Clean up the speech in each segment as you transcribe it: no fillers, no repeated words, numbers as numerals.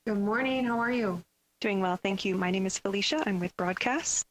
Good morning. How are you? Doing well, thank you. My name is Felicia. I'm with Broadcast.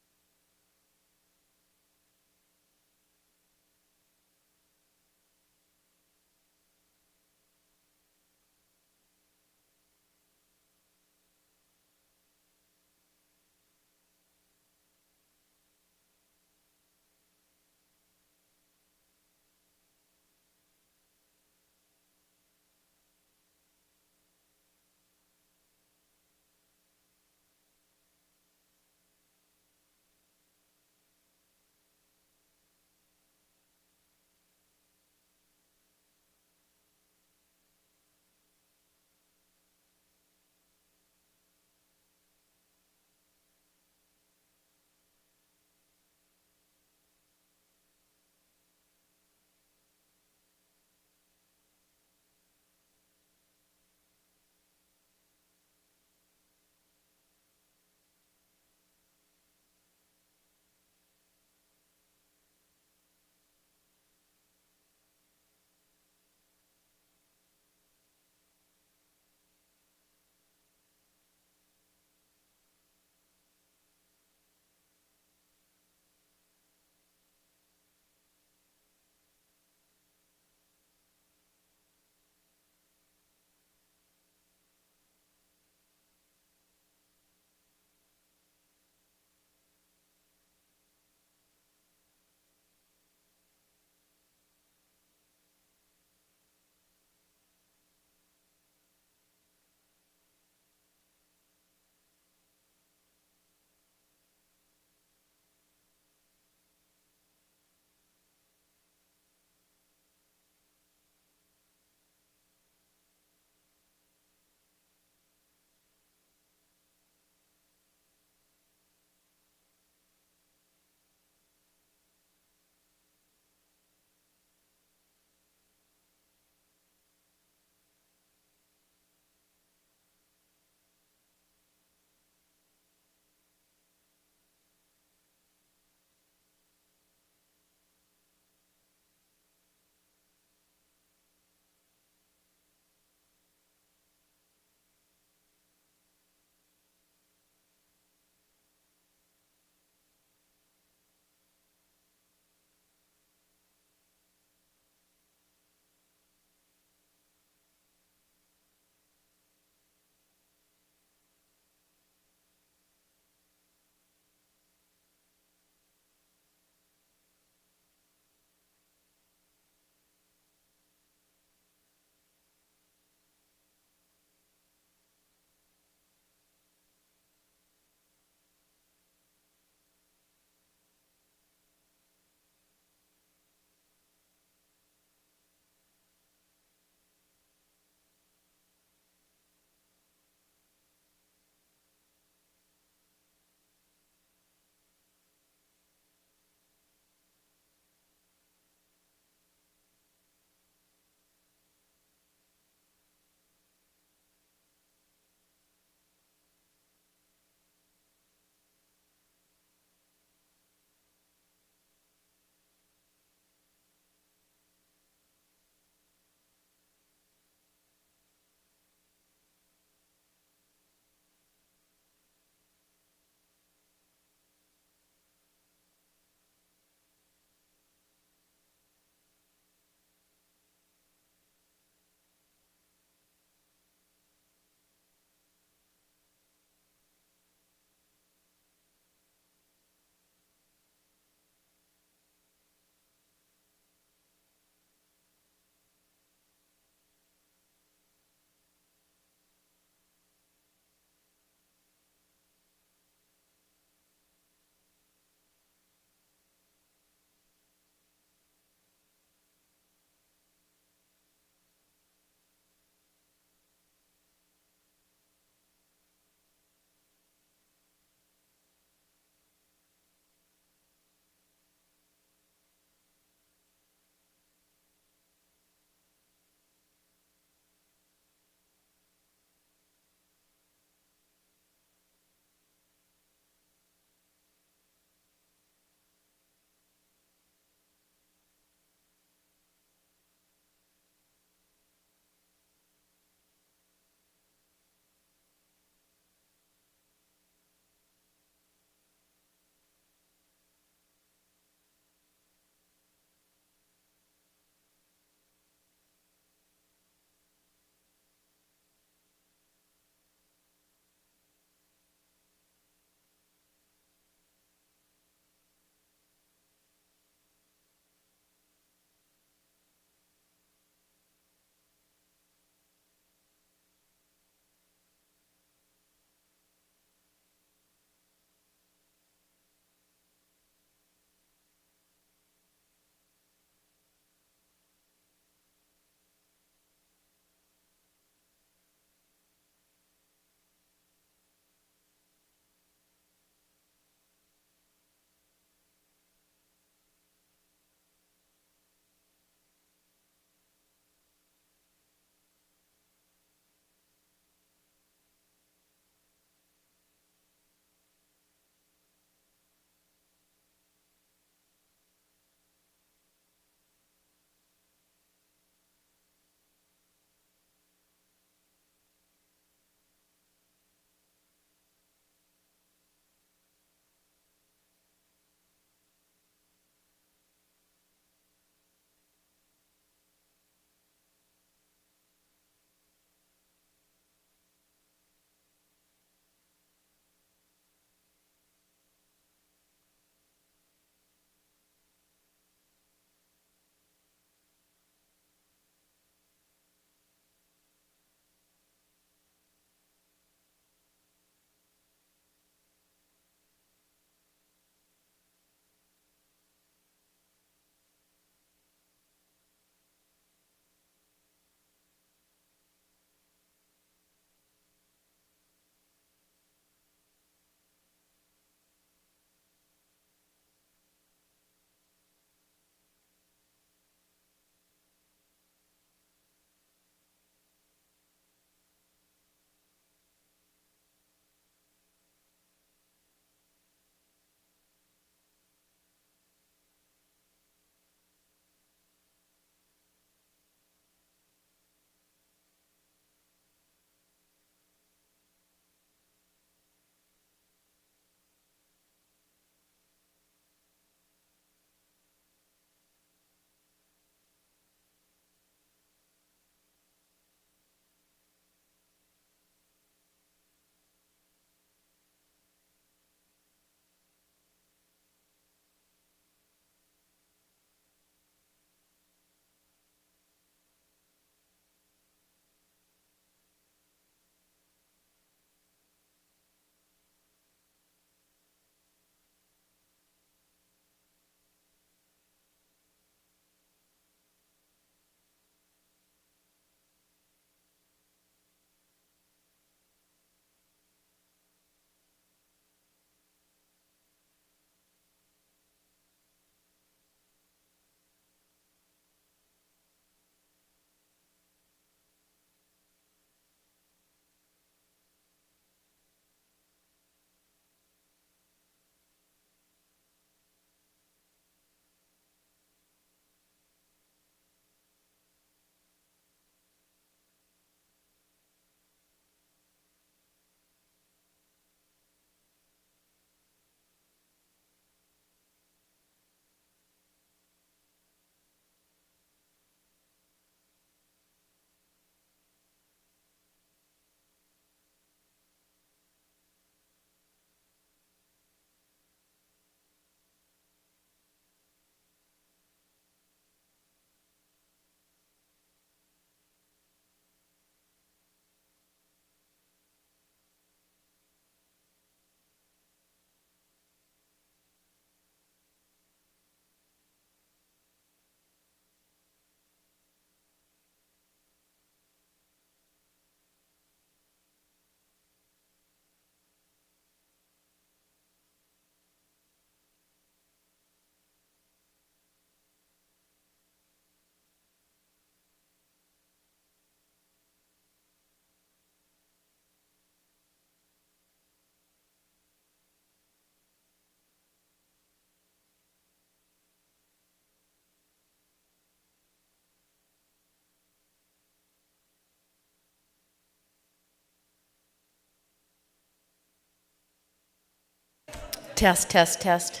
Test, test, test.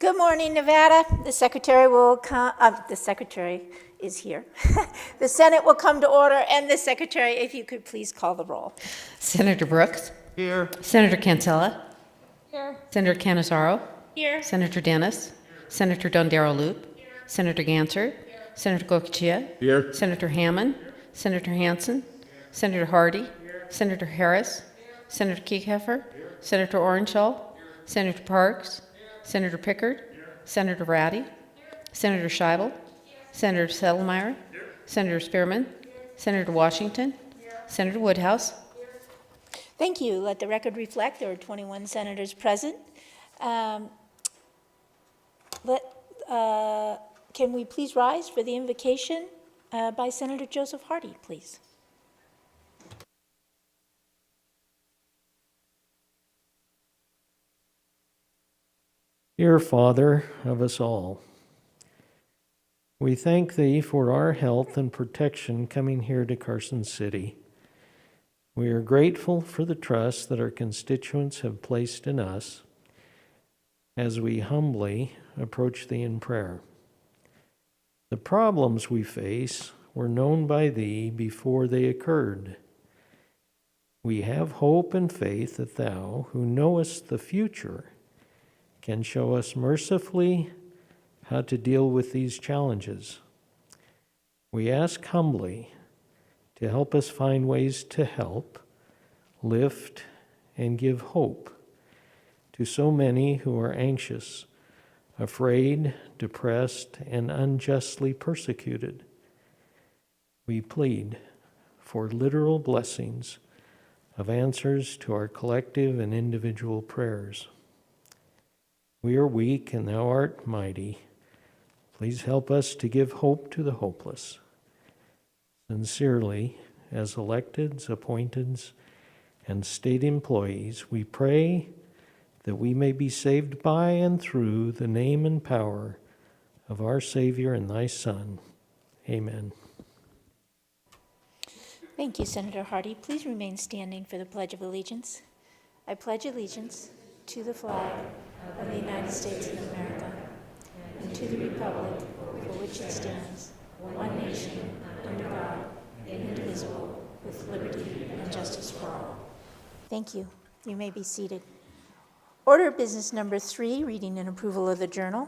Good morning, Nevada. The secretary will come, the secretary is here. The Senate will come to order, and the secretary, if you could please call the roll. Senator Brooks. Here. Senator Cancella. Here. Senator Canizaro. Here. Senator Dennis. Senator Dondero Loop. Senator Ganser. Senator Goicoechea. Here. Senator Hammond. Senator Hansen. Senator Hardy. Senator Harris. Senator Kiekhaefer. Senator Orenshaw. Senator Parks. Senator Pickard. Senator Ratty. Senator Scheibel. Senator Settlemyre. Senator Spearman. Senator Washington. Senator Woodhouse. Thank you. Let the record reflect there are 21 senators present. Can we please rise for the invocation by Senator Joseph Hardy, please? Dear Father of us all, we thank Thee for our health and protection coming here to Carson City. We are grateful for the trust that our constituents have placed in us as we humbly approach Thee in prayer. The problems we face were known by Thee before they occurred. We have hope and faith that Thou, who knowest the future, can show us mercifully how to deal with these challenges. We ask humbly to help us find ways to help, lift, and give hope to so many who are anxious, afraid, depressed, and unjustly persecuted. We plead for literal blessings of answers to our collective and individual prayers. We are weak and Thou art mighty. Please help us to give hope to the hopeless. Sincerely, as electeds, appointeds, and state employees, we pray that we may be saved by and through the name and power of our Savior and Thy Son. Amen. Thank you, Senator Hardy. Please remain standing for the Pledge of Allegiance. I pledge allegiance to the flag of the United States of America and to the republic for which it stands, one nation, under God, indivisible, with liberty and justice for all. Thank you. You may be seated. Order of business number 3, reading and approval of the journal.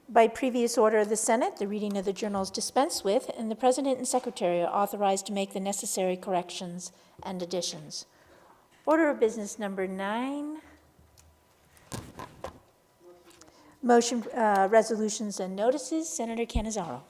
By previous order of the Senate, the reading of the journal is dispensed with, and the President and Secretary are authorized to make the necessary corrections and additions. Order of business number 9. Motion, resolutions and notices. Senator Canizaro.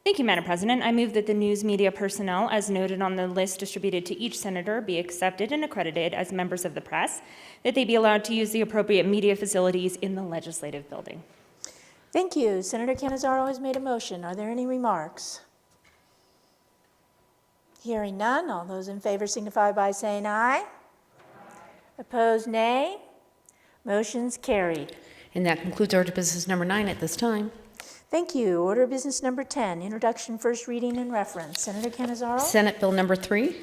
Thank you, Madam President. I move that the news media personnel, as noted on the list distributed to each senator, be accepted and accredited as members of the press, that they be allowed to use the appropriate media facilities in the legislative building. Thank you. Senator Canizaro has made a motion. Are there any remarks? Hearing none, all those in favor signify by saying aye. Opposed, nay. Motion's carried. And that concludes order of business number 9 at this time. Thank you. Order of business number 10, introduction, first reading, and reference. Senator Canizaro. Senate Bill number 3,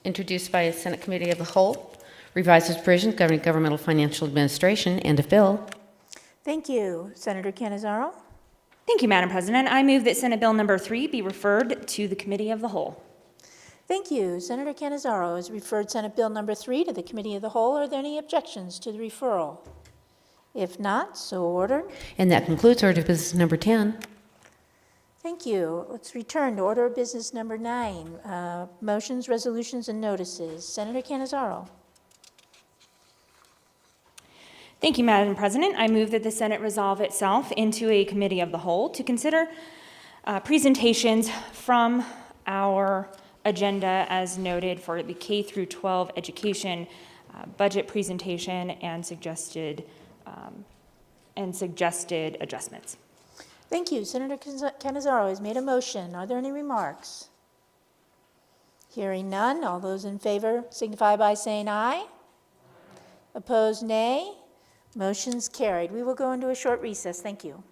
introduced by a Senate Committee of the Whole, revises provisions governing governmental financial administration. End of bill. Thank you. Senator Canizaro. Thank you, Madam President. I move that Senate Bill number 3 be referred to the Committee of the Whole. Thank you. Senator Canizaro has referred Senate Bill number 3 to the Committee of the Whole. Are there any objections to the referral? If not, so ordered. And that concludes order of business number 10. Thank you. Let's return to order of business number 9, motions, resolutions, and notices. Senator Canizaro. Thank you, Madam President. I move that the Senate resolve itself into a Committee of the Whole to consider presentations from our agenda as noted for the K through 12 education budget presentation and suggested adjustments. Thank you. Senator Canizaro has made a motion. Are there any remarks? Hearing none, all those in favor signify by saying aye. Opposed, nay. Motion's carried. We will go into a short recess. Thank you.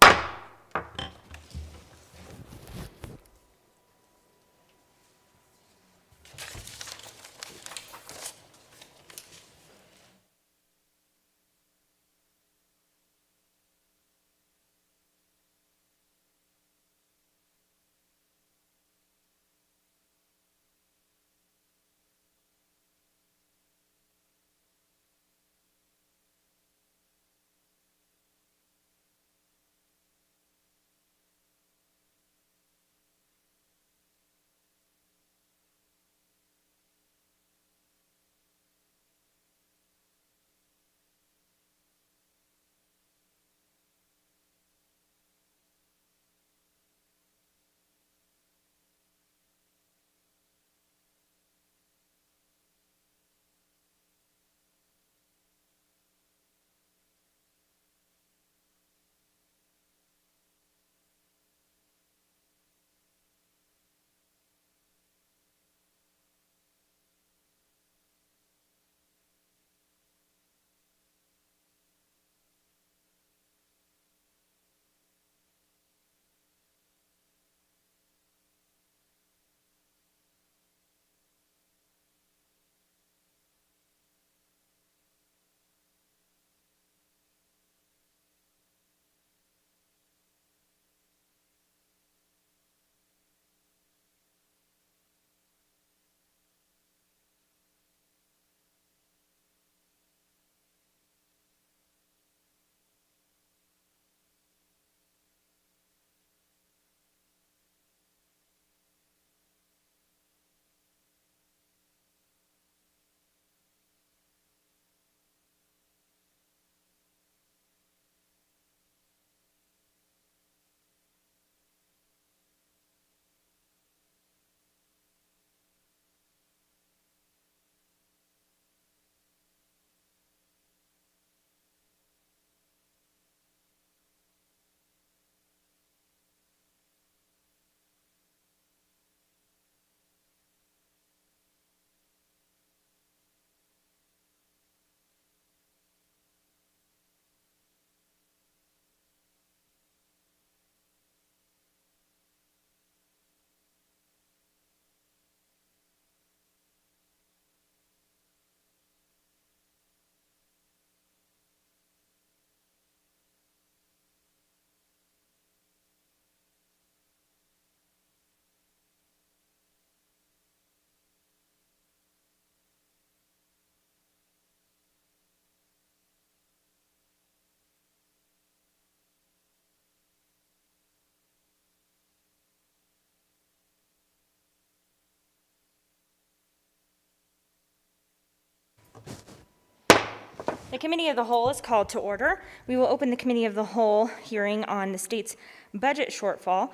The Committee of the Whole is called to order. We will open the Committee of the Whole hearing on the state's budget shortfall,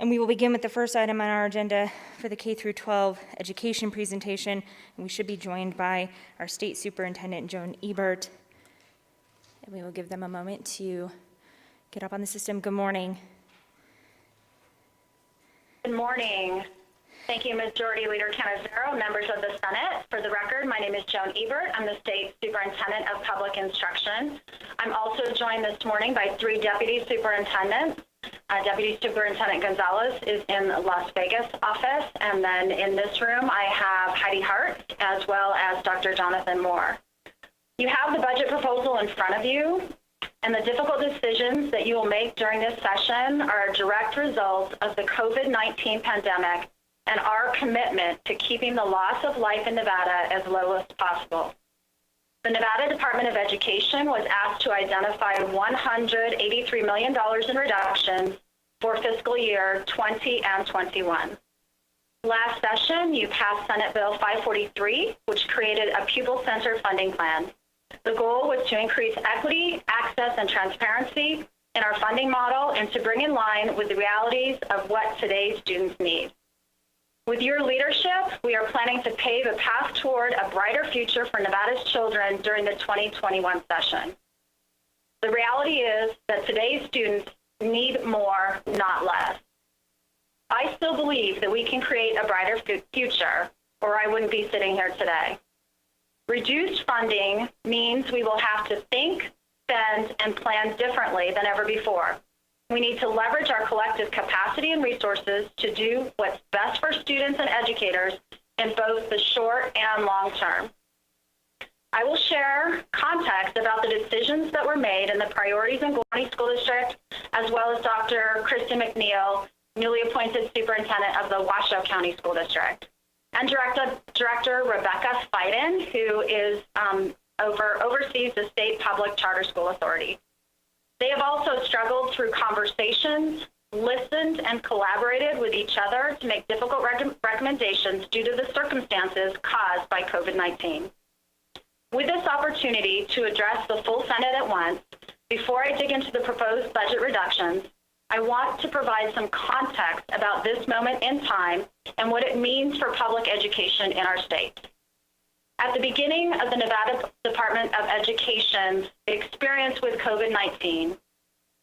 and we will begin with the first item on our agenda for the K through 12 education presentation. And we should be joined by our State Superintendent, Joan Ebert. And we will give them a moment to get up on the system. Good morning. Good morning. Thank you, Majority Leader Canizero, members of the Senate. For the record, my name is Joan Ebert. I'm the State Superintendent of Public Instruction. I'm also joined this morning by 3 Deputy Superintendents. Deputy Superintendent Gonzalez is in the Las Vegas office, and then in this room I have Heidi Hart as well as Dr. Jonathan Moore. You have the budget proposal in front of you, and the difficult decisions that you will make during this session are a direct result of the COVID-19 pandemic and our commitment to keeping the loss of life in Nevada as low as possible. The Nevada Department of Education was asked to identify $183 million in reductions for fiscal year 20 and 21. Last session, you passed Senate Bill 543, which created a pupil center funding plan. The goal was to increase equity, access, and transparency in our funding model and to bring in line with the realities of what today's students need. With your leadership, we are planning to pave a path toward a brighter future for Nevada's children during the 2021 session. The reality is that today's students need more, not less. I still believe that we can create a brighter future, or I wouldn't be sitting here today. Reduced funding means we will have to think, spend, and plan differently than ever before. We need to leverage our collective capacity and resources to do what's best for students and educators in both the short and long term. I will share context about the decisions that were made and the priorities in Gorney School District, as well as Dr. Kristen McNeil, newly appointed superintendent of the Washoe County School District, and Director Rebecca Fiden, who is oversees the State Public Charter School Authority. They have also struggled through conversations, listened, and collaborated with each other to make difficult recommendations due to the circumstances caused by COVID-19. With this opportunity to address the full Senate at once, before I dig into the proposed budget reductions, I want to provide some context about this moment in time and what it means for public education in our state. At the beginning of the Nevada Department of Education's experience with COVID-19,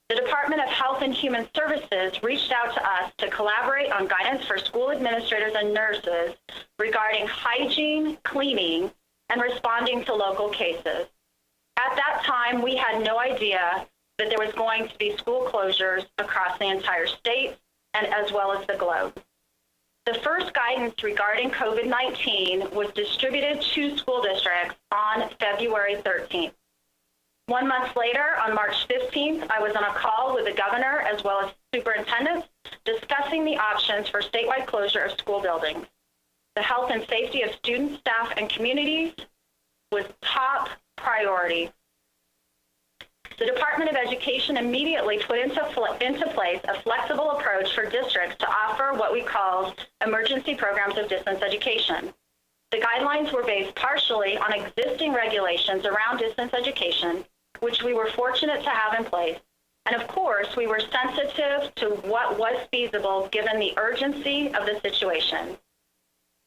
the Department of Health and Human Services reached out to us to collaborate on guidance for school administrators and nurses regarding hygiene, cleaning, and responding to local cases. At that time, we had no idea that there was going to be school closures across the entire state and as well as the globe. The first guidance regarding COVID-19 was distributed to school districts on February 13th. 1 month later, on March 15th, I was on a call with the governor as well as superintendents discussing the options for statewide closure of school buildings. The health and safety of students, staff, and communities was top priority. The Department of Education immediately put into place a flexible approach for districts to offer what we called emergency programs of distance education. The guidelines were based partially on existing regulations around distance education, which we were fortunate to have in place. And of course, we were sensitive to what was feasible given the urgency of the situation.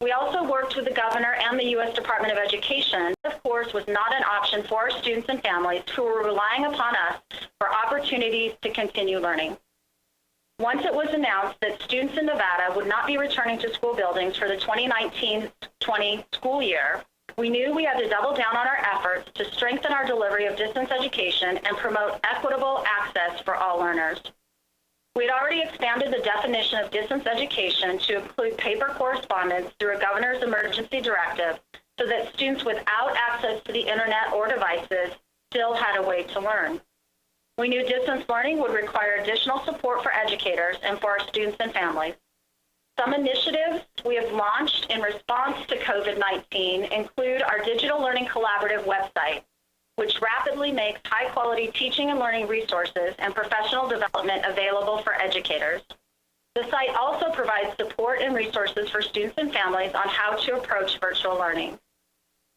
We also worked with the governor and the U.S. Department of Education. Of course, was not an option for our students and families who were relying upon us for opportunities to continue learning. Once it was announced that students in Nevada would not be returning to school buildings for the 2019-20 school year, we knew we had to double down on our efforts to strengthen our delivery of distance education and promote equitable access for all learners. We had already expanded the definition of distance education to include paper correspondence through a governor's emergency directive so that students without access to the internet or devices still had a way to learn. We knew distance learning would require additional support for educators and for our students and families. Some initiatives we have launched in response to COVID-19 include our Digital Learning Collaborative website, which rapidly makes high-quality teaching and learning resources and professional development available for educators. The site also provides support and resources for students and families on how to approach virtual learning.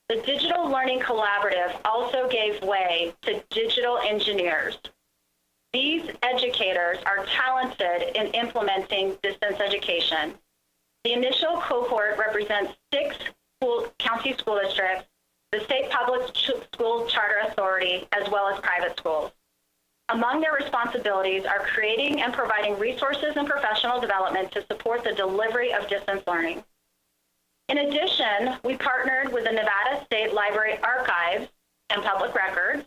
The Digital Learning Collaborative also gave way to digital engineers. These educators are talented in implementing distance education. The initial cohort represents 6 county school districts, the State Public School Charter Authority, as well as private schools. Among their responsibilities are creating and providing resources and professional development to support the delivery of distance learning. In addition, we partnered with the Nevada State Library Archives and Public Records,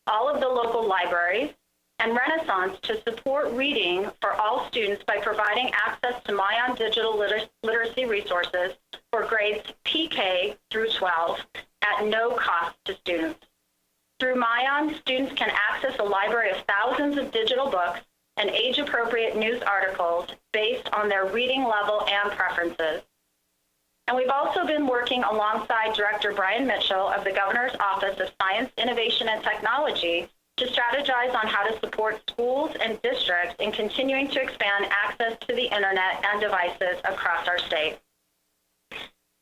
all of the local libraries, and Renaissance to support reading for all students by providing access to Mayan digital literacy resources for grades PK through 12 at no cost to students. Through Mayan, students can access a library of thousands of digital books and age-appropriate news articles based on their reading level and preferences. And we've also been working alongside Director Brian Mitchell of the Governor's Office of Science, Innovation, and Technology to strategize on how to support schools and districts in continuing to expand access to the internet and devices across our state.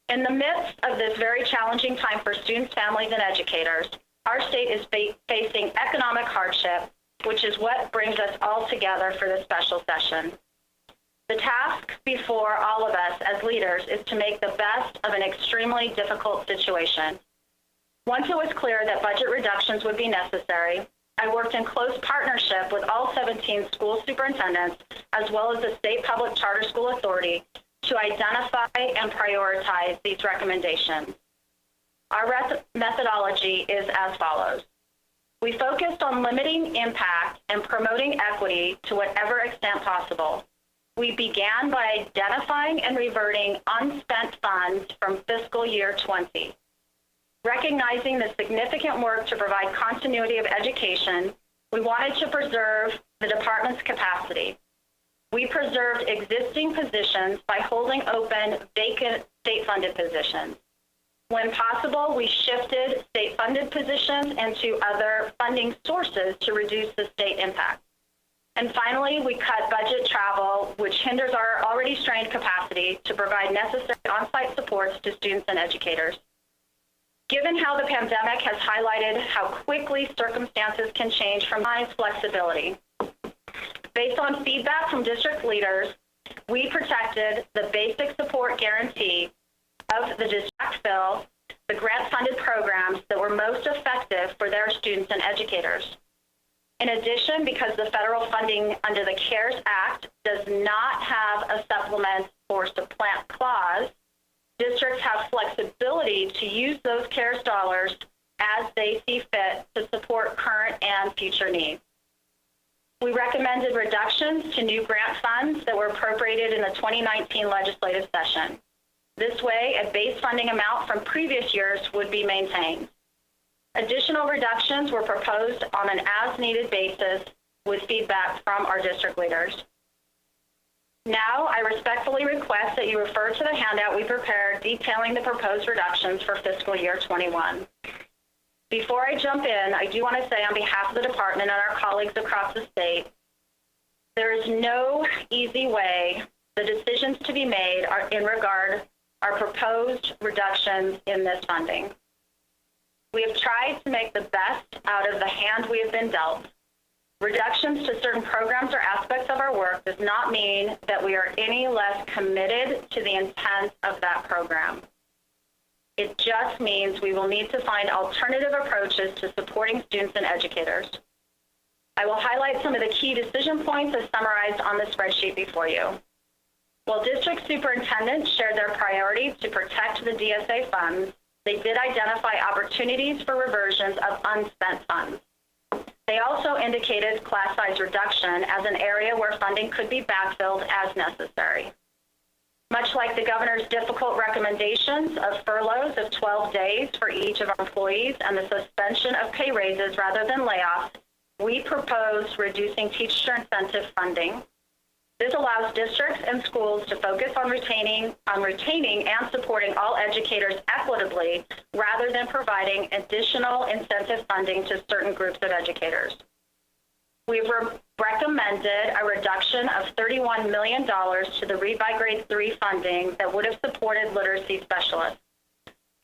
In the midst of this very challenging time for students, families, and educators, our state is facing economic hardship, which is what brings us all together for this special session. The task before all of us as leaders is to make the best of an extremely difficult situation. Once it was clear that budget reductions would be necessary, I worked in close partnership with all 17 school superintendents, as well as the State Public Charter School Authority, to identify and prioritize these recommendations. Our methodology is as follows. We focused on limiting impact and promoting equity to whatever extent possible. We began by identifying and reverting unspent funds from fiscal year 20. Recognizing the significant work to provide continuity of education, we wanted to preserve the department's capacity. We preserved existing positions by holding open vacant state-funded positions. When possible, we shifted state-funded positions into other funding sources to reduce the state impact. And finally, we cut budget travel, which hinders our already strained capacity to provide necessary on-site supports to students and educators. Given how the pandemic has highlighted how quickly circumstances can change from high flexibility, based on feedback from district leaders, we protected the basic support guarantee of the district bill, the grant-funded programs that were most effective for their students and educators. In addition, because the federal funding under the CARES Act does not have a supplement or supplant clause, districts have flexibility to use those CARES dollars as they see fit to support current and future needs. We recommended reductions to new grant funds that were appropriated in the 2019 legislative session. This way, a base funding amount from previous years would be maintained. Additional reductions were proposed on an as-needed basis with feedback from our district leaders. Now, I respectfully request that you refer to the handout we prepared detailing the proposed reductions for fiscal year 21. Before I jump in, I do want to say on behalf of the department and our colleagues across the state, there is no easy way the decisions to be made are in regard our proposed reductions in this funding. We have tried to make the best out of the hand we have been dealt. Reductions to certain programs or aspects of our work does not mean that we are any less committed to the intent of that program. It just means we will need to find alternative approaches to supporting students and educators. I will highlight some of the key decision points as summarized on the spreadsheet before you. While district superintendents shared their priority to protect the DSA funds, they did identify opportunities for reversions of unspent funds. They also indicated class size reduction as an area where funding could be backfilled as necessary. Much like the governor's difficult recommendations of furloughs of 12 days for each of our employees and the suspension of pay raises rather than layoffs, we proposed reducing teacher incentive funding. This allows districts and schools to focus on retaining and supporting all educators equitably rather than providing additional incentive funding to certain groups of educators. We've recommended a reduction of $31 million to the Read by Grade 3 funding that would have supported literacy specialists.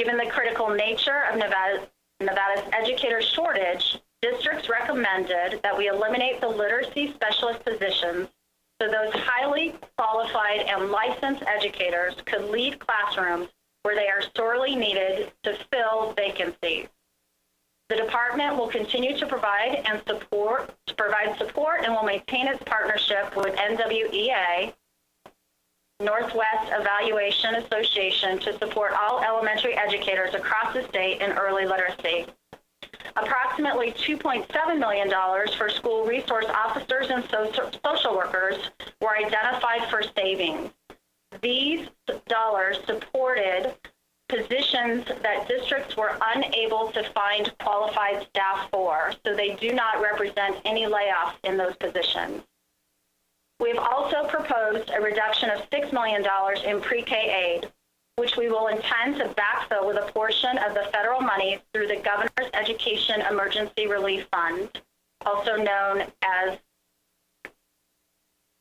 Given the critical nature of Nevada's educator shortage, districts recommended that we eliminate the literacy specialist positions so those highly qualified and licensed educators could lead classrooms where they are sorely needed to fill vacancies. The department will continue to provide support and will maintain its partnership with NWEA, Northwest Evaluation Association, to support all elementary educators across the state in early literacy. Approximately $2.7 million for school resource officers and social workers were identified for savings. These dollars supported positions that districts were unable to find qualified staff for, so they do not represent any layoffs in those positions. We have also proposed a reduction of $6 million in pre-K aid, which we will intend to backfill with a portion of the federal money through the Governor's Education Emergency Relief Fund, also known as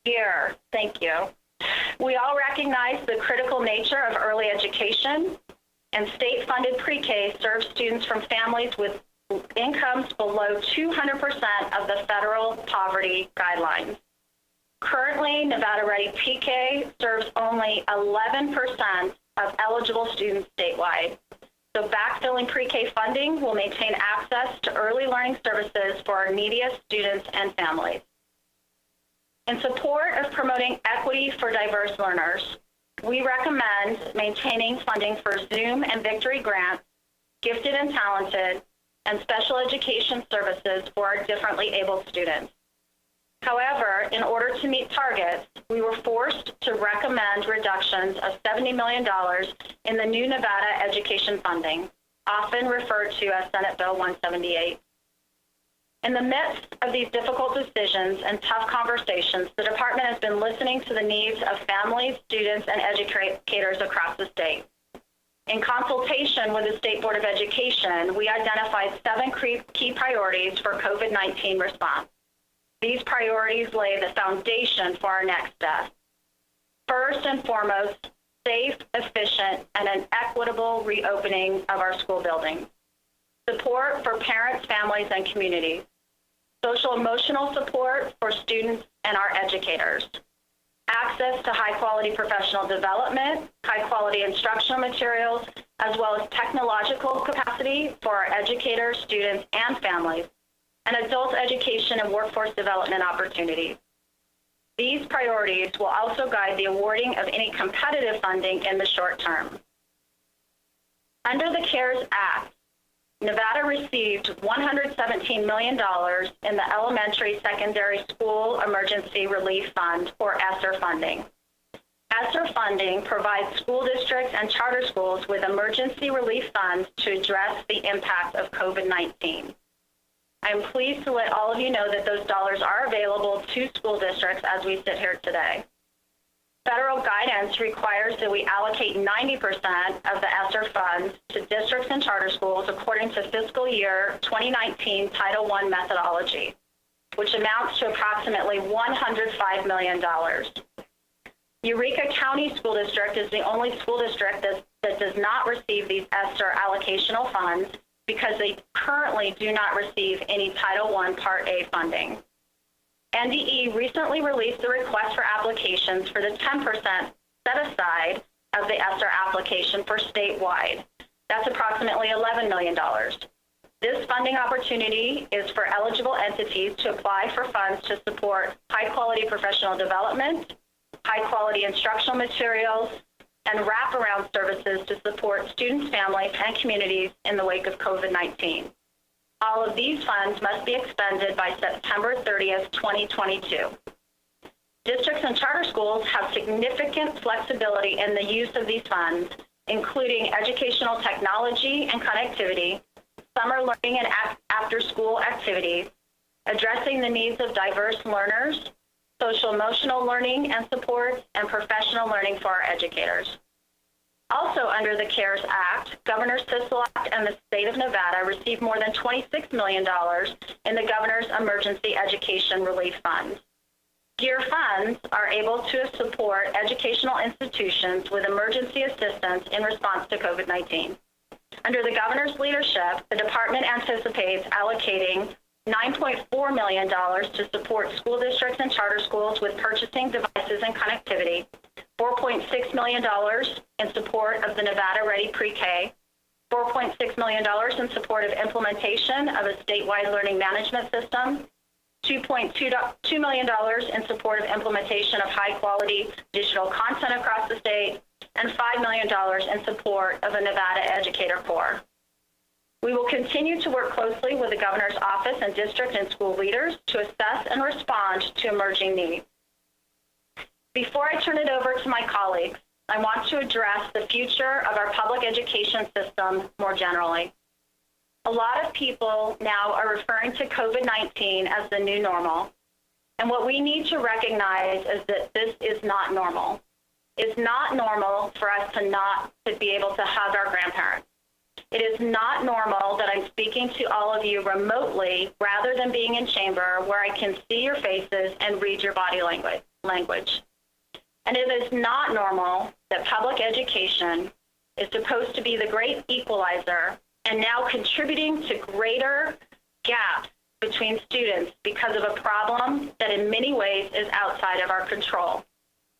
GEAR. Thank you. We all recognize the critical nature of early education, and state-funded pre-K serves students from families with incomes below 200% of the federal poverty guidelines. Currently, Nevada Ready pre-K serves only 11% of eligible students statewide. So backfilling pre-K funding will maintain access to early learning services for our neediest students and families. In support of promoting equity for diverse learners, we recommend maintaining funding for Zoom and Victory grants, gifted and talented, and special education services for our differently abled students. However, in order to meet targets, we were forced to recommend reductions of $70 million in the new Nevada education funding, often referred to as Senate Bill 178. In the midst of these difficult decisions and tough conversations, the department has been listening to the needs of families, students, and educators across the state. In consultation with the State Board of Education, we identified 7 key priorities for COVID-19 response. These priorities lay the foundation for our next step. First and foremost, safe, efficient, and an equitable reopening of our school buildings. Support for parents, families, and communities. Social emotional support for students and our educators. Access to high-quality professional development, high-quality instructional materials, as well as technological capacity for our educators, students, and families, and adult education and workforce development opportunities. These priorities will also guide the awarding of any competitive funding in the short term. Under the CARES Act, Nevada received $117 million in the Elementary Secondary School Emergency Relief Fund, or ESSER funding. ESSER funding provides school districts and charter schools with emergency relief funds to address the impact of COVID-19. I'm pleased to let all of you know that those dollars are available to school districts as we sit here today. Federal guidance requires that we allocate 90% of the ESSER funds to districts and charter schools according to fiscal year 2019 Title I methodology, which amounts to approximately $105 million. Eureka County School District is the only school district that does not receive these ESSER allocational funds because they currently do not receive any Title I Part A funding. NDE recently released the request for applications for the 10% set aside of the ESSER application for statewide. That's approximately $11 million. This funding opportunity is for eligible entities to apply for funds to support high-quality professional development, high-quality instructional materials, and wraparound services to support students, families, and communities in the wake of COVID-19. All of these funds must be expended by September 30th, 2022. Districts and charter schools have significant flexibility in the use of these funds, including educational technology and connectivity, summer learning and after-school activities, addressing the needs of diverse learners, social emotional learning and support, and professional learning for our educators. Also under the CARES Act, Governor Sisolak and the state of Nevada received more than $26 million in the Governor's Emergency Education Relief Fund. GEAR funds are able to support educational institutions with emergency assistance in response to COVID-19. Under the governor's leadership, the department anticipates allocating $9.4 million to support school districts and charter schools with purchasing devices and connectivity, $4.6 million in support of the Nevada Ready Pre-K, $4.6 million in support of implementation of a statewide learning management system, $2.2 million in support of implementation of high-quality digital content across the state, and $5 million in support of a Nevada Educator Corps. We will continue to work closely with the governor's office and district and school leaders to assess and respond to emerging needs. Before I turn it over to my colleagues, I want to address the future of our public education system more generally. A lot of people now are referring to COVID-19 as the new normal. And what we need to recognize is that this is not normal. It's not normal for us to be able to hug our grandparents. It is not normal that I'm speaking to all of you remotely rather than being in chamber where I can see your faces and read your body language. And it is not normal that public education is supposed to be the great equalizer and now contributing to greater gaps between students because of a problem that in many ways is outside of our control,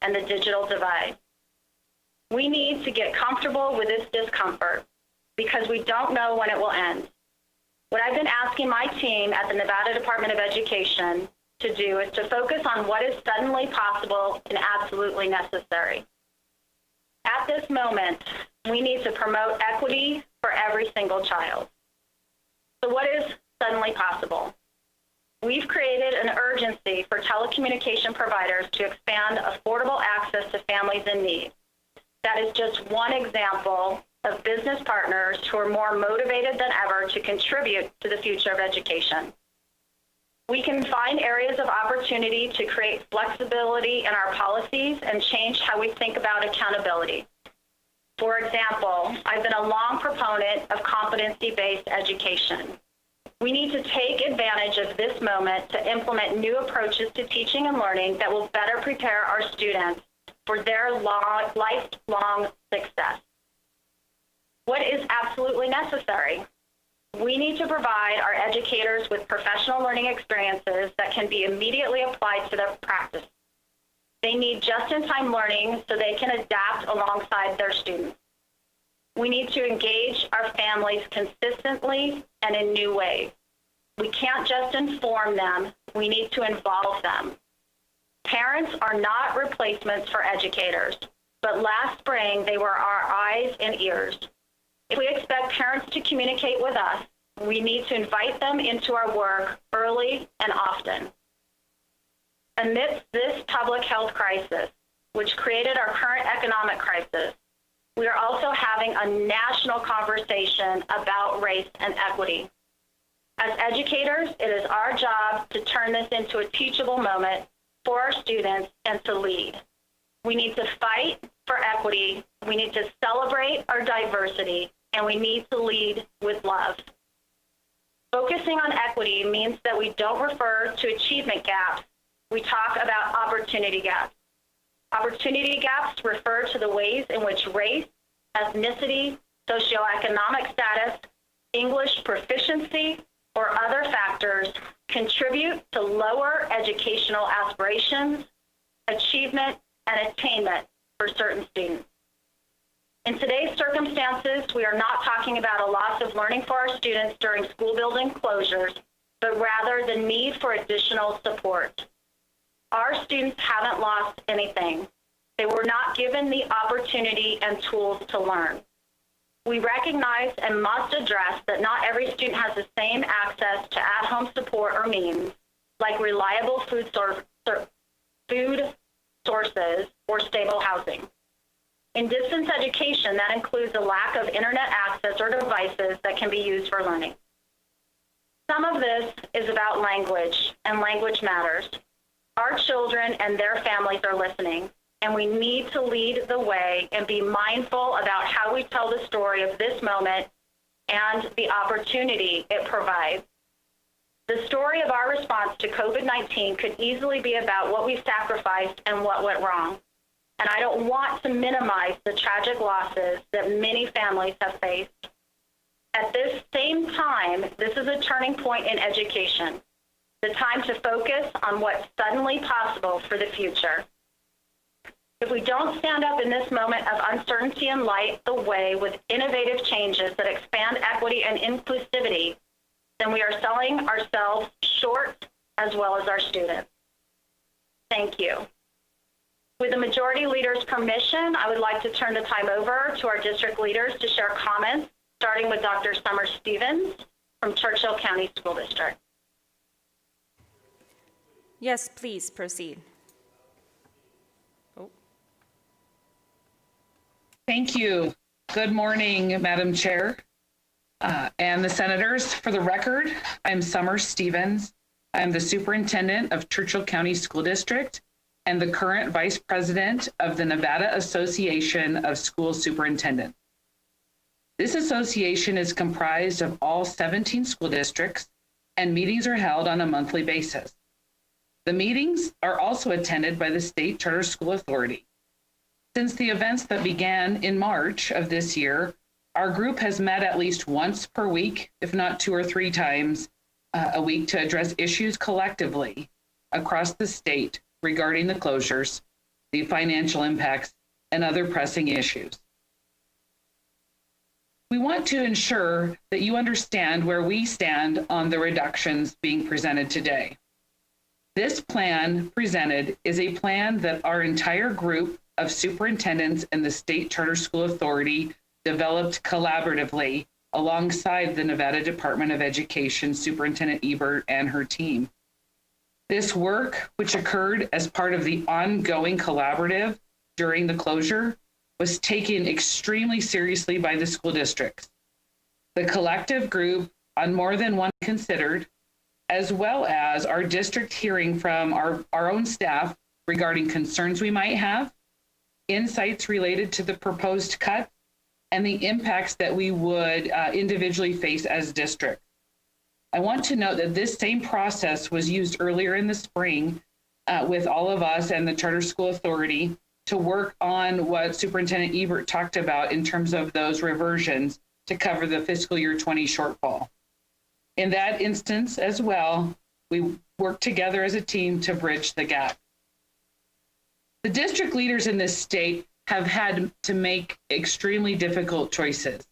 and the digital divide. We need to get comfortable with this discomfort because we don't know when it will end. What I've been asking my team at the Nevada Department of Education to do is to focus on what is suddenly possible and absolutely necessary. At this moment, we need to promote equity for every single child. So what is suddenly possible? We've created an urgency for telecommunication providers to expand affordable access to families in need. That is just one example of business partners who are more motivated than ever to contribute to the future of education. We can find areas of opportunity to create flexibility in our policies and change how we think about accountability. For example, I've been a long proponent of competency-based education. We need to take advantage of this moment to implement new approaches to teaching and learning that will better prepare our students for their lifelong success. What is absolutely necessary? We need to provide our educators with professional learning experiences that can be immediately applied to their practice. They need just-in-time learning so they can adapt alongside their students. We need to engage our families consistently and in new ways. We can't just inform them, we need to involve them. Parents are not replacements for educators, but last spring they were our eyes and ears. If we expect parents to communicate with us, we need to invite them into our work early and often. Amidst this public health crisis, which created our current economic crisis, we are also having a national conversation about race and equity. As educators, it is our job to turn this into a teachable moment for our students and to lead. We need to fight for equity, we need to celebrate our diversity, and we need to lead with love. Focusing on equity means that we don't refer to achievement gaps, we talk about opportunity gaps. Opportunity gaps refer to the ways in which race, ethnicity, socioeconomic status, English proficiency, or other factors contribute to lower educational aspirations, achievement, and attainment for certain students. In today's circumstances, we are not talking about a loss of learning for our students during school building closures, but rather the need for additional support. Our students haven't lost anything. They were not given the opportunity and tools to learn. We recognize and must address that not every student has the same access to at-home support or means, like reliable food sources or stable housing. In distance education, that includes a lack of internet access or devices that can be used for learning. Some of this is about language, and language matters. Our children and their families are listening, and we need to lead the way and be mindful about how we tell the story of this moment and the opportunity it provides. The story of our response to COVID-19 could easily be about what we sacrificed and what went wrong. And I don't want to minimize the tragic losses that many families have faced. At this same time, this is a turning point in education, the time to focus on what's suddenly possible for the future. If we don't stand up in this moment of uncertainty and light the way with innovative changes that expand equity and inclusivity, then we are selling ourselves short as well as our students. Thank you. With the majority leader's permission, I would like to turn the time over to our district leaders to share comments, starting with Dr. Summer Stevens from Churchill County School District. Yes, please proceed. Thank you. Good morning, Madam Chair and the senators. For the record, I'm Summer Stevens. I'm the superintendent of Churchill County School District and the current vice president of the Nevada Association of School Superintendents. This association is comprised of all 17 school districts, and meetings are held on a monthly basis. The meetings are also attended by the State Charter School Authority. Since the events that began in March of this year, our group has met at least once per week, if not 2 or 3 times a week, to address issues collectively across the state regarding the closures, the financial impacts, and other pressing issues. We want to ensure that you understand where we stand on the reductions being presented today. This plan presented is a plan that our entire group of superintendents and the State Charter School Authority developed collaboratively alongside the Nevada Department of Education Superintendent Ebert and her team. This work, which occurred as part of the ongoing collaborative during the closure, was taken extremely seriously by the school districts. The collective group on more than one considered, as well as our district hearing from our own staff regarding concerns we might have, insights related to the proposed cut, and the impacts that we would individually face as districts. I want to note that this same process was used earlier in the spring with all of us and the Charter School Authority to work on what Superintendent Ebert talked about in terms of those reversions to cover the fiscal year 20 shortfall. In that instance as well, we worked together as a team to bridge the gap. The district leaders in this state have had to make extremely difficult choices.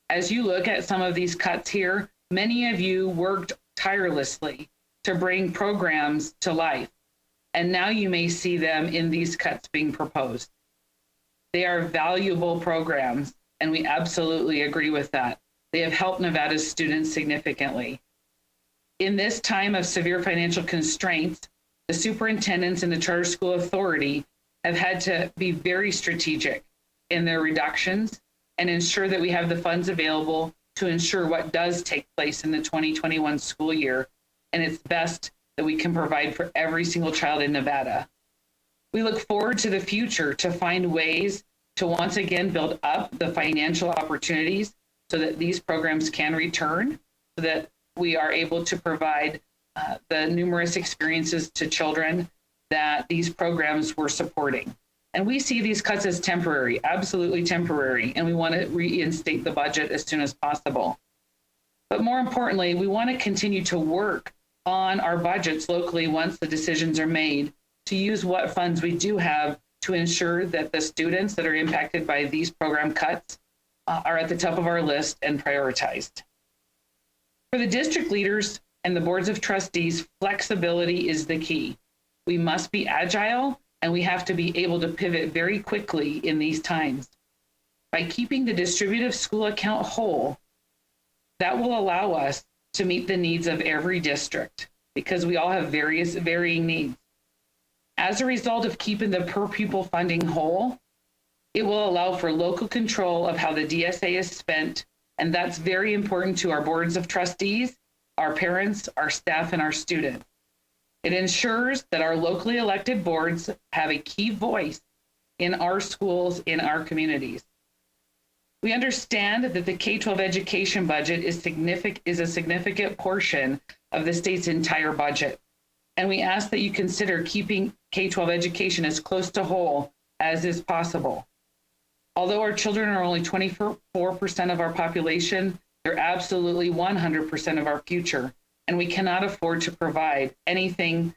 As you look at some of these cuts here, many of you worked tirelessly to bring programs to life, and now you may see them in these cuts being proposed. They are valuable programs, and we absolutely agree with that. They have helped Nevada's students significantly. In this time of severe financial constraints, the superintendents and the Charter School Authority have had to be very strategic in their reductions and ensure that we have the funds available to ensure what does take place in the 2021 school year, and it's best that we can provide for every single child in Nevada. We look forward to the future to find ways to once again build up the financial opportunities so that these programs can return, so that we are able to provide the numerous experiences to children that these programs were supporting. And we see these cuts as temporary, absolutely temporary, and we want to reinstate the budget as soon as possible. But more importantly, we want to continue to work on our budgets locally once the decisions are made to use what funds we do have to ensure that the students that are impacted by these program cuts are at the top of our list and prioritized. For the district leaders and the boards of trustees, flexibility is the key. We must be agile, and we have to be able to pivot very quickly in these times. By keeping the distributive school account whole, that will allow us to meet the needs of every district because we all have varying needs. As a result of keeping the per pupil funding whole, it will allow for local control of how the DSA is spent, and that's very important to our boards of trustees, our parents, our staff, and our students. It ensures that our locally elected boards have a key voice in our schools, in our communities. We understand that the K-12 education budget is a significant portion of the state's entire budget. And we ask that you consider keeping K-12 education as close to whole as is possible. Although our children are only 24% of our population, they're absolutely 100% of our future, and we cannot afford to provide anything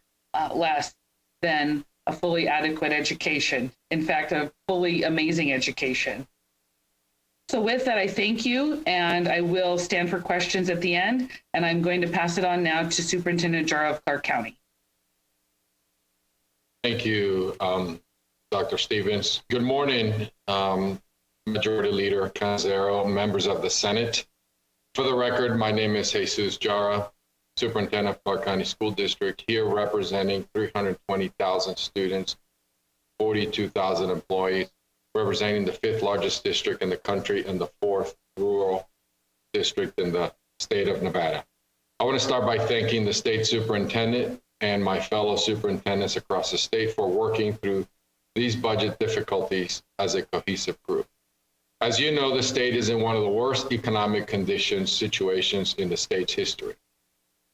less than a fully adequate education. In fact, a fully amazing education. So with that, I thank you, and I will stand for questions at the end, and I'm going to pass it on now to Superintendent Jara of Clark County. Thank you, Dr. Stevens. Good morning, Majority Leader Canizero, members of the Senate. For the record, my name is Jesus Jara, Superintendent of Clark County School District, here representing 320,000 students, 42,000 employees, representing the 5th largest district in the country and the 4th rural district in the state of Nevada. I want to start by thanking the state superintendent and my fellow superintendents across the state for working through these budget difficulties as a cohesive group. As you know, the state is in one of the worst economic situations in the state's history.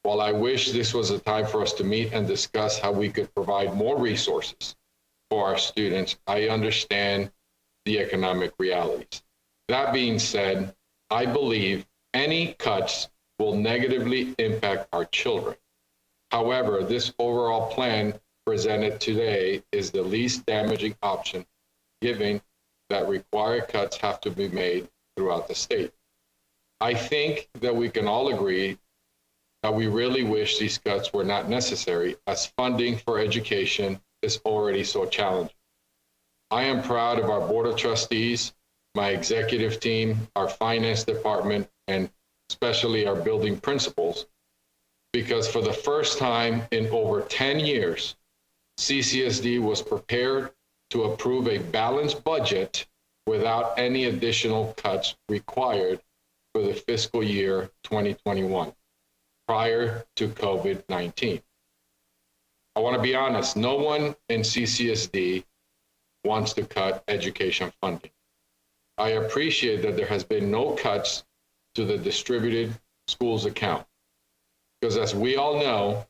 While I wish this was a time for us to meet and discuss how we could provide more resources for our students, I understand the economic realities. That being said, I believe any cuts will negatively impact our children. However, this overall plan presented today is the least damaging option, given that required cuts have to be made throughout the state. I think that we can all agree that we really wish these cuts were not necessary, as funding for education is already so challenging. I am proud of our Board of Trustees, my executive team, our finance department, and especially our building principals, because for the first time in over 10 years, CCSD was prepared to approve a balanced budget without any additional cuts required for the fiscal year 2021, prior to COVID-19. I want to be honest, no one in CCSD wants to cut education funding. I appreciate that there has been no cuts to the distributed schools account, because as we all know,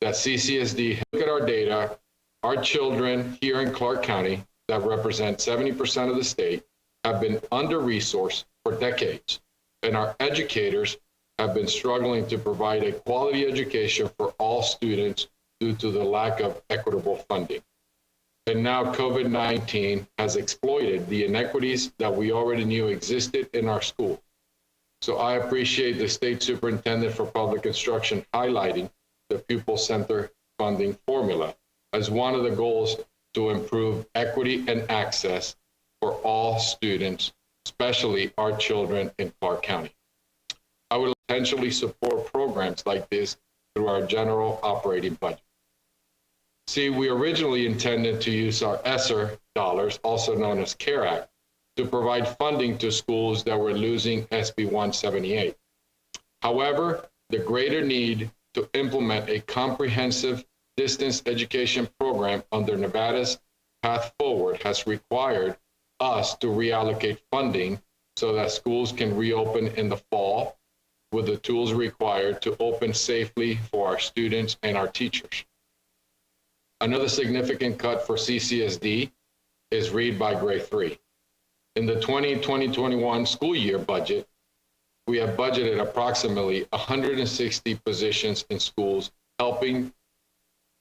that CCSD, look at our data, our children here in Clark County that represent 70% of the state have been under-resourced for decades, and our educators have been struggling to provide a quality education for all students due to the lack of equitable funding. And now COVID-19 has exploited the inequities that we already knew existed in our school. So I appreciate the State Superintendent for Public Instruction highlighting the pupil center funding formula as one of the goals to improve equity and access for all students, especially our children in Clark County. I would potentially support programs like this through our general operating budget. See, we originally intended to use our ESSER dollars, also known as CARE Act, to provide funding to schools that were losing SB 178. However, the greater need to implement a comprehensive distance education program under Nevada's Path Forward has required us to reallocate funding so that schools can reopen in the fall with the tools required to open safely for our students and our teachers. Another significant cut for CCSD is read by grade 3. In the 2020-21 school year budget, we have budgeted approximately 160 positions in schools, helping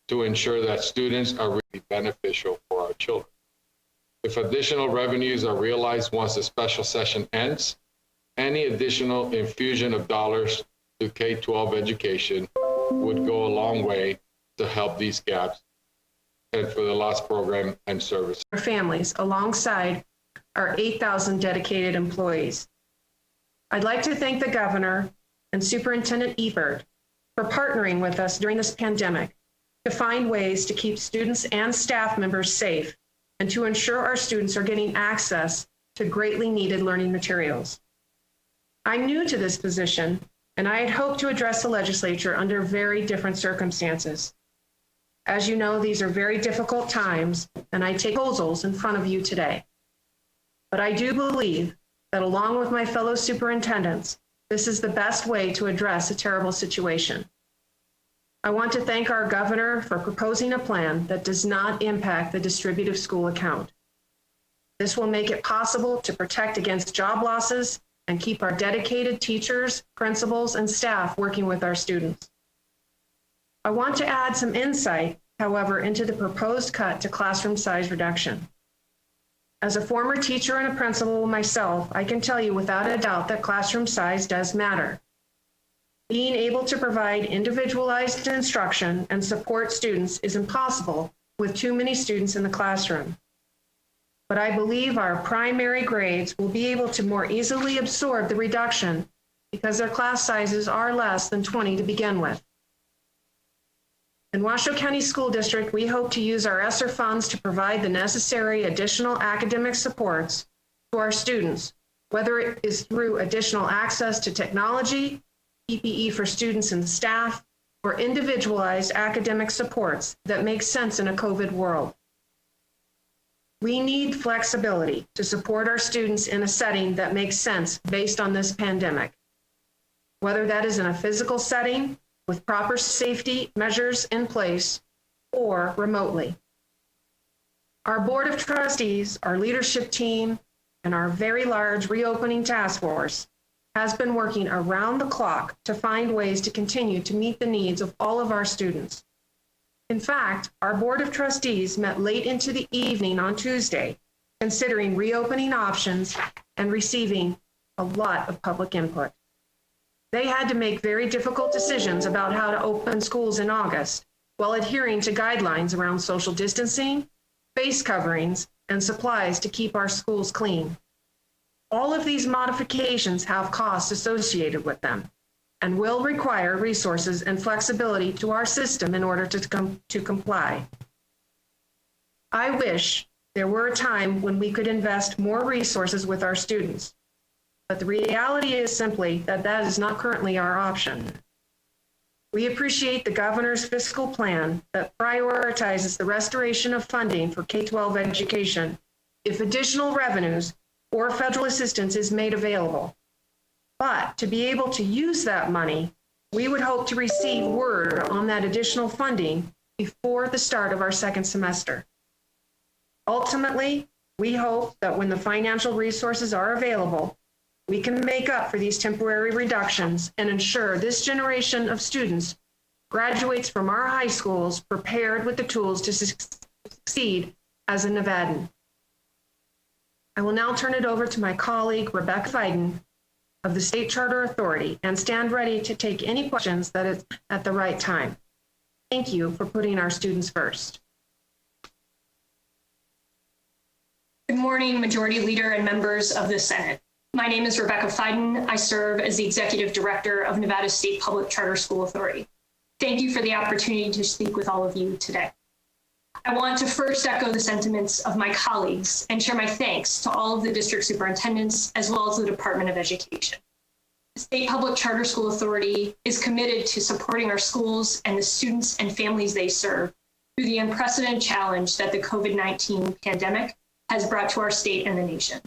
to ensure that students are really beneficial for our children. If additional revenues are realized once the special session ends, any additional infusion of dollars to K-12 education would go a long way to help these gaps and for the lost program and service. Our families alongside our 8,000 dedicated employees. I'd like to thank the governor and Superintendent Ebert for partnering with us during this pandemic to find ways to keep students and staff members safe and to ensure our students are getting access to greatly needed learning materials. I'm new to this position, and I had hoped to address the legislature under very different circumstances. As you know, these are very difficult times, and I take proposals in front of you today. But I do believe that along with my fellow superintendents, this is the best way to address a terrible situation. I want to thank our governor for proposing a plan that does not impact the distributive school account. This will make it possible to protect against job losses and keep our dedicated teachers, principals, and staff working with our students. I want to add some insight, however, into the proposed cut to classroom size reduction. As a former teacher and a principal myself, I can tell you without a doubt that classroom size does matter. Being able to provide individualized instruction and support students is impossible with too many students in the classroom. But I believe our primary grades will be able to more easily absorb the reduction because their class sizes are less than 20 to begin with. In Washoe County School District, we hope to use our ESSER funds to provide the necessary additional academic supports to our students, whether it is through additional access to technology, PPE for students and staff, or individualized academic supports that make sense in a COVID world. We need flexibility to support our students in a setting that makes sense based on this pandemic, whether that is in a physical setting with proper safety measures in place or remotely. Our Board of Trustees, our leadership team, and our very large reopening task force has been working around the clock to find ways to continue to meet the needs of all of our students. In fact, our Board of Trustees met late into the evening on Tuesday, considering reopening options and receiving a lot of public input. They had to make very difficult decisions about how to open schools in August while adhering to guidelines around social distancing, face coverings, and supplies to keep our schools clean. All of these modifications have costs associated with them and will require resources and flexibility to our system in order to comply. I wish there were a time when we could invest more resources with our students, but the reality is simply that that is not currently our option. We appreciate the governor's fiscal plan that prioritizes the restoration of funding for K-12 education if additional revenues or federal assistance is made available. But to be able to use that money, we would hope to receive word on that additional funding before the start of our second semester. Ultimately, we hope that when the financial resources are available, we can make up for these temporary reductions and ensure this generation of students graduates from our high schools prepared with the tools to succeed as a Nevadan. I will now turn it over to my colleague, Rebecca Fiden of the State Charter Authority, and stand ready to take any questions that is at the right time. Thank you for putting our students first. Good morning, Majority Leader and members of the Senate. My name is Rebecca Fiden. I serve as the Executive Director of Nevada State Public Charter School Authority. Thank you for the opportunity to speak with all of you today. I want to first echo the sentiments of my colleagues and share my thanks to all of the district superintendents as well as the Department of Education. The State Public Charter School Authority is committed to supporting our schools and the students and families they serve through the unprecedented challenge that the COVID-19 pandemic has brought to our state and the nation.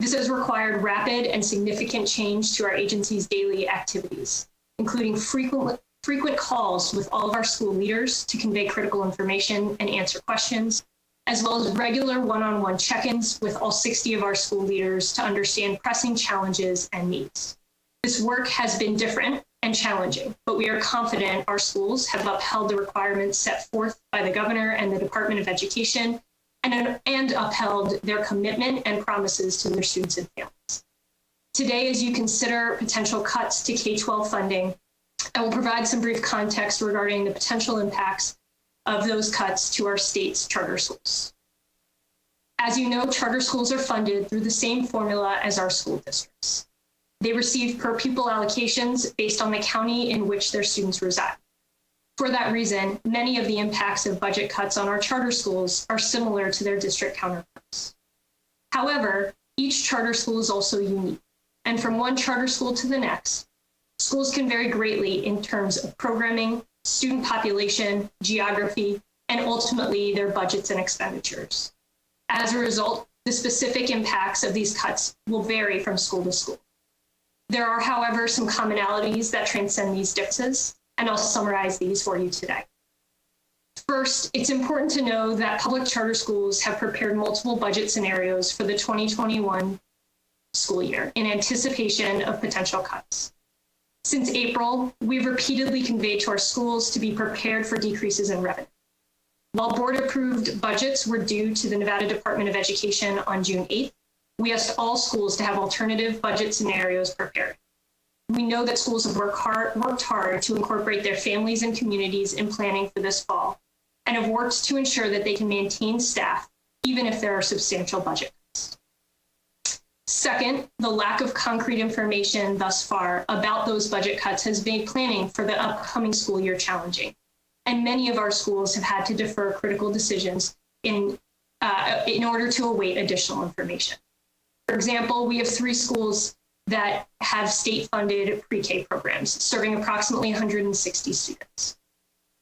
This has required rapid and significant change to our agency's daily activities, including frequent calls with all of our school leaders to convey critical information and answer questions, as well as regular one-on-one check-ins with all 60 of our school leaders to understand pressing challenges and needs. This work has been different and challenging, but we are confident our schools have upheld the requirements set forth by the governor and the Department of Education and upheld their commitment and promises to their students and families. Today, as you consider potential cuts to K-12 funding, I will provide some brief context regarding the potential impacts of those cuts to our state's charter schools. As you know, charter schools are funded through the same formula as our school districts. They receive per pupil allocations based on the county in which their students reside. For that reason, many of the impacts of budget cuts on our charter schools are similar to their district counterparts. However, each charter school is also unique, and from one charter school to the next, schools can vary greatly in terms of programming, student population, geography, and ultimately their budgets and expenditures. As a result, the specific impacts of these cuts will vary from school to school. There are, however, some commonalities that transcend these differences, and I'll summarize these for you today. First, it's important to know that public charter schools have prepared multiple budget scenarios for the 2021 school year in anticipation of potential cuts. Since April, we've repeatedly conveyed to our schools to be prepared for decreases in revenue. While board-approved budgets were due to the Nevada Department of Education on June 8th, we asked all schools to have alternative budget scenarios prepared. We know that schools have worked hard to incorporate their families and communities in planning for this fall, and have worked to ensure that they can maintain staff, even if there are substantial budget cuts. Second, the lack of concrete information thus far about those budget cuts has made planning for the upcoming school year challenging. And many of our schools have had to defer critical decisions in order to await additional information. For example, we have 3 schools that have state-funded pre-K programs serving approximately 160 students.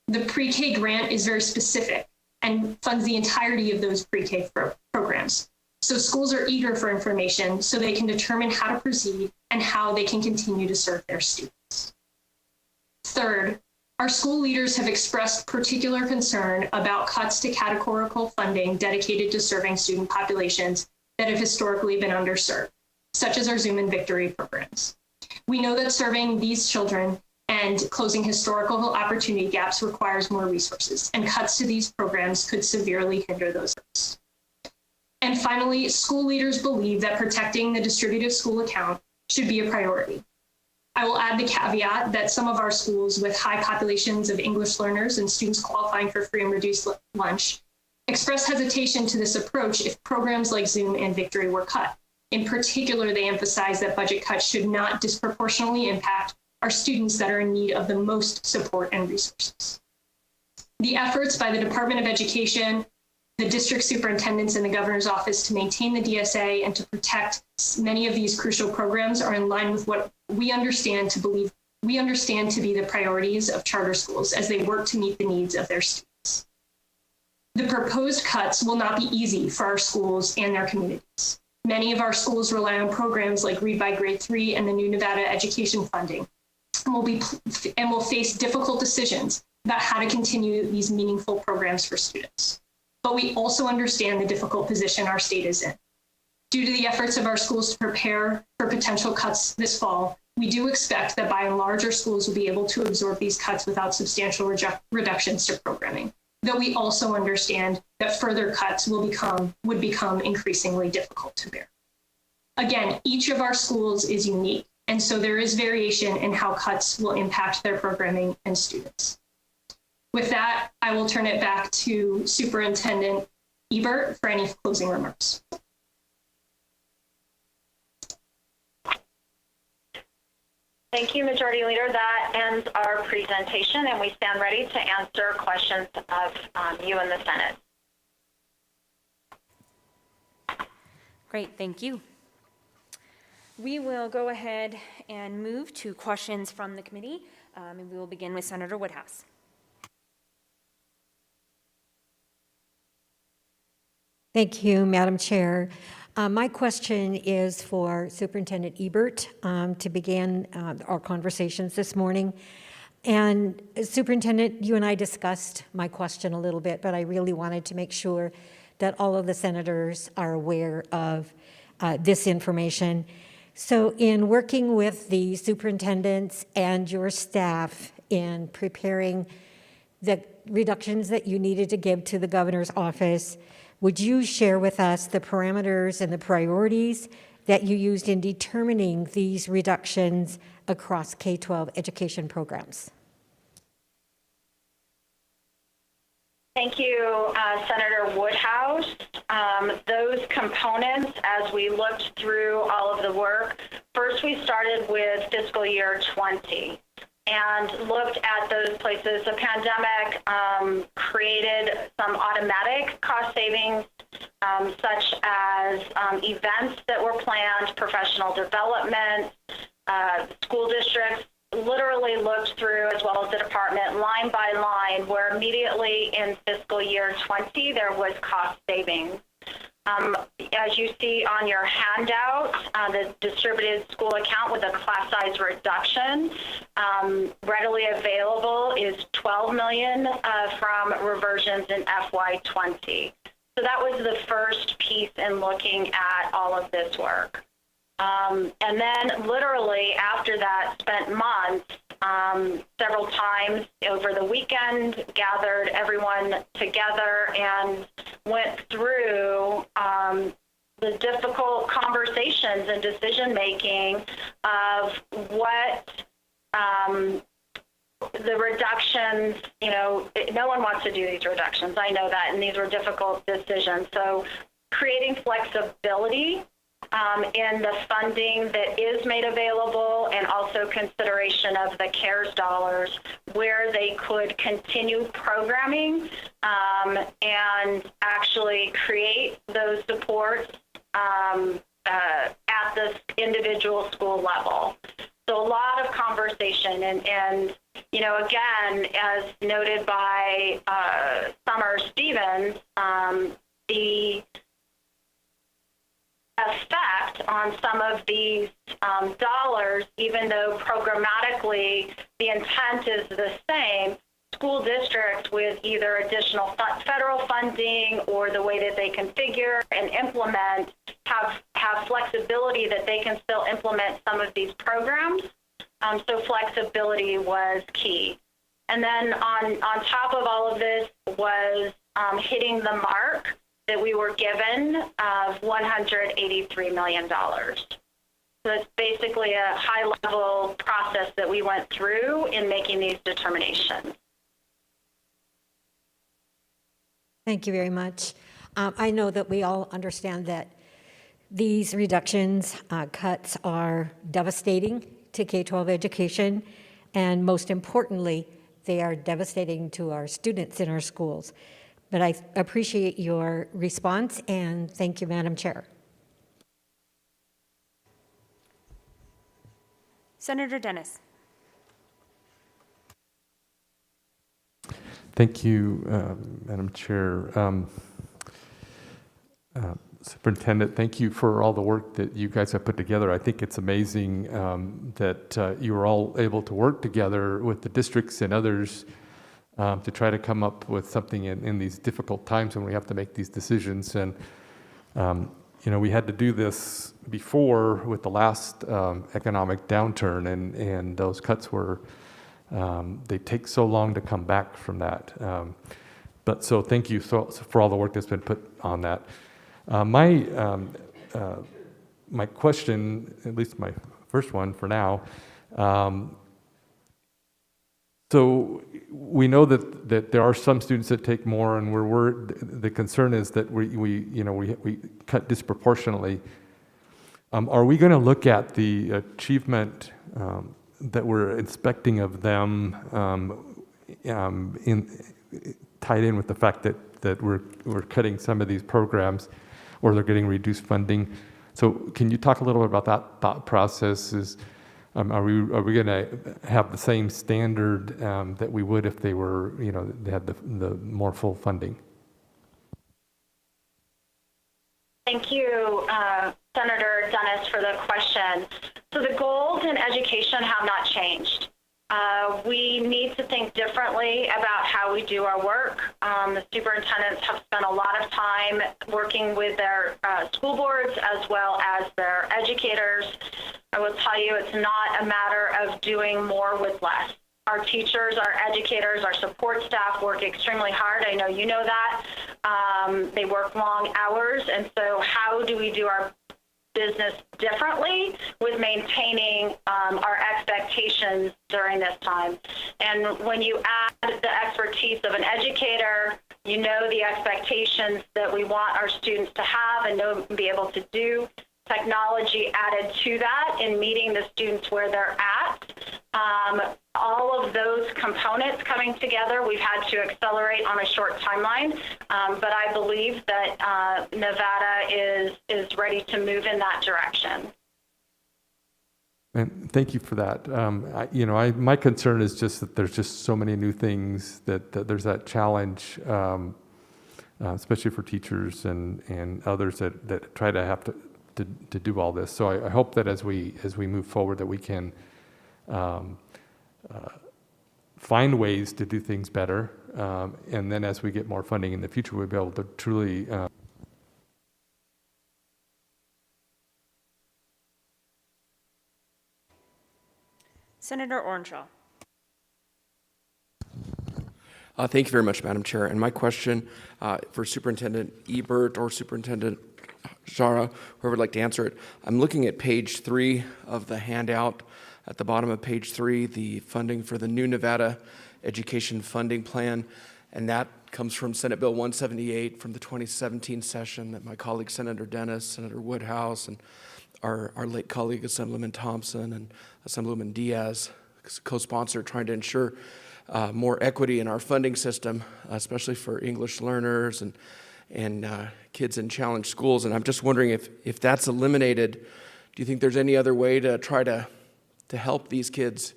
The pre-K grant is very specific and funds the entirety of those pre-K programs. So schools are eager for information so they can determine how to proceed and how they can continue to serve their students. Third, our school leaders have expressed particular concern about cuts to categorical funding dedicated to serving student populations that have historically been underserved, such as our Zoom and Victory programs. We know that serving these children and closing historical opportunity gaps requires more resources, and cuts to these programs could severely hinder those efforts. And finally, school leaders believe that protecting the distributive school account should be a priority. I will add the caveat that some of our schools with high populations of English learners and students qualifying for free and reduced lunch express hesitation to this approach if programs like Zoom and Victory were cut. In particular, they emphasize that budget cuts should not disproportionately impact our students that are in need of the most support and resources. The efforts by the Department of Education, the district superintendents, and the governor's office to maintain the DSA and to protect many of these crucial programs are in line with what we understand to be the priorities of charter schools as they work to meet the needs of their students. The proposed cuts will not be easy for our schools and their communities. Many of our schools rely on programs like Read by Grade 3 and the new Nevada education funding, and will face difficult decisions about how to continue these meaningful programs for students. But we also understand the difficult position our state is in. Due to the efforts of our schools to prepare for potential cuts this fall, we do expect that by and large, our schools will be able to absorb these cuts without substantial reductions to programming, though we also understand that further cuts would become increasingly difficult to bear. Again, each of our schools is unique, and so there is variation in how cuts will impact their programming and students. With that, I will turn it back to Superintendent Ebert for any closing remarks. Thank you, Majority Leader. That ends our presentation, and we stand ready to answer questions of you in the Senate. Great, thank you. We will go ahead and move to questions from the committee, and we will begin with Senator Woodhouse. Thank you, Madam Chair. My question is for Superintendent Ebert to begin our conversations this morning. And Superintendent, you and I discussed my question a little bit, but I really wanted to make sure that all of the senators are aware of this information. So in working with the superintendents and your staff in preparing the reductions that you needed to give to the governor's office, would you share with us the parameters and the priorities that you used in determining these reductions across K-12 education programs? Thank you, Senator Woodhouse. Those components, as we looked through all of the work, first we started with fiscal year 20 and looked at those places. The pandemic created some automatic cost savings, such as events that were planned, professional development. School districts literally looked through, as well as the department, line by line, where immediately in fiscal year 20 there was cost savings. As you see on your handout, the distributed school account with a class size reduction readily available is $12 million from reversions in FY20. So that was the first piece in looking at all of this work. And then literally after that, spent months several times over the weekend, gathered everyone together and went through the difficult conversations and decision making of what the reductions, no one wants to do these reductions. I know that, and these were difficult decisions. So creating flexibility in the funding that is made available, and also consideration of the CARES dollars where they could continue programming and actually create those supports at the individual school level. So a lot of conversation and again, as noted by Summer Stevens, the effect on some of these dollars, even though programmatically the intent is the same, school districts with either additional federal funding or the way that they configure and implement have flexibility that they can still implement some of these programs. So flexibility was key. And then on top of all of this was hitting the mark that we were given of $183 million. So it's basically a high-level process that we went through in making these determinations. Thank you very much. I know that we all understand that these reductions, cuts are devastating to K-12 education, and most importantly, they are devastating to our students in our schools. But I appreciate your response, and thank you, Madam Chair. Senator Dennis. Thank you, Madam Chair. Superintendent, thank you for all the work that you guys have put together. I think it's amazing that you were all able to work together with the districts and others to try to come up with something in these difficult times when we have to make these decisions. And, we had to do this before with the last economic downturn, and those cuts were, they take so long to come back from that. But so thank you for all the work that's been put on that. My question, at least my first one for now, so we know that there are some students that take more, and the concern is that we cut disproportionately. Are we going to look at the achievement that we're expecting of them tied in with the fact that we're cutting some of these programs, or they're getting reduced funding? So can you talk a little bit about that thought process? Are we going to have the same standard that we would if they were, they had the more full funding? Thank you, Senator Dennis, for the question. So the goals in education have not changed. We need to think differently about how we do our work. The superintendents have spent a lot of time working with their school boards as well as their educators. I will tell you, it's not a matter of doing more with less. Our teachers, our educators, our support staff work extremely hard. I know you know that. They work long hours, and so how do we do our business differently with maintaining our expectations during this time? And when you add the expertise of an educator, you know the expectations that we want our students to have and know be able to do. Technology added to that in meeting the students where they're at. All of those components coming together, we've had to accelerate on a short timeline, but I believe that Nevada is ready to move in that direction. And thank you for that. My concern is just that there's just so many new things that there's that challenge especially for teachers and others that try to have to do all this. So I hope that as we move forward that we can find ways to do things better, and then as we get more funding in the future, we'll be able to truly Senator Ornshaw. Thank you very much, Madam Chair. And my question for Superintendent Ebert or Superintendent Jara, whoever would like to answer it. I'm looking at page 3 of the handout. At the bottom of page 3, the funding for the new Nevada Education Funding Plan, and that comes from Senate Bill 178 from the 2017 session that my colleague Senator Dennis, Senator Woodhouse, and our late colleague Assemblyman Thompson and Assemblyman Diaz co-sponsored, trying to ensure more equity in our funding system, especially for English learners and kids in challenged schools. And I'm just wondering if that's eliminated, do you think there's any other way to try to help these kids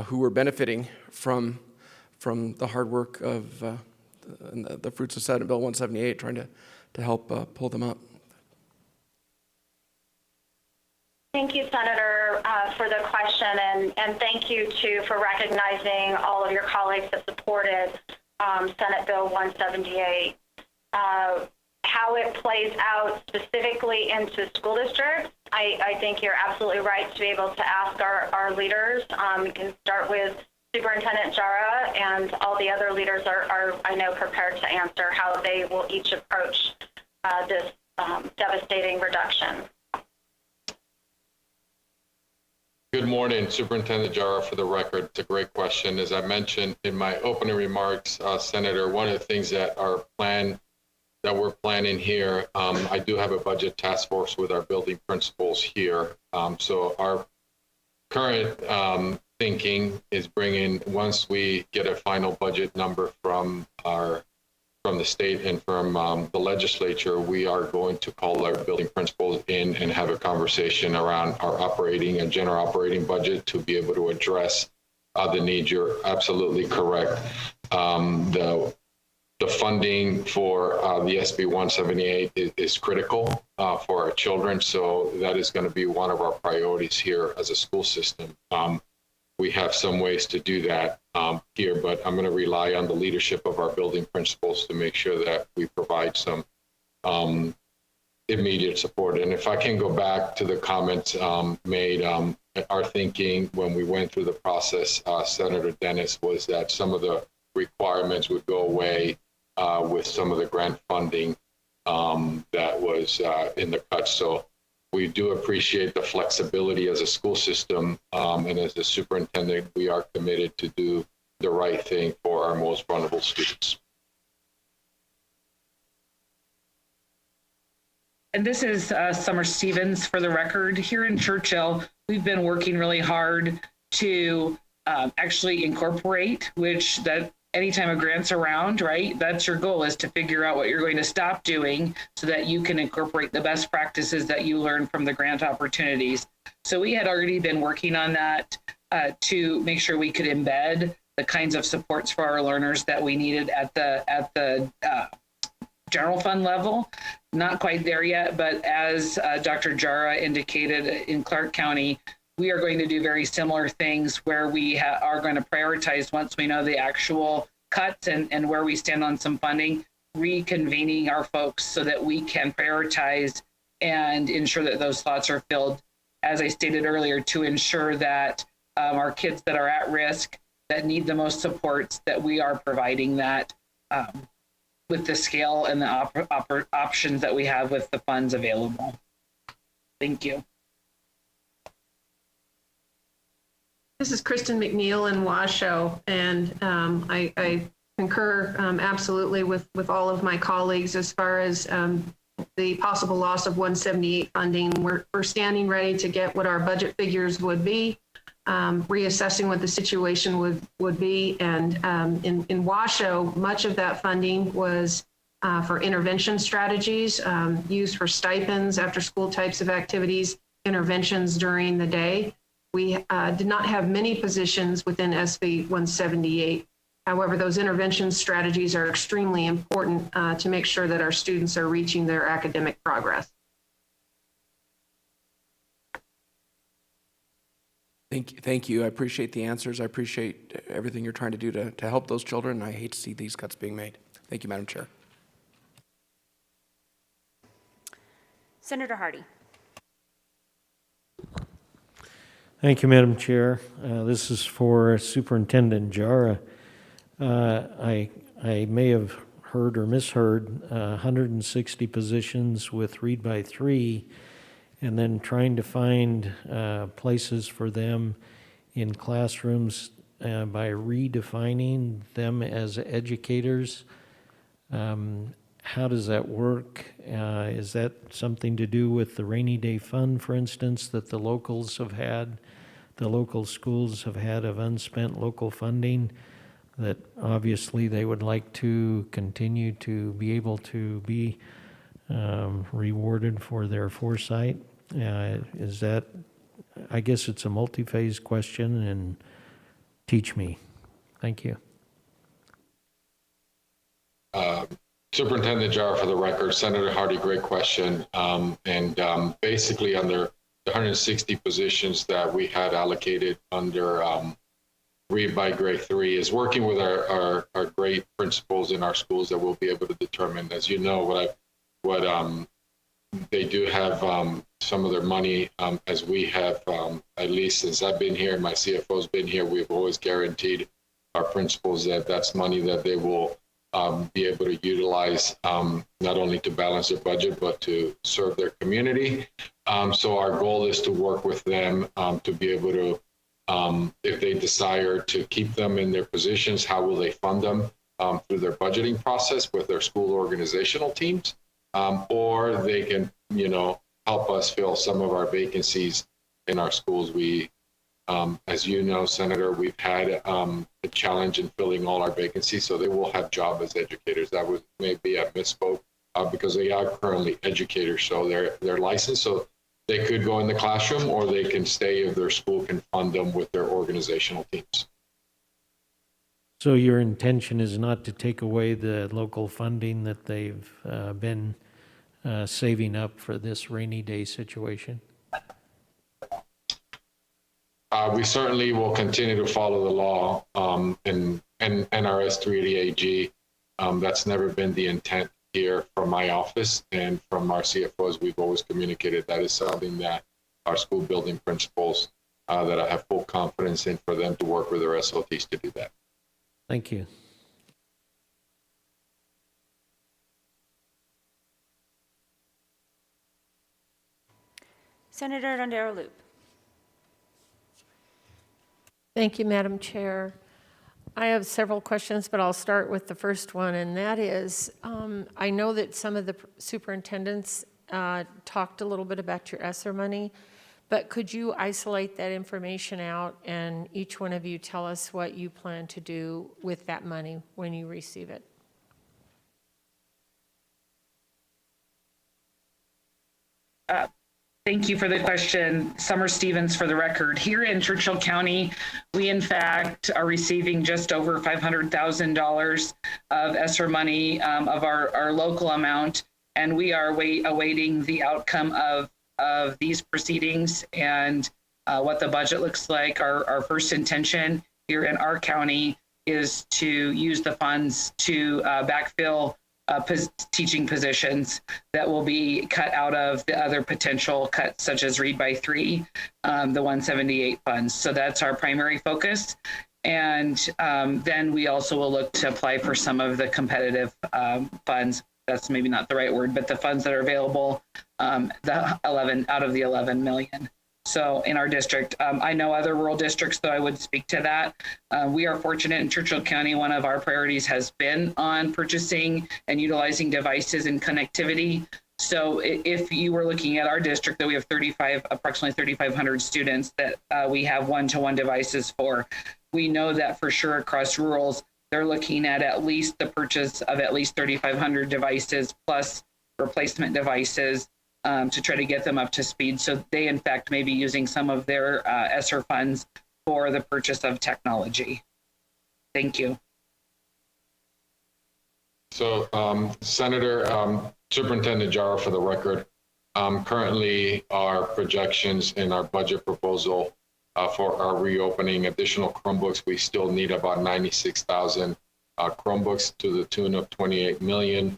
who are benefiting from the hard work of the fruits of Senate Bill 178, trying to help pull them up? Thank you, Senator, for the question, and thank you, too, for recognizing all of your colleagues that supported Senate Bill 178. How it plays out specifically into school districts, I think you're absolutely right to be able to ask our leaders. You can start with Superintendent Jara, and all the other leaders are I know, prepared to answer how they will each approach this devastating reduction. Good morning, Superintendent Jara. For the record, it's a great question. As I mentioned in my opening remarks, Senator, one of the things that we're planning here, I do have a budget task force with our building principals here. So our current thinking is once we get a final budget number from the state and from the legislature, we are going to call our building principals in and have a conversation around our operating and general operating budget to be able to address the needs. You're absolutely correct. The funding for the SB 178 is critical for our children, so that is going to be one of our priorities here as a school system. We have some ways to do that here, but I'm going to rely on the leadership of our building principals to make sure that we provide some immediate support. And if I can go back to the comments made, our thinking when we went through the process, Senator Dennis, was that some of the requirements would go away with some of the grant funding that was in the cuts. So we do appreciate the flexibility as a school system, and as the superintendent, we are committed to do the right thing for our most vulnerable students. And this is Summer Stevens for the record. Here in Churchill, we've been working really hard to actually incorporate, which that anytime a grant's around, right, that's your goal, is to figure out what you're going to stop doing so that you can incorporate the best practices that you learn from the grant opportunities. So we had already been working on that to make sure we could embed the kinds of supports for our learners that we needed at the general fund level. Not quite there yet, but as Dr. Jara indicated, in Clark County, we are going to do very similar things where we are going to prioritize, once we know the actual cuts and where we stand on some funding, reconvening our folks so that we can prioritize and ensure that those slots are filled, as I stated earlier, to ensure that our kids that are at risk, that need the most supports, that we are providing that with the scale and the options that we have with the funds available. Thank you. This is Kristen McNeil in Washoe, and I concur absolutely with all of my colleagues as far as the possible loss of 178 funding. We're standing ready to get what our budget figures would be, reassessing what the situation would be. And in Washoe, much of that funding was for intervention strategies, used for stipends, after school types of activities, interventions during the day. We did not have many positions within SB 178 However, those intervention strategies are extremely important to make sure that our students are reaching their academic progress. Thank you. I appreciate the answers. I appreciate everything you're trying to do to help those children. I hate to see these cuts being made. Thank you, Madam Chair. Senator Hardy. Thank you, Madam Chair. This is for Superintendent Jara. I may have heard or misheard 160 positions with Read by 3, and then trying to find places for them in classrooms by redefining them as educators. How does that work? Is that something to do with the rainy day fund, for instance, that the locals have had, the local schools have had of unspent local funding, that obviously they would like to continue to be able to be rewarded for their foresight? Is that, I guess it's a multi-phase question, and teach me. Thank you. Superintendent Jara, for the record, Senator Hardy, great question. Basically under the 160 positions that we had allocated under Read by Grade 3 is working with our great principals in our schools that will be able to determine, as you know, what they do have some of their money, as we have, at least since I've been here, my CFO's been here, we've always guaranteed our principals that that's money that they will be able to utilize not only to balance their budget, but to serve their community. So our goal is to work with them to be able to, if they desire to keep them in their positions, how will they fund them through their budgeting process with their school organizational teams, or they can, help us fill some of our vacancies in our schools. We, as you know, Senator, we've had a challenge in filling all our vacancies, so they will have job as educators. That was maybe a misspoke because they are currently educators, so they're licensed, so they could go in the classroom, or they can stay if their school can fund them with their organizational teams. So your intention is not to take away the local funding that they've been saving up for this rainy day situation? We certainly will continue to follow the law and NRS 380AG. That's never been the intent here from my office and from our CFOs. We've always communicated that is something that our school building principals that I have full confidence in for them to work with their SLTs to do that. Thank you. Senator Rondero Loop. Thank you, Madam Chair. I have several questions, but I'll start with the first one, and that is, I know that some of the superintendents talked a little bit about your ESSER money, but could you isolate that information out and each one of you tell us what you plan to do with that money when you receive it? Thank you for the question. Summer Stevens for the record. Here in Churchill County, we in fact are receiving just over $500,000 of ESSER money of our local amount, and we are awaiting the outcome of these proceedings and what the budget looks like. Our first intention here in our county is to use the funds to backfill teaching positions that will be cut out of the other potential cuts, such as Read by 3, the 178 funds. So that's our primary focus. And then we also will look to apply for some of the competitive funds. That's maybe not the right word, but the funds that are available, the 11 out of the 11 million. So in our district, I know other rural districts, though I would speak to that. We are fortunate in Churchill County. One of our priorities has been on purchasing and utilizing devices and connectivity. So if you were looking at our district, that we have approximately 3,500 students that we have one-to-one devices for, we know that for sure across rurals, they're looking at least the purchase of at least 3,500 devices plus replacement devices to try to get them up to speed. So they, in fact, may be using some of their ESSER funds for the purchase of technology. Thank you. So, Senator, Superintendent Jara, for the record, currently our projections in our budget proposal for our reopening additional Chromebooks, we still need about 96,000 Chromebooks to the tune of 28 million.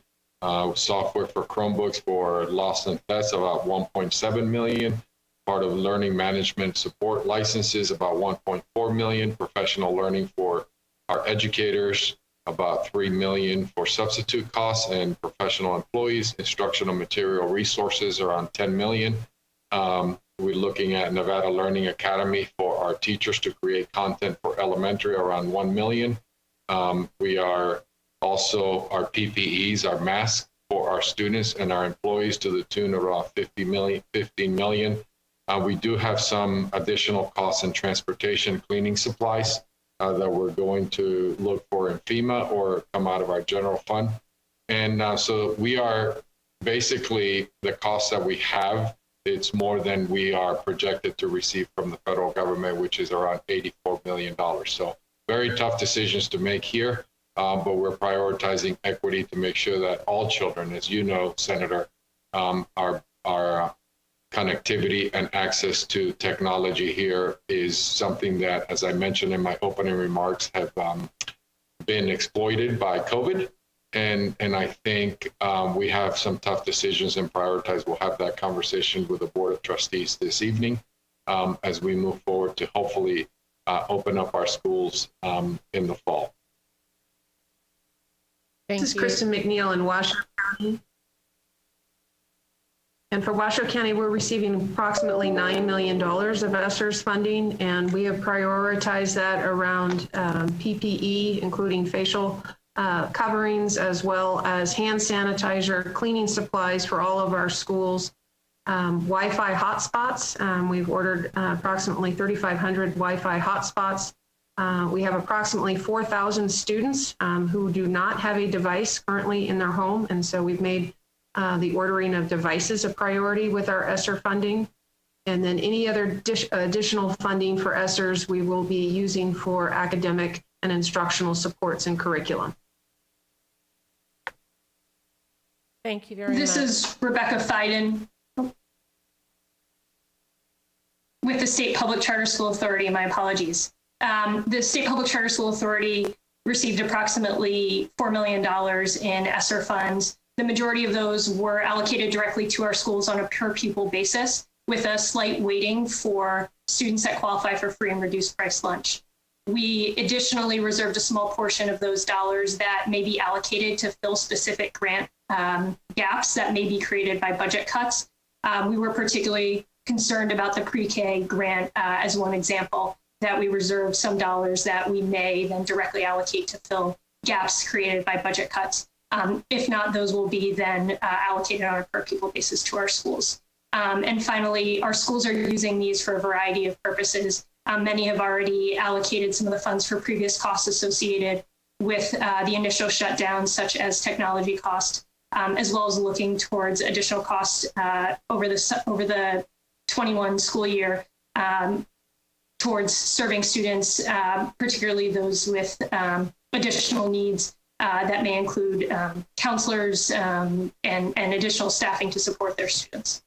Software for Chromebooks for lost and theft, about 1.7 million. Part of learning management support licenses, about 1.4 million. Professional learning for our educators, about 3 million for substitute costs, and professional employees. Instructional material resources, around 10 million. We're looking at Nevada Learning Academy for our teachers to create content for elementary, around 1 million. We are also our PPEs, our masks for our students and our employees to the tune of around 15 million. We do have some additional costs in transportation, cleaning supplies that we're going to look for in FEMA or come out of our general fund. And so we are basically, the costs that we have, it's more than we are projected to receive from the federal government, which is around $84 million. So very tough decisions to make here, but we're prioritizing equity to make sure that all children, as you know, Senator, our connectivity and access to technology here is something that, as I mentioned in my opening remarks, have been exploited by COVID. And I think we have some tough decisions and prioritize. We'll have that conversation with the Board of Trustees this evening as we move forward to hopefully open up our schools in the fall. This is Kristen McNeil in Washoe County. And for Washoe County, we're receiving approximately $9 million of ESSERS funding, and we have prioritized that around PPE, including facial coverings, as well as hand sanitizer, cleaning supplies for all of our schools, Wi-Fi hotspots. We've ordered approximately 3,500 Wi-Fi hotspots. We have approximately 4,000 students who do not have a device currently in their home, and so we've made the ordering of devices a priority with our ESSER funding. And then any other additional funding for ESSERS we will be using for academic and instructional supports and curriculum. Thank you very much. This is Rebecca Fiden with the State Public Charter School Authority. My apologies. The State Public Charter School Authority received approximately $4 million in ESSER funds. The majority of those were allocated directly to our schools on a per pupil basis, with a slight weighting for students that qualify for free and reduced price lunch. We additionally reserved a small portion of those dollars that may be allocated to fill specific grant gaps that may be created by budget cuts. We were particularly concerned about the pre-K grant as one example, that we reserved some dollars that we may then directly allocate to fill gaps created by budget cuts. If not, those will be then allocated on a per pupil basis to our schools. And finally, our schools are using these for a variety of purposes. Many have already allocated some of the funds for previous costs associated with the initial shutdown, such as technology cost, as well as looking towards additional costs over the 21 school year towards serving students, particularly those with additional needs that may include counselors and additional staffing to support their students.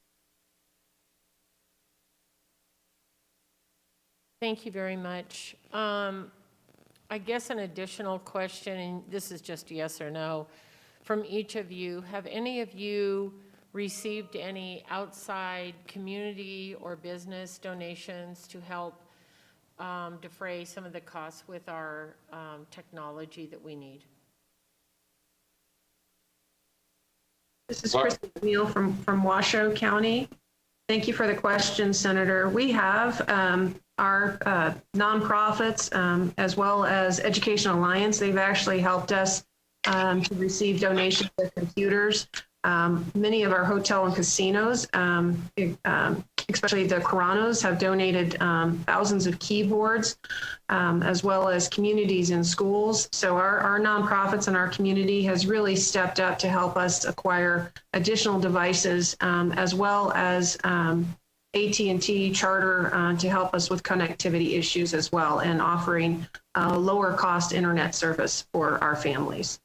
Thank you very much. I guess an additional question, and this is just yes or no, from each of you. Have any of you received any outside community or business donations to help defray some of the costs with our technology that we need? This is Kristen McNeil from Washoe County. Thank you for the question, Senator. We have our nonprofits as well as Education Alliance. They've actually helped us to receive donations of computers. Many of our hotel and casinos, especially the Caranos, have donated thousands of keyboards, as well as communities and schools. So our nonprofits and our community has really stepped up to help us acquire additional devices, as well as AT&T Charter to help us with connectivity issues as well, and offering lower cost internet service for our families.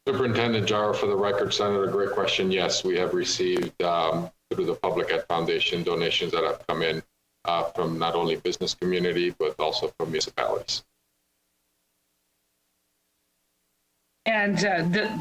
Superintendent Jara, for the record, Senator, great question. Yes, we have received through the Public Ed Foundation donations that have come in from not only business community, but also from municipalities. And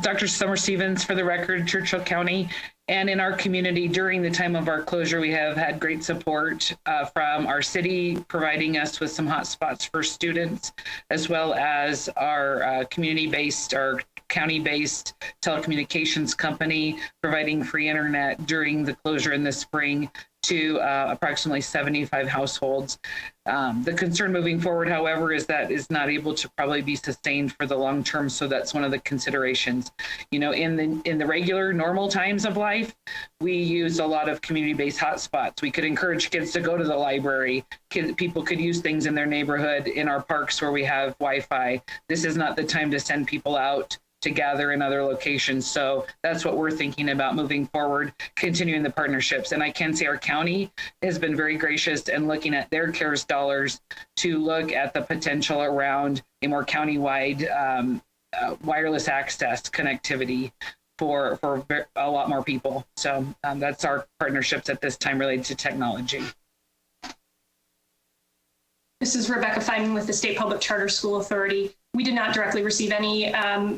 Dr. Summer Stevens, for the record, Churchill County, and in our community during the time of our closure, we have had great support from our city providing us with some hotspots for students, as well as our community-based, our county-based telecommunications company providing free internet during the closure in the spring to approximately 75 households. The concern moving forward, however, is that is not able to probably be sustained for the long term. So that's one of the considerations. You know, in the regular normal times of life, we use a lot of community-based hotspots. We could encourage kids to go to the library. People could use things in their neighborhood, in our parks where we have Wi-Fi. This is not the time to send people out to gather in other locations. So that's what we're thinking about moving forward, continuing the partnerships. And I can say our county has been very gracious in looking at their CARES dollars to look at the potential around a more countywide wireless access connectivity for a lot more people. So that's our partnerships at this time related to technology. This is Rebecca Feynman with the State Public Charter School Authority. We did not directly receive any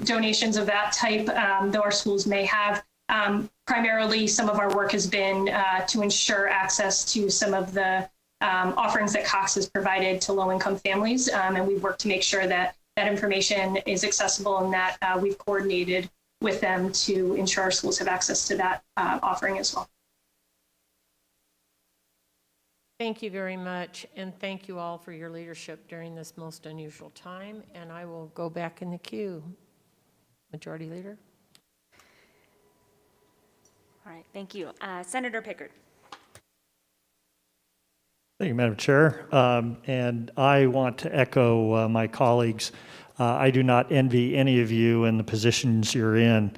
donations of that type, though our schools may have. Primarily, some of our work has been to ensure access to some of the offerings that Cox has provided to low-income families, and we've worked to make sure that that information is accessible and that we've coordinated with them to ensure our schools have access to that offering as well. Thank you very much, and thank you all for your leadership during this most unusual time, and I will go back in the queue. Majority Leader. All right, thank you. Senator Pickard. Thank you, Madam Chair. And I want to echo my colleagues. I do not envy any of you in the positions you're in.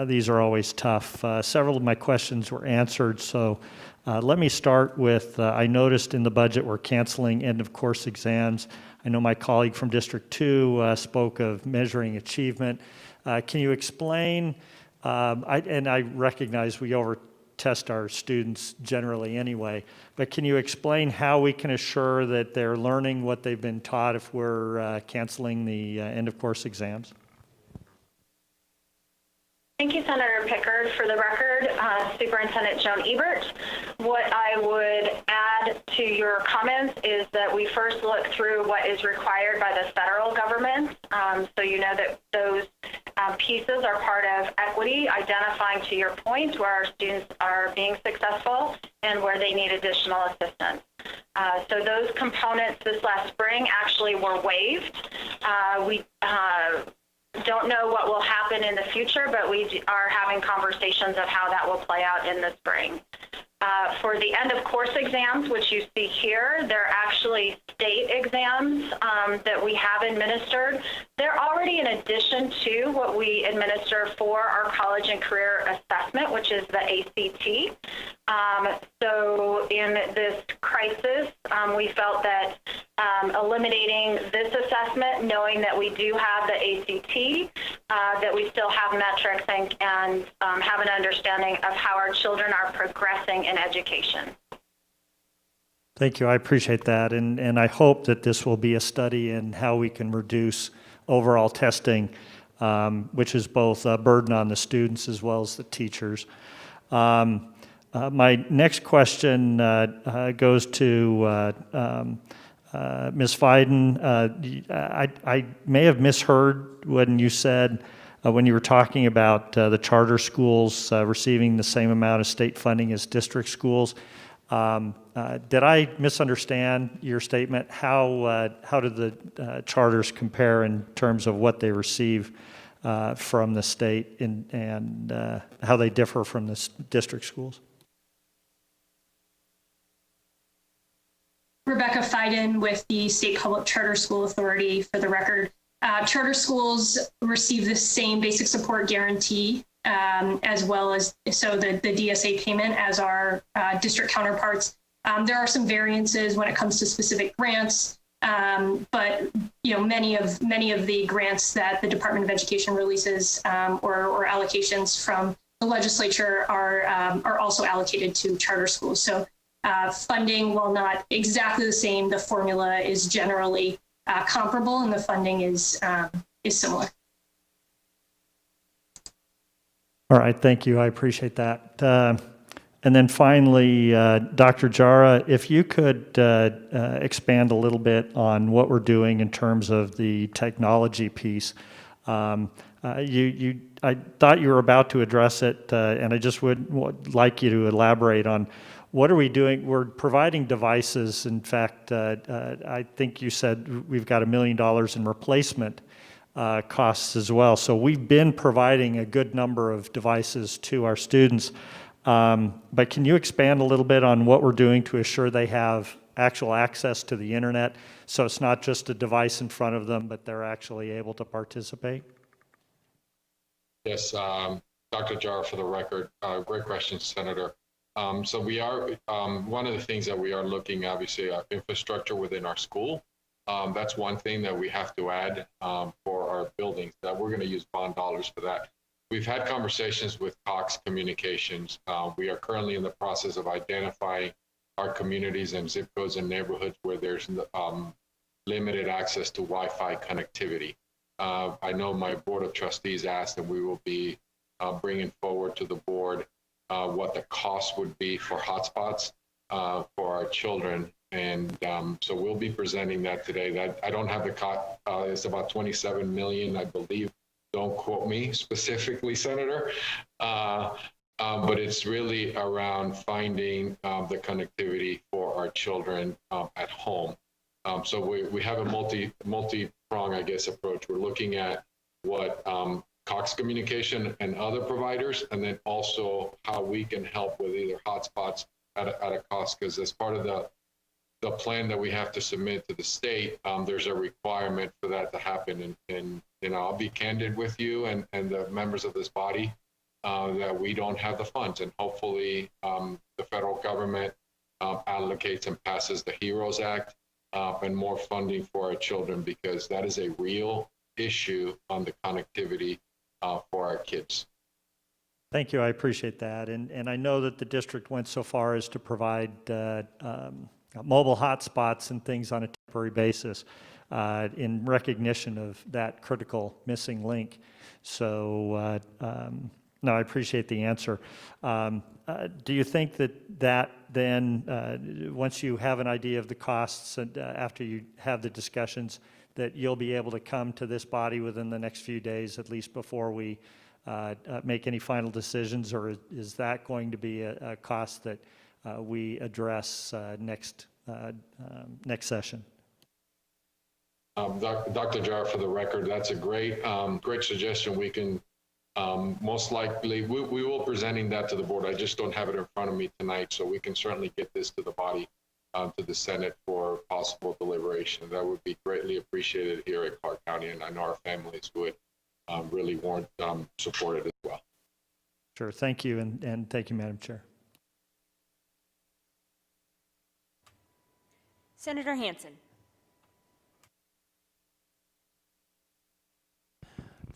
These are always tough. Several of my questions were answered, so let me start with, I noticed in the budget we're canceling end of course exams. I know my colleague from District 2 spoke of measuring achievement. Can you explain, and I recognize we over-test our students generally anyway, but can you explain how we can assure that they're learning what they've been taught if we're canceling the end of course exams? Thank you, Senator Pickard. For the record, Superintendent Joan Ebert. What I would add to your comments is that we first look through what is required by the federal government. So you know that those pieces are part of equity, identifying, to your point, where our students are being successful and where they need additional assistance. So those components this last spring actually were waived. We don't know what will happen in the future, but we are having conversations of how that will play out in the spring. For the end of course exams, which you see here, they're actually state exams that we have administered. They're already in addition to what we administer for our college and career assessment, which is the ACT. So in this crisis, we felt that eliminating this assessment, knowing that we do have the ACT, that we still have metrics and have an understanding of how our children are progressing in education. Thank you. I appreciate that. And I hope that this will be a study in how we can reduce overall testing, which is both a burden on the students as well as the teachers. My next question goes to Ms. Fiden. I may have misheard when you said, when you were talking about the charter schools receiving the same amount of state funding as district schools. Did I misunderstand your statement? How do the charters compare in terms of what they receive from the state and how they differ from the district schools? Rebecca Feiden with the State Public Charter School Authority, for the record. Charter schools receive the same basic support guarantee as well as the DSA payment as our district counterparts. There are some variances when it comes to specific grants But many of the grants that the Department of Education releases or allocations from the legislature are also allocated to charter schools. So funding, while not exactly the same, the formula is generally comparable, and the funding is similar. All right, thank you. I appreciate that. And then finally, Dr. Jara, if you could expand a little bit on what we're doing in terms of the technology piece. I thought you were about to address it, and I just would like you to elaborate on what are we doing? We're providing devices. In fact, I think you said we've got $1 million in replacement costs as well. So we've been providing a good number of devices to our students. But can you expand a little bit on what we're doing to assure they have actual access to the internet, so it's not just a device in front of them, but they're actually able to participate? Yes, Dr. Jara, for the record, great question, Senator. So we are, one of the things that we are looking, obviously, infrastructure within our school. That's one thing that we have to add for our buildings, that we're going to use bond dollars for that. We've had conversations with Cox Communications. We are currently in the process of identifying our communities and zip codes and neighborhoods where there's limited access to Wi-Fi connectivity. I know my board of trustees asked, and we will be bringing forward to the board what the cost would be for hotspots for our children. And so we'll be presenting that today. That I don't have the cost. It's about 27 million, I believe. Don't quote me specifically, Senator. But it's really around finding the connectivity for our children at home. So we have a multi-prong, I guess, approach. We're looking at what Cox Communication and other providers, and then also how we can help with either hotspots at a cost, because as part of the plan that we have to submit to the state, there's a requirement for that to happen. And I'll be candid with you and the members of this body that we don't have the funds, and hopefully the federal government allocates and passes the HEROES Act and more funding for our children, because that is a real issue on the connectivity for our kids. Thank you. I appreciate that. And I know that the district went so far as to provide mobile hotspots and things on a temporary basis in recognition of that critical missing link. So no, I appreciate the answer. Do you think that then, once you have an idea of the costs and after you have the discussions, that you'll be able to come to this body within the next few days, at least before we make any final decisions, or is that going to be a cost that we address next session? Dr. Jara, for the record, that's a great suggestion. We can most likely, we will presenting that to the board. I just don't have it in front of me tonight, so we can certainly get this to the body, to the Senate for possible deliberation. That would be greatly appreciated here at Clark County, and I know our families would really want supported as well. Sure, thank you, and thank you, Madam Chair. Senator Hansen.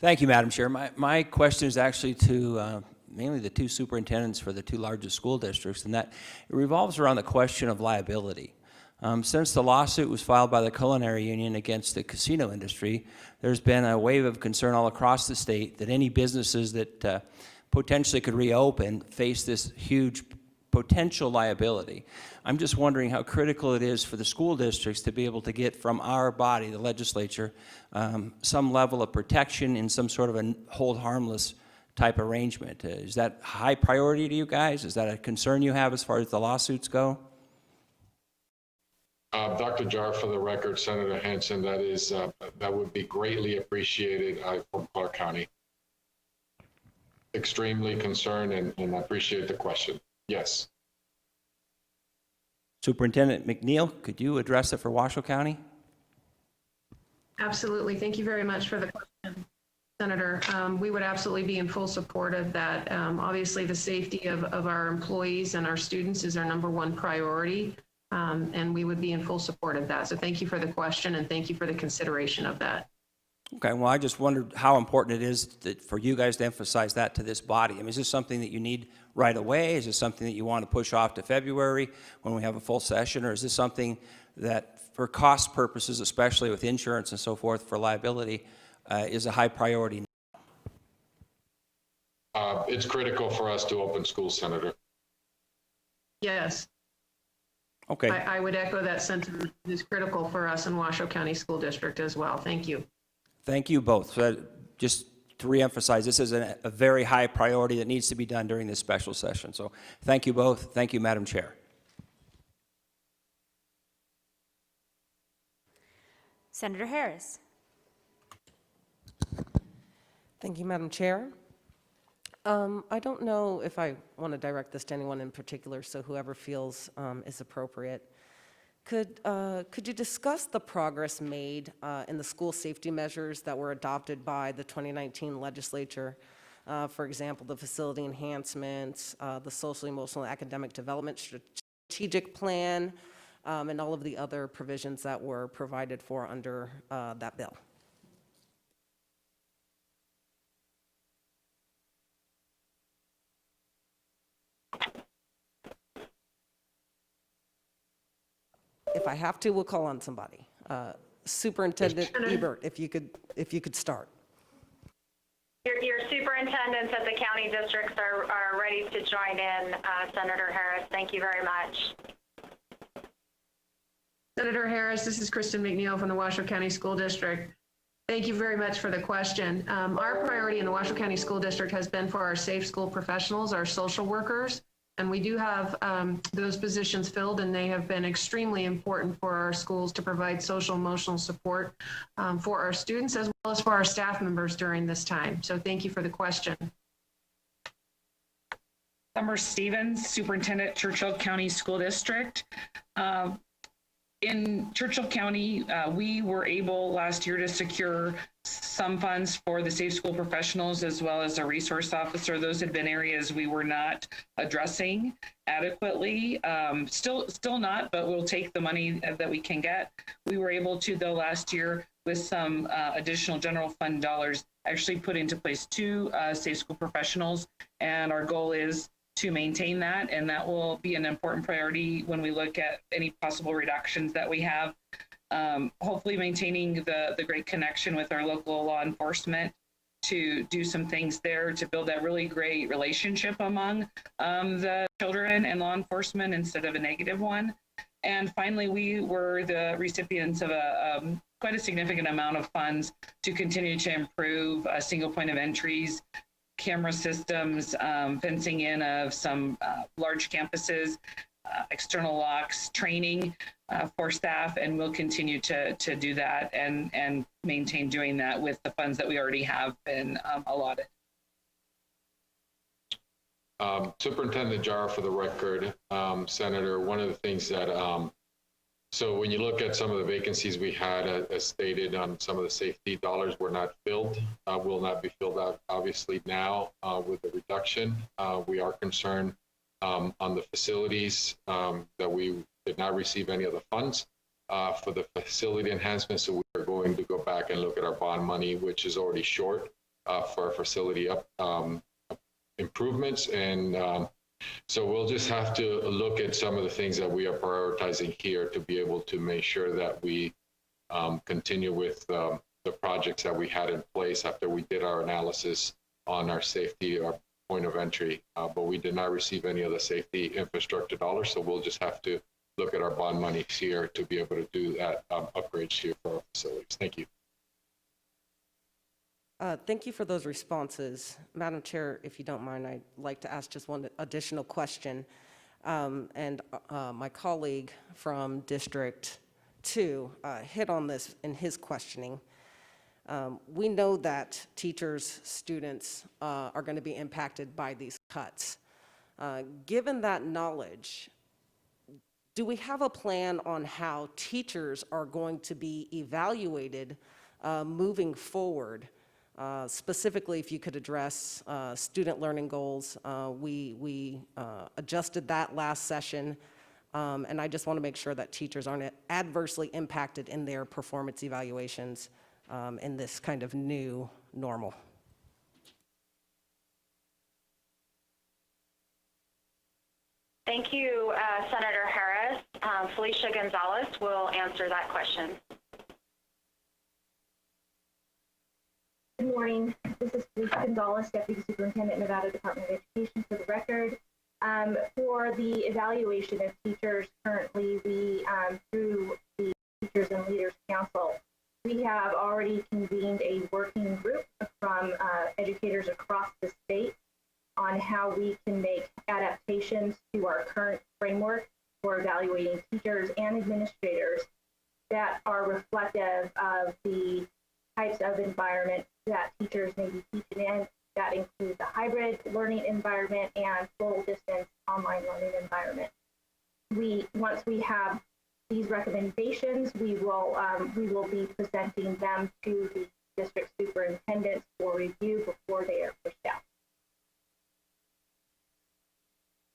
Thank you, Madam Chair. My question is actually to mainly the two superintendents for the two largest school districts, and that it revolves around the question of liability. Since the lawsuit was filed by the Culinary Union against the casino industry, there's been a wave of concern all across the state that any businesses that potentially could reopen face this huge potential liability. I'm just wondering how critical it is for the school districts to be able to get from our body, the legislature, some level of protection in some sort of a hold harmless type arrangement. Is that high priority to you guys? Is that a concern you have as far as the lawsuits go? Dr. Jara, for the record, Senator Hansen, that would be greatly appreciated from Clark County. Extremely concerned, and I appreciate the question. Yes. Superintendent McNeil, could you address it for Washoe County? Absolutely. Thank you very much for the question, Senator. We would absolutely be in full support of that. Obviously, the safety of our employees and our students is our #1 priority. And we would be in full support of that. So thank you for the question and thank you for the consideration of that. Okay, well, I just wondered how important it is for you guys to emphasize that to this body. I mean, is this something that you need right away? Is this something that you want to push off to February when we have a full session? Or is this something that, for cost purposes, especially with insurance and so forth for liability, is a high priority? It's critical for us to open schools, Senator. Yes. Okay. I would echo that sentiment. It is critical for us in Washoe County School District as well. Thank you. Thank you both. So just to reemphasize, this is a very high priority that needs to be done during this special session. So thank you both. Thank you, Madam Chair. Senator Harris. Thank you, Madam Chair. I don't know if I want to direct this to anyone in particular, so whoever feels is appropriate. Could you discuss the progress made in the school safety measures that were adopted by the 2019 legislature? For example, the facility enhancements, the social, emotional, and academic development strategic plan, and all of the other provisions that were provided for under that bill. If I have to, we'll call on somebody. Superintendent Ebert, if you could start. Your superintendents at the county districts are ready to join in, Senator Harris. Thank you very much. Senator Harris, this is Kristen McNeil from the Washoe County School District. Thank you very much for the question. Our priority in the Washoe County School District has been for our safe school professionals, our social workers, and we do have those positions filled, and they have been extremely important for our schools to provide social emotional support for our students as well as for our staff members during this time. So thank you for the question. Summer Stevens, Superintendent, Churchill County School District. In Churchill County, we were able last year to secure some funds for the safe school professionals as well as a resource officer. Those had been areas we were not addressing adequately. Still not, but we'll take the money that we can get. We were able to, though, last year with some additional general fund dollars, actually put into place 2 safe school professionals, and our goal is to maintain that, and that will be an important priority when we look at any possible reductions that we have. Hopefully maintaining the great connection with our local law enforcement to do some things there to build that really great relationship among the children and law enforcement instead of a negative one. And finally, we were the recipients of quite a significant amount of funds to continue to improve single point of entries, camera systems, fencing in of some large campuses, external locks, training for staff, and we'll continue to do that and maintain doing that with the funds that we already have been allotted. Superintendent Jara, for the record, Senator, one of the things that, so when you look at some of the vacancies we had, as stated on some of the safety dollars were not filled, will not be filled out obviously now with the reduction. We are concerned on the facilities that we did not receive any of the funds for the facility enhancements. So we are going to go back and look at our bond money, which is already short for our facility improvements. And so we'll just have to look at some of the things that we are prioritizing here to be able to make sure that we continue with the projects that we had in place after we did our analysis on our safety, our point of entry, but we did not receive any of the safety infrastructure dollars. So we'll just have to look at our bond money here to be able to do that upgrades here for our facilities. Thank you. Thank you for those responses. Madam Chair, if you don't mind, I'd like to ask just one additional question. My colleague from District 2 hit on this in his questioning. We know that teachers, students are going to be impacted by these cuts. Given that knowledge, do we have a plan on how teachers are going to be evaluated moving forward? Specifically, if you could address student learning goals. We adjusted that last session And I just want to make sure that teachers aren't adversely impacted in their performance evaluations in this kind of new normal. Thank you, Senator Harris. Felicia Gonzalez will answer that question. Good morning. This is Felicia Gonzalez, Deputy Superintendent, Nevada Department of Education. For the record, for the evaluation of teachers, currently we, through the Teachers and Leaders Council, we have already convened a working group from educators across the state on how we can make adaptations to our current framework for evaluating teachers and administrators that are reflective of the types of environment that teachers may be teaching in. That includes a hybrid learning environment and full distance online learning environment. Once we have these recommendations, we will be presenting them to the district superintendents for review before they are pushed out.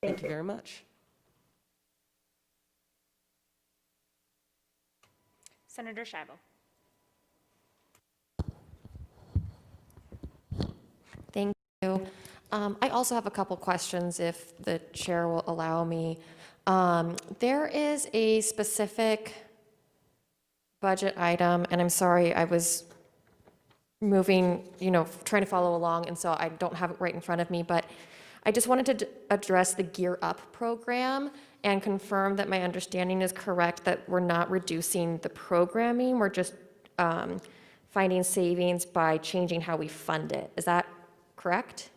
Thank you very much. Senator Scheibel. Thank you. I also have a couple questions if the chair will allow me. There is a specific budget item, and I'm sorry, I was moving, trying to follow along, and so I don't have it right in front of me, but I just wanted to address the Gear Up program and confirm that my understanding is correct, that we're not reducing the programming, we're just finding savings by changing how we fund it. Is that correct?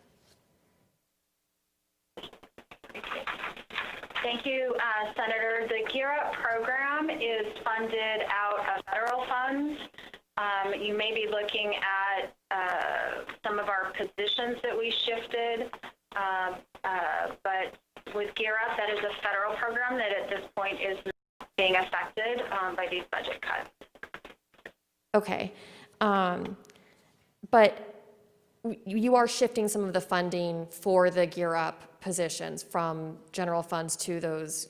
Thank you, Senator. The Gear Up program is funded out of federal funds. You may be looking at some of our positions that we shifted, but with Gear Up, that is a federal program that at this point is not being affected by these budget cuts. Okay. But you are shifting some of the funding for the Gear Up positions from general funds to those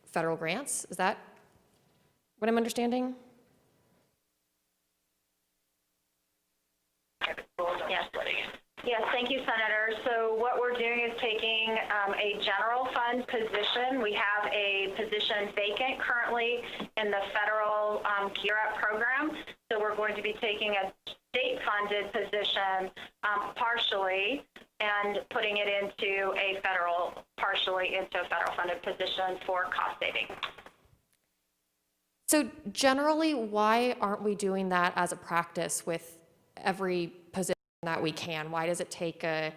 federal grants? Is that what I'm understanding? Yes, thank you, Senator. So what we're doing is taking a general fund position. We have a position vacant currently in the federal Gear Up program. So we're going to be taking a state-funded position partially and putting it into a partially into a federal funded position for cost savings. So generally, why aren't we doing that as a practice with every position that we can? Why does it take a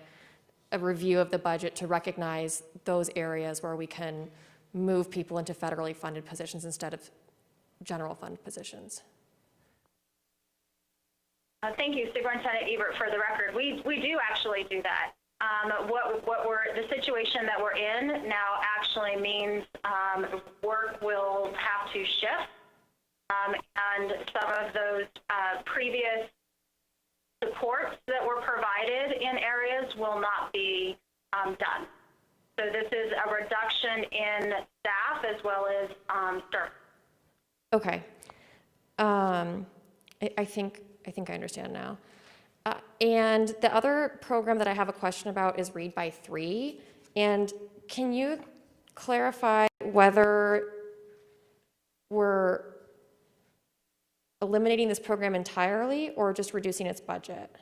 review of the budget to recognize those areas where we can move people into federally funded positions instead of general fund positions? Thank you, Superintendent Ebert, for the record. We do actually do that. The situation that we're in now actually means work will have to shift, and some of those previous supports that were provided in areas will not be done. So this is a reduction in staff as well as service. Okay. I think I understand now. And the other program that I have a question about is Read by 3. And can you clarify whether we're eliminating this program entirely or just reducing its budget?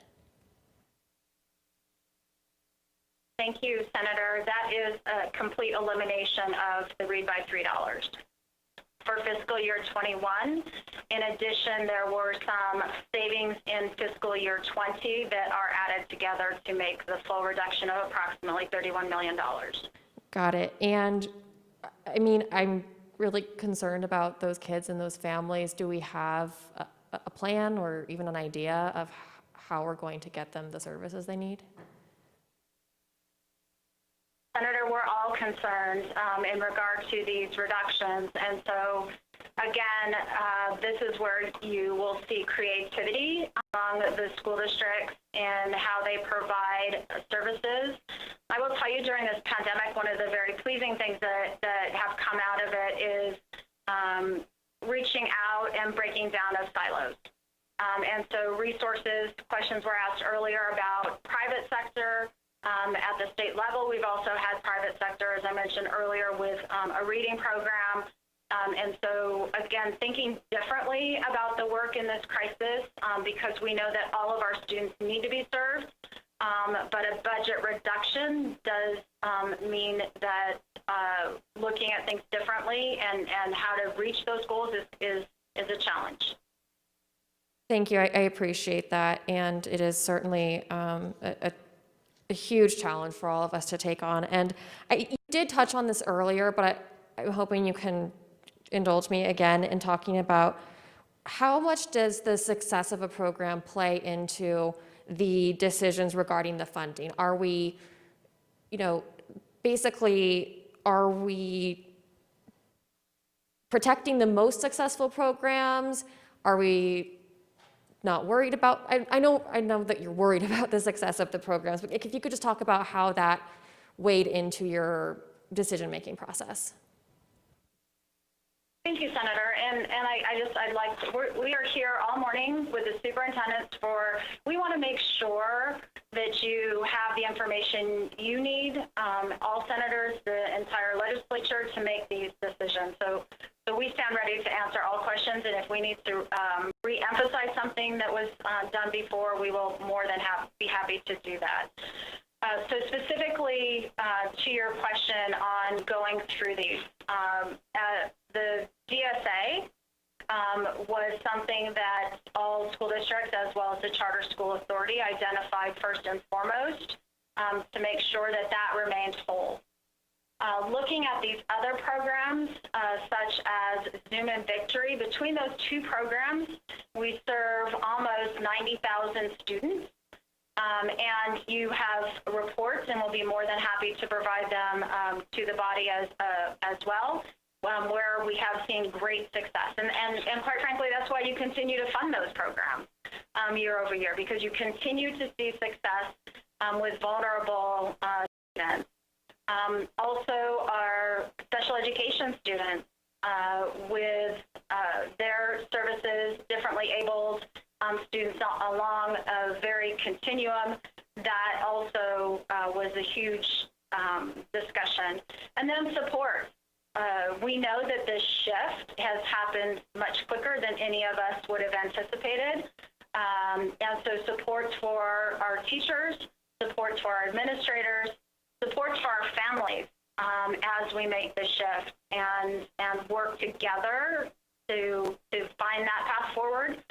Thank you, Senator. That is a complete elimination of the Read by $3 for fiscal year 21. In addition, there were some savings in fiscal year 20 that are added together to make the full reduction of approximately $31 million. Got it. And I mean, I'm really concerned about those kids and those families. Do we have a plan or even an idea of how, how we're going to get them the services they need? Senator, we're all concerned in regard to these reductions. And so, again, this is where you will see creativity among the school districts in how they provide services. I will tell you, during this pandemic, one of the very pleasing things that have come out of it is reaching out and breaking down of silos. And so resources, questions were asked earlier about private sector. At the state level, we've also had private sector, as I mentioned earlier, with a reading program. And so, again, thinking differently about the work in this crisis, because we know that all of our students need to be served, but a budget reduction does mean that looking at things differently and how to reach those goals is a challenge. Thank you. I appreciate that. And it is certainly a huge challenge for all of us to take on. And you did touch on this earlier, but I'm hoping you can indulge me again in talking about how much does the success of a program play into the decisions regarding the funding? Are we, basically, are we protecting the most successful programs? Are we not worried about, I know that you're worried about the success of the programs, but if you could just talk about how that weighed into your decision-making process. Thank you, Senator. And I'd like to, we are here all morning with the superintendents we want to make sure that you have the information you need, all senators, the entire legislature, to make these decisions. So we stand ready to answer all questions, and if we need to re-emphasize something that was done before, we will more than be happy to do that. So specifically to your question on going through these, the DSA was something that all school districts, as well as the Charter School Authority, identified first and foremost to make sure that that remains whole. Looking at these other programs, such as Zoom and Victory, between those two programs, we serve almost 90,000 students. And you have reports, and we'll be more than happy to provide them to the body as well, where we have seen great success. And quite frankly, that's why you continue to fund those programs year over year, because you continue to see success with vulnerable students. Also, our special education students with their services, differently abled students along a very continuum, that also was a huge discussion. And then support. We know that this shift has happened much quicker than any of us would have anticipated. And so support for our teachers, support for our administrators, support for our families as we make the shift and work together to find that path forward.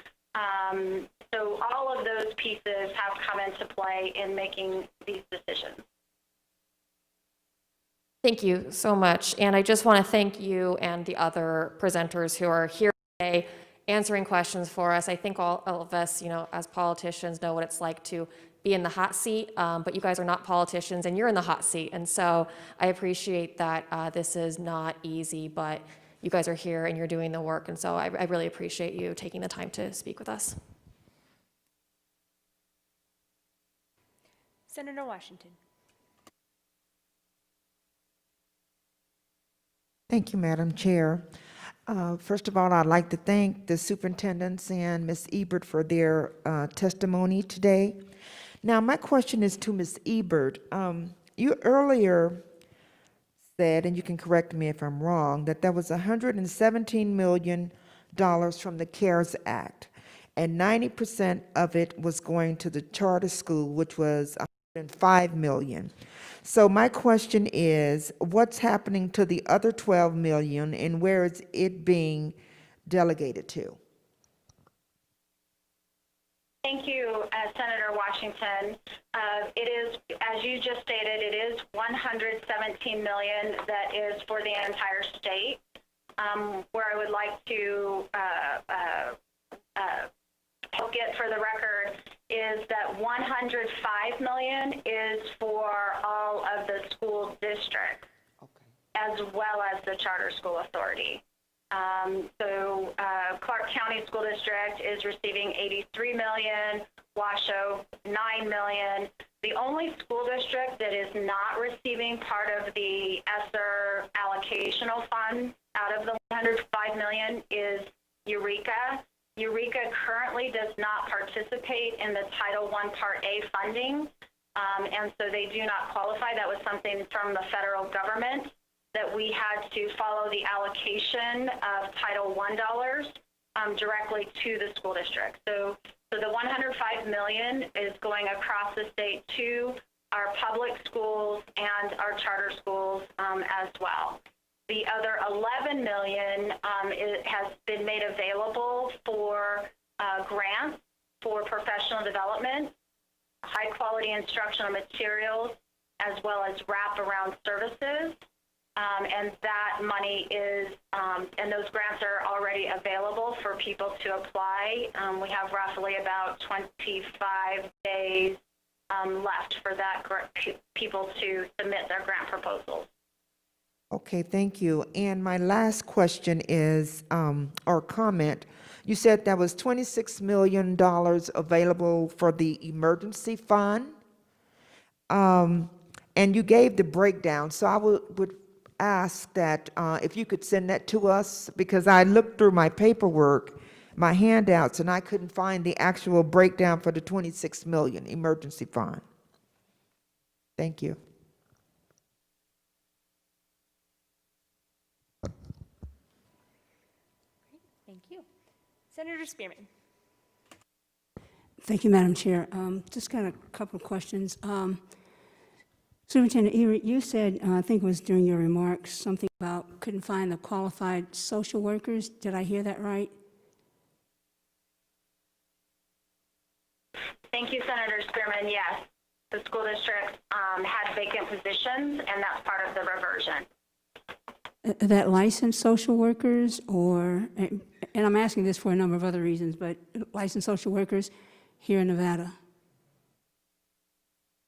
So all of those pieces have come into play in making these decisions. Thank you so much. And I just want to thank you and the other presenters who are here today answering questions for us. I think all of us, as politicians, know what it's like to be in the hot seat, but you guys are not politicians and you're in the hot seat. And so I appreciate that this is not easy, but you guys are here and you're doing the work. And so I really appreciate you taking the time to speak with us. Senator Washington. Thank you, Madam Chair. First of all, I'd like to thank the superintendents and Ms. Ebert for their testimony today. Now, my question is to Ms. Ebert. You earlier said, and you can correct me if I'm wrong, that there was $117 million from the CARES Act, and 90% of it was going to the charter school, which was $105 million. So my question is, what's happening to the other $12 million, and where is it being delegated to? Thank you, Senator Washington. It is, as you just stated, it is $117 million that is for the entire state. Where I would like to get for the record is that $105 million is for all of the school districts, as well as the charter school authority. So Clark County School District is receiving $83 million, Washoe $9 million. The only school district that is not receiving part of the ESSER allocational funds out of the $105 million is Eureka. Eureka currently does not participate in the Title I Part A funding, and so they do not qualify. That was something from the federal government that we had to follow the allocation of Title I dollars directly to the school district. So the $105 million is going across the state to our public schools and our charter schools as well. The other $11 million has been made available for grants for professional development, high quality instructional materials, as well as wraparound services. And that money is, and those grants are already available for people to apply. We have roughly about 25 days left for that people to submit their grant proposals. Okay, thank you. And my last question is, or comment, you said there was $26 million available for the emergency fund, and you gave the breakdown. So I would ask that if you could send that to us, because I looked through my paperwork, my handouts, and I couldn't find the actual breakdown for the $26 million emergency fund. Thank you. Thank you. Senator Spearman. Thank you, Madam Chair. Just got a couple of questions. Superintendent Ebert, you said, I think it was during your remarks, something about couldn't find the qualified social workers. Did I hear that right? Thank you, Senator Spearman. Yes, the school districts had vacant positions, and that's part of the reversion. That licensed social workers, or, and I'm asking this for a number of other reasons, but licensed social workers here in Nevada?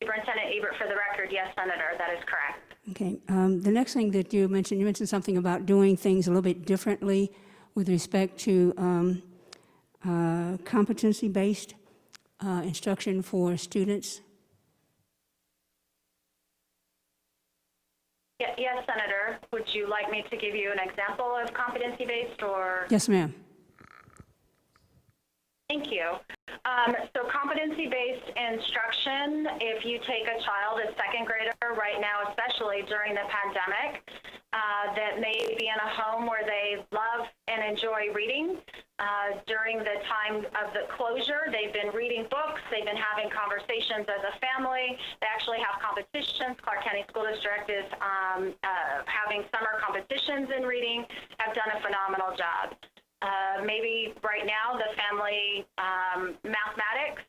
Superintendent Ebert, for the record, yes, Senator, that is correct. Okay. The next thing that you mentioned something about doing things a little bit differently with respect to competency-based instruction for students. Yes, Senator. Would you like me to give you an example of competency-based or? Yes, ma'am. Thank you. So competency-based instruction, if you take a child, a second grader right now, especially during the pandemic, that may be in a home where they love and enjoy reading. During the time of the closure, they've been reading books, they've been having conversations as a family, they actually have competitions. Clark County School District is having summer competitions in reading, have done a phenomenal job. Maybe right now the family mathematics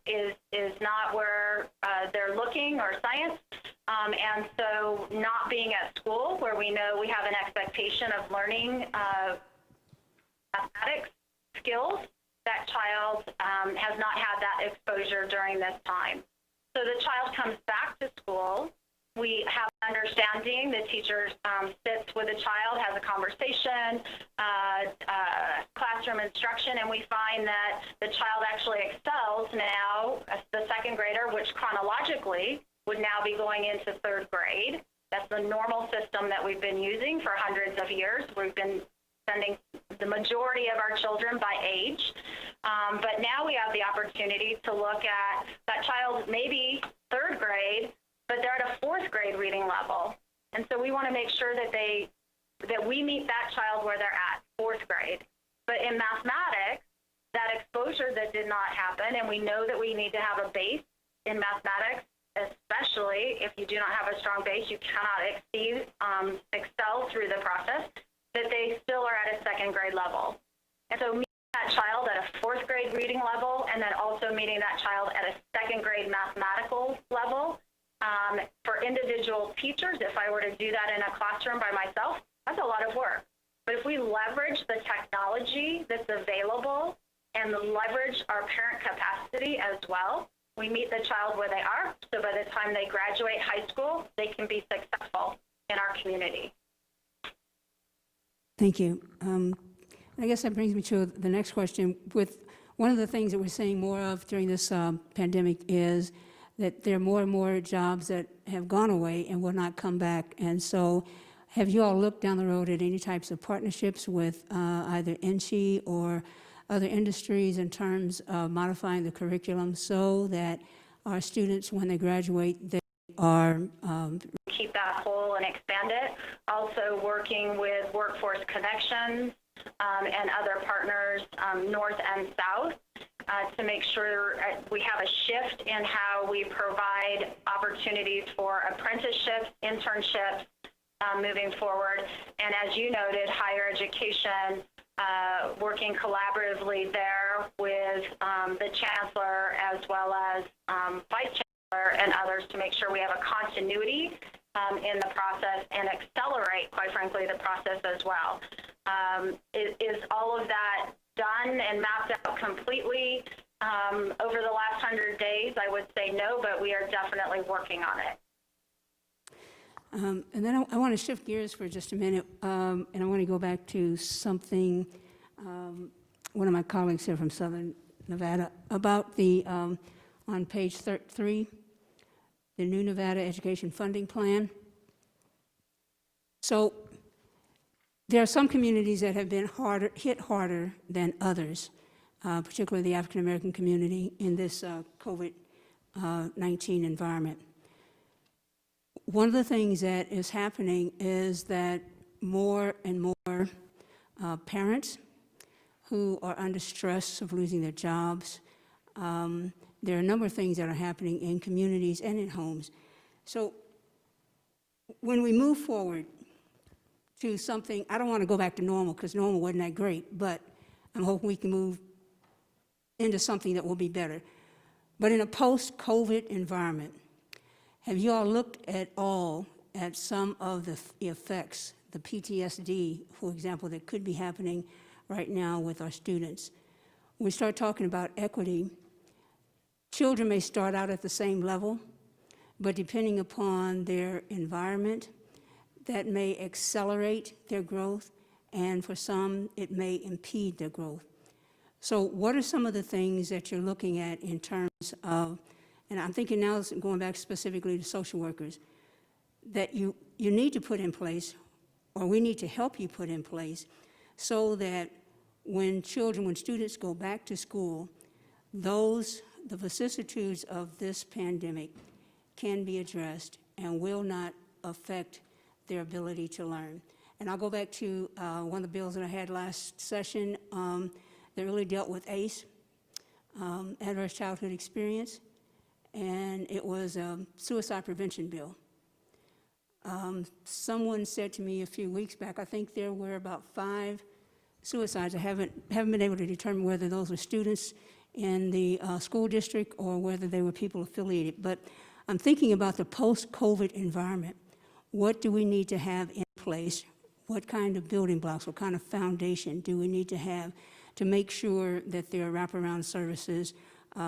is not where they're looking, or science, and so not being at school where we know we have an expectation of learning mathematics skills, that child has not had that exposure during this time. So the child comes back to school. We have understanding. The teacher sits with the child, has a conversation, classroom instruction, and we find that the child actually excels now as the second grader, which chronologically would now be going into third grade. That's the normal system that we've been using for hundreds of years. We've been sending the majority of our children by age. But now we have the opportunity to look at that child, maybe third grade, but they're at a fourth grade reading level. And so we want to make sure that we meet that child where they're at, fourth grade. But in mathematics, that exposure that did not happen, and we know that we need to have a base in mathematics, especially if you do not have a strong base, you cannot excel through the process, that they still are at a second grade level. And so meeting that child at a fourth grade reading level, and then also meeting that child at a second grade mathematical level, for individual teachers, if I were to do that in a classroom by myself, that's a lot of work. But if we leverage the technology that's available and leverage our parent capacity as well. We meet the child where they are, so by the time they graduate high school, they can be successful in our community. Thank you. I guess that brings me to the next question. With one of the things that we're seeing more of during this pandemic is that there are more and more jobs that have gone away and will not come back. And so have you all looked down the road at any types of partnerships with either NCHE or other industries in terms of modifying the curriculum so that our students, when they graduate, they are keep that whole and expand it. Also working with Workforce Connections and other partners, north and south, to make sure we have a shift in how we provide opportunities for apprenticeships, internships, moving forward. And as you noted, higher education, working collaboratively there with the chancellor as well as vice chancellor and others to make sure we have a continuity in the process and accelerate, quite frankly, the process as well. Is all of that done and mapped out completely over the last 100 days? I would say no, but we are definitely working on it. And then I want to shift gears for just a minute, and I want to go back to something one of my colleagues here from Southern Nevada about the, on page 3, the new Nevada Education Funding Plan. So there are some communities that have been hit harder than others, particularly the African American community in this COVID-19 environment. One of the things that is happening is that more and more parents who are under stress of losing their jobs, there are a number of things that are happening in communities and in homes. So when we move forward to something, I don't want to go back to normal because normal wasn't that great, but I'm hoping we can move into something that will be better. But in a post-COVID environment, have you all looked at all at some of the effects, the PTSD, for example, that could be happening right now with our students? When we start talking about equity, children may start out at the same level, but depending upon their environment, that may accelerate their growth, and for some, it may impede their growth. So what are some of the things that you're looking at in terms of, and I'm thinking now, going back specifically to social workers, that you need to put in place, or we need to help you put in place, so that when students go back to school, the vicissitudes of this pandemic can be addressed and will not affect their ability to learn. And I'll go back to one of the bills that I had last session that really dealt with ACE, Adverse Childhood Experience, and it was a suicide prevention bill. Someone said to me a few weeks back, I think there were about 5 suicides. I haven't been able to determine whether those were students in the school district or whether they were people affiliated. But I'm thinking about the post-COVID environment. What do we need to have in place? What kind of building blocks, what kind of foundation do we need to have to make sure that there are wraparound services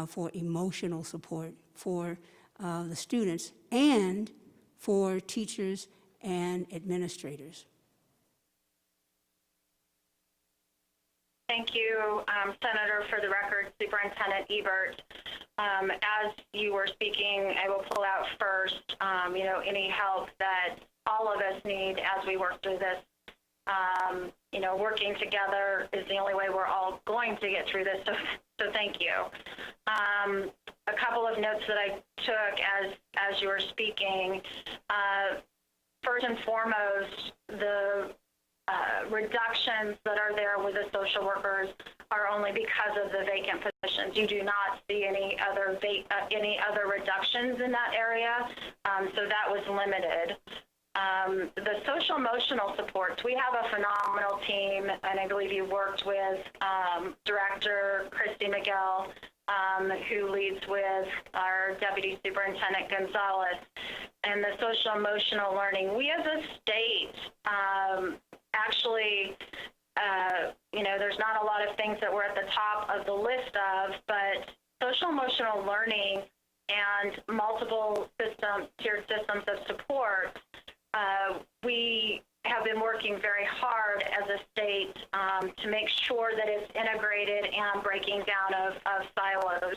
for emotional support for the students and for teachers and administrators? Thank you, Senator. For the record, Superintendent Ebert. As you were speaking, I will pull out first, any help that all of us need as we work through this. Working together is the only way we're all going to get through this, so thank you. A couple of notes that I took as you were speaking. First and foremost, the reductions that are there with the social workers are only because of the vacant positions. You do not see any other reductions in that area, so that was limited. The social emotional supports, we have a phenomenal team, and I believe you worked with Director Christy Miguel, who leads with our Deputy Superintendent Gonzalez, and the social emotional learning. We as a state actually there's not a lot of things that we're at the top of the list of, but social emotional learning and multiple tiered systems of support, we have been working very hard as a state to make sure that it's integrated and breaking down of silos.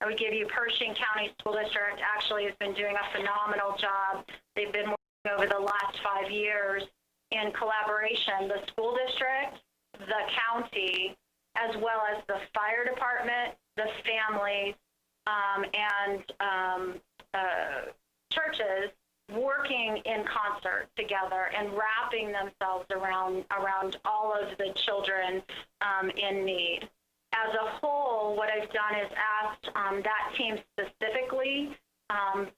I would give you Pershing County School District actually has been doing a phenomenal job. They've been working over the last 5 years in collaboration, the school district, the county, as well as the fire department, the families, and churches working in concert together and wrapping themselves around all of the children in need. As a whole, what I've done is asked that team specifically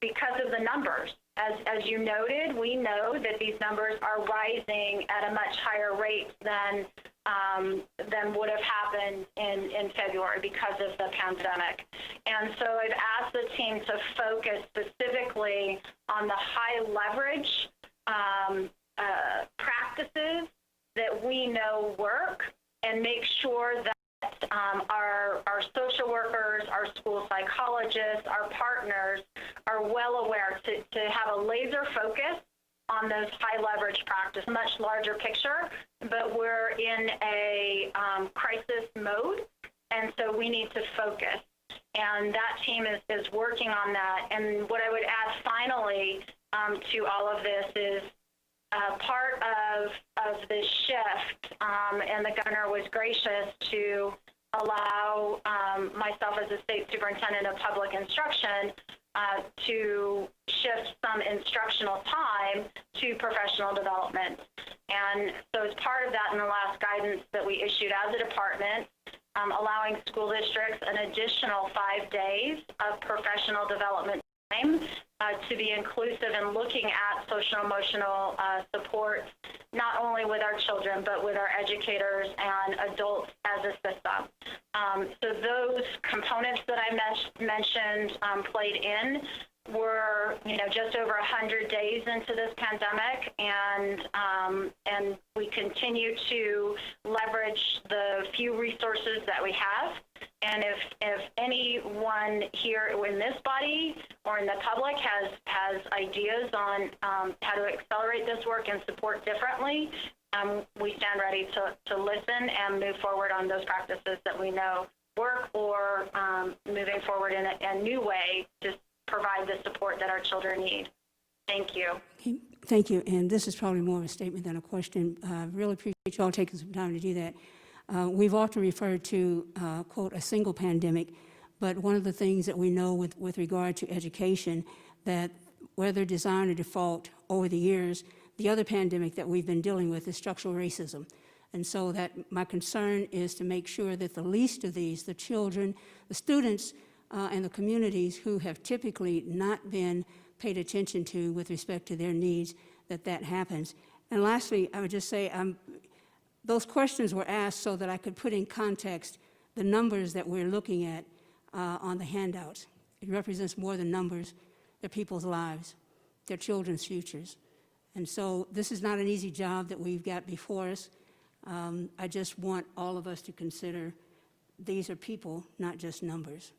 because of the numbers. As you noted, we know that these numbers are rising at a much higher rate than would have happened in February because of the pandemic. And so I've asked the team to focus specifically on the high leverage practices that we know work and make sure that our social workers, our school psychologists, our partners are well aware to have a laser focus on those high leverage practices, much larger picture, but we're in a crisis mode, and so we need to focus. And that team is working on that. And what I would add finally to all of this is part of this shift, and the governor was gracious to allow myself as a state superintendent of public instruction to shift some instructional time to professional development. And so as part of that, in the last guidance that we issued as a department, allowing school districts an additional 5 days of professional development time to be inclusive in looking at social emotional support, not only with our children, but with our educators and adults as a system. So those components that I mentioned played in. We're, just over 100 days into this pandemic, and we continue to leverage the few resources that we have. And if anyone here in this body or in the public has ideas on how to accelerate this work and support differently, we stand ready to listen and move forward on those practices that we know work, or moving forward in a new way to provide the support that our children need. Thank you. Okay, thank you. And this is probably more of a statement than a question. Really appreciate you all taking some time to do that. We've often referred to, quote, a single pandemic, but one of the things that we know with regard to education, that whether design or default over the years, the other pandemic that we've been dealing with is structural racism. And so that my concern is to make sure that the least of these, the children, the students, and the communities who have typically not been paid attention to with respect to their needs, that happens. And lastly, I would just say those questions were asked so that I could put in context the numbers that we're looking at on the handouts. It represents more than numbers. They're people's lives, their children's futures. And so this is not an easy job that we've got before us. I just want all of us to consider these are people, not just numbers.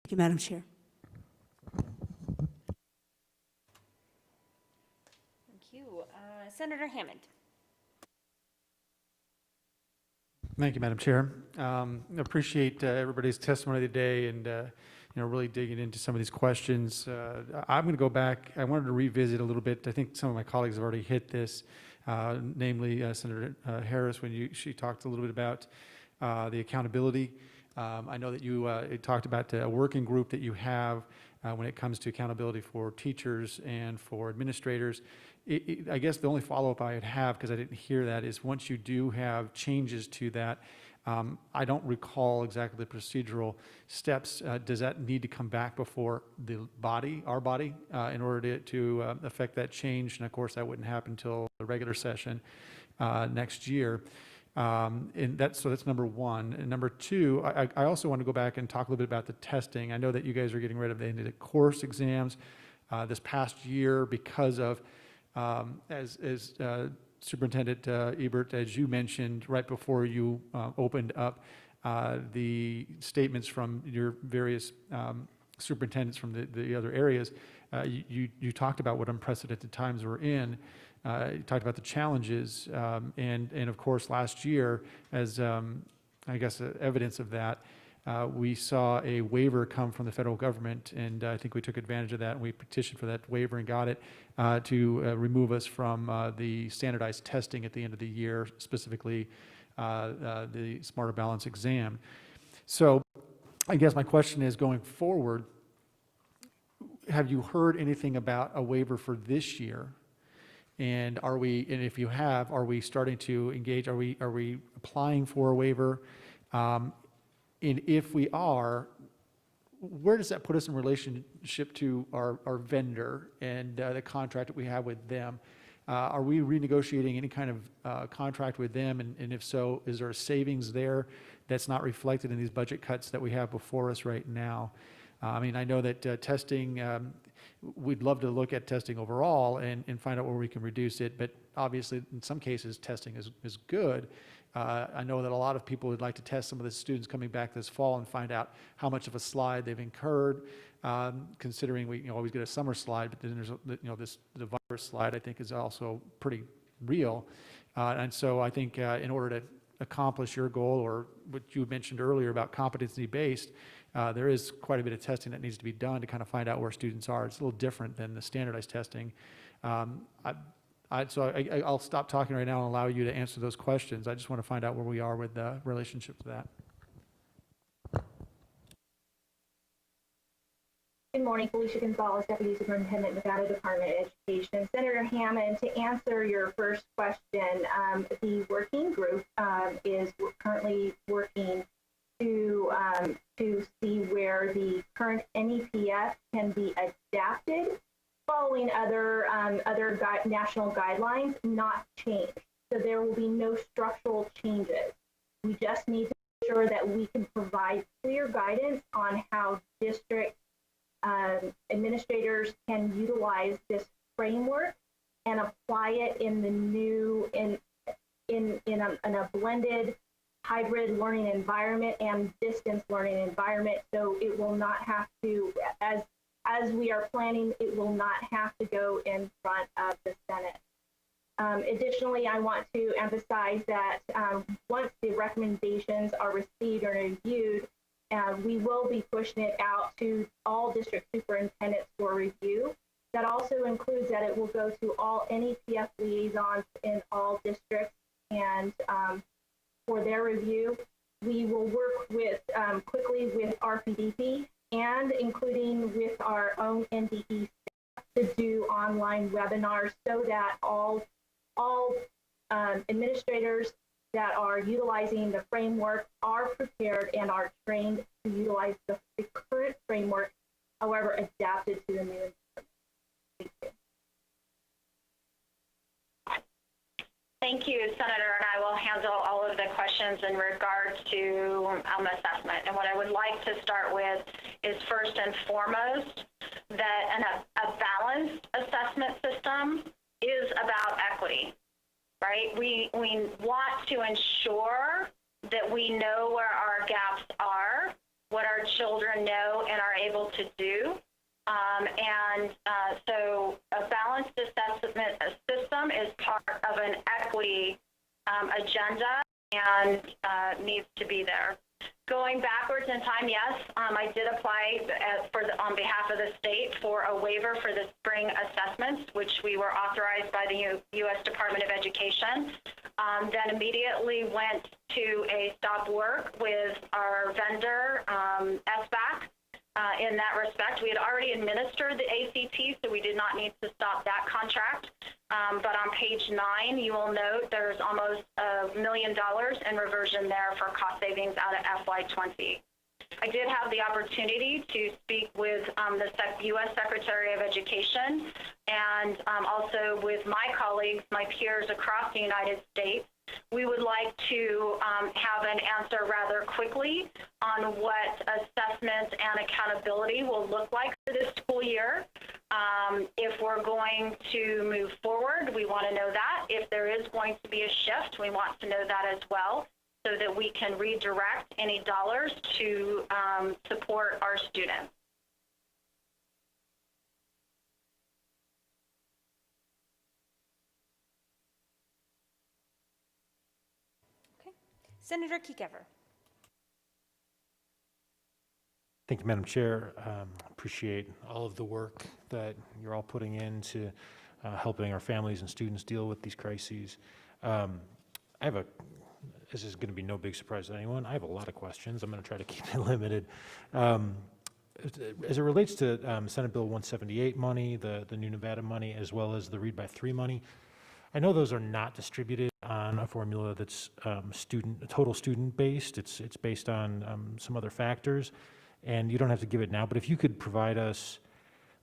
Thank you, Madam Chair. Thank you. Senator Hammond. Thank you, Madam Chair. Appreciate everybody's testimony today and really digging into some of these questions. I'm going to go back. I wanted to revisit a little bit. I think some of my colleagues have already hit this, namely Senator Harris, when she talked a little bit about the accountability. I know that you talked about a working group that you have when it comes to accountability for teachers and for administrators. I guess the only follow-up I would have, because I didn't hear that, is once you do have changes to that, I don't recall exactly the procedural steps. Does that need to come back before the body, our body, in order to affect that change? And of course, that wouldn't happen until the regular session next year. And so that's number one. And number two, I also want to go back and talk a little bit about the testing. I know that you guys are getting rid of the end of the course exams this past year because of, as Superintendent Ebert, as you mentioned right before you opened up the statements from your various superintendents from the other areas, you talked about what unprecedented times we're in. You talked about the challenges, and of course last year, as I guess evidence of that, we saw a waiver come from the federal government, and I think we took advantage of that, and we petitioned for that waiver and got it to remove us from the standardized testing at the end of the year, specifically the Smarter Balance exam. So I guess my question is, going forward, have you heard anything about a waiver for this year? And if you have, are we starting to engage? Are we applying for a waiver? And if we are, where does that put us in relationship to our vendor and the contract that we have with them? Are we renegotiating any kind of contract with them? And if so, is there a savings there that's not reflected in these budget cuts that we have before us right now? I mean, I know that testing, we'd love to look at testing overall and find out where we can reduce it, but obviously in some cases testing is good. I know that a lot of people would like to test some of the students coming back this fall and find out how much of a slide they've incurred, considering we always get a summer slide, but then there's the virus slide I think is also pretty real. And so I think in order to accomplish your goal, or what you mentioned earlier about competency-based, there is quite a bit of testing that needs to be done to kind of find out where students are. It's a little different than the standardized testing. I'll stop talking right now and allow you to answer those questions. I just want to find out where we are with the relationship to that. Good morning, Felicia Gonzalez, Deputy Superintendent, Nevada Department of Education. Senator Hammond, to answer your first question, the working group is currently working to see where the current NEPS can be adapted following other national guidelines, not changed. So there will be no structural changes. We just need to ensure that we can provide clear guidance on how district administrators can utilize this framework and apply it in the new in a blended hybrid learning environment and distance learning environment. So it will not have to, as we are planning, it will not have to go in front of the Senate. Additionally, I want to emphasize that once the recommendations are received or reviewed, we will be pushing it out to all district superintendents for review. That also includes that it will go to all NEPS liaisons in all districts, and for their review. We will work with quickly with RPDP and including with our own NDE staff to do online webinars so that all administrators that are utilizing the framework are prepared and are trained to utilize the current framework, however adapted to the new environment. Thank you. Thank you, Senator, and I will handle all of the questions in regards to assessment. And what I would like to start with is first and foremost that a balanced assessment system is about equity, right? We want to ensure that we know where our gaps are, what our children know and are able to do. So a balanced assessment system is part of an equity agenda and needs to be there. Going backwards in time, yes, I did apply on behalf of the state for a waiver for the spring assessments, which we were authorized by the U.S. Department of Education. Then immediately went to a stop work with our vendor, SBAC. In that respect, we had already administered the ACT, so we did not need to stop that contract. But on page 9, you will note there's almost $1 million in reversion there for cost savings out of FY20. I did have the opportunity to speak with the U.S. Secretary of Education and also with my colleagues, my peers across the United States. We would like to have an answer rather quickly on what assessment and accountability will look like for this school year. If we're going to move forward, we want to know that. If there is going to be a shift, we want to know that as well, so that we can redirect any dollars to support our students. Senator Kiekever. Thank you, Madam Chair. Appreciate all of the work that you're all putting into helping our families and students deal with these crises. This is going to be no big surprise to anyone. I have a lot of questions. I'm going to try to keep it limited. As it relates to Senate Bill 178 money, the new Nevada money, as well as the Read by 3 money, I know those are not distributed on a formula that's total student based. It's based on some other factors, and you don't have to give it now, but if you could provide us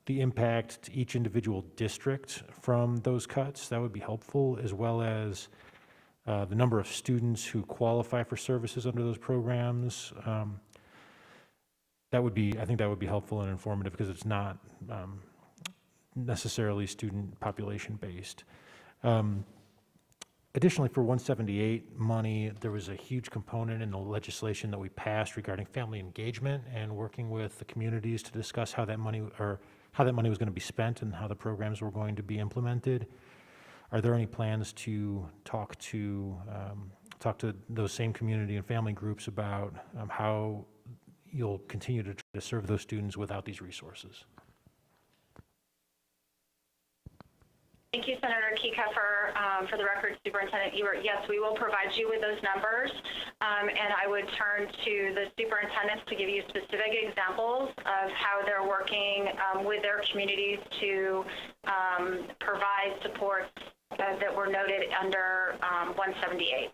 the impact to each individual district from those cuts, that would be helpful, as well as the number of students who qualify for services under those programs. I think that would be helpful and informative because it's not necessarily student population based. Additionally, for 178 money, there was a huge component in the legislation that we passed regarding family engagement and working with the communities to discuss how that money was going to be spent and how the programs were going to be implemented. Are there any plans to talk to those same community and family groups about how you'll continue to try to serve those students without these resources? Thank you, Senator Kiekefer. For the record, Superintendent Ebert, yes, we will provide you with those numbers. And I would turn to the superintendents to give you specific examples of how they're working with their communities to provide supports that were noted under 178.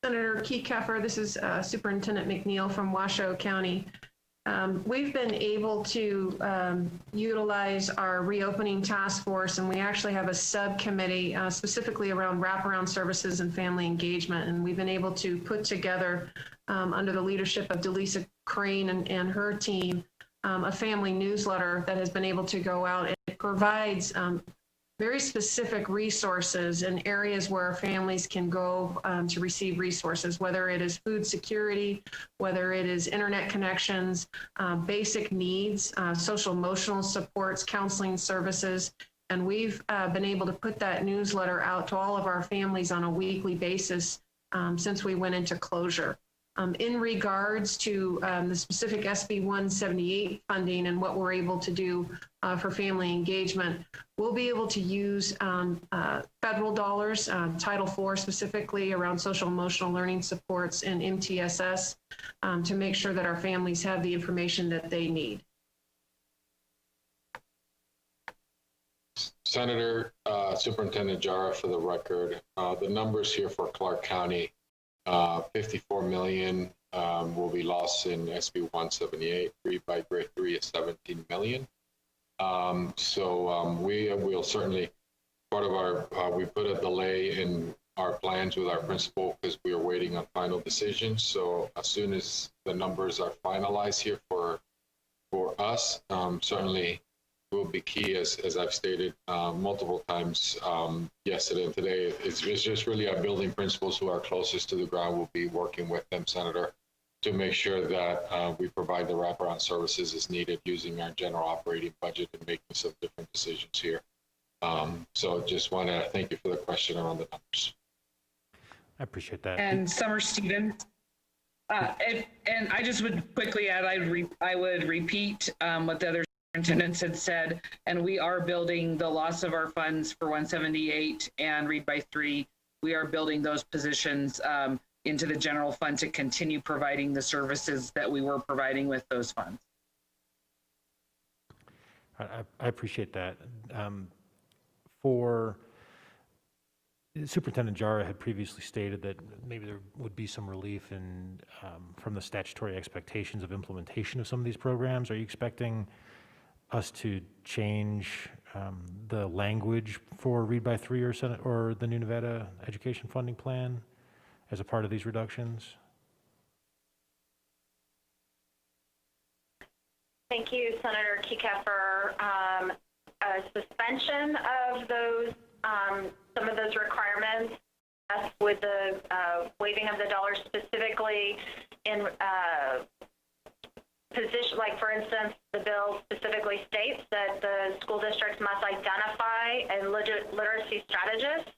Senator Kiekefer, this is Superintendent McNeil from Washoe County. We've been able to utilize our reopening task force, and we actually have a subcommittee specifically around wraparound services and family engagement. And we've been able to put together, under the leadership of Delisa Crane and her team, a family newsletter that has been able to go out. It provides very specific resources in areas where families can go to receive resources, whether it is food security, whether it is internet connections, basic needs, social emotional supports, counseling services. And we've been able to put that newsletter out to all of our families on a weekly basis since we went into closure. In regards to the specific SB 178 funding and what we're able to do for family engagement, we'll be able to use federal dollars, Title IV specifically around social emotional learning supports and MTSS to make sure that our families have the information that they need. Senator, Superintendent Jara, for the record, the numbers here for Clark County, 54 million will be lost in SB 178. Read by grade 3 is 17 million. We will certainly, part of our, we put a delay in our plans with our principal because we are waiting on final decisions. So as soon as the numbers are finalized here for us, certainly will be key, as I've stated multiple times yesterday and today. It's just really our building principals who are closest to the ground. Will be working with them, Senator, to make sure that we provide the wraparound services as needed using our general operating budget and making some different decisions here. So just want to thank you for the question around the numbers. I appreciate that. And Summer Stevens. And I just would quickly add, I would repeat what the other superintendents had said, and we are building the loss of our funds for 178 and Read by 3. We are building those positions into the general fund to continue providing the services that we were providing with those funds. I appreciate that. For Superintendent Jara had previously stated that maybe there would be some relief in from the statutory expectations of implementation of some of these programs. Are you expecting us to change the language for Read by 3 or the new Nevada Education Funding Plan as a part of these reductions? Thank you, Senator Kiekefer. suspension of those, some of those requirements with the waiving of the dollars specifically in position, like for instance, the bill specifically states that the school districts must identify a literacy strategist.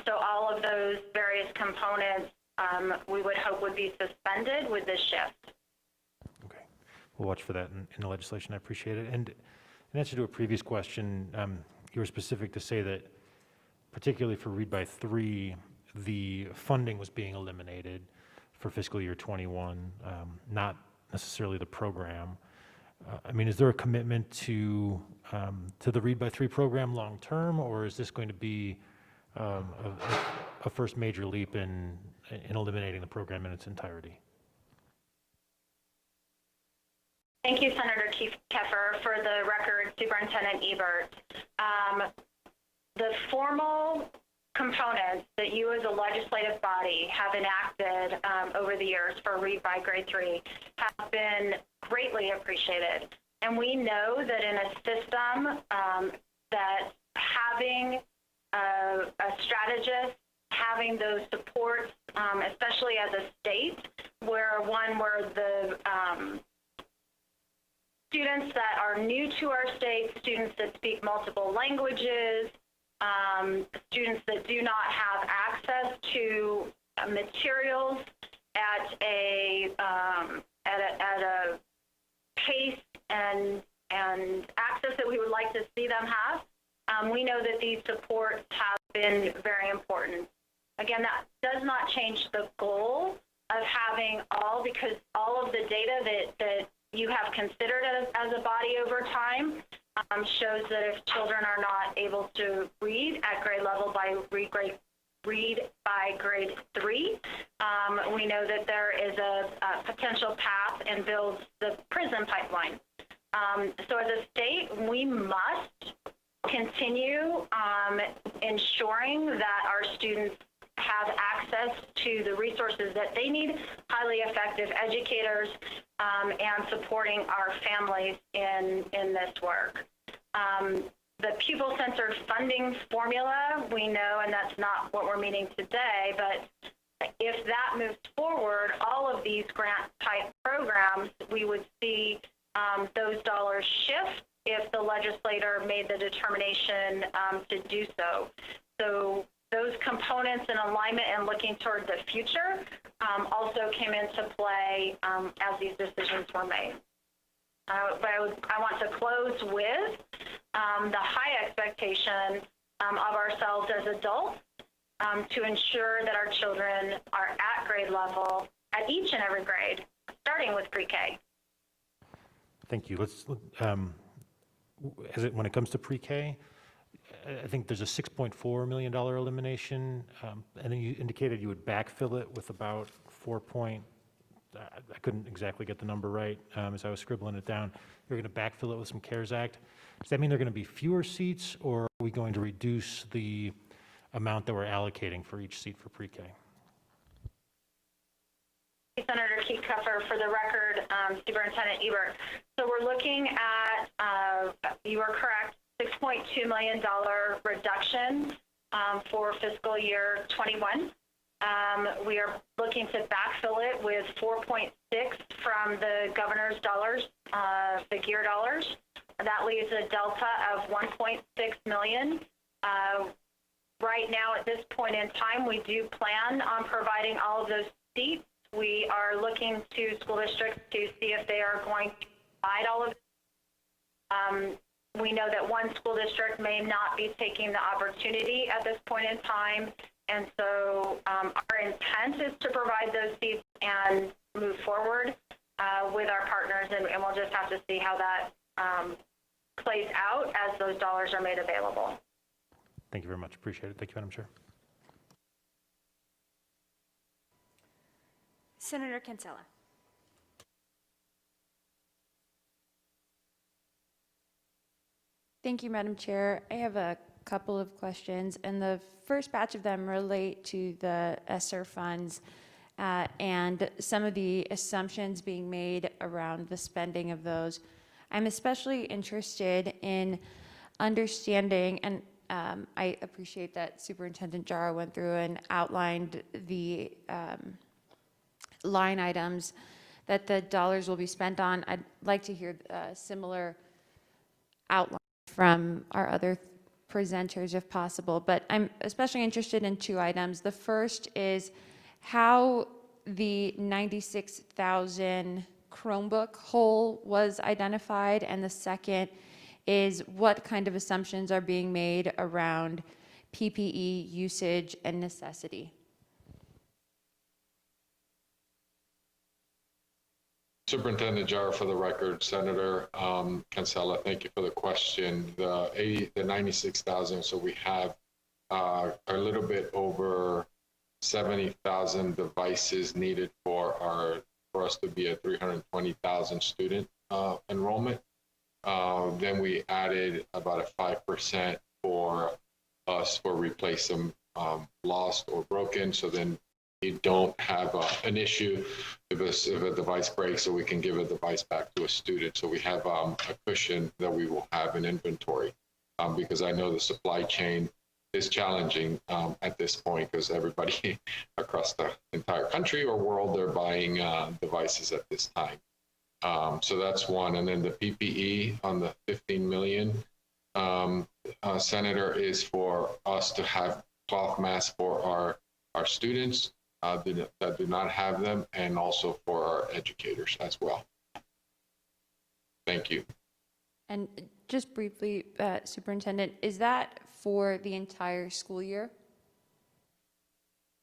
So all of those various components we would hope would be suspended with this shift. Okay, we'll watch for that in the legislation. I appreciate it. And in answer to a previous question, you were specific to say that particularly for Read by 3, the funding was being eliminated for fiscal year 21, not necessarily the program. I mean, is there a commitment to the Read by 3 program long term, or is this going to be a first major leap in eliminating the program in its entirety? Thank you, Senator Keffer. For the record, Superintendent Ebert. The formal components that you as a legislative body have enacted over the years for Read by Grade 3 have been greatly appreciated. And we know that in a system that having a strategist, having those supports, especially as a state, where the students that are new to our state, students that speak multiple languages, students that do not have access to materials at a pace and access that we would like to see them have. We know that these supports have been very important. Again, that does not change the goal of having because all of the data that you have considered as a body over time shows that if children are not able to read at grade level by read by grade 3, we know that there is a potential path and builds the prison pipeline. So as a state, we must continue ensuring that our students have access to the resources that they need, highly effective educators, and supporting our families in this work. The pupil-centered funding formula, we know, and that's not what we're meeting today, but if that moves forward, all of these grant-type programs, we would see those dollars shift if the legislator made the determination to do so. So those components in alignment and looking toward the future also came into play as these decisions were made. But I want to close with the high expectation of ourselves as adults to ensure that our children are at grade level at each and every grade, starting with pre-K. Thank you. When it comes to pre-K, I think there's a $6.4 million elimination, and then you indicated you would backfill it with about I couldn't exactly get the number right as I was scribbling it down. You're going to backfill it with some CARES Act. Does that mean there are going to be fewer seats, or are we going to reduce the amount that we're allocating for each seat for pre-K? Senator Keffer, for the record, Superintendent Ebert. So we're looking at, you are correct, $6.2 million reduction for fiscal year 21. We are looking to backfill it with 4.6 from the governor's dollars, the GEAR dollars. That leaves a delta of 1.6 million. Right now, at this point in time, we do plan on providing all of those seats. We are looking to school districts to see if they are going to provide all of it. We know that one school district may not be taking the opportunity at this point in time. And so our intent is to provide those seats and move forward with our partners. And we'll just have to see how that plays out as those dollars are made available. Thank you very much. Appreciate it. Thank you, Madam Chair. Senator Kinsella. Thank you, Madam Chair. I have a couple of questions, and the first batch of them relate to the ESSER funds and some of the assumptions being made around the spending of those. I'm especially interested in understanding, and I appreciate that Superintendent Jara went through and outlined the line items that the dollars will be spent on. I'd like to hear a similar outline from our other presenters if possible, but I'm especially interested in two items. The first is how the 96,000 Chromebook hole was identified, and the second is what kind of assumptions are being made around PPE usage and necessity. Superintendent Jara, for the record, Senator Cancela, thank you for the question. The 96,000, so we have a little bit over 70,000 devices needed for us to be a 320,000 student enrollment. Then we added about a 5% for us for replace them lost or broken. So then you don't have an issue if a device breaks, so we can give a device back to a student. So we have a cushion that we will have in inventory because I know the supply chain is challenging at this point because everybody across the entire country or world, they're buying devices at this time. So that's one. And then the PPE on the 15 million, Senator, is for us to have cloth masks for our students that do not have them, and also for our educators as well. Thank you. And just briefly, Superintendent, is that for the entire school year?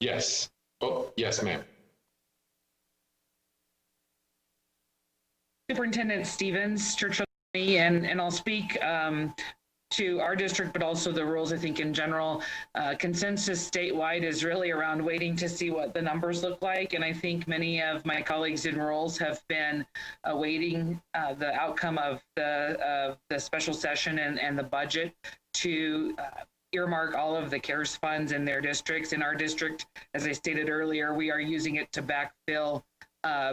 Yes. Oh, yes, ma'am. Superintendent Stevens, Churchill County, and I'll speak to our district, but also the rules, I think, in general. Consensus statewide is really around waiting to see what the numbers look like. And I think many of my colleagues in rules have been awaiting the outcome of the special session and the budget to earmark all of the CARES funds in their districts. In our district, as I stated earlier, we are using it to backfill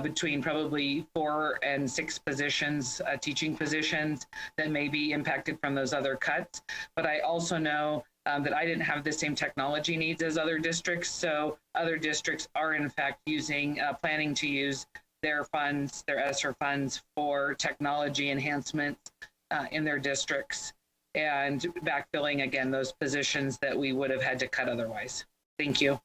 between probably 4 and 6 positions, teaching positions that may be impacted from those other cuts. But I also know that I didn't have the same technology needs as other districts. So other districts are in fact using, planning to use their funds, their ESSER funds for technology enhancements in their districts and backfilling again those positions that we would have had to cut otherwise. Thank you.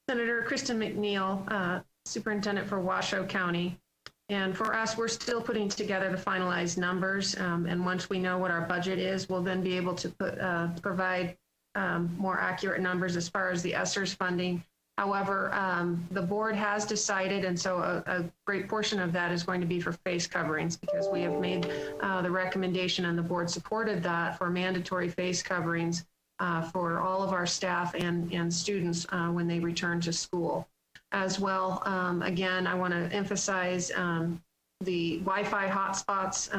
Senator Kristen McNeil, Superintendent for Washoe County. And for us, we're still putting together the finalized numbers. And once we know what our budget is, we'll then be able to provide more accurate numbers as far as the ESSER's funding. However, the board has decided, and so a great portion of that is going to be for face coverings, because we have made the recommendation and the board supported that for mandatory face coverings for all of our staff and students when they return to school. As well, again, I want to emphasize the Wi-Fi hotspots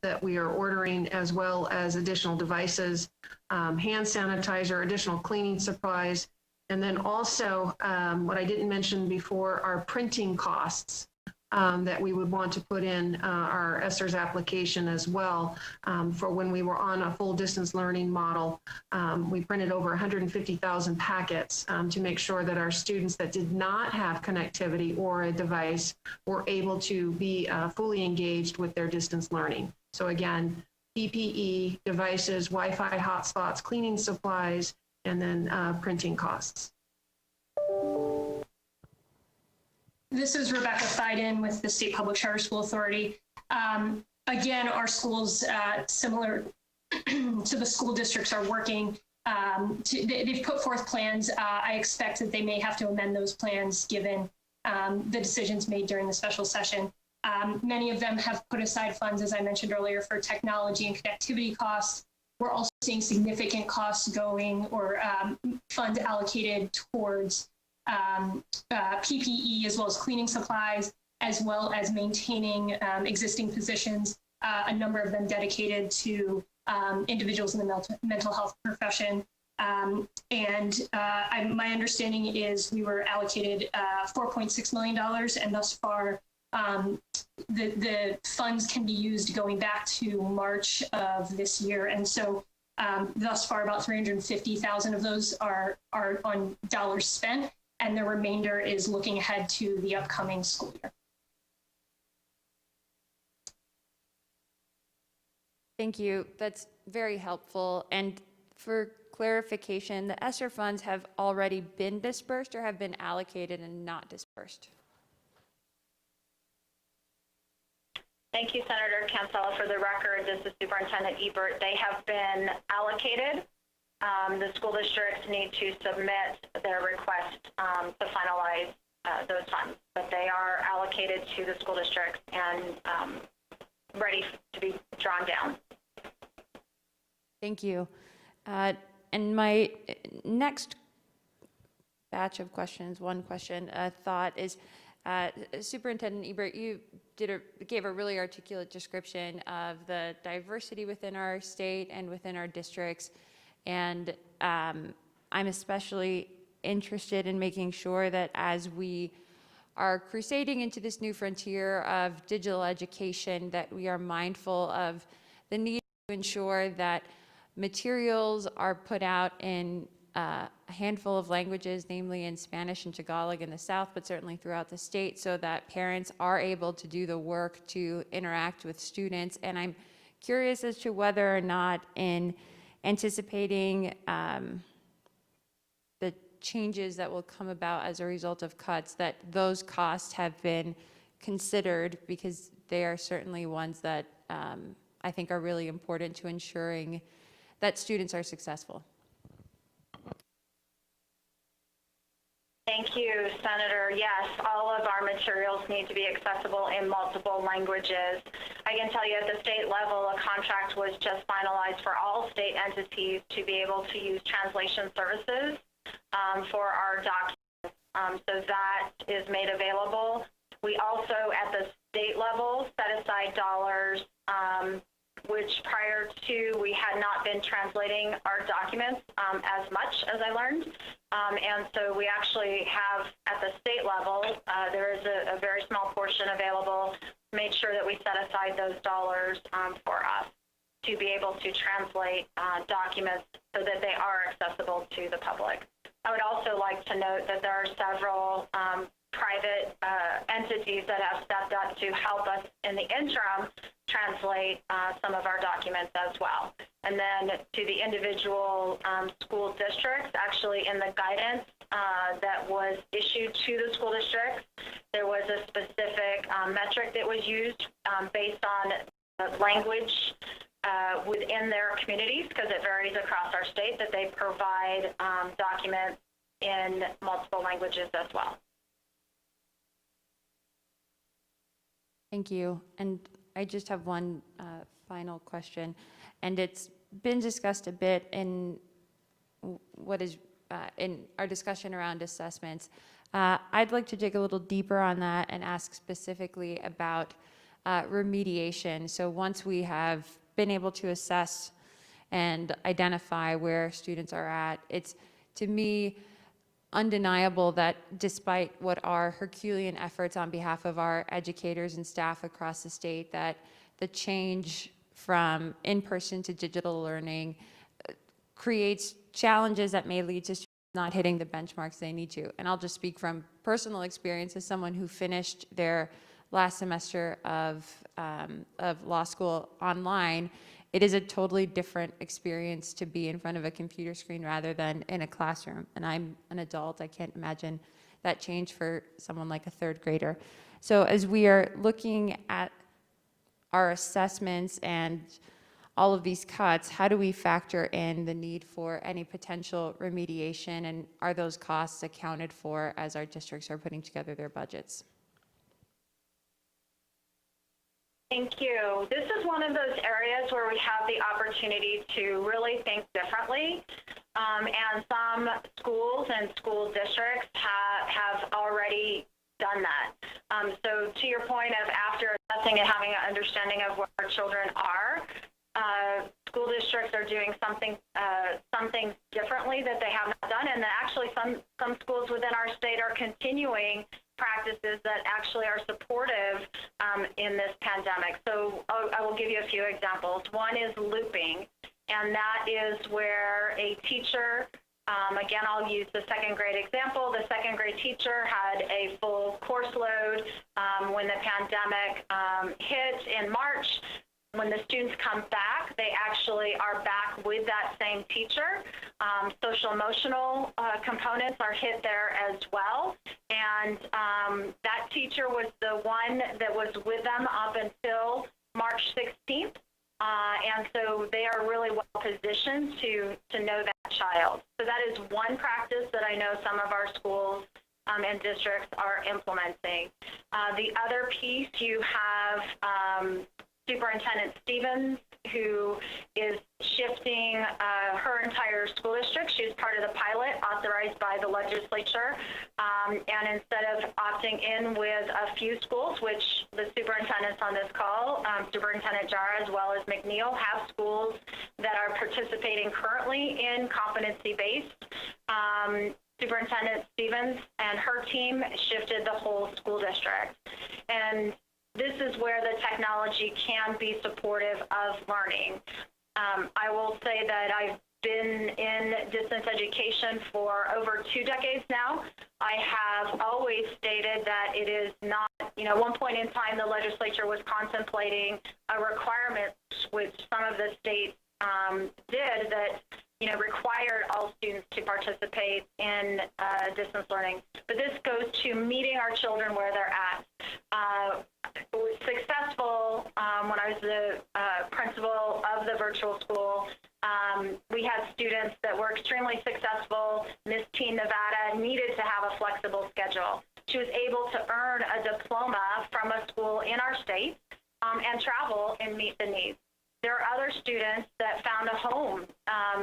that we are ordering, as well as additional devices, hand sanitizer, additional cleaning supplies, and then also what I didn't mention before are printing costs that we would want to put in our ESSER's application as well. For when we were on a full distance learning model, we printed over 150,000 packets to make sure that our students that did not have connectivity or a device were able to be fully engaged with their distance learning. So again, PPE, devices, Wi-Fi hotspots, cleaning supplies, and then printing costs. This is Rebecca Fiden with the State Public Charter School Authority. Again, our schools, similar to the school districts, are working. They've put forth plans. I expect that they may have to amend those plans given the decisions made during the special session. Many of them have put aside funds, as I mentioned earlier, for technology and connectivity costs. We're also seeing significant costs going, or funds allocated towards PPE, as well as cleaning supplies, as well as maintaining existing positions, a number of them dedicated to individuals in the mental health profession. My understanding is we were allocated $4.6 million, and thus far the funds can be used going back to March of this year. And so thus far, about 350,000 of those are on dollars spent, and the remainder is looking ahead to the upcoming school year. Thank you. That's very helpful. And for clarification, the ESSER funds have already been dispersed or have been allocated and not dispersed? Thank you, Senator Cancela. For the record, this is Superintendent Ebert. They have been allocated. The school districts need to submit their request to finalize those funds, but they are allocated to the school districts and ready to be drawn down. Thank you. And my next batch of questions, one question, thought is, Superintendent Ebert, you gave a really articulate description of the diversity within our state and within our districts. And I'm especially interested in making sure that as we are crusading into this new frontier of digital education, that we are mindful of the need to ensure that materials are put out in a handful of languages, namely in Spanish and Tagalog in the South, but certainly throughout the state, so that parents are able to do the work to interact with students. And I'm curious as to whether or not, in anticipating the changes that will come about as a result of cuts, that those costs have been considered, because they are certainly ones that I think are really important to ensuring that students are successful. Thank you, Senator. Yes, all of our materials need to be accessible in multiple languages. I can tell you at the state level, a contract was just finalized for all state entities to be able to use translation services for our documents. So that is made available. We also, at the state level, set aside dollars which prior to we had not been translating our documents as much, as I learned. And so we actually have, at the state level, there is a very small portion available, made sure that we set aside those dollars for us to be able to translate documents so that they are accessible to the public. I would also like to note that there are several private entities that have stepped up to help us in the interim translate some of our documents as well. And then to the individual school districts, actually in the guidance that was issued to the school districts, there was a specific metric that was used based on the language within their communities, because it varies across our state, that they provide documents in multiple languages as well. Thank you. And I just have one final question, and it's been discussed a bit in what is in our discussion around assessments. I'd like to dig a little deeper on that and ask specifically about remediation. So once we have been able to assess and identify where students are at, it's, to me, undeniable that despite what are Herculean efforts on behalf of our educators and staff across the state, that the change from in-person to digital learning creates challenges that may lead to students not hitting the benchmarks they need to. And I'll just speak from personal experience as someone who finished their last semester of law school online. It is a totally different experience to be in front of a computer screen rather than in a classroom. And I'm an adult. I can't imagine that change for someone like a third grader. So as we are looking at our assessments and all of these cuts, how do we factor in the need for any potential remediation, and are those costs accounted for as our districts are putting together their budgets? Thank you. This is one of those areas where we have the opportunity to really think differently. And some schools and school districts have already done that. So to your point of after assessing and having an understanding of where our children are, school districts districts are doing something differently that they have not done, and that actually some schools within our state are continuing practices that actually are supportive in this pandemic. So I will give you a few examples. One is looping, and that is where a teacher, again, I'll use the second grade example. The second grade teacher had a full course load when the pandemic hit in March. When the students come back, they actually are back with that same teacher. Social emotional components are hit there as well. And that teacher was the one that was with them up until March 16th. And so they are really well positioned to know that child. So that is one practice that I know some of our schools and districts are implementing. The other piece, you have Superintendent Stevens, who is shifting her entire school district. She's part of the pilot authorized by the legislature. And instead of opting in with a few schools, which the superintendents on this call, Superintendent Jara as well as McNeil, have schools that are participating currently in competency-based. Superintendent Stevens and her team shifted the whole school district. And this is where the technology can be supportive of learning. I will say that I've been in distance education for over 2 decades now. I have always stated that it is not, at one point in time, the legislature was contemplating a requirement, which some of the states did, that required all students to participate in distance learning. But this goes to meeting our children where they're at. It was successful when I was the principal of the virtual school. We had students that were extremely successful. Miss Teen Nevada needed to have a flexible schedule. She was able to earn a diploma from a school in our state and travel and meet the needs. There are other students that found a home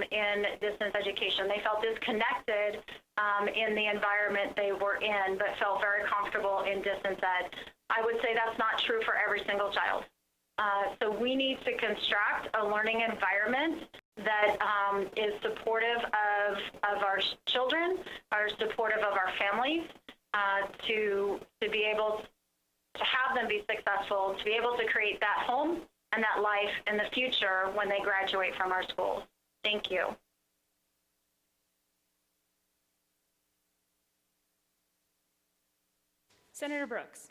in distance education. They felt disconnected in the environment they were in, but felt very comfortable in distance ed. I would say that's not true for every single child. So we need to construct a learning environment that is supportive of our children, are supportive of our families, to be able to have them be successful, to be able to create that home and that life in the future when they graduate from our schools. Thank you. Senator Brooks.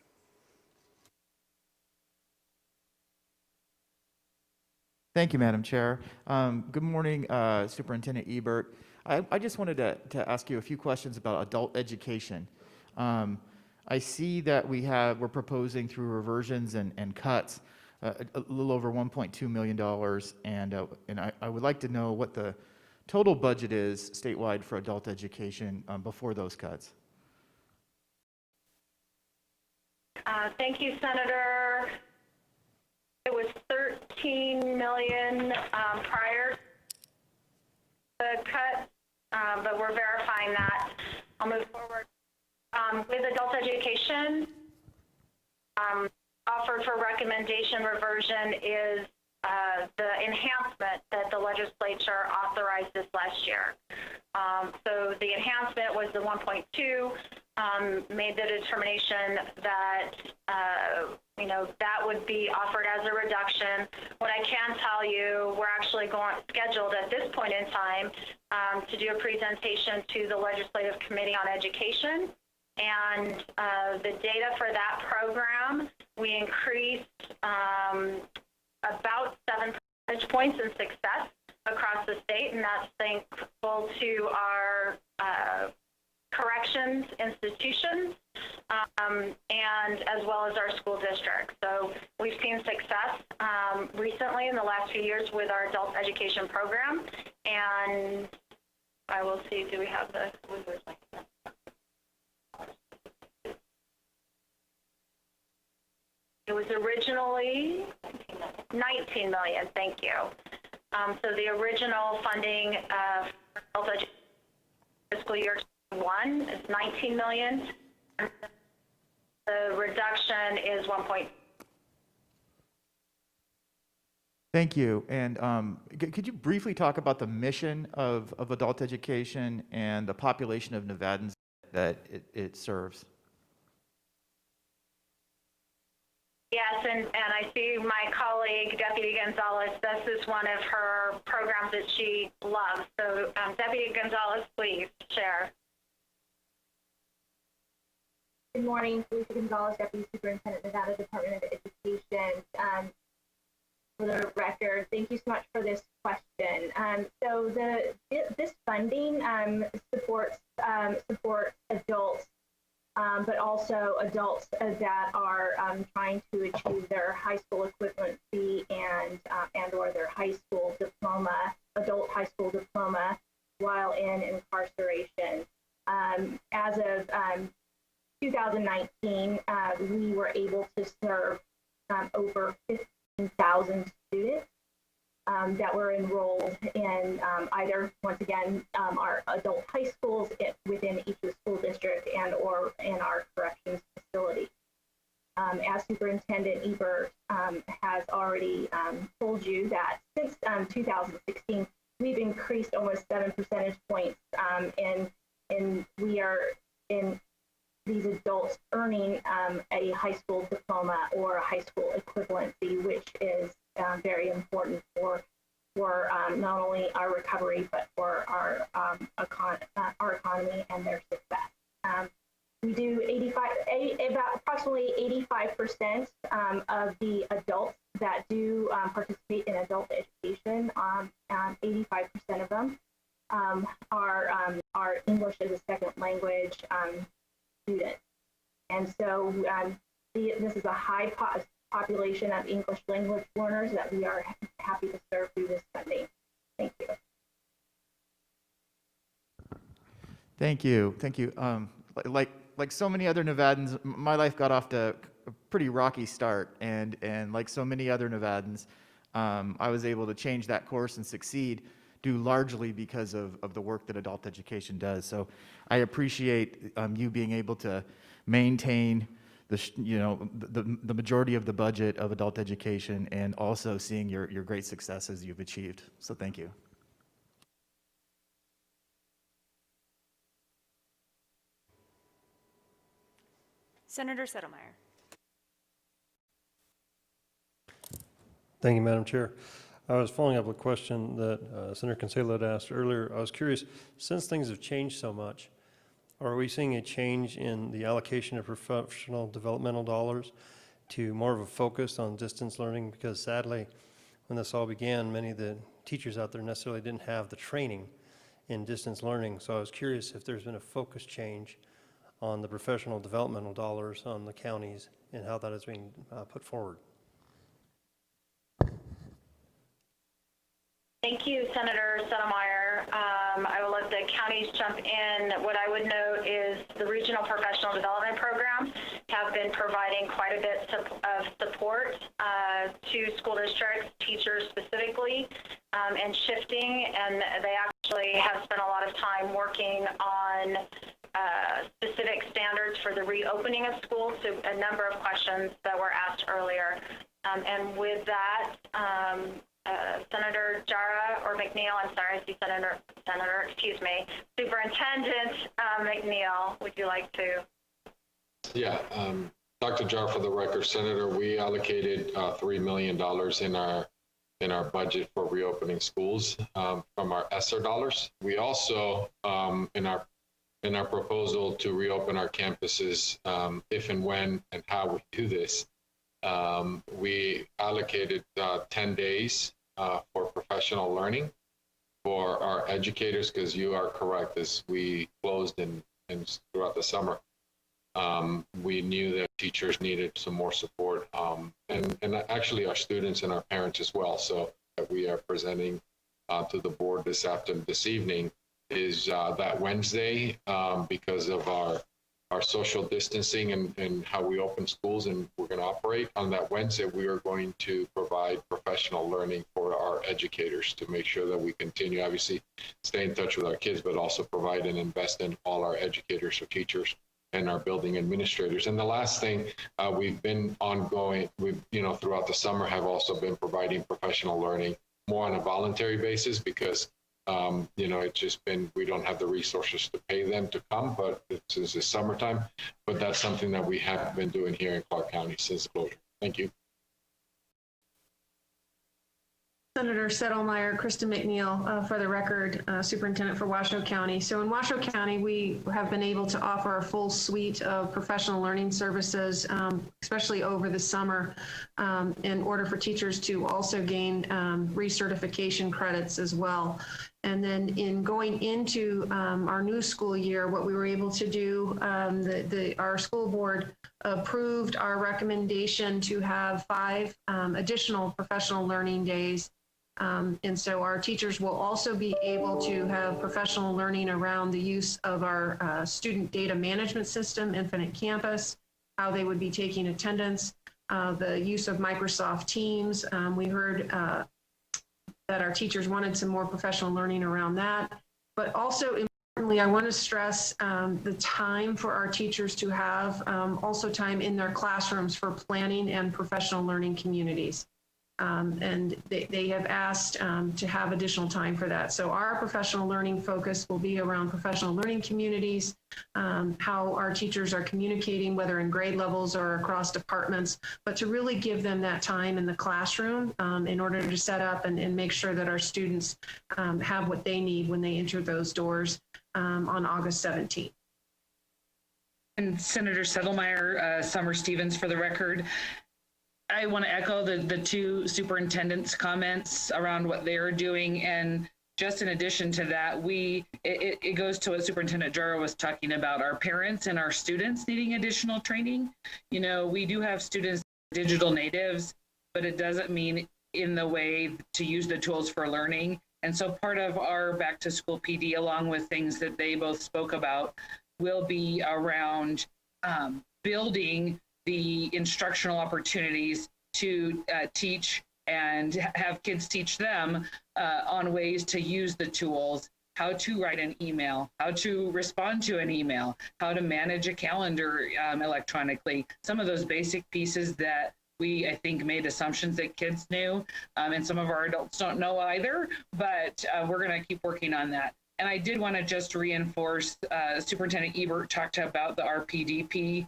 Thank you, Madam Chair. Good morning, Superintendent Ebert. I just wanted to ask you a few questions about adult education. I see that we're proposing through reversions and cuts a little over $1.2 million, and I would like to know what the total budget is statewide for adult education before those cuts. Thank you, Senator. It was $13 million prior to the cut, but we're verifying that. I'll move forward. With adult education, offered for recommendation reversion is the enhancement that the legislature authorized this last year. So the enhancement was the 1.2, made the determination that, that would be offered as a reduction. What I can tell you, we're actually scheduled at this point in time to do a presentation to the Legislative Committee on Education. And the data for that program, we increased about 7 percentage points in success across the state, and that's thankful to our corrections institutions and as well as our school districts. So we've seen success recently in the last few years with our adult education program, and I will see, do we have the It was originally 19 million, thank you. So the original funding for fiscal year 21 is 19 million. The reduction is 1. Thank you. And could you briefly talk about the mission of adult education and the population of Nevadans that it serves? Yes, and I see my colleague, Deputy Gonzalez, this is one of her programs that she loves. So Deputy Gonzalez, please share. Good morning, Felicia Gonzalez, Deputy Superintendent, Nevada Department of Education. For the record, thank you so much for this question. So this funding supports adults, but also adults that are trying to achieve their high school equivalency and or their high school diploma, adult high school diploma, while in incarceration. As of 2019, we were able to serve over 15,000 students that were enrolled in either, once again, our adult high schools within each of the school district and or in our corrections facility. As Superintendent Ebert has already told you that since 2016, we've increased almost 7 percentage points in we are in these adults earning a high school diploma or a high school equivalency, which is very important for not only our recovery, but for our economy and their success. We do about approximately 85% of the adults that do participate in adult education. 85% of them are English as a second language students. And so this is a high population of English language learners that we are happy to serve through this funding. Thank you. Thank you. Thank you. Like so many other Nevadans, my life got off to a pretty rocky start, and like so many other Nevadans, I was able to change that course and succeed due largely because of the work that adult education does. So I appreciate you being able to maintain the majority of the budget of adult education and also seeing your great successes you've achieved. So thank you. Senator Settlemeyer. Thank you, Madam Chair. I was following up a question that Senator Cancela had asked earlier. I was curious, since things have changed so much, are we seeing a change in the allocation of professional developmental dollars to more of a focus on distance learning? Because sadly, when this all began, many of the teachers out there necessarily didn't have the training in distance learning. So I was curious if there's been a focus change on the professional developmental dollars on the counties and how that is being put forward. Thank you, Senator Settlemeyer. I will let the counties jump in. What I would note is the regional professional development programs have been providing quite a bit of support to school districts, teachers specifically, and shifting, and they actually have spent a lot of time working on specific standards for the reopening of schools, so a number of questions that were asked earlier. And with that, Senator Jara or McNeil, I'm sorry, I see Senator, excuse me, Superintendent McNeil, would you like to? Yeah, Dr. Jara, for the record, Senator, we allocated $3 million in our budget for reopening schools from our ESSER dollars. We also, in our proposal to reopen our campuses, if and when and how we do this, we allocated 10 days for professional learning for our educators, because you are correct, as we closed and throughout the summer, we knew that teachers needed some more support, and actually our students and our parents as well. So that we are presenting to the board this evening is that Wednesday, because of our social distancing and how we open schools and we're going to operate on that Wednesday, we are going to provide professional learning for our educators to make sure that we continue, obviously, stay in touch with our kids, but also provide and invest in all our educators or teachers and our building administrators. And the last thing, we've been ongoing, throughout the summer have also been providing professional learning more on a voluntary basis because, it's just been, we don't have the resources to pay them to come, but it's summertime. But that's something that we have been doing here in Clark County since closure. Thank you. Senator Settlemyre, Kristen McNeil, for the record, Superintendent for Washoe County. So in Washoe County, we have been able to offer a full suite of professional learning services, especially over the summer, in order for teachers to also gain recertification credits as well. And then in going into our new school year, what we were able to do, our school board approved our recommendation to have 5 additional professional learning days. And so our teachers will also be able to have professional learning around the use of our student data management system, Infinite Campus, how they would be taking attendance, the use of Microsoft Teams. We heard that our teachers wanted some more professional learning around that. But also importantly, I want to stress the time for our teachers to have also time in their classrooms for planning and professional learning communities. And they have asked to have additional time for that. So our professional learning focus will be around professional learning communities, how our teachers are communicating, whether in grade levels or across departments, but to really give them that time in the classroom in order to set up and make sure that our students have what they need when they enter those doors on August 17th. And Senator Settlemyre, Summer Stevens for the record. I want to echo the 2 superintendents' comments around what they're doing. And just in addition to that, it goes to what Superintendent Jara was talking about, our parents and our students needing additional training. We do have students, digital natives, but it doesn't mean in the way to use the tools for learning. And so part of our back to school PD, along with things that they both spoke about, will be around building the instructional opportunities to teach and have kids teach them on ways to use the tools, how to write an email, how to respond to an email, how to manage a calendar electronically. Some of those basic pieces that we, I think, made assumptions that kids knew, and some of our adults don't know either, but we're going to keep working on that. And I did want to just reinforce, Superintendent Ebert talked about the RPDP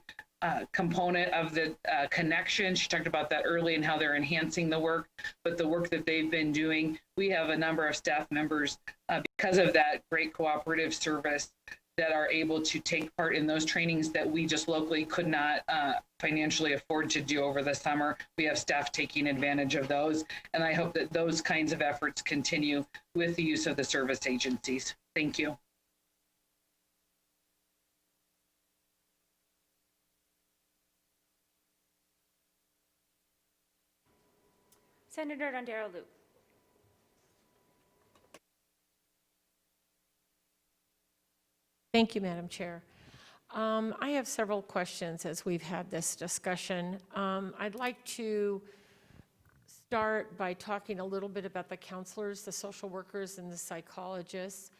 component of the connection. She talked about that early and how they're enhancing the work, but the work that they've been doing, we have a number of staff members because of that great cooperative service that are able to take part in those trainings that we just locally could not financially afford to do over the summer. We have staff taking advantage of those, and I hope that those kinds of efforts continue with the use of the service agencies. Thank you. Senator Dondero Luke. Thank you, Madam Chair. I have several questions as we've had this discussion. I'd like to start by talking a little bit about the counselors, the social workers, and the psychologists.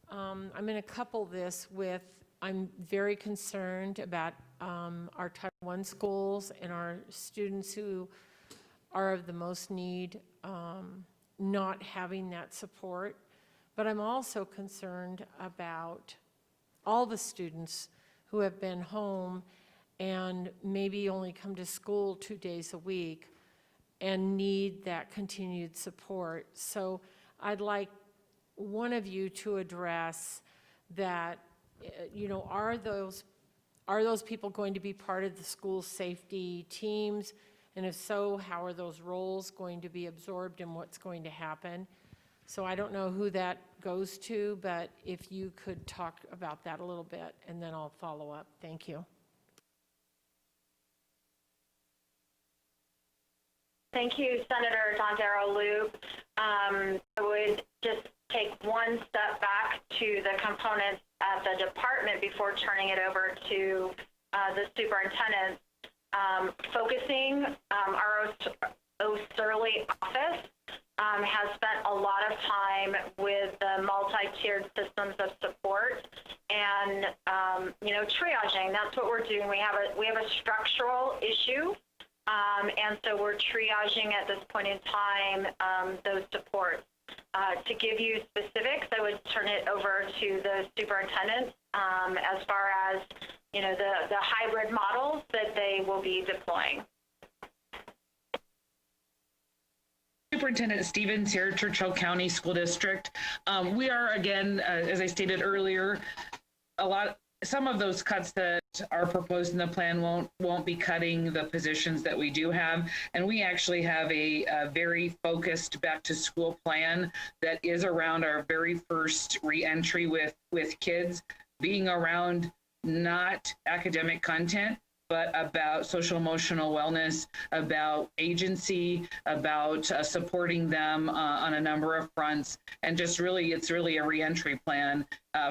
I'm going to couple this with, I'm very concerned about our Title I schools and our students who are of the most need not having that support. But I'm also concerned about all the students who have been home and maybe only come to school 2 days a week and need that continued support. So I'd like one of you to address that, are those people going to be part of the school safety teams? And if so, how are those roles going to be absorbed and what's going to happen? So I don't know who that goes to, but if you could talk about that a little bit, and then I'll follow up. Thank you. Thank you, Senator Dondero Luke. I would just take one step back to the components at the department before turning it over to the superintendent. Focusing our O'Surley office has spent a lot of time with the multi-tiered systems of support and triaging. That's what we're doing. We have a structural issue, and so we're triaging at this point in time those supports. To give you specifics, I would turn it over to the superintendent as far as the hybrid models that they will be deploying. Superintendent Stevens here, Churchill County School District. We are, again, as I stated earlier, some of those cuts that are proposed in the plan won't be cutting the positions that we do have. And we actually have a very focused back to school plan that is around our very first reentry with kids, being around not academic content, but about social emotional wellness, about agency, about supporting them on a number of fronts. And just really, it's really a reentry plan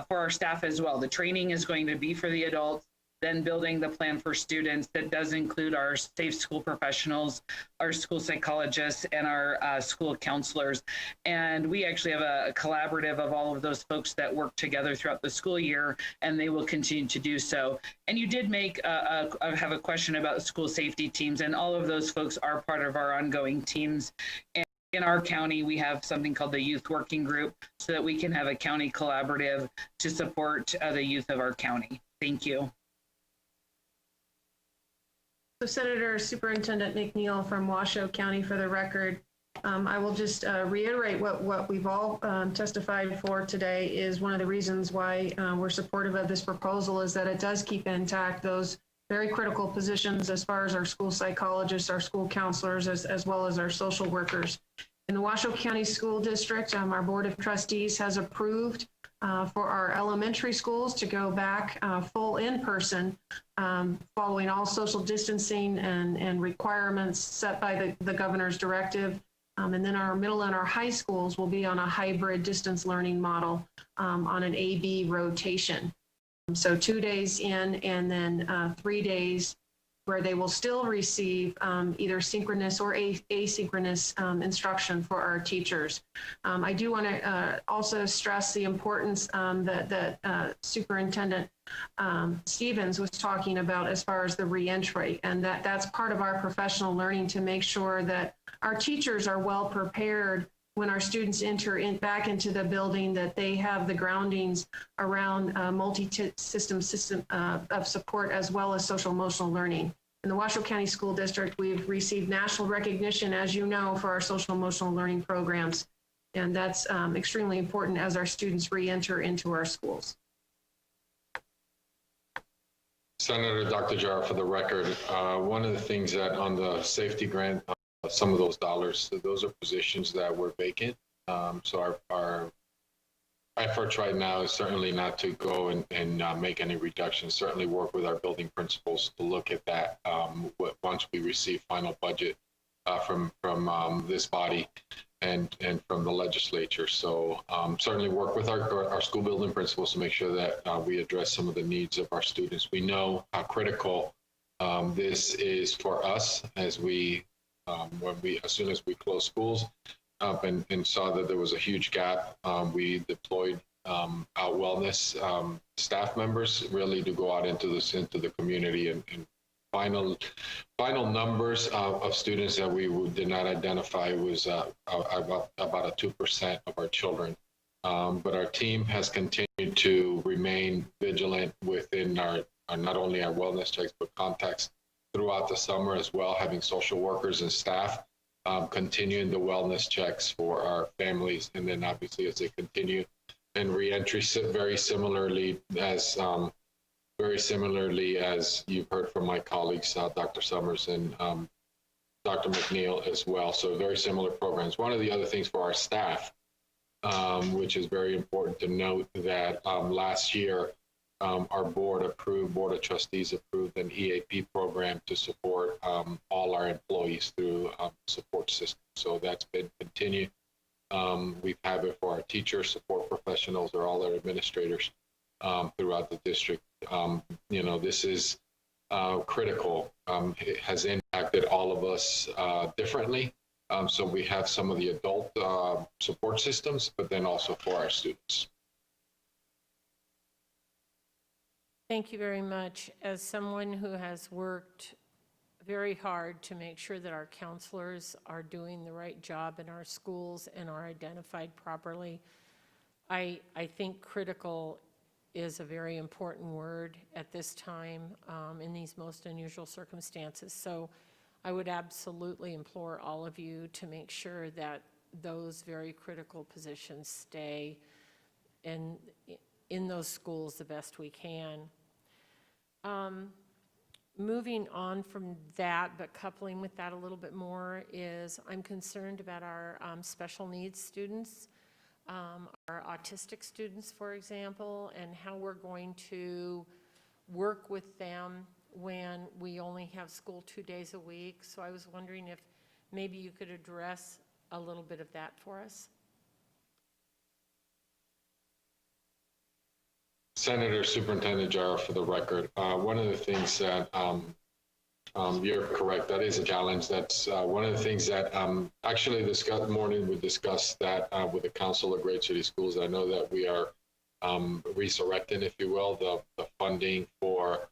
for our staff as well. The training is going to be for the adults, then building the plan for students that does include our safe school professionals, our school psychologists, and our school counselors. And we actually have a collaborative of all of those folks that work together throughout the school year, and they will continue to do so. And you did have a question about school safety teams, and all of those folks are part of our ongoing teams. And in our county, we have something called the Youth Working Group so that we can have a county collaborative to support the youth of our county. Thank you. So Senator Superintendent McNeil from Washoe County, for the record, I will just reiterate what we've all testified for today is one of the reasons why we're supportive of this proposal is that it does keep intact those very critical positions as far as our school psychologists, our school counselors, as well as our social workers. In the Washoe County School District, our Board of Trustees has approved for our elementary schools to go back full in-person following all social distancing and requirements set by the governor's directive. And then our middle and our high schools will be on a hybrid distance learning model on an A-B rotation. So 2 days in and then 3 days where they will still receive either synchronous or asynchronous instruction for our teachers. I do want to also stress the importance that Superintendent Stevens was talking about as far as the reentry, and that's part of our professional learning to make sure that our teachers are well prepared when our students enter back into the building, that they have the groundings around multi-system of support as well as social emotional learning. In the Washoe County School District, we've received national recognition, as you know, for our social emotional learning programs. And that's extremely important as our students re-enter into our schools. Senator Dr. Jara, for the record, one of the things that on the safety grant, some of those dollars, those are positions that were vacant. So our efforts right now is certainly not to go and make any reductions, certainly work with our building principals to look at that once we receive final budget from this body and from the legislature. So certainly work with our school building principals to make sure that we address some of the needs of our students. We know how critical this is for us as as soon as we close schools up and saw that there was a huge gap, we deployed our wellness staff members really to go out into the community and final numbers of students that we did not identify was about a 2% of our children. But our team has continued to remain vigilant within our not only our wellness checks, but contacts throughout the summer as well, having social workers and staff continuing the wellness checks for our families. And then obviously as they continue and reentry very similarly as you've heard from my colleagues, Dr. Summers and Dr. McNeil as well. So very similar programs. One of the other things for our staff, which is very important to note, that last year, our board of trustees approved an EAP program to support all our employees through support system. So that's been continued. We've had it for our teachers, support professionals, or all our administrators throughout the district. This is critical. It has impacted all of us differently. So we have some of the adult support systems, but then also for our students. Thank you very much. As someone who has worked very hard to make sure that our counselors are doing the right job in our schools and are identified properly, I think critical is a very important word at this time in these most unusual circumstances. So I would absolutely implore all of you to make sure that those very critical positions stay in those schools the best we can. Moving on from that, but coupling with that a little bit more, is I'm concerned about our special needs students, our autistic students, for example, and how we're going to work with them when we only have school 2 days a week. So I was wondering if maybe you could address a little bit of that for us. Senator Superintendent Jara, for the record, one of the things that you're correct, that is a challenge. That's one of the things that actually this morning we discussed that with the Council of Great City Schools. I know that we are resurrecting, if you will, the funding for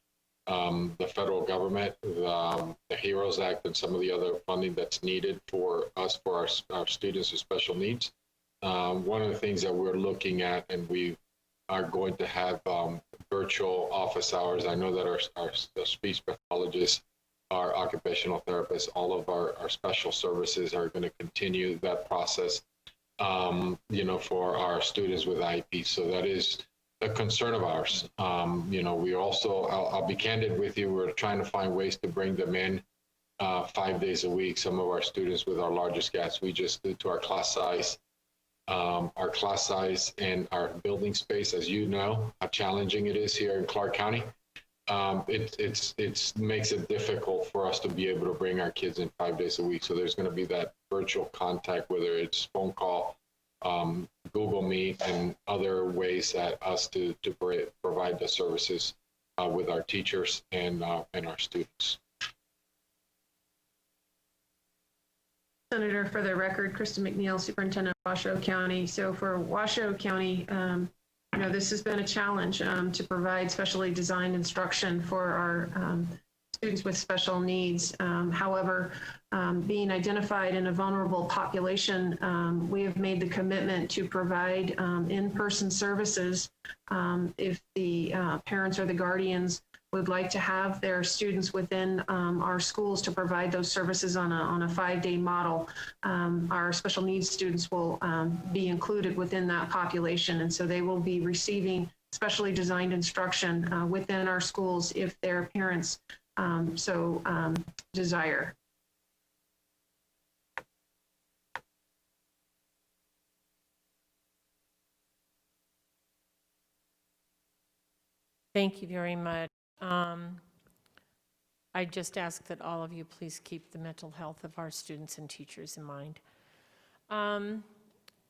the federal government, the HEROES Act, and some of the other funding that's needed for us, for our students with special needs. One of the things that we're looking at, and we are going to have virtual office hours. I know that our speech pathologists, our occupational therapists, all of our special services are going to continue that process, for our students with IEP. So that is a concern of ours. We also, I'll be candid with you, we're trying to find ways to bring them in 5 days a week. Some of our students with our largest gaps, we just due to our class size and our building space, as you know, how challenging it is here in Clark County. It makes it difficult for us to be able to bring our kids in 5 days a week. So there's going to be that virtual contact, whether it's phone call, Google Meet, and other ways that us to provide the services with our teachers and our students. Senator, for the record, Krista McNeil, Superintendent of Washoe County. So for Washoe County, this has been a challenge to provide specially designed instruction for our students with special needs. However, being identified in a vulnerable population, we have made the commitment to provide in-person services if the parents or the guardians would like to have their students within our schools to provide those services on a 5-day model. Our special needs students will be included within that population, and so they will be receiving specially designed instruction within our schools if their parents so desire. Thank you very much. I just ask that all of you please keep the mental health of our students and teachers in mind.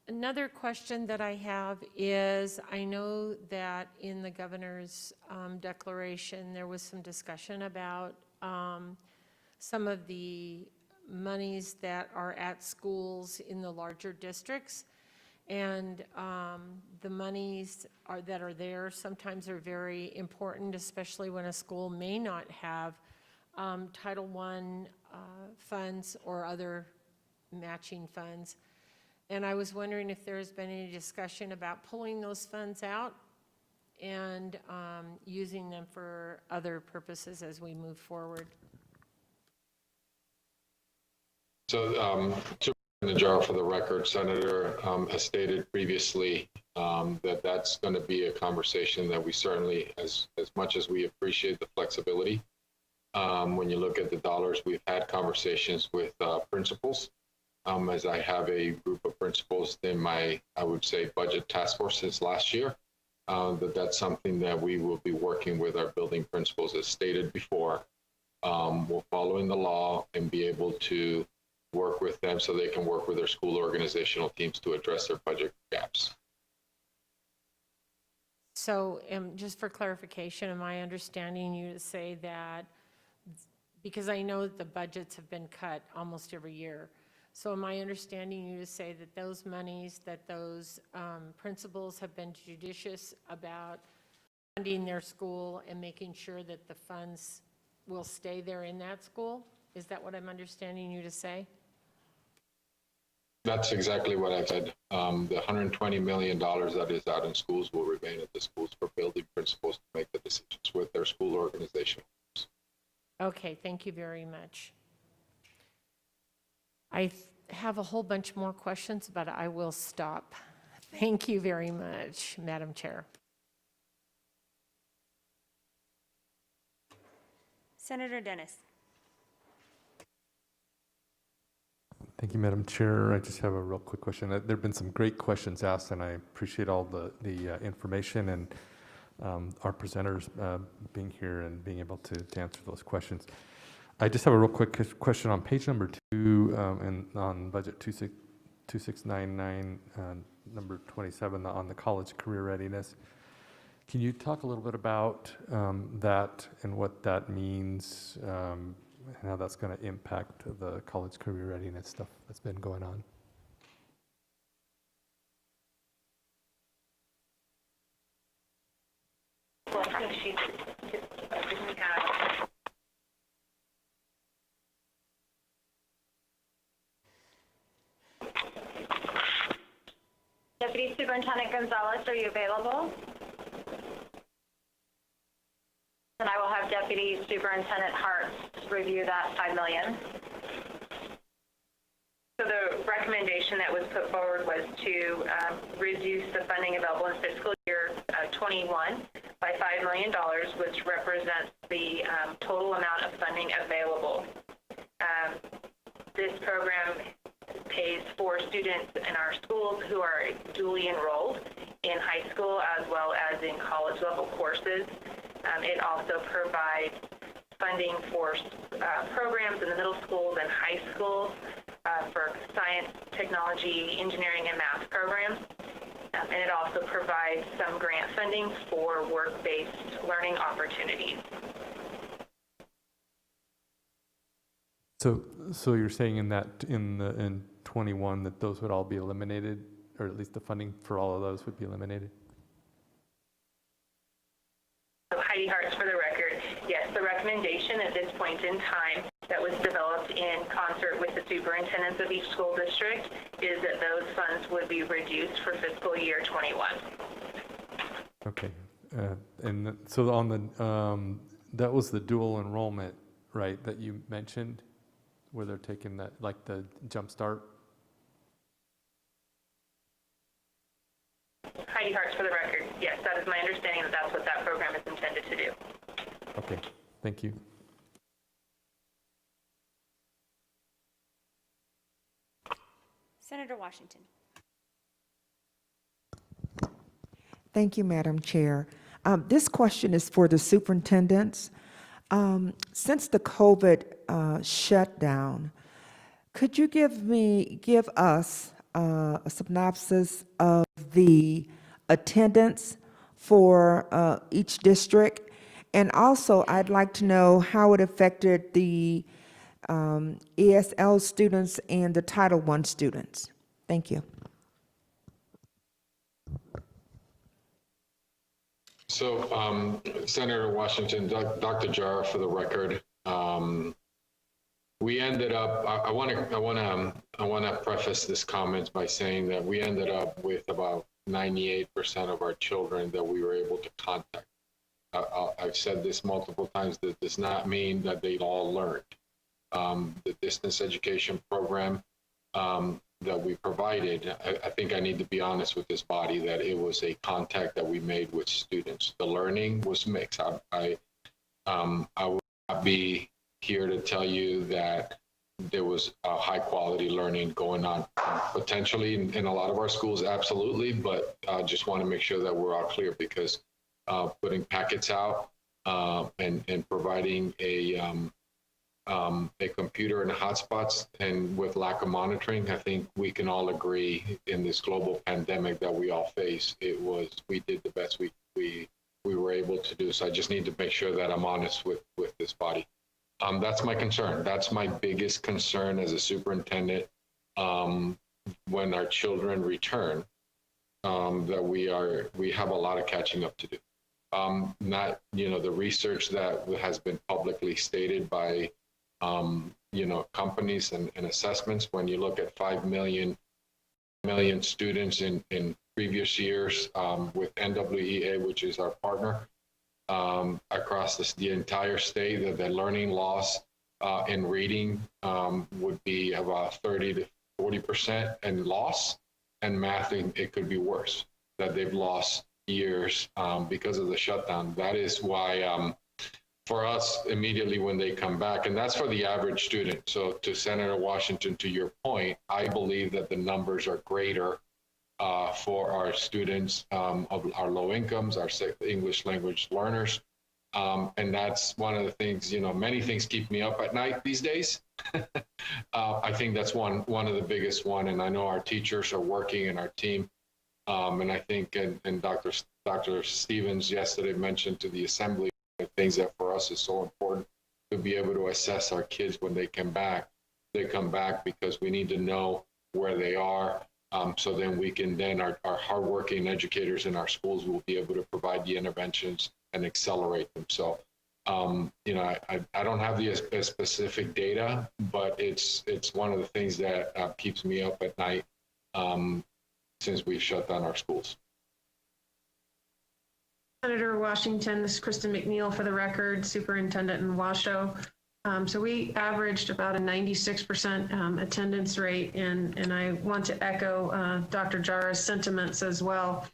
Another question that I have is, I know that in the governor's declaration, there was some discussion about some of the monies that are at schools in the larger districts. And the monies that are there sometimes are very important, especially when a school may not have Title I funds or other matching funds. And I was wondering if there has been any discussion about pulling those funds out and using them for other purposes as we move forward. So, Najara, for the record, Senator has stated previously that that's going to be a conversation that we certainly, as much as we appreciate the flexibility, when you look at the dollars, we've had conversations with principals, as I have a group of principals in my, I would say, budget task force since last year, that's something that we will be working with our building principals, as stated before. We're following the law and be able to work with them so they can work with their school organizational teams to address their budget gaps. So just for clarification, am I understanding you to say that, because I know that the budgets have been cut almost every year, so am I understanding you to say that those monies that those principals have been judicious about funding their school and making sure that the funds will stay there in that school? Is that what I'm understanding you to say? That's exactly what I said. The $120 million that is out in schools will remain at the schools for building principals to make the decisions with their school organization. Okay, thank you very much. I have a whole bunch more questions, but I will stop. Thank you very much, Madam Chair. Senator Dennis. Thank you, Madam Chair. I just have a real quick question. There have been some great questions asked, and I appreciate all the information and our presenters being here and being able to answer those questions. I just have a real quick question on page number 2 and on budget 2699, number 27, on the college career readiness. Can you talk a little bit about that and what that means? And how that's going to impact the college career readiness stuff that's been going on. Deputy Superintendent Gonzalez, are you available? And I will have Deputy Superintendent Hartz review that $5 million. So the recommendation that was put forward was to reduce the funding available in fiscal year 21 by $5 million, which represents the total amount of funding available. This program pays for students in our schools who are dually enrolled in high school as well as in college level courses. It also provides funding for programs in the middle schools and high schools for science, technology, engineering, and math programs. And it also provides some grant funding for work-based learning opportunities. So you're saying in 21 that those would all be eliminated, or at least the funding for all of those would be eliminated? Heidi Hartz, for the record, yes, the recommendation at this point in time that was developed in concert with the superintendents of each school district is that those funds would be reduced for fiscal year 21. Okay, and so on the that was the dual enrollment, right, that you mentioned, where they're taking that, like the Jump Start. Heidi Hartz, for the record, yes, that is my understanding that that's what that program is intended to do. Okay, thank you. Senator Washington. Thank you, Madam Chair. This question is for the superintendents. Since the COVID shutdown, could you give us a synopsis of the attendance for each district? And also, I'd like to know how it affected the ESL students and the Title I students. Thank you. So, Senator Washington, Dr. Jara, for the record, we ended up. I want to preface this comment by saying that we ended up with about 98% of our children that we were able to contact. I've said this multiple times. That does not mean that they all learned. The distance education program that we provided, I think I need to be honest with this body that it was a contact that we made with students. The learning was mixed. I would not be here to tell you that there was a high quality learning going on potentially in a lot of our schools, absolutely, but I just want to make sure that we're all clear because putting packets out and providing a computer and hotspots and with lack of monitoring, I think we can all agree in this global pandemic that we all face, we did the best we were able to do. So I just need to make sure that I'm honest with this body. That's my concern. That's my biggest concern as a superintendent when our children return, that we have a lot of catching up to do. not, the research that has been publicly stated by, companies and assessments. When you look at 5 million students in previous years with NWEA, which is our partner, across the entire state, that the learning loss in reading would be about 30 to 40% in loss, and math, it could be worse, that they've lost years because of the shutdown. That is why for us, immediately when they come back, and that's for the average student. So to Senator Washington, to your point, I believe that the numbers are greater for our students of our low incomes, our English language learners. And that's one of the things, many things keep me up at night these days. I think that's one of the biggest one. And I know our teachers are working in our team. And I think, and Dr. Stevens yesterday mentioned to the assembly things that for us is so important to be able to assess our kids when they come back. They come back because we need to know where they are. So then we can our hardworking educators in our schools will be able to provide the interventions and accelerate them. So, I don't have the specific data, but it's one of the things that keeps me up at night since we've shut down our schools. Senator Washington, this is Kristen McNeil for the record, superintendent in Washoe. So we averaged about a 96% attendance rate, and I want to echo Dr. Jara's sentiments as well.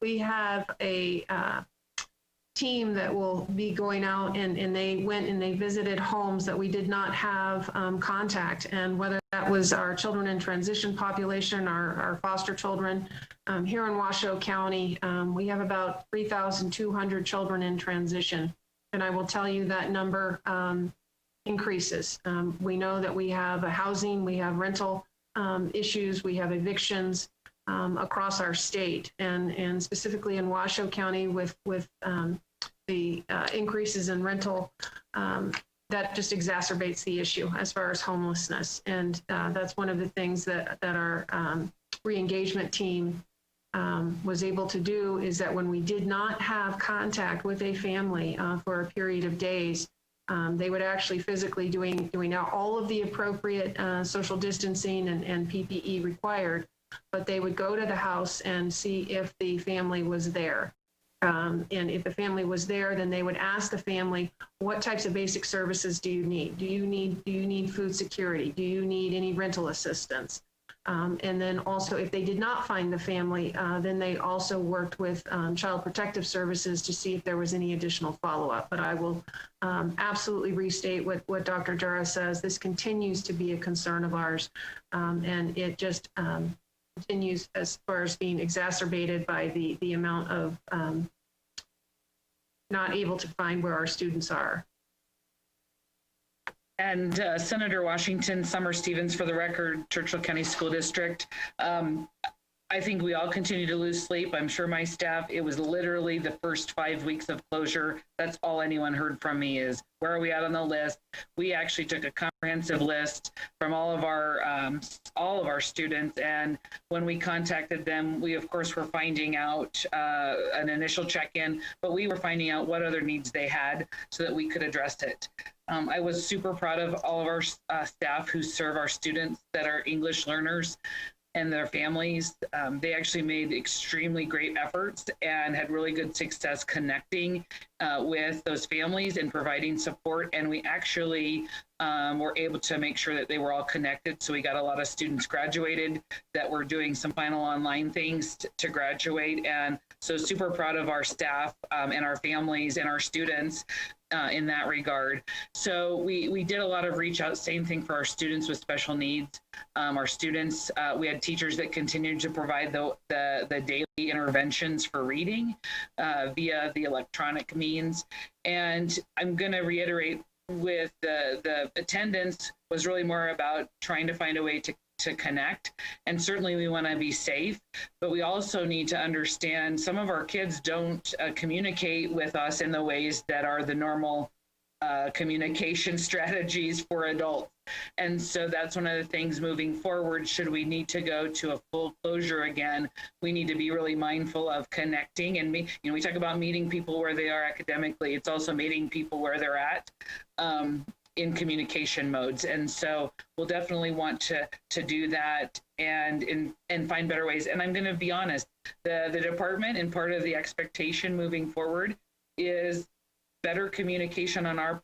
We have a team that will be going out, and they went and they visited homes that we did not have contact, and whether that was our children in transition population, our foster children. Here in Washoe County, we have about 3,200 children in transition. And I will tell you that number increases. We know that we have housing, we have rental issues, we have evictions across our state, and specifically in Washoe County with the increases in rental, that just exacerbates the issue as far as homelessness. And that's one of the things that our re-engagement team was able to do, is that when we did not have contact with a family for a period of days, they would actually physically doing all of the appropriate social distancing and PPE required, but they would go to the house and see if the family was there. And if the family was there, then they would ask the family, what types of basic services do you need? Do you need food security? Do you need any rental assistance? And then also, if they did not find the family, then they also worked with Child Protective Services to see if there was any additional follow-up. But I will absolutely restate what Dr. Jara says. This continues to be a concern of ours, and it just continues as far as being exacerbated by the amount of not able to find where our students are. And Senator Washington, Summer Stevens for the record, Churchill County School District. I think we all continue to lose sleep. I'm sure my staff, it was literally the first 5 weeks of closure. That's all anyone heard from me is, where are we at on the list? We actually took a comprehensive list from all of our students. And when we contacted them, we of course were finding out an initial check-in, but we were finding out what other needs they had so that we could address it. I was super proud of all of our staff who serve our students that are English learners and their families. They actually made extremely great efforts and had really good success connecting with those families and providing support. And we actually were able to make sure that they were all connected. So we got a lot of students graduated that were doing some final online things to graduate. And so super proud of our staff and our families and our students in that regard. So we did a lot of reach out, same thing for our students with special needs. Our students, we had teachers that continued to provide the daily interventions for reading via the electronic means. And I'm going to reiterate with the attendance was really more about trying to find a way to connect. And certainly we want to be safe, but we also need to understand some of our kids don't communicate with us in the ways that are the normal communication strategies for adults. And so that's one of the things moving forward. Should we need to go to a full closure again, we need to be really mindful of connecting. And we talk about meeting people where they are academically. It's also meeting people where they're at in communication modes. And so we'll definitely want to do that and find better ways. And I'm going to be honest, the department, and part of the expectation moving forward is better communication on our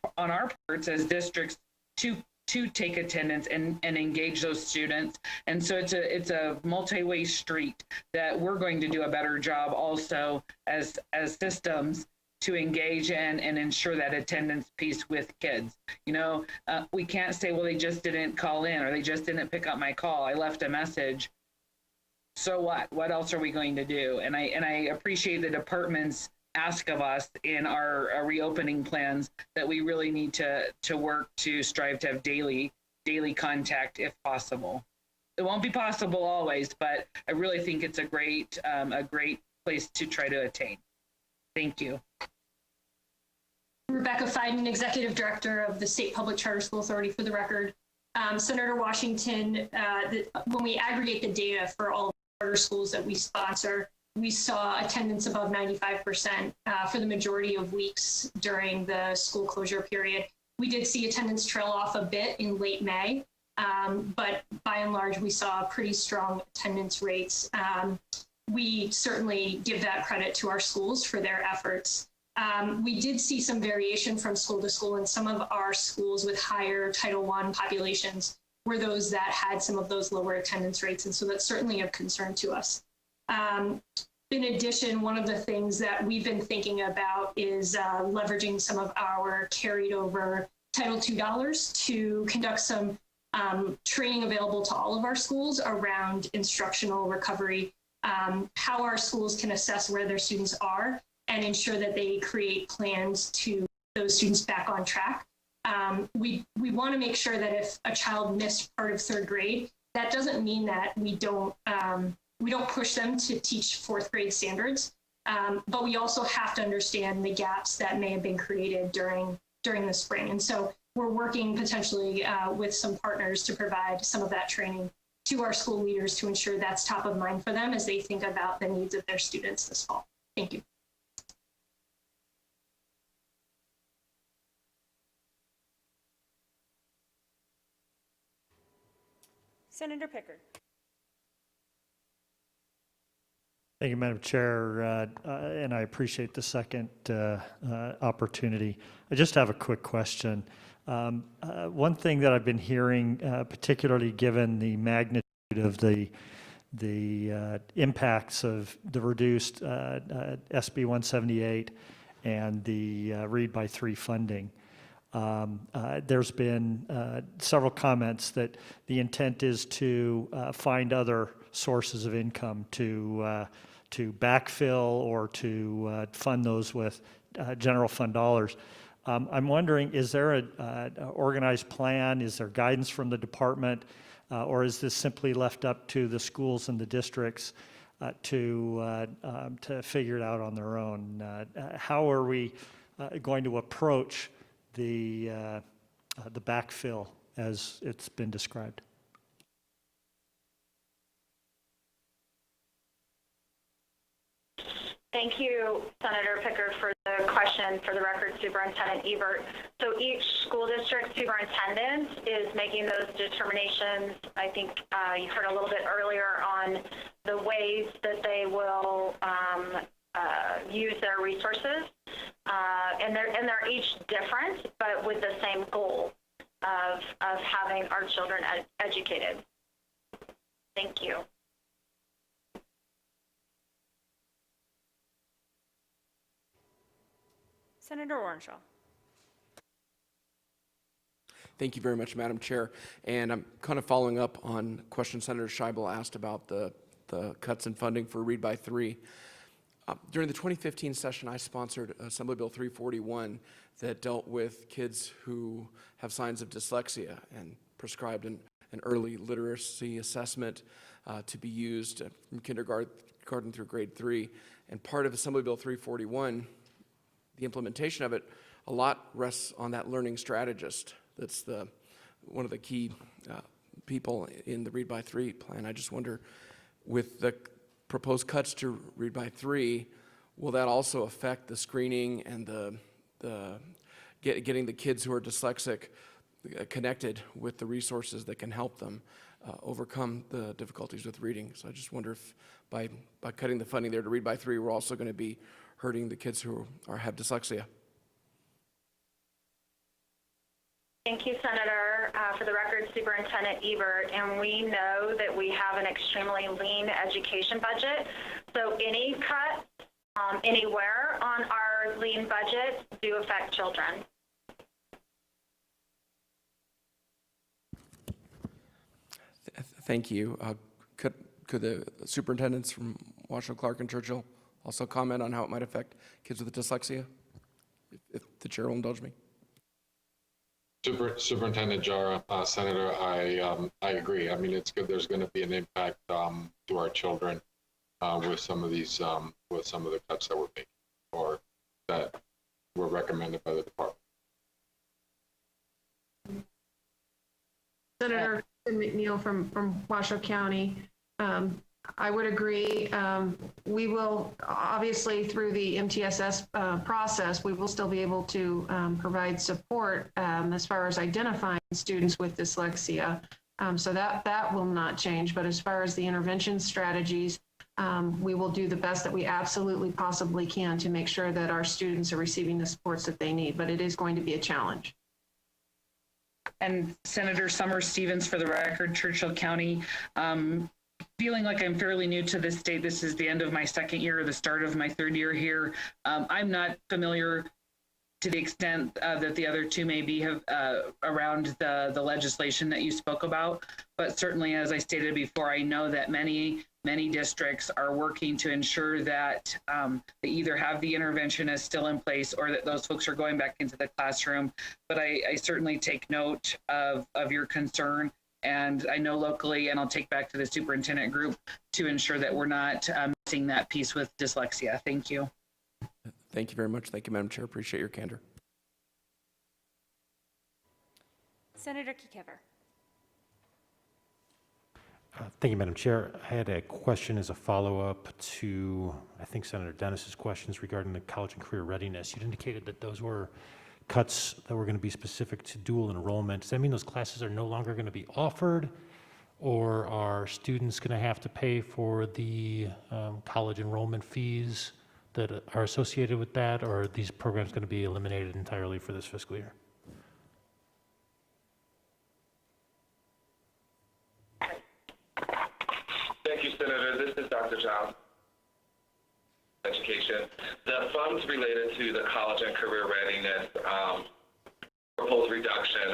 parts as districts to take attendance and engage those students. And so it's a multi-way street that we're going to do a better job also as systems to engage and ensure that attendance piece with kids. We can't say, well, they just didn't call in or they just didn't pick up my call. I left a message. So what? What else are we going to do? And I appreciate the department's ask of us in our reopening plans that we really need to work to strive to have daily contact if possible. It won't be possible always, but I really think it's a great place to try to attain. Thank you. Rebecca Feiden, Executive Director of the State Public Charter School Authority, for the record. Senator Washington, when we aggregate the data for all of the charter schools that we sponsor, we saw attendance above 95% for the majority of weeks during the school closure period. We did see attendance trail off a bit in late May, but by and large, we saw pretty strong attendance rates. We certainly give that credit to our schools for their efforts. We did see some variation from school to school, and some of our schools with higher Title I populations were those that had some of those lower attendance rates, and so that's certainly of concern to us. In addition, one of the things that we've been thinking about is leveraging some of our carried over Title II dollars to conduct some training available to all of our schools around instructional recovery, how our schools can assess where their students are and ensure that they create plans to get those students back on track. We want to make sure that if a child missed part of third grade, that doesn't mean that we don't push them to teach fourth grade standards, but we also have to understand the gaps that may have been created during the spring. And so we're working potentially with some partners to provide some of that training to our school leaders to ensure that's top of mind for them as they think about the needs of their students this fall. Thank you. Senator Pickard. Thank you, Madam Chair, and I appreciate the second opportunity. I just have a quick question. One thing that I've been hearing, particularly given the magnitude of the impacts of the reduced SB 178 and the Read by 3 funding, there's been several comments that the intent is to find other sources of income to backfill or to fund those with general fund dollars. I'm wondering, is there an organized plan? Is there guidance from the department? Or is this simply left up to the schools and the districts to figure it out on their own? How are we going to approach the backfill as it's been described? Thank you, Senator Pickard, for the question. For the record, Superintendent Ebert. So each school district superintendent is making those determinations. I think you heard a little bit earlier on the ways that they will use their resources. And they're each different, but with the same goal of having our children educated. Thank you. Senator Warrenshaw. Thank you very much, Madam Chair. And I'm kind of following up on a question Senator Scheibel asked about the cuts in funding for Read by 3. During the 2015 session, I sponsored Assembly Bill 341 that dealt with kids who have signs of dyslexia and prescribed an early literacy assessment to be used from kindergarten through grade 3. And part of Assembly Bill 341, the implementation of it, a lot rests on that learning strategist. That's one of the key people in the Read by 3 plan. I just wonder, with the proposed cuts to Read by 3, will that also affect the screening and getting the kids who are dyslexic connected with the resources that can help them overcome the difficulties with reading? So I just wonder if by cutting the funding there to Read by 3, we're also going to be hurting the kids who have dyslexia. Thank you, Senator. For the record, Superintendent Ebert, and we know that we have an extremely lean education budget, so any cut anywhere on our lean budget do affect children. Thank you. Could the superintendents from Washoe, Clark, and Churchill also comment on how it might affect kids with dyslexia, if the chair will indulge me? Superintendent Jara, Senator, I agree. I mean, it's good. There's going to be an impact to our children with some of these, with some of the cuts that we're making or that were recommended by the department. Senator McNeil from Washoe County. I would agree. We will, obviously, through the MTSS process, we will still be able to provide support as far as identifying students with dyslexia. So that will not change. But as far as the intervention strategies, we will do the best that we absolutely possibly can to make sure that our students are receiving the supports that they need. But it is going to be a challenge. And Senator Summer Stevens, for the record, Churchill County. Feeling like I'm fairly new to this state. This is the end of my second year, or the start of my third year here. I'm not familiar to the extent that the other two may be around the legislation that you spoke about. But certainly, as I stated before, I know that many districts are working to ensure that they either have the interventionist still in place or that those folks are going back into the classroom. But I certainly take note of your concern. And I know locally, and I'll take back to the superintendent group to ensure that we're not missing that piece with dyslexia. Thank you. Thank you very much. Thank you, Madam Chair. Appreciate your candor. Senator Kiekever. Thank you, Madam Chair. I had a question as a follow-up to, I think, Senator Dennis's questions regarding the college and career readiness. You'd indicated that those were cuts that were going to be specific to dual enrollment. Does that mean those classes are no longer going to be offered, or are students going to have to pay for the college enrollment fees that are associated with that, or are these programs going to be eliminated entirely for this fiscal year? Thank you, Senator. This is Dr. Johnson. Education. The funds related to the college and career readiness proposed reduction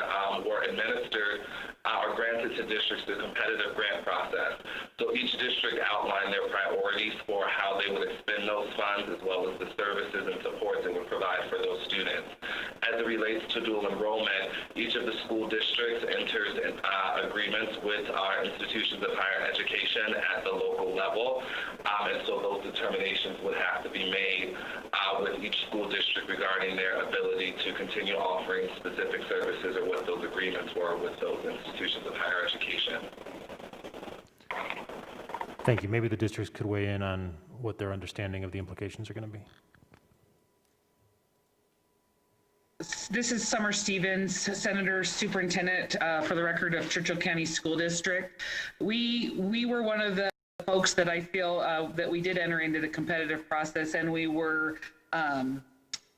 were administered or granted to districts through a competitive grant process. So each district outlined their priorities for how they would expend those funds, as well as the services and supports they would provide for those students. As it relates to dual enrollment, each of the school districts enters agreements with our institutions of higher education at the local level. And so those determinations would have to be made with each school district regarding their ability to continue offering specific services or what those agreements were with those institutions of higher education. Thank you. Maybe the districts could weigh in on what their understanding of the implications are going to be. This is Summer Stevens, Senator Superintendent, for the record, of Churchill County School District. We were one of the folks that I feel that we did enter into the competitive process, and we were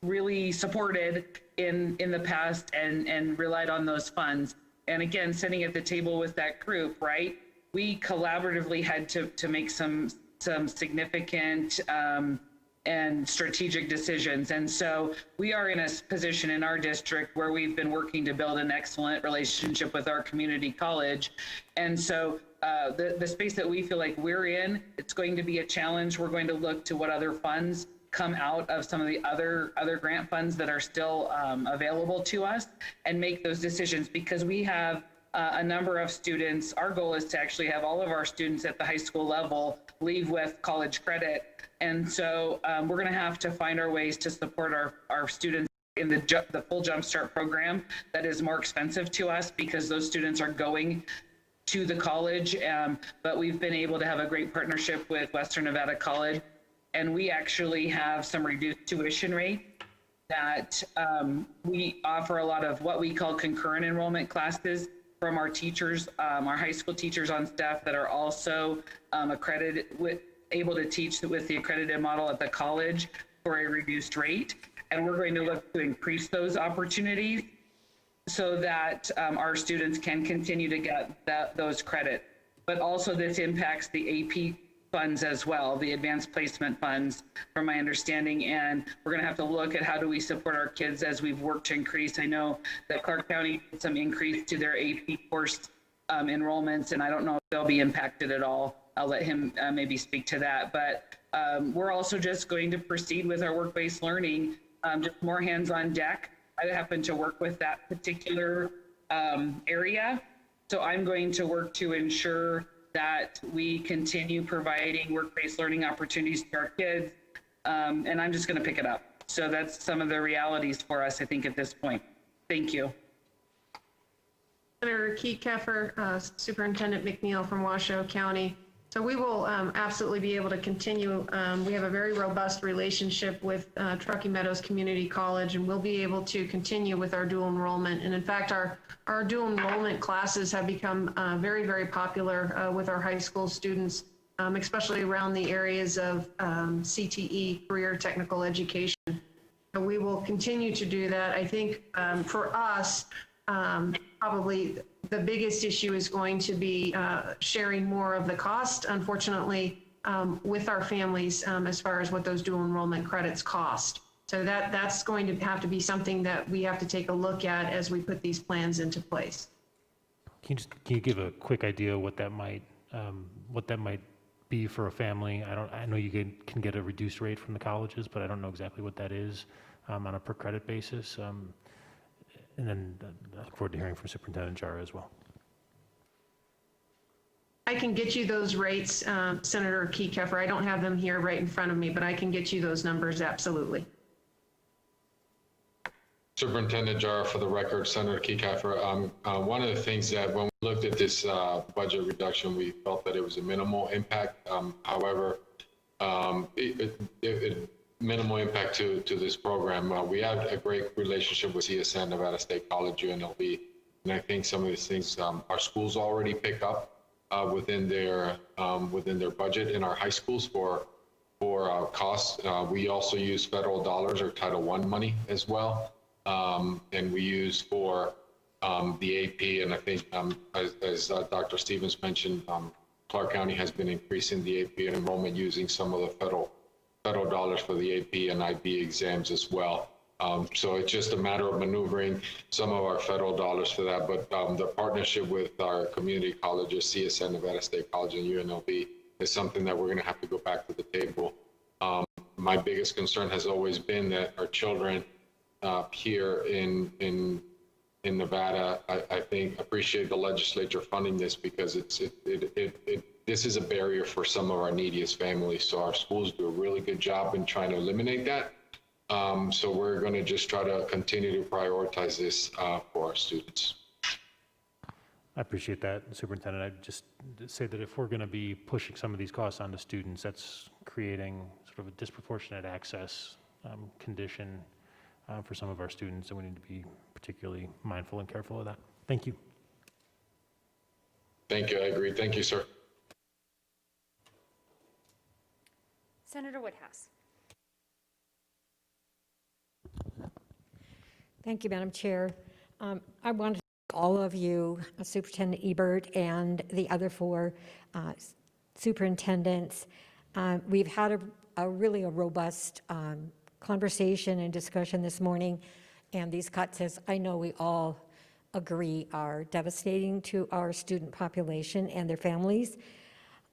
really supported in the past and relied on those funds. And again, sitting at the table with that group, right, we collaboratively had to make some significant and strategic decisions. And so we are in a position in our district where we've been working to build an excellent relationship with our community college. And so the space that we feel like we're in, it's going to be a challenge. We're going to look to what other funds come out of some of the other grant funds that are still available to us and make those decisions, because we have a number of students. Our goal is to actually have all of our students at the high school level leave with college credit. And so we're going to have to find our ways to support our students in the full Jumpstart program that is more expensive to us because those students are going to the college. But we've been able to have a great partnership with Western Nevada College, and we actually have some reduced tuition rate that we offer a lot of what we call concurrent enrollment classes from our teachers, our high school teachers on staff that are also accredited able to teach with the accredited model at the college for a reduced rate. And we're going to look to increase those opportunities so that our students can continue to get those credits. But also this impacts the AP funds as well, the advanced placement funds, from my understanding. And we're going to have to look at how do we support our kids as we've worked to increase. I know that Clark County did some increase to their AP course enrollments, and I don't know if they'll be impacted at all. I'll let him maybe speak to that. But we're also just going to proceed with our work-based learning, just more hands on deck. I happen to work with that particular area. So I'm going to work to ensure that we continue providing work-based learning opportunities to our kids. And I'm just going to pick it up. So that's some of the realities for us, I think, at this point. Thank you. Senator Keffer, Superintendent McNeil from Washoe County. So we will absolutely be able to continue. We have a very robust relationship with Truckee Meadows Community College, and we'll be able to continue with our dual enrollment. And in fact, our dual enrollment classes have become very, very popular with our high school students, especially around the areas of CTE, career technical education. So we will continue to do that. I think for us, probably the biggest issue is going to be sharing more of the cost, unfortunately, with our families as far as what those dual enrollment credits cost. So that's going to have to be something that we have to take a look at as we put these plans into place. Can you give a quick idea what that might be for a family? I know you can get a reduced rate from the colleges, but I don't know exactly what that is on a per credit basis. And then I look forward to hearing from Superintendent Jara as well. I can get you those rates, Senator Keffer. I don't have them here right in front of me, but I can get you those numbers, absolutely. Superintendent Jara, for the record, Senator Keffer, one of the things that when we looked at this budget reduction, we felt that it was a minimal impact. However, minimal impact to this program. We have a great relationship with CSN, Nevada State College, UNLV, and I think some of these things our schools already pick up within their budget in our high schools for costs. We also use federal dollars or Title I money as well, and we use for the AP. And I think as Dr. Stevens mentioned, Clark County has been increasing the AP enrollment using some of the federal dollars for the AP and IB exams as well. So it's just a matter of maneuvering some of our federal dollars for that. But the partnership with our community colleges, CSN, Nevada State College, and UNLV, is something that we're going to have to go back to the table. My biggest concern has always been that our children here in Nevada, I think, appreciate the legislature funding this because this is a barrier for some of our neediest families. So our schools do a really good job in trying to eliminate that. So we're going to just try to continue to prioritize this for our students. I appreciate that, Superintendent. I'd just say that if we're going to be pushing some of these costs onto students, that's creating sort of a disproportionate access condition for some of our students, and we need to be particularly mindful and careful of that. Thank you. Thank you. I agree. Thank you, sir. Senator Woodhouse. Thank you, Madam Chair. I want to thank all of you, Superintendent Ebert and the other four superintendents. We've had a really robust conversation and discussion this morning, and these cuts, as I know we all agree, are devastating to our student population and their families.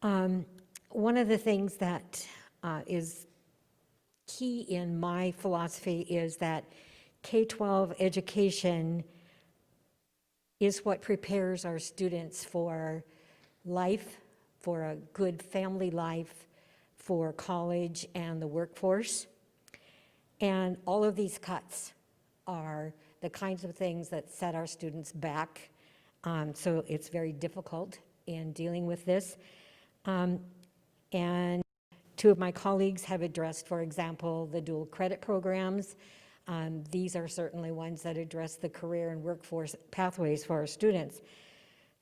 One of the things that is key in my philosophy is that K-12 education is what prepares our students for life, for a good family life, for college and the workforce. And all of these cuts are the kinds of things that set our students back. So it's very difficult in dealing with this. And two of my colleagues have addressed, for example, the dual credit programs. These are certainly ones that address the career and workforce pathways for our students.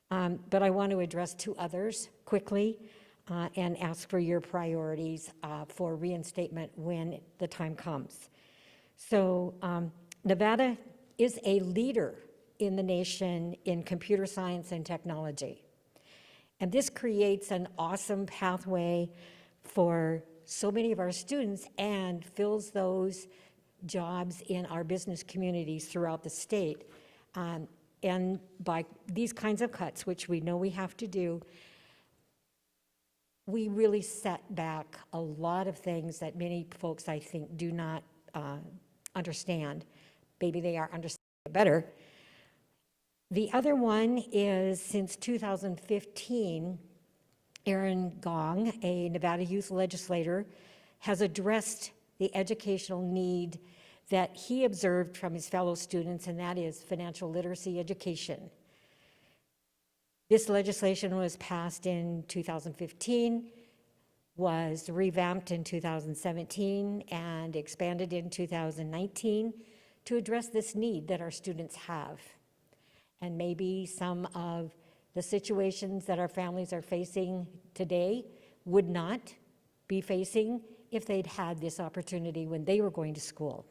But I want to address two others quickly and ask for your priorities for reinstatement when the time comes. So Nevada is a leader in the nation in computer science and technology. And this creates an awesome pathway for so many of our students and fills those jobs in our business communities throughout the state. And by these kinds of cuts, which we know we have to do, we really set back a lot of things that many folks, I think, do not understand. Maybe they are understanding it better. The other one is, since 2015, Aaron Gong, a Nevada youth legislator, has addressed the educational need that he observed from his fellow students, and that is financial literacy education. This legislation was passed in 2015, was revamped in 2017, and expanded in 2019 to address this need that our students have. And maybe some of the situations that our families are facing today would not be facing if they'd had this opportunity when they were going to school.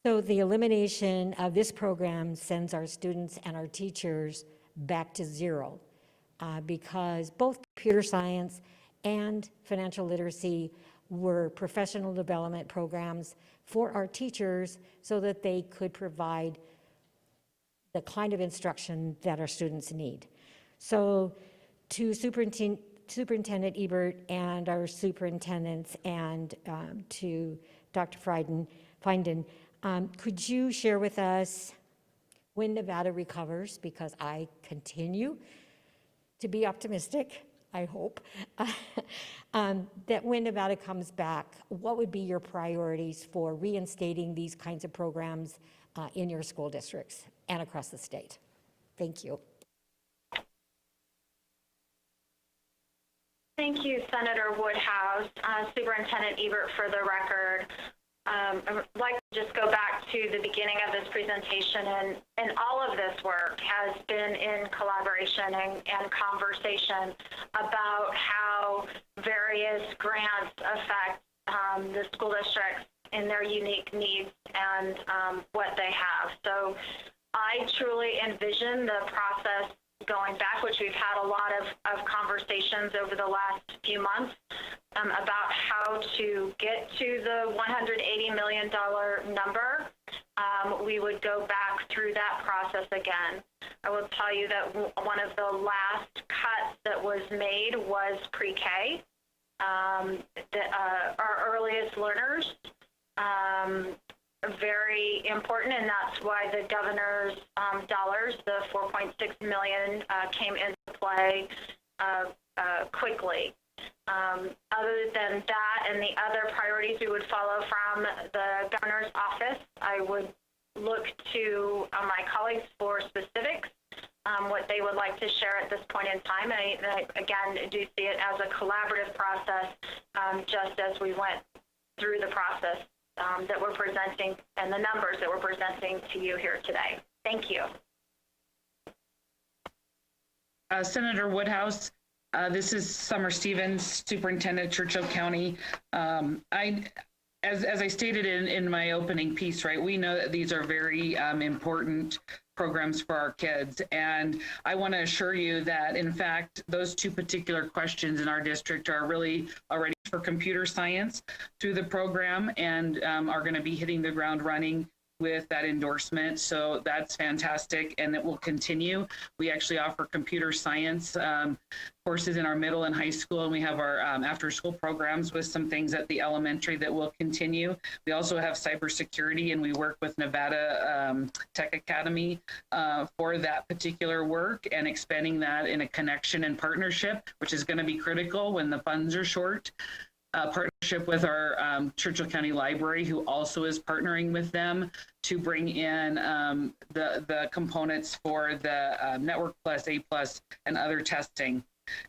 So the elimination of this program sends our students and our teachers back to zero because both computer science and financial literacy were professional development programs for our teachers so that they could provide the kind of instruction that our students need. So to Superintendent Ebert and our superintendents and to Dr. Feinden, could you share with us when Nevada recovers, because I continue to be optimistic, I hope, that when Nevada comes back, what would be your priorities for reinstating these kinds of programs in your school districts and across the state? Thank you. Thank you, Senator Woodhouse. Superintendent Ebert, for the record. I would like to just go back to the beginning of this presentation, and all of this work has been in collaboration and conversation about how various grants affect the school districts in their unique needs and what they have. So I truly envision the process going back, which we've had a lot of conversations over the last few months about how to get to the $180 million number. We would go back through that process again. I will tell you that one of the last cuts that was made was pre-K. Our earliest learners, very important, and that's why the governor's dollars, the $4.6 million, came into play quickly. Other than that and the other priorities we would follow from the governor's office, I would look to my colleagues for specifics, what they would like to share at this point in time. And I again, do see it as a collaborative process, just as we went through the process that we're presenting and the numbers that we're presenting to you here today. Thank you. Senator Woodhouse, this is Summer Stevens, Superintendent, Churchill County. As I stated in my opening piece, right, we know that these are very important programs for our kids. And I want to assure you that, in fact, those two particular questions in our district are really already for computer science through the program and are going to be hitting the ground running with that endorsement. So that's fantastic, and it will continue. We actually offer computer science courses in our middle and high school, and we have our after school programs with some things at the elementary that will continue. We also have cybersecurity, and we work with Nevada Tech Academy for that particular work and expanding that in a connection and partnership, which is going to be critical when the funds are short. partnership with our Churchill County Library, who also is partnering with them to bring in the components for the Network Plus, A Plus, and other testing.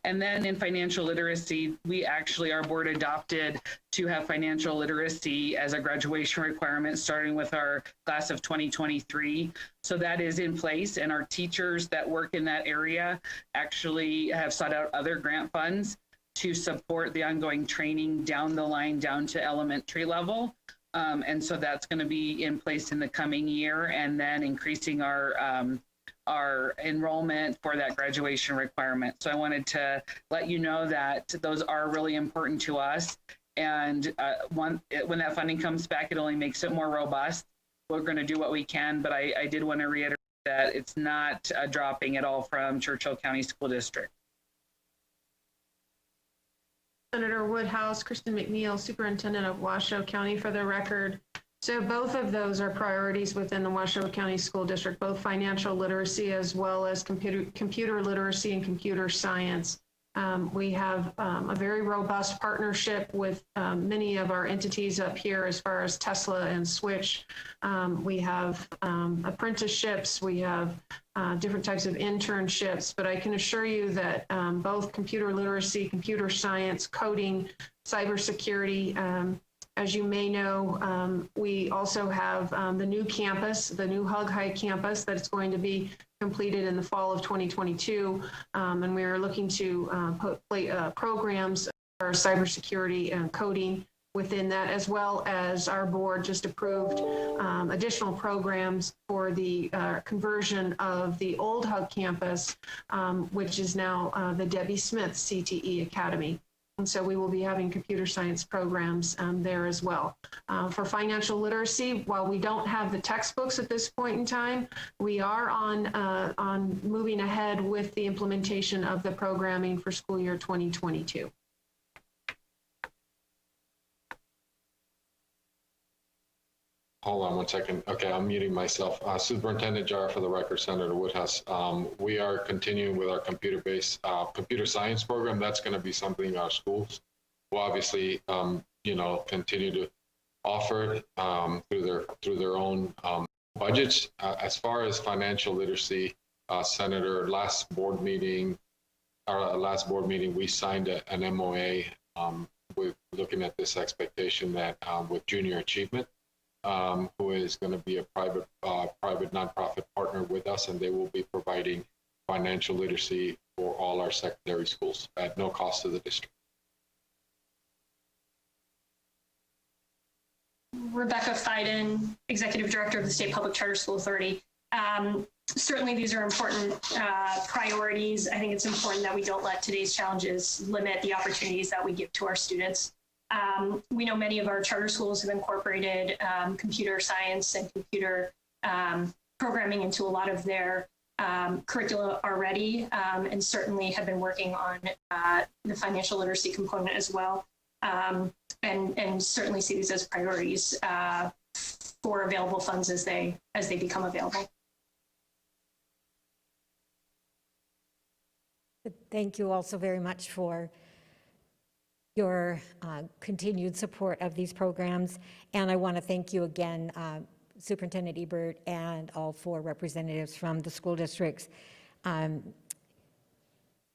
And then in financial literacy, we actually, our board adopted to have financial literacy as a graduation requirement, starting with our class of 2023. So that is in place, and our teachers that work in that area actually have sought out other grant funds to support the ongoing training down the line, down to elementary level. And so that's going to be in place in the coming year, and then increasing our enrollment for that graduation requirement. So I wanted to let you know that those are really important to us. And when that funding comes back, it only makes it more robust. We're going to do what we can, but I did want to reiterate that it's not dropping at all from Churchill County School District. Senator Woodhouse, Kristen McNeil, Superintendent of Washoe County, for the record. So both of those are priorities within the Washoe County School District, both financial literacy as well as computer literacy and computer science. We have a very robust partnership with many of our entities up here as far as Tesla and Switch. We have apprenticeships, we have different types of internships, but I can assure you that both computer literacy, computer science, coding, cybersecurity, as you may know, we also have the new campus, the new Hug High campus that's going to be completed in the fall of 2022. And we are looking to put programs for cybersecurity and coding within that, as well as our board just approved additional programs for the conversion of the old Hug campus, which is now the Debbie Smith CTE Academy. And so we will be having computer science programs there as well. For financial literacy, while we don't have the textbooks at this point in time, we are on moving ahead with the implementation of the programming for school year 2022. Hold on one second. Okay, I'm muting myself. Superintendent Jara, for the record, Senator Woodhouse. We are continuing with our computer-based computer science program. That's going to be something our schools will obviously, continue to offer through their own budgets. As far as financial literacy, Senator, last board meeting, we signed an MOA with looking at this expectation that with junior achievement, who is going to be a private nonprofit partner with us, and they will be providing financial literacy for all our secondary schools at no cost to the district. Rebecca Fiden, Executive Director of the State Public Charter School Authority. Certainly these are important priorities. I think it's important that we don't let today's challenges limit the opportunities that we give to our students. We know many of our charter schools have incorporated computer science and computer programming into a lot of their curricula already, and certainly have been working on the financial literacy component as well, and certainly see these as priorities for available funds as they become available. Thank you also very much for your continued support of these programs. And I want to thank you again, Superintendent Ebert, and all 4 representatives from the school districts.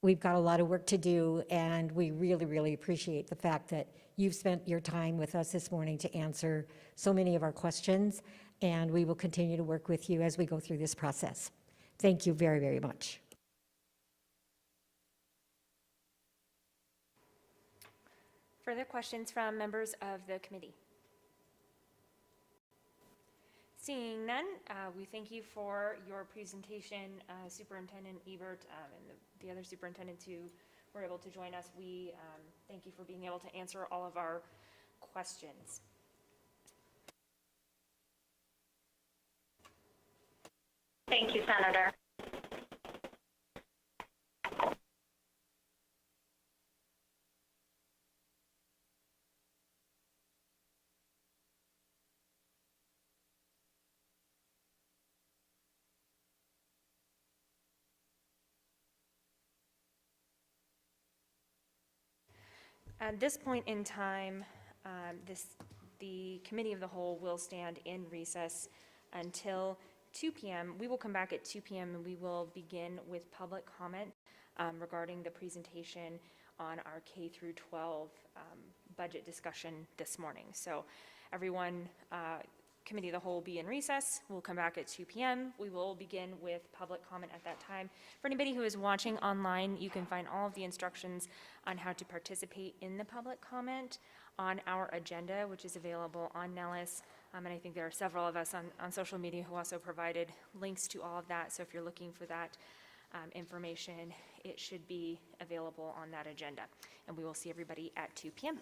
We've got a lot of work to do, and we really, really appreciate the fact that you've spent your time with us this morning to answer so many of our questions, and we will continue to work with you as we go through this process. Thank you very, very much. Further questions from members of the committee? Seeing none, we thank you for your presentation, Superintendent Ebert, and the other superintendents who were able to join us. We thank you for being able to answer all of our questions. Thank you, Senator. At this point in time, the Committee of the Whole will stand in recess until 2 p.m. We will come back at 2 p.m. and we will begin with public comment regarding the presentation on our K through 12 budget discussion this morning. So everyone, Committee of the Whole will be in recess. We'll come back at 2 p.m. We will begin with public comment at that time. For anybody who is watching online, you can find all of the instructions on how to participate in the public comment on our agenda, which is available on Nellis. And I think there are several of us on social media who also provided links to all of that. So if you're looking for that information, it should be available on that agenda. And we will see everybody at 2 p.m.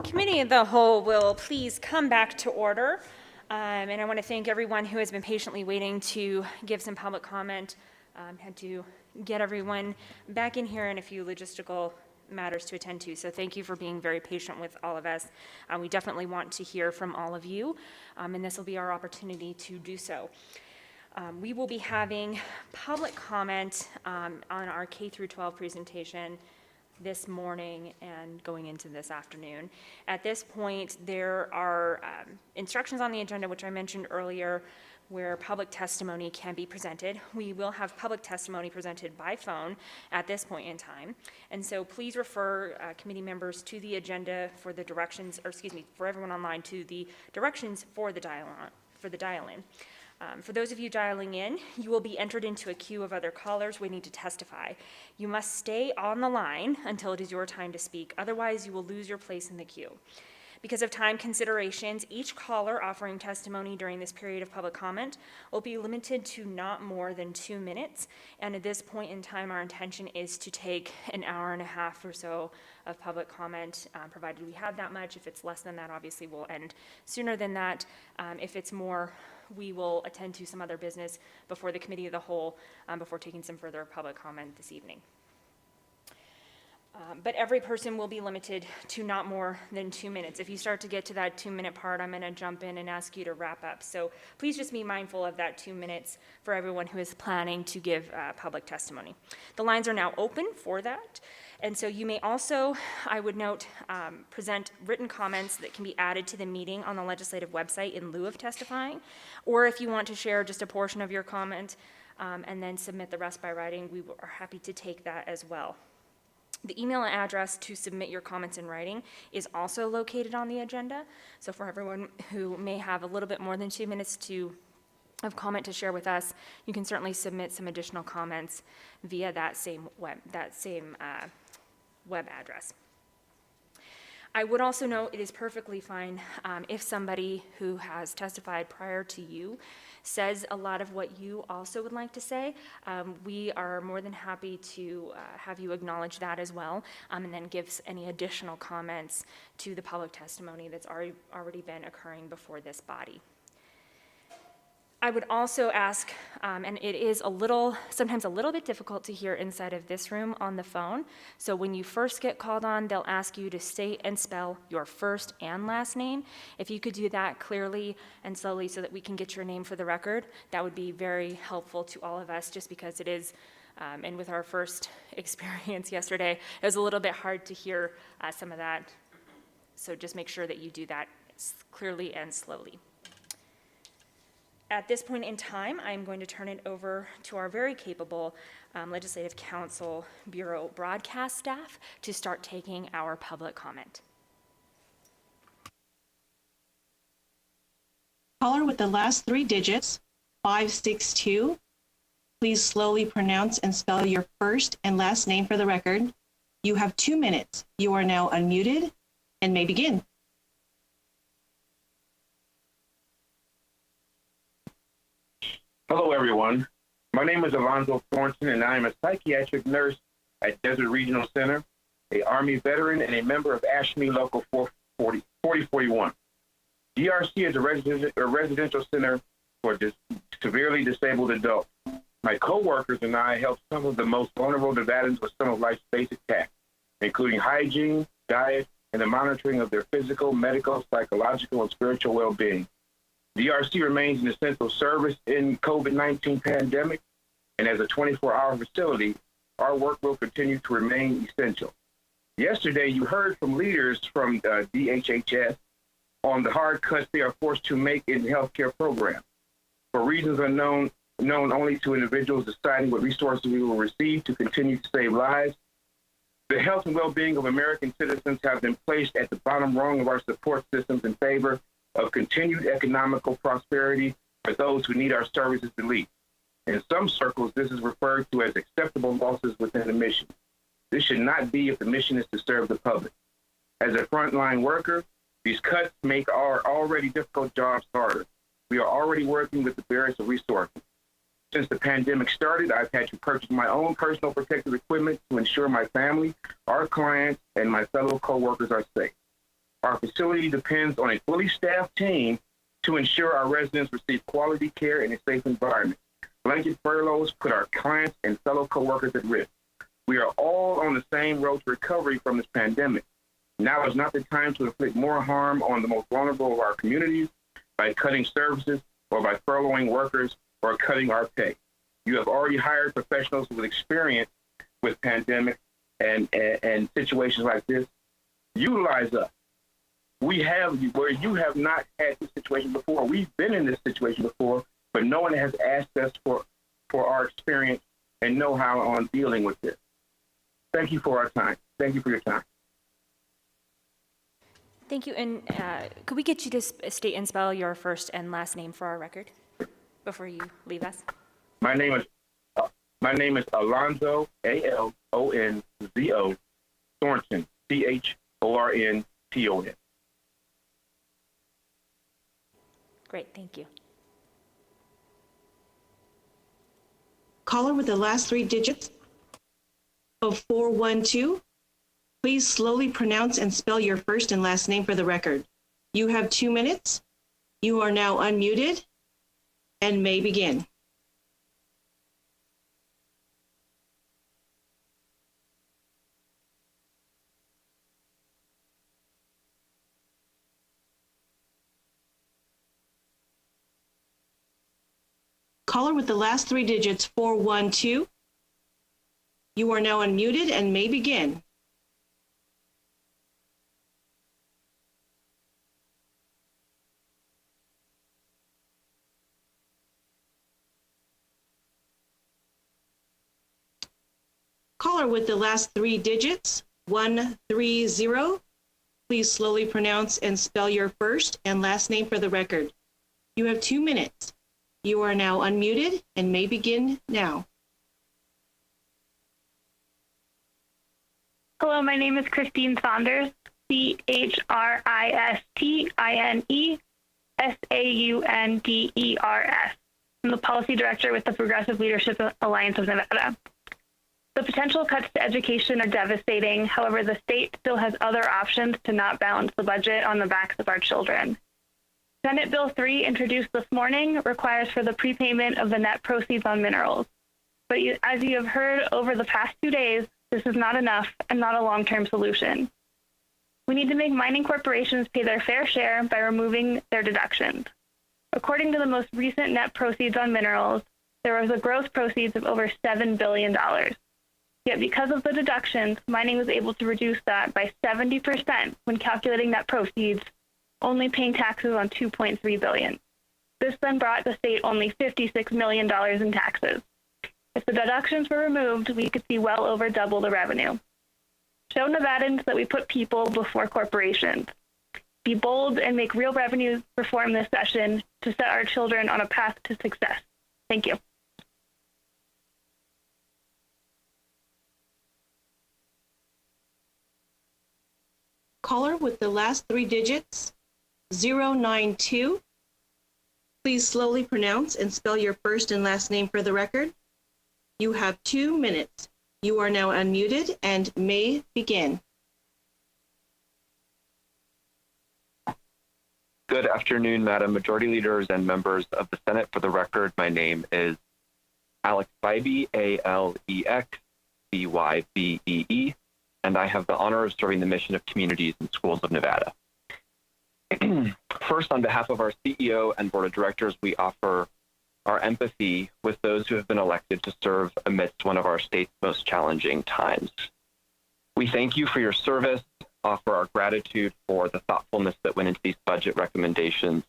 Committee of the Whole will please come back to order. And I want to thank everyone who has been patiently waiting to give some public comment. Had to get everyone back in here and a few logistical matters to attend to. So thank you for being very patient with all of us. We definitely want to hear from all of you, and this will be our opportunity to do so. We will be having public comment on our K through 12 presentation this morning and going into this afternoon. At this point, there are instructions on the agenda, which I mentioned earlier, where public testimony can be presented. We will have public testimony presented by phone at this point in time. And so please refer committee members to the agenda for the directions, or excuse me, for everyone online, to the directions for the dial-in. For those of you dialing in, you will be entered into a queue of other callers waiting to testify. You must stay on the line until it is your time to speak. Otherwise, you will lose your place in the queue. Because of time considerations, each caller offering testimony during this period of public comment will be limited to not more than 2 minutes. And at this point in time, our intention is to take an hour and a half or so of public comment, provided we have that much. If it's less than that, obviously we'll end sooner than that. If it's more, we will attend to some other business before the Committee of the Whole, before taking some further public comment this evening. But every person will be limited to not more than 2 minutes. If you start to get to that 2-minute part, I'm going to jump in and ask you to wrap up. So please just be mindful of that 2 minutes for everyone who is planning to give public testimony. The lines are now open for that. And so you may also, I would note, present written comments that can be added to the meeting on the legislative website in lieu of testifying. Or if you want to share just a portion of your comment and then submit the rest by writing, we are happy to take that as well. The email address to submit your comments in writing is also located on the agenda. So for everyone who may have a little bit more than 2 minutes of comment to share with us, you can certainly submit some additional comments via that same web address. I would also note it is perfectly fine if somebody who has testified prior to you says a lot of what you also would like to say. We are more than happy to have you acknowledge that as well, and then give any additional comments to the public testimony that's already been occurring before this body. I would also ask, and it is sometimes a little bit difficult to hear inside of this room on the phone. So when you first get called on, they'll ask you to state and spell your first and last name. If you could do that clearly and slowly so that we can get your name for the record, that would be very helpful to all of us, just because it is, and with our first experience yesterday, it was a little bit hard to hear some of that. So just make sure that you do that clearly and slowly. At this point in time, I'm going to turn it over to our very capable Legislative Council Bureau broadcast staff to start taking our public comment. Caller with the last 3 digits, 562. Please slowly pronounce and spell your first and last name for the record. You have 2 minutes. You are now unmuted and may begin. Hello, everyone. My name is Alonzo Thornton, and I am a psychiatric nurse at Desert Regional Center, an Army veteran, and a member of ASHME Local 4041. DRC is a residential center for severely disabled adults. My coworkers and I help some of the most vulnerable Nevadans with some of life's basic tasks, including hygiene, diet, and the monitoring of their physical, medical, psychological, and spiritual well-being. DRC remains an essential service in COVID-19 pandemic, and as a 24-hour facility, our work will continue to remain essential. Yesterday, you heard from leaders from DHHS on the hard cuts they are forced to make in the healthcare program. For reasons known only to individuals deciding what resources we will receive to continue to save lives, the health and well-being of American citizens have been placed at the bottom rung of our support systems in favor of continued economical prosperity for those who need our services the least. In some circles, this is referred to as acceptable losses within the mission. This should not be if the mission is to serve the public. As a frontline worker, these cuts make our already difficult jobs harder. We are already working with the barriers of resources. Since the pandemic started, I've had to purchase my own personal protective equipment to ensure my family, our clients, and my fellow coworkers are safe. Our facility depends on a fully staffed team to ensure our residents receive quality care in a safe environment. Blanket furloughs put our clients and fellow coworkers at risk. We are all on the same road to recovery from this pandemic. Now is not the time to inflict more harm on the most vulnerable of our communities by cutting services or by furloughing workers or cutting our pay. You have already hired professionals with experience with pandemic and situations like this. Utilize us. We have, where you have not had this situation before. We've been in this situation before, but no one has asked us for our experience and know-how on dealing with this. Thank you for our time. Thank you for your time. Thank you. And could we get you to state and spell your first and last name for our record before you leave us? My name is Alonzo, Alonzo Thornton, Thornton. Great, thank you. Caller with the last three digits of 412. Please slowly pronounce and spell your first and last name for the record. You have 2 minutes. You are now unmuted and may begin. Caller with the last three digits, 412. You are now unmuted and may begin. Caller with the last three digits, 130. Please slowly pronounce and spell your first and last name for the record. You have 2 minutes. You are now unmuted and may begin now. Hello, my name is Christine Saunders, CHRISTINESAUNDERS. I'm the Policy Director with the Progressive Leadership Alliance of Nevada. The potential cuts to education are devastating. However, the state still has other options to not balance the budget on the backs of our children. Senate Bill 3, introduced this morning, requires for the prepayment of the net proceeds on minerals. But as you have heard over the past 2 days, this is not enough and not a long-term solution. We need to make mining corporations pay their fair share by removing their deductions. According to the most recent net proceeds on minerals, there was a gross proceeds of over $7 billion. Yet because of the deductions, mining was able to reduce that by 70% when calculating net proceeds, only paying taxes on $2.3 billion. This then brought the state only $56 million in taxes. If the deductions were removed, we could see well over double the revenue. Show Nevadans that we put people before corporations. Be bold and make real revenue reform this session to set our children on a path to success. Thank you. Caller with the last three digits, 092. Please slowly pronounce and spell your first and last name for the record. You have 2 minutes. You are now unmuted and may begin. Good afternoon, Madam Majority Leaders and members of the Senate. For the record, my name is Alex Bybee, ALEXBYBEE, and I have the honor of serving the mission of communities and schools of Nevada. First, on behalf of our CEO and Board of Directors, we offer our empathy with those who have been elected to serve amidst one of our state's most challenging times. We thank you for your service, offer our gratitude for the thoughtfulness that went into these budget recommendations,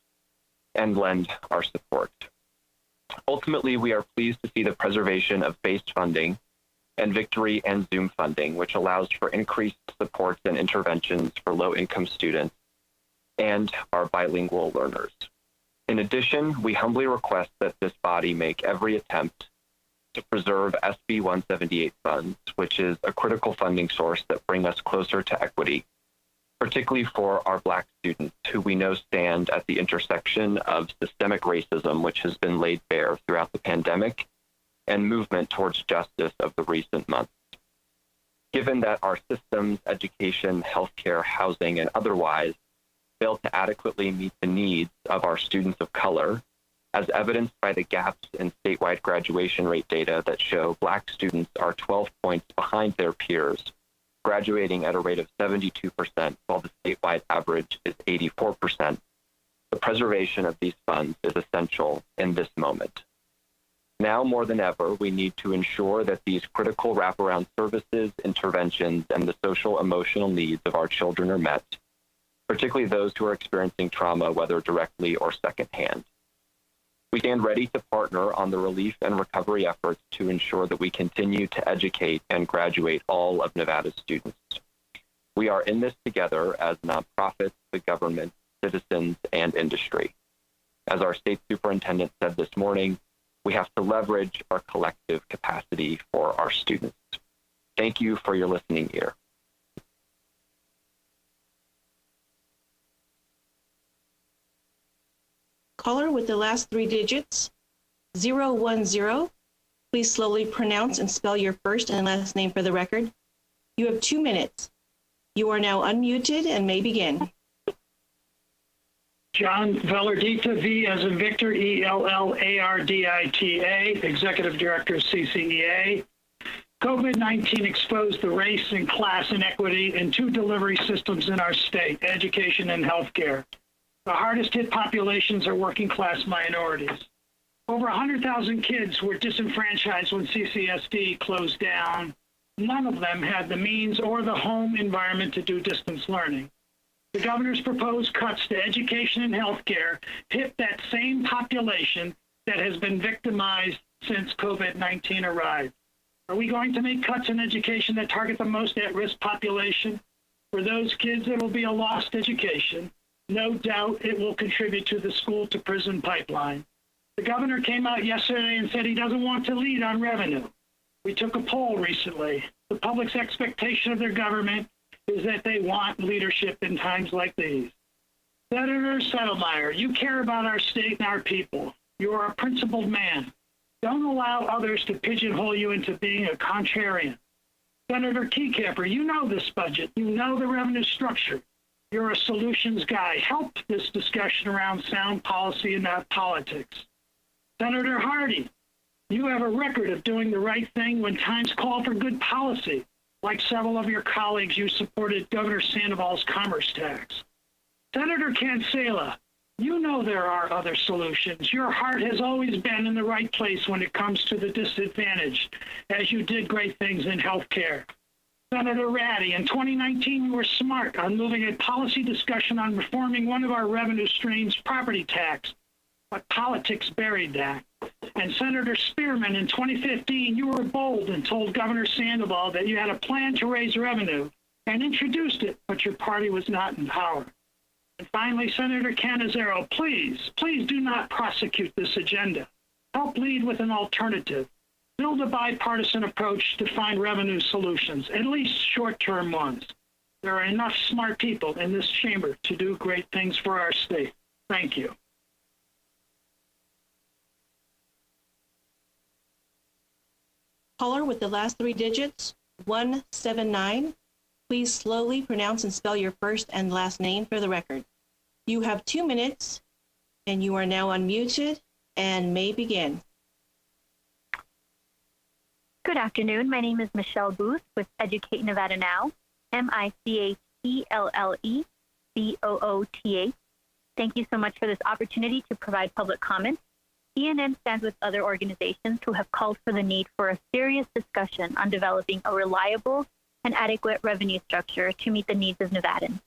and lend our support. Ultimately, we are pleased to see the preservation of base funding and Victory and Zoom funding, which allows for increased supports and interventions for low-income students and our bilingual learners. In addition, we humbly request that this body make every attempt to preserve SB 178 funds, which is a critical funding source that bring us closer to equity, particularly for our Black students, who we know stand at the intersection of systemic racism, which has been laid bare throughout the pandemic, and movement towards justice of the recent months. Given that our systems, education, healthcare, housing, and otherwise failed to adequately meet the needs of our students of color, as evidenced by the gaps in statewide graduation rate data that show Black students are 12 points behind their peers, graduating at a rate of 72%, while the statewide average is 84%. The preservation of these funds is essential in this moment. Now more than ever, we need to ensure that these critical wraparound services, interventions, and the social emotional needs of our children are met, particularly those who are experiencing trauma, whether directly or secondhand. We stand ready to partner on the relief and recovery efforts to ensure that we continue to educate and graduate all of Nevada's students. We are in this together as nonprofits, the government, citizens, and industry. As our state superintendent said this morning, we have to leverage our collective capacity for our students. Thank you for your listening ear. Caller with the last three digits, 010. Please slowly pronounce and spell your first and last name for the record. You have 2 minutes. You are now unmuted and may begin. John Vellardita, V as in Victor, ELLARDITA, Executive Director of CCEA. COVID-19 exposed the race and class inequity in two delivery systems in our state, education and healthcare. The hardest hit populations are working class minorities. Over 100,000 kids were disenfranchised when CCSD closed down. None of them had the means or the home environment to do distance learning. The governor's proposed cuts to education and healthcare hit that same population that has been victimized since COVID-19 arrived. Are we going to make cuts in education that target the most at-risk population? For those kids, it will be a lost education. No doubt it will contribute to the school-to-prison pipeline. The governor came out yesterday and said he doesn't want to lead on revenue. We took a poll recently. The public's expectation of their government is that they want leadership in times like these. Senator Settlemyer, you care about our state and our people. You are a principled man. Don't allow others to pigeonhole you into being a contrarian. Senator Keycamper, you know this budget. You know the revenue structure. You're a solutions guy. Help this discussion around sound policy and not politics. Senator Hardy, you have a record of doing the right thing when times call for good policy. Like several of your colleagues, you supported Governor Sandoval's commerce tax. Senator Cancela, you know there are other solutions. Your heart has always been in the right place when it comes to the disadvantaged, as you did great things in healthcare. Senator Ratty, in 2019, you were smart on moving a policy discussion on reforming one of our revenue streams, property tax, but politics buried that. And Senator Spearman, in 2015, you were bold and told Governor Sandoval that you had a plan to raise revenue and introduced it, but your party was not in power. And finally, Senator Canizero, please do not prosecute this agenda. Help lead with an alternative. Build a bipartisan approach to find revenue solutions, at least short-term ones. There are enough smart people in this chamber to do great things for our state. Thank you. Caller with the last three digits, 179. Please slowly pronounce and spell your first and last name for the record. You have 2 minutes, and you are now unmuted and may begin. Good afternoon. My name is Michelle Booth with Educate Nevada Now, MICHELLEBOOTH. Thank you so much for this opportunity to provide public comment. ENN stands with other organizations who have called for the need for a serious discussion on developing a reliable and adequate revenue structure to meet the needs of Nevadans.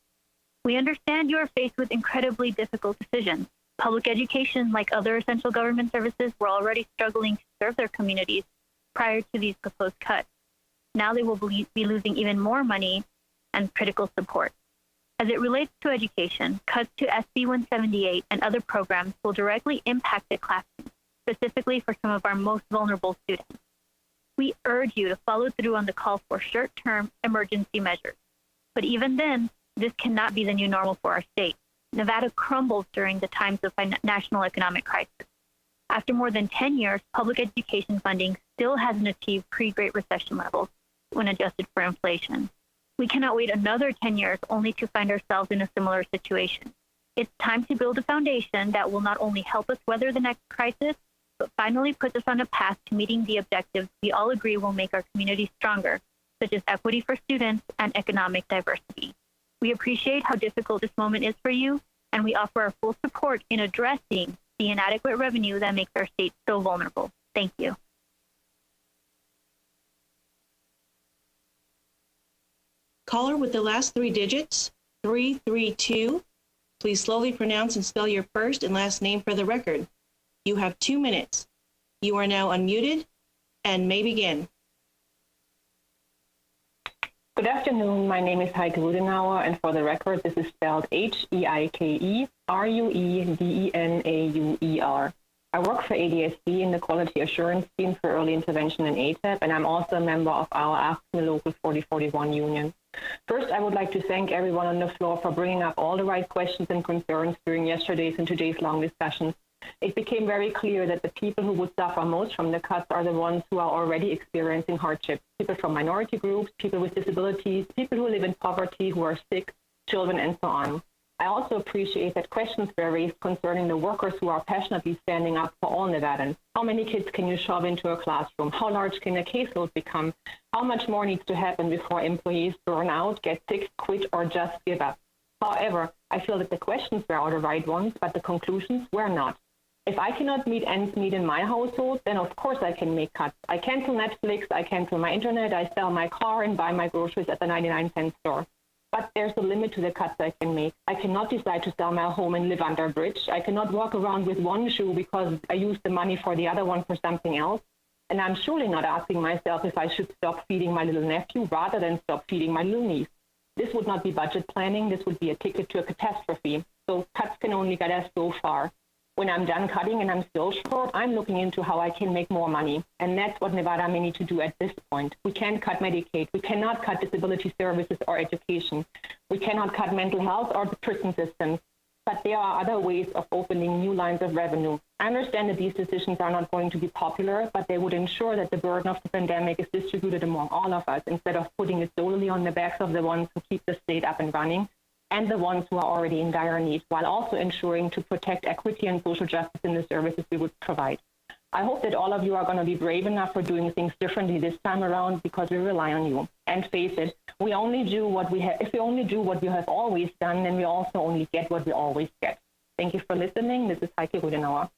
We understand you are faced with incredibly difficult decisions. Public education, like other essential government services, were already struggling to serve their communities prior to these proposed cuts. Now they will be losing even more money and critical support. As it relates to education, cuts to SB 178 and other programs will directly impact the classroom, specifically for some of our most vulnerable students. We urge you to follow through on the call for short-term emergency measures. But even then, this cannot be the new normal for our state. Nevada crumbled during the times of national economic crisis. After more than 10 years, public education funding still hasn't achieved pre-Great Recession levels when adjusted for inflation. We cannot wait another 10 years only to find ourselves in a similar situation. It's time to build a foundation that will not only help us weather the next crisis, but finally puts us on a path to meeting the objectives we all agree will make our community stronger, such as equity for students and economic diversity. We appreciate how difficult this moment is for you, and we offer our full support in addressing the inadequate revenue that makes our state so vulnerable. Thank you. Caller with the last three digits, 332. Please slowly pronounce and spell your first and last name for the record. You have 2 minutes. You are now unmuted and may begin. Good afternoon. My name is Heike Rudenauer, and for the record, this is spelled Heike-Rudenauer. I work for ADSB in the Quality Assurance Team for Early Intervention in ATEP, and I'm also a member of our AFSCME Local 4041 union. First, I would like to thank everyone on the floor for bringing up all the right questions and concerns during yesterday's and today's long discussions. It became very clear that the people who would suffer most from the cuts are the ones who are already experiencing hardship. People from minority groups, people with disabilities, people who live in poverty, who are sick, children, and so on. I also appreciate that questions were raised concerning the workers who are passionately standing up for all Nevadans. How many kids can you shove into a classroom? How large can a caseload become? How much more needs to happen before employees burn out, get sick, quit, or just give up? However, I feel that the questions were the right ones, but the conclusions were not. If I cannot meet ends meet in my household, then of course I can make cuts. I cancel Netflix, I cancel my internet, I sell my car and buy my groceries at the 99-cent store. But there's a limit to the cuts I can make. I cannot decide to sell my home and live under a bridge. I cannot walk around with one shoe because I used the money for the other one for something else. And I'm surely not asking myself if I should stop feeding my little nephew rather than stop feeding my little niece. This would not be budget planning. This would be a ticket to a catastrophe. So cuts can only get us so far. When I'm done cutting and I'm still short, I'm looking into how I can make more money. And that's what Nevada may need to do at this point. We can't cut Medicaid. We cannot cut disability services or education. We cannot cut mental health or the prison systems. But there are other ways of opening new lines of revenue. I understand that these decisions are not going to be popular, but they would ensure that the burden of the pandemic is distributed among all of us instead of putting it solely on the backs of the ones who keep the state up and running and the ones who are already in dire need, while also ensuring to protect equity and social justice in the services we would provide. I hope that all of you are going to be brave enough for doing things differently this time around because we rely on you. And face it, we only do what we have. If we only do what we have always done, then we also only get what we always get. Thank you for listening. This is Heike Rudenauer.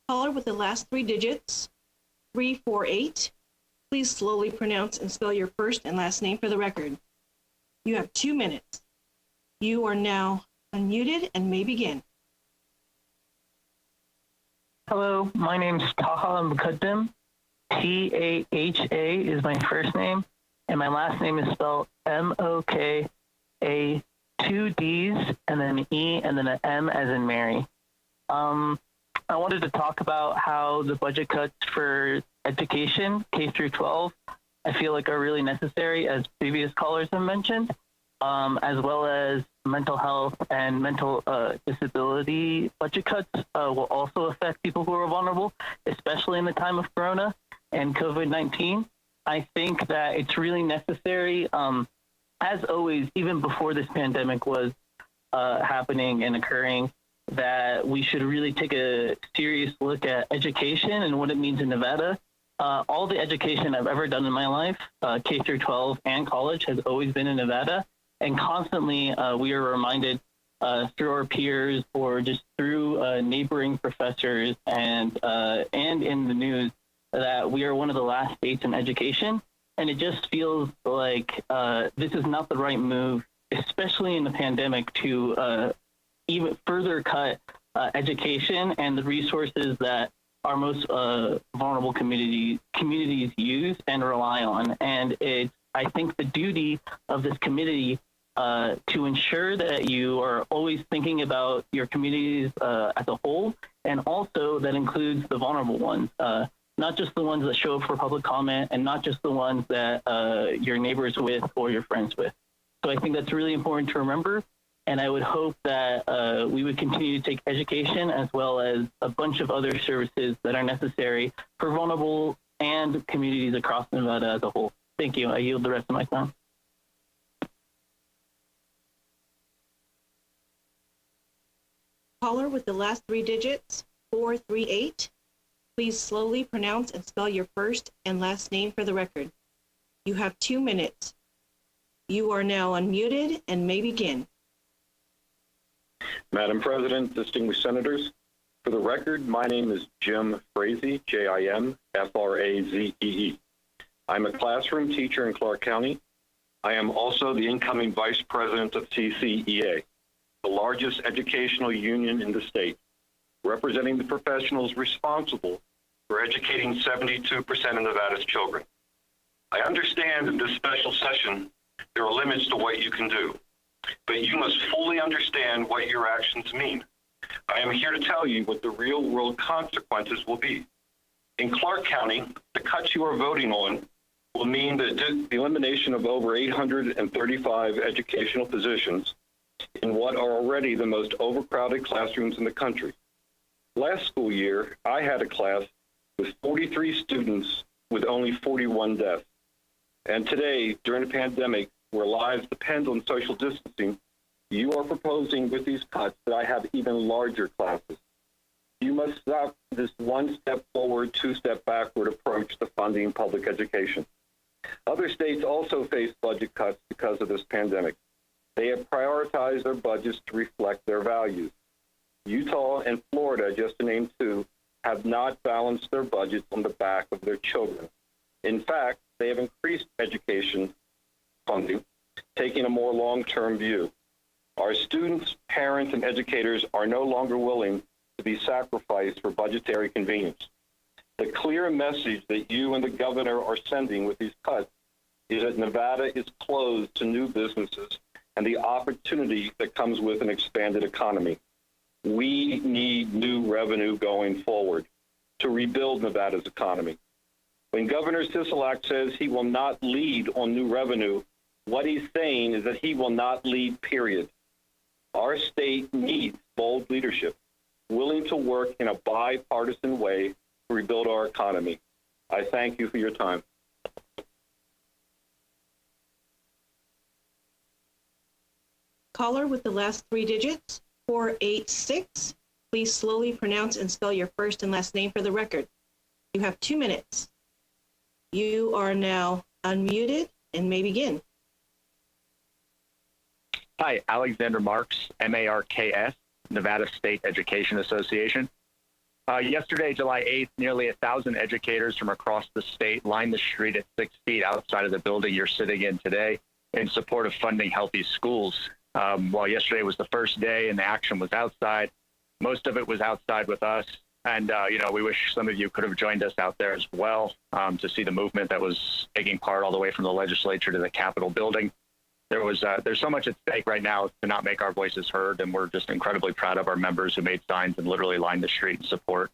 Caller with the last three digits, 348. Please slowly pronounce and spell your first and last name for the record. You have 2 minutes. You are now unmuted and may begin. Hello, my name is Taha Mukaddim. Taha is my first name, and my last name is spelled Moka, 2 D's, and then E, and then an M as in Mary. I wanted to talk about how the budget cuts for education, K through 12, I feel like are really necessary, as previous callers have mentioned, as well as mental health and mental disability budget cuts will also affect people who are vulnerable, especially in the time of Corona and COVID-19. I think that it's really necessary, as always, even before this pandemic was happening and occurring, that we should really take a serious look at education and what it means in Nevada. All the education I've ever done in my life, K through 12 and college, has always been in Nevada. And constantly we are reminded through our peers or just through neighboring professors and in the news that we are one of the last states in education. And it just feels like this is not the right move, especially in the pandemic, to even further cut education and the resources that our most vulnerable communities use and rely on. And it's, I think, the duty of this committee to ensure that you are always thinking about your communities as a whole, and also that includes the vulnerable ones, not just the ones that show up for public comment and not just the ones that you're neighbors with or you're friends with. So I think that's really important to remember. And I would hope that we would continue to take education as well as a bunch of other services that are necessary for vulnerable and communities across Nevada as a whole. Thank you. I yield the rest of my time. Caller with the last three digits, 438. Please slowly pronounce and spell your first and last name for the record. You have 2 minutes. You are now unmuted and may begin. Madam President, distinguished senators, for the record, my name is Jim Frazee, Jimfrazee. I'm a classroom teacher in Clark County. I am also the incoming vice president of CCEA, the largest educational union in the state, representing the professionals responsible for educating 72% of Nevada's children. I understand in this special session, there are limits to what you can do, but you must fully understand what your actions mean. I am here to tell you what the real world consequences will be. In Clark County, the cuts you are voting on will mean the elimination of over 835 educational positions in what are already the most overcrowded classrooms in the country. Last school year, I had a class with 43 students with only 41 deaths. And today, during the pandemic, where lives depend on social distancing, you are proposing with these cuts that I have even larger classes. You must stop this one step forward, two step backward approach to funding public education. Other states also face budget cuts because of this pandemic. They have prioritized their budgets to reflect their values. Utah and Florida, just to name two, have not balanced their budgets on the back of their children. In fact, they have increased education funding, taking a more long-term view. Our students, parents, and educators are no longer willing to be sacrificed for budgetary convenience. The clear message that you and the governor are sending with these cuts is that Nevada is closed to new businesses and the opportunity that comes with an expanded economy. We need new revenue going forward to rebuild Nevada's economy. When Governor Sisolak says he will not lead on new revenue, what he's saying is that he will not lead, period. Our state needs bold leadership, willing to work in a bipartisan way to rebuild our economy. I thank you for your time. Caller with the last three digits, 486. Please slowly pronounce and spell your first and last name for the record. You have 2 minutes. You are now unmuted and may begin. Hi, Alexander Marks, Marks, Nevada State Education Association. Yesterday, July 8th, nearly 1,000 educators from across the state lined the street at 6 feet outside of the building you're sitting in today in support of funding healthy schools. While yesterday was the first day and the action was outside, most of it was outside with us. And, we wish some of you could have joined us out there as well to see the movement that was taking part all the way from the legislature to the Capitol building. There's so much at stake right now to not make our voices heard, and we're just incredibly proud of our members who made signs and literally lined the street in support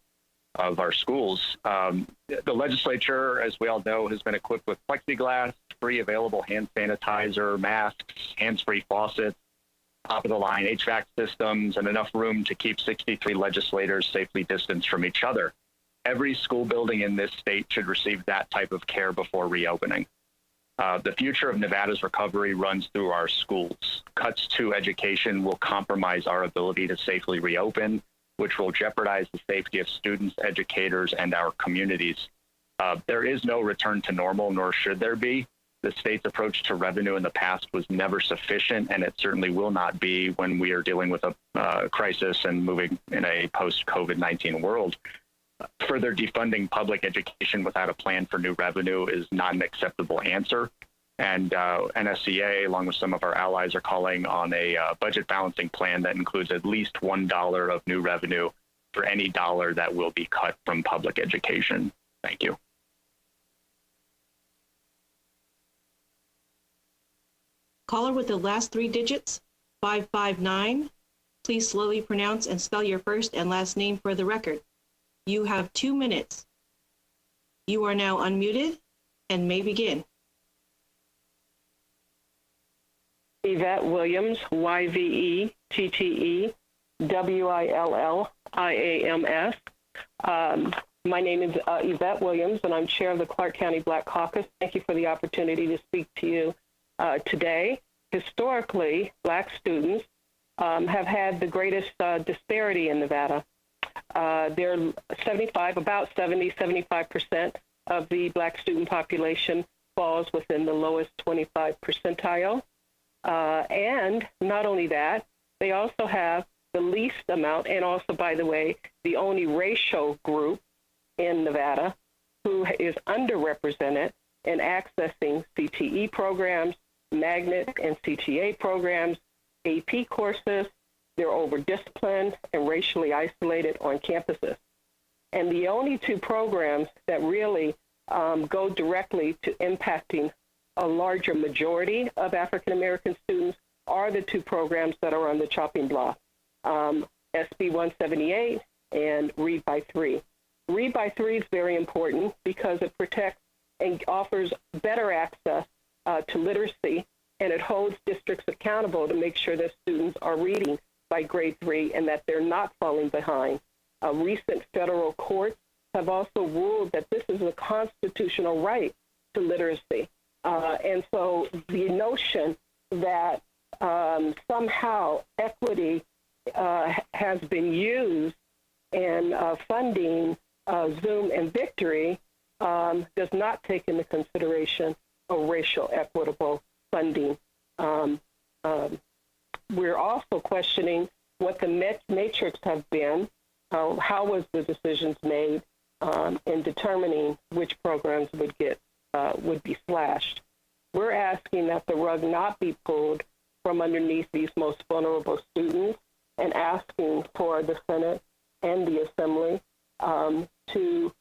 of our schools. The legislature, as we all know, has been equipped with plexiglass, free available hand sanitizer, masks, hands-free faucets, top-of-the-line HVAC systems, and enough room to keep 63 legislators safely distanced from each other. Every school building in this state should receive that type of care before reopening. The future of Nevada's recovery runs through our schools. Cuts to education will compromise our ability to safely reopen, which will jeopardize the safety of students, educators, and our communities. There is no return to normal, nor should there be. The state's approach to revenue in the past was never sufficient, and it certainly will not be when we are dealing with a crisis and moving in a post-COVID-19 world. Further defunding public education without a plan for new revenue is not an acceptable answer. And NSCA, along with some of our allies, are calling on a budget balancing plan that includes at least $1 of new revenue for any dollar that will be cut from public education. Thank you. Caller with the last three digits, 559. Please slowly pronounce and spell your first and last name for the record. You have 2 minutes. You are now unmuted and may begin. Yvette Williams, YVETTE WILLIAMS. My name is Yvette Williams, and I'm chair of the Clark County Black Caucus. Thank you for the opportunity to speak to you today. Historically, Black students have had the greatest disparity in Nevada. They're about 75% of the Black student population falls within the lowest 25 percentile. And not only that, they also have the least amount, and also, by the way, the only racial group in Nevada who is underrepresented in accessing CTE programs, magnet and CTA programs, AP courses. They're over-disciplined and racially isolated on campuses. And the only two programs that really go directly to impacting a larger majority of African-American students are the two programs that are on the chopping block, SB 178 and Read by 3. Read by 3 is very important because it protects and offers better access to literacy, and it holds districts accountable to make sure that students are reading by grade 3 and that they're not falling behind. Recent federal courts have also ruled that this is a constitutional right to literacy. And so the notion that somehow equity has been used in funding Zoom and Victory does not take into consideration a racial equitable funding. We're also questioning what the matrix have been, how was the decisions made in determining which programs would be slashed. We're asking that the rug not be pulled from underneath these most vulnerable students, and asking for the Senate and the Assembly to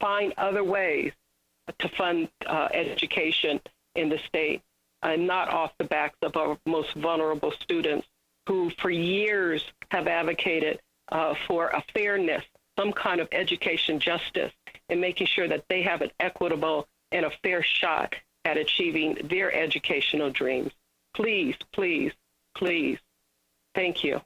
find other ways to fund education in the state, and not off the backs of our most vulnerable students who for years have advocated for a fairness, some kind of education justice, and making sure that they have an equitable and a fair shot at achieving their educational dreams. Please, please, please. Thank you.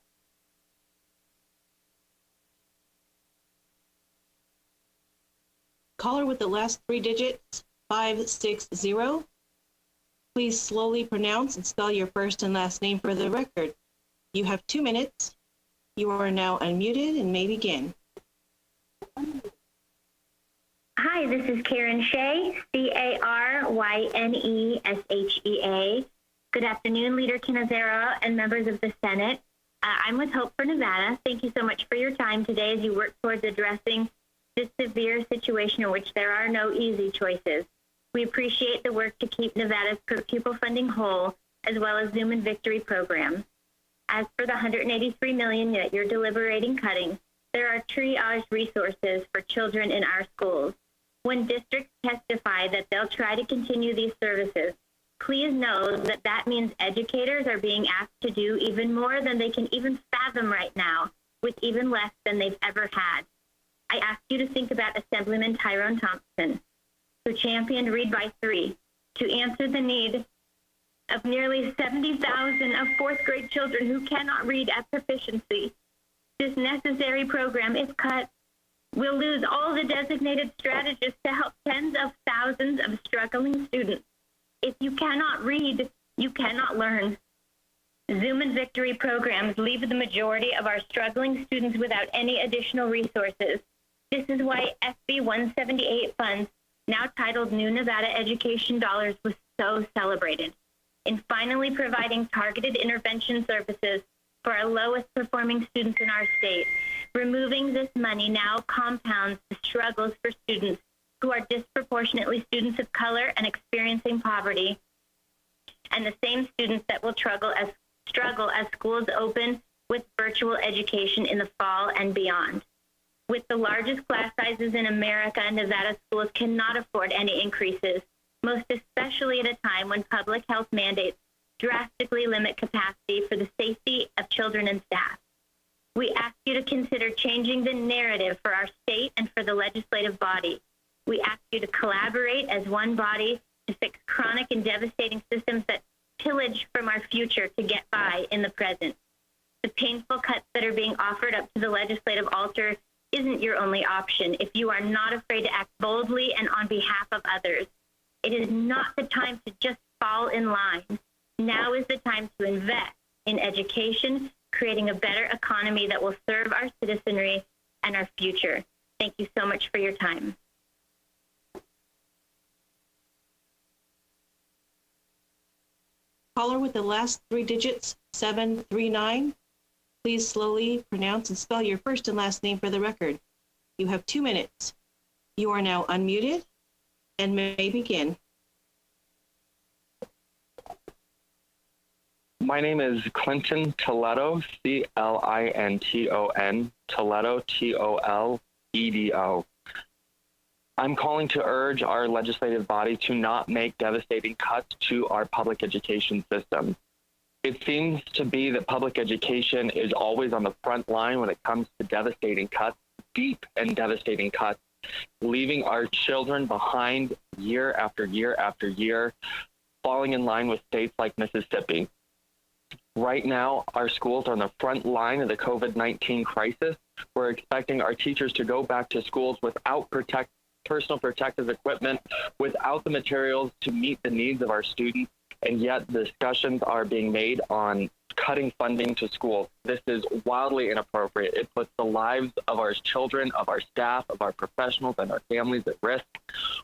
Caller with the last 3 digits, 560. Please slowly pronounce and spell your first and last name for the record. You have 2 minutes. You are now unmuted and may begin. Hi, this is Karen Shea, Carynesshea. Good afternoon, Leader Canizero and members of the Senate. I'm with Hope for Nevada. Thank you so much for your time today as you work towards addressing this severe situation in which there are no easy choices. We appreciate the work to keep Nevada's per pupil funding whole, as well as Zoom and Victory programs. As for the $183 million that you're deliberating cutting, there are triage resources for children in our schools. When districts testify that they'll try to continue these services, please know that that means educators are being asked to do even more than they can even fathom right now, with even less than they've ever had. I ask you to think about Assemblyman Tyrone Thompson, who championed Read by 3 to answer the need of nearly 70,000 of fourth grade children who cannot read at proficiency. This necessary program, if cut, will lose all the designated strategists to help tens of thousands of struggling students. If you cannot read, you cannot learn. Zoom and Victory programs leave the majority of our struggling students without any additional resources. This is why SB 178 funds, now titled New Nevada Education Dollars, was so celebrated. In finally providing targeted intervention services for our lowest performing students in our state, removing this money now compounds the struggles for students who are disproportionately students of color and experiencing poverty, and the same students that will struggle as schools open with virtual education in the fall and beyond. With the largest class sizes in America, Nevada schools cannot afford any increases, most especially at a time when public health mandates drastically limit capacity for the safety of children and staff. We ask you to consider changing the narrative for our state and for the legislative body. We ask you to collaborate as one body to fix chronic and devastating systems that pillage from our future to get by in the present. The painful cuts that are being offered up to the legislative altar isn't your only option if you are not afraid to act boldly and on behalf of others. It is not the time to just fall in line. Now is the time to invest in education, creating a better economy that will serve our citizenry and our future. Thank you so much for your time. Caller with the last three digits, 739. Please slowly pronounce and spell your first and last name for the record. You have 2 minutes. You are now unmuted and may begin. My name is Clinton Toledo, Clinton, Toledo, Toledo. I'm calling to urge our legislative body to not make devastating cuts to our public education system. It seems to be that public education is always on the front line when it comes to devastating cuts, deep and devastating cuts, leaving our children behind year after year after year, falling in line with states like Mississippi. Right now, our schools are on the front line of the COVID-19 crisis. We're expecting our teachers to go back to schools without personal protective equipment, without the materials to meet the needs of our students, and yet discussions are being made on cutting funding to schools. This is wildly inappropriate. It puts the lives of our children, of our staff, of our professionals, and our families at risk.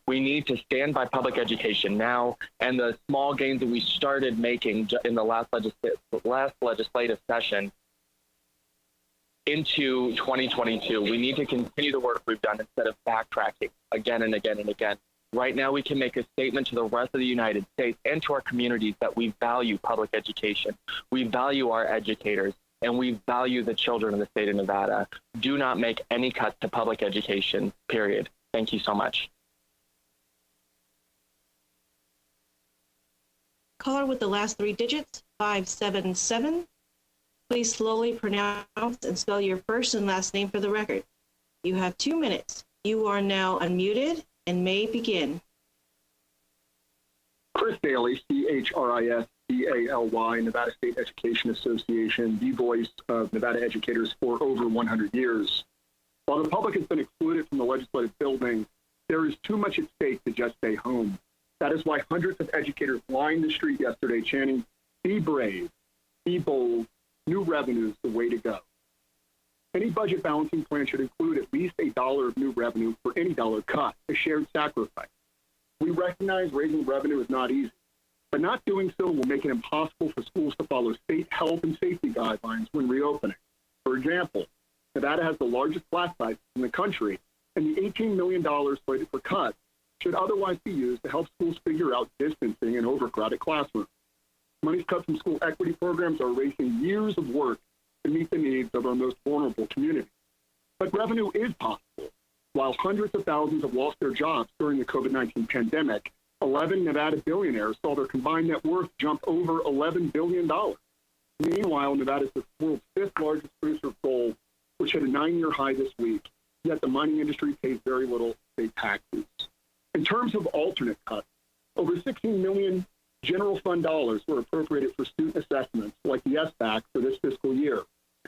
We need to stand by public education now, and the small gains that we started making in the last legislative session into 2022. We need to continue the work we've done instead of backtracking again and again and again. Right now, we can make a statement to the rest of the United States and to our communities that we value public education. We value our educators, and we value the children of the state of Nevada. Do not make any cuts to public education, period. Thank you so much. Caller with the last three digits, 577. Please slowly pronounce and spell your first and last name for the record. You have 2 minutes. You are now unmuted and may begin. Chris Daly, CHRISDALY, Nevada State Education Association, the voice of Nevada educators for over 100 years. While the public has been excluded from the legislative building, there is too much at stake to just stay home. That is why hundreds of educators lined the street yesterday chanting, "Be brave, be bold, new revenue is the way to go." Any budget balancing plan should include at least $1 of new revenue for any dollar cut, a shared sacrifice. We recognize raising revenue is not easy, but not doing so will make it impossible for schools to follow state health and safety guidelines when reopening. For example, Nevada has the largest class size in the country, and the $18 million slated for cuts should otherwise be used to help schools figure out distancing in overcrowded classrooms. Monies cut from school equity programs are erasing years of work to meet the needs of our most vulnerable communities. But revenue is possible. While hundreds of thousands have lost their jobs during the COVID-19 pandemic, 11 Nevada billionaires saw their combined net worth jump over $11 billion. Meanwhile, Nevada is the world's fifth largest producer of gold, which hit a 9-year high this week, yet the mining industry pays very little state taxes. In terms of alternate cuts, over 16 million general fund dollars were appropriated for student assessments, like the SBAC, for this fiscal year.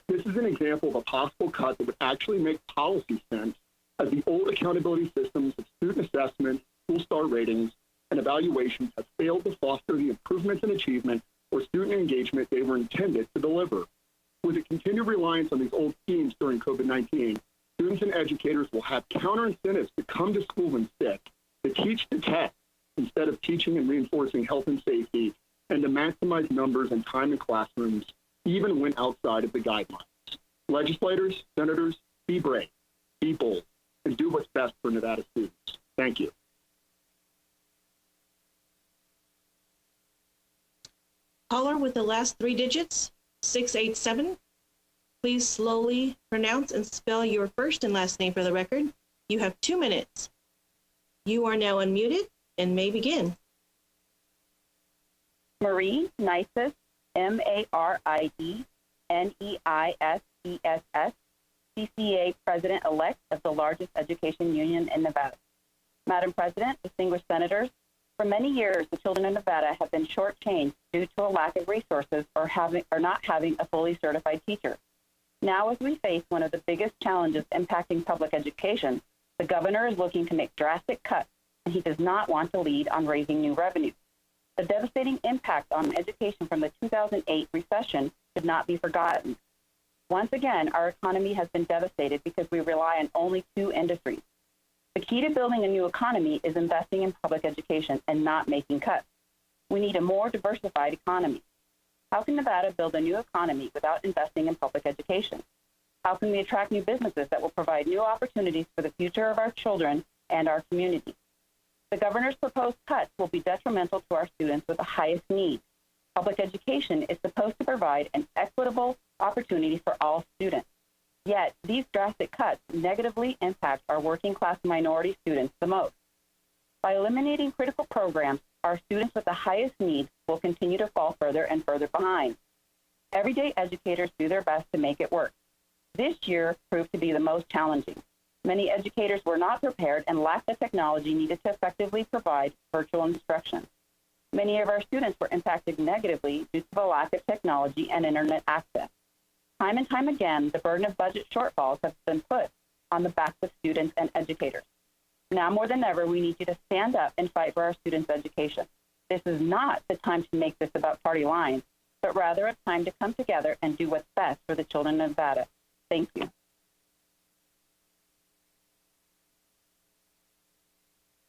This is an example of a possible cut that would actually make policy sense, as the old accountability systems of student assessment, school star ratings, and evaluations have failed to foster the improvements in achievement or student engagement they were intended to deliver. With a continued reliance on these old schemes during COVID-19, students and educators will have counter incentives to come to school when sick, to teach the test instead of teaching and reinforcing health and safety, and to maximize numbers and time in classrooms, even when outside of the guidelines. Legislators, senators, be brave, be bold, and do what's best for Nevada students. Thank you. Caller with the last three digits, 687. Please slowly pronounce and spell your first and last name for the record. You have 2 minutes. You are now unmuted and may begin. Marie Nisus, MARIE, CCA President-elect of the largest education union in Nevada. Madam President, distinguished senators, for many years, the children of Nevada have been shortchanged due to a lack of resources or not having a fully certified teacher. Now, as we face one of the biggest challenges impacting public education, the governor is looking to make drastic cuts, and he does not want to lead on raising new revenue. The devastating impact on education from the 2008 recession should not be forgotten. Once again, our economy has been devastated because we rely on only two industries. The key to building a new economy is investing in public education and not making cuts. We need a more diversified economy. How can Nevada build a new economy without investing in public education? How can we attract new businesses that will provide new opportunities for the future of our children and our community? The governor's proposed cuts will be detrimental to our students with the highest needs. Public education is supposed to provide an equitable opportunity for all students. Yet, these drastic cuts negatively impact our working-class minority students the most. By eliminating critical programs, our students with the highest needs will continue to fall further and further behind. Everyday educators do their best to make it work. This year proved to be the most challenging. Many educators were not prepared and lacked the technology needed to effectively provide virtual instruction. Many of our students were impacted negatively due to the lack of technology and internet access. Time and time again, the burden of budget shortfalls has been put on the backs of students and educators. Now more than ever, we need you to stand up and fight for our students' education. This is not the time to make this about party lines, but rather a time to come together and do what's best for the children of Nevada. Thank you.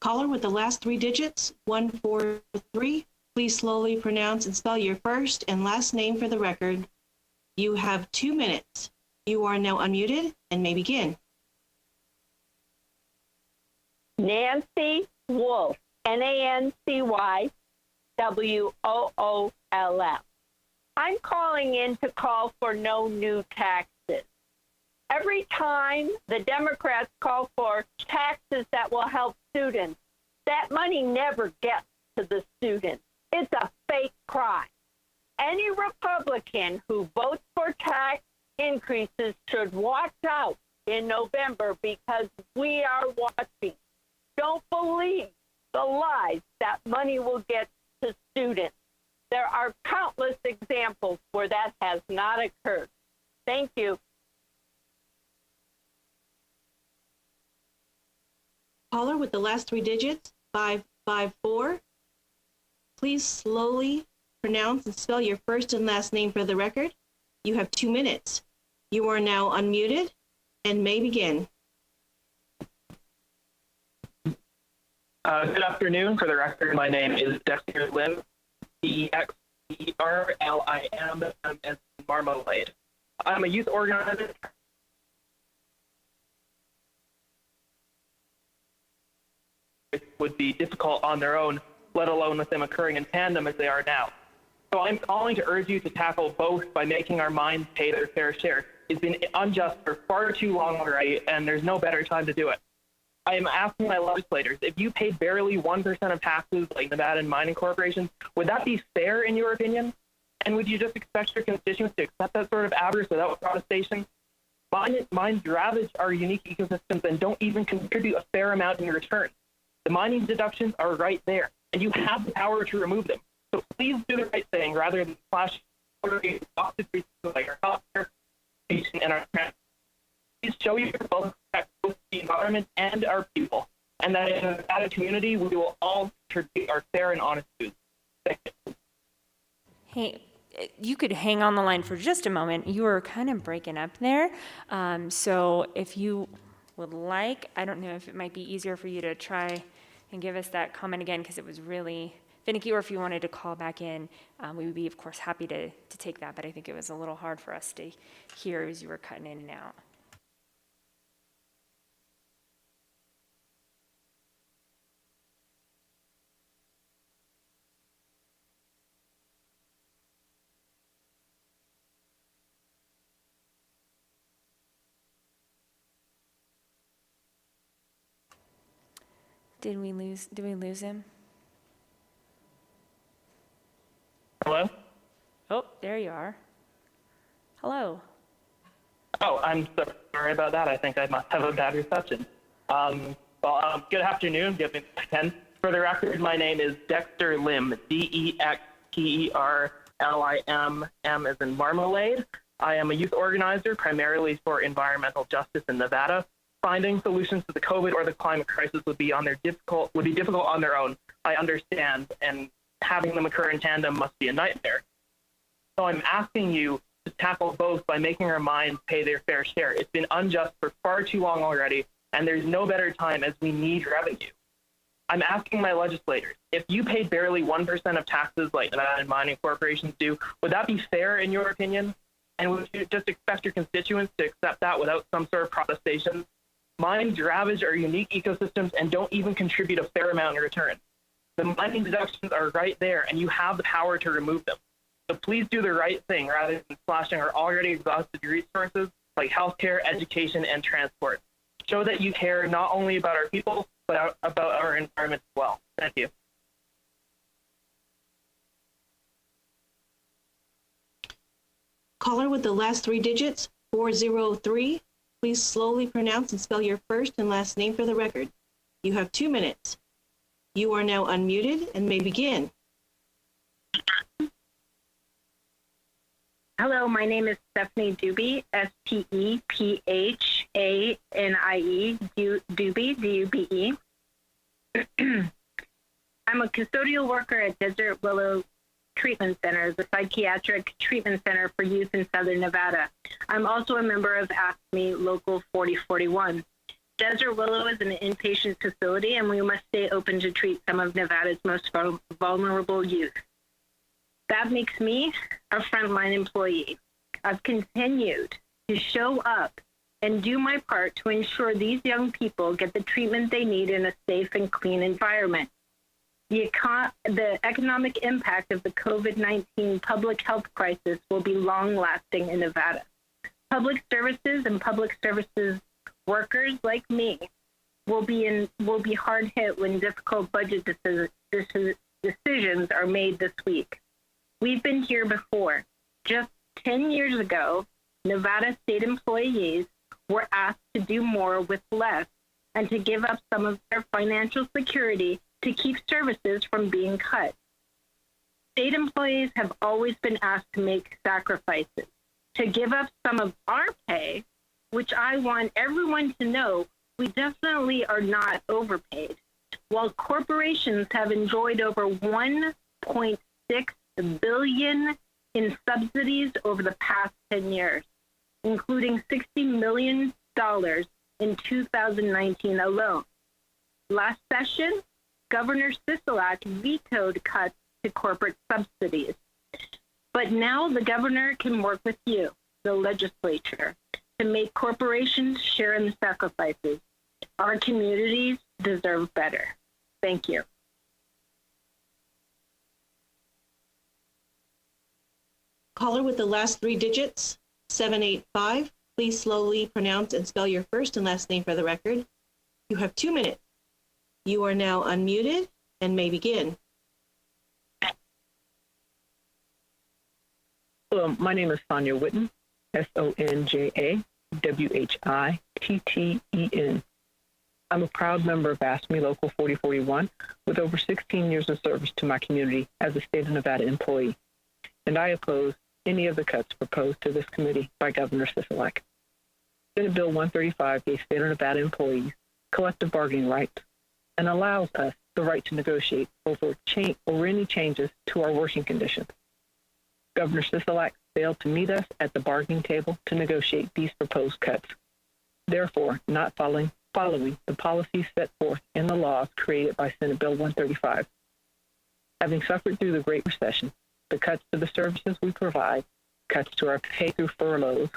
Caller with the last three digits, 143. Please slowly pronounce and spell your first and last name for the record. You have 2 minutes. You are now unmuted and may begin. Nancy Wolf, NANCYWOOLF. I'm calling in to call for no new taxes. Every time the Democrats call for taxes that will help students, that money never gets to the students. It's a fake crime. Any Republican who votes for tax increases should watch out in November because we are watching. Don't believe the lies that money will get to students. There are countless examples where that has not occurred. Thank you. Caller with the last three digits, 554. Please slowly pronounce and spell your first and last name for the record. You have 2 minutes. You are now unmuted and may begin. Good afternoon. For the record, my name is Dexter Lim, DEXERLIM, as Marmalade. I'm a youth organizer. It would be difficult on their own, let alone with them occurring in tandem as they are now. So I'm calling to urge you to tackle both by making our minds pay their fair share. It's been unjust for far too long already, and there's no better time to do it. I am asking my legislators, if you paid barely 1% of taxes like Nevada mining corporations, would that be fair in your opinion? And would you just expect your constituents to accept that sort of avarice without protestation? Mines ravage our unique ecosystems and don't even contribute a fair amount in return. The mining deductions are right there, and you have the power to remove them. So please do the right thing rather than slash like our healthcare, education, and our transport. Please show your will to protect both the environment and our people, and that in the Nevada community, we will all contribute our fair and honest food. Thank you. Hey, you could hang on the line for just a moment. You were kind of breaking up there. So if you would like, I don't know if it might be easier for you to try and give us that comment again because it was really finicky, or if you wanted to call back in, we would be, of course, happy to take that, but I think it was a little hard for us to hear as you were cutting in and out. Did we lose him? Hello? Oh, there you are. Hello. Oh, I'm so sorry about that. I think I must have a bad reception. Good afternoon. Give me a 10. For the record, my name is Dexter Lim, DEXTERLIM, M as in Marmalade. I am a youth organizer primarily for environmental justice in Nevada. Finding solutions to the COVID or the climate crisis would be difficult on their own. I understand, and having them occur in tandem must be a nightmare. So I'm asking you to tackle both by making our minds pay their fair share. It's been unjust for far too long already, and there's no better time as we need revenue. I'm asking my legislators, if you paid barely 1% of taxes like Nevada mining corporations do, would that be fair in your opinion? And would you just expect your constituents to accept that without some sort of protestation? Mines ravage our unique ecosystems and don't even contribute a fair amount in return. The mining deductions are right there, and you have the power to remove them. So please do the right thing rather than slashing our already exhausted resources like healthcare, education, and transport. Show that you care not only about our people, but about our environment as well. Thank you. Caller with the last three digits, 403. Please slowly pronounce and spell your first and last name for the record. You have 2 minutes. You are now unmuted and may begin. Hello, my name is Stephanie Dubie, Stephanie, Dubie, D-U-B-E. I'm a custodial worker at Desert Willow Treatment Center, the psychiatric treatment center for youth in Southern Nevada. I'm also a member of AFSCME Local 4041. Desert Willow is an inpatient facility, and we must stay open to treat some of Nevada's most vulnerable youth. That makes me a frontline employee. I've continued to show up and do my part to ensure these young people get the treatment they need in a safe and clean environment. The economic impact of the COVID-19 public health crisis will be long-lasting in Nevada. Public services and public services workers like me will be hard hit when difficult budget decisions are made this week. We've been here before. Just 10 years ago, Nevada state employees were asked to do more with less and to give up some of their financial security to keep services from being cut. State employees have always been asked to make sacrifices, to give up some of our pay, which I want everyone to know we definitely are not overpaid, while corporations have enjoyed over $1.6 billion in subsidies over the past 10 years, including $60 million in 2019 alone. Last session, Governor Sisolak vetoed cuts to corporate subsidies. But now the governor can work with you, the legislature, to make corporations share in the sacrifices. Our communities deserve better. Thank you. Caller with the last three digits, 785. Please slowly pronounce and spell your first and last name for the record. You have 2 minutes. You are now unmuted and may begin. Hello, my name is Sonia Witten, SONJAWHITTEN. I'm a proud member of AFSCME Local 4041 with over 16 years of service to my community as a state of Nevada employee, and I oppose any of the cuts proposed to this committee by Governor Sisolak. Senate Bill 135 gave state of Nevada employees collective bargaining rights and allows us the right to negotiate over any changes to our working conditions. Governor Sisolak failed to meet us at the bargaining table to negotiate these proposed cuts, therefore not following the policies set forth in the laws created by Senate Bill 135. Having suffered through the Great Recession, the cuts to the services we provide, cuts to our pay through furloughs,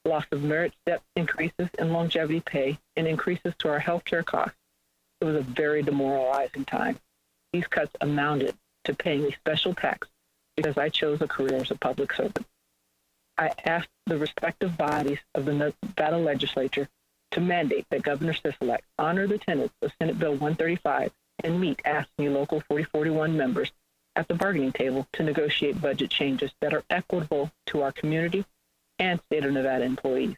loss of merit step increases in longevity pay, and increases to our health care costs, it was a very demoralizing time. These cuts amounted to paying a special tax because I chose a career as a public servant. I asked the respective bodies of the Nevada Legislature to mandate that Governor Sisolak honor the tenets of Senate Bill 135 and meet AFSCME Local 4041 members at the bargaining table to negotiate budget changes that are equitable to our community and state of Nevada employees.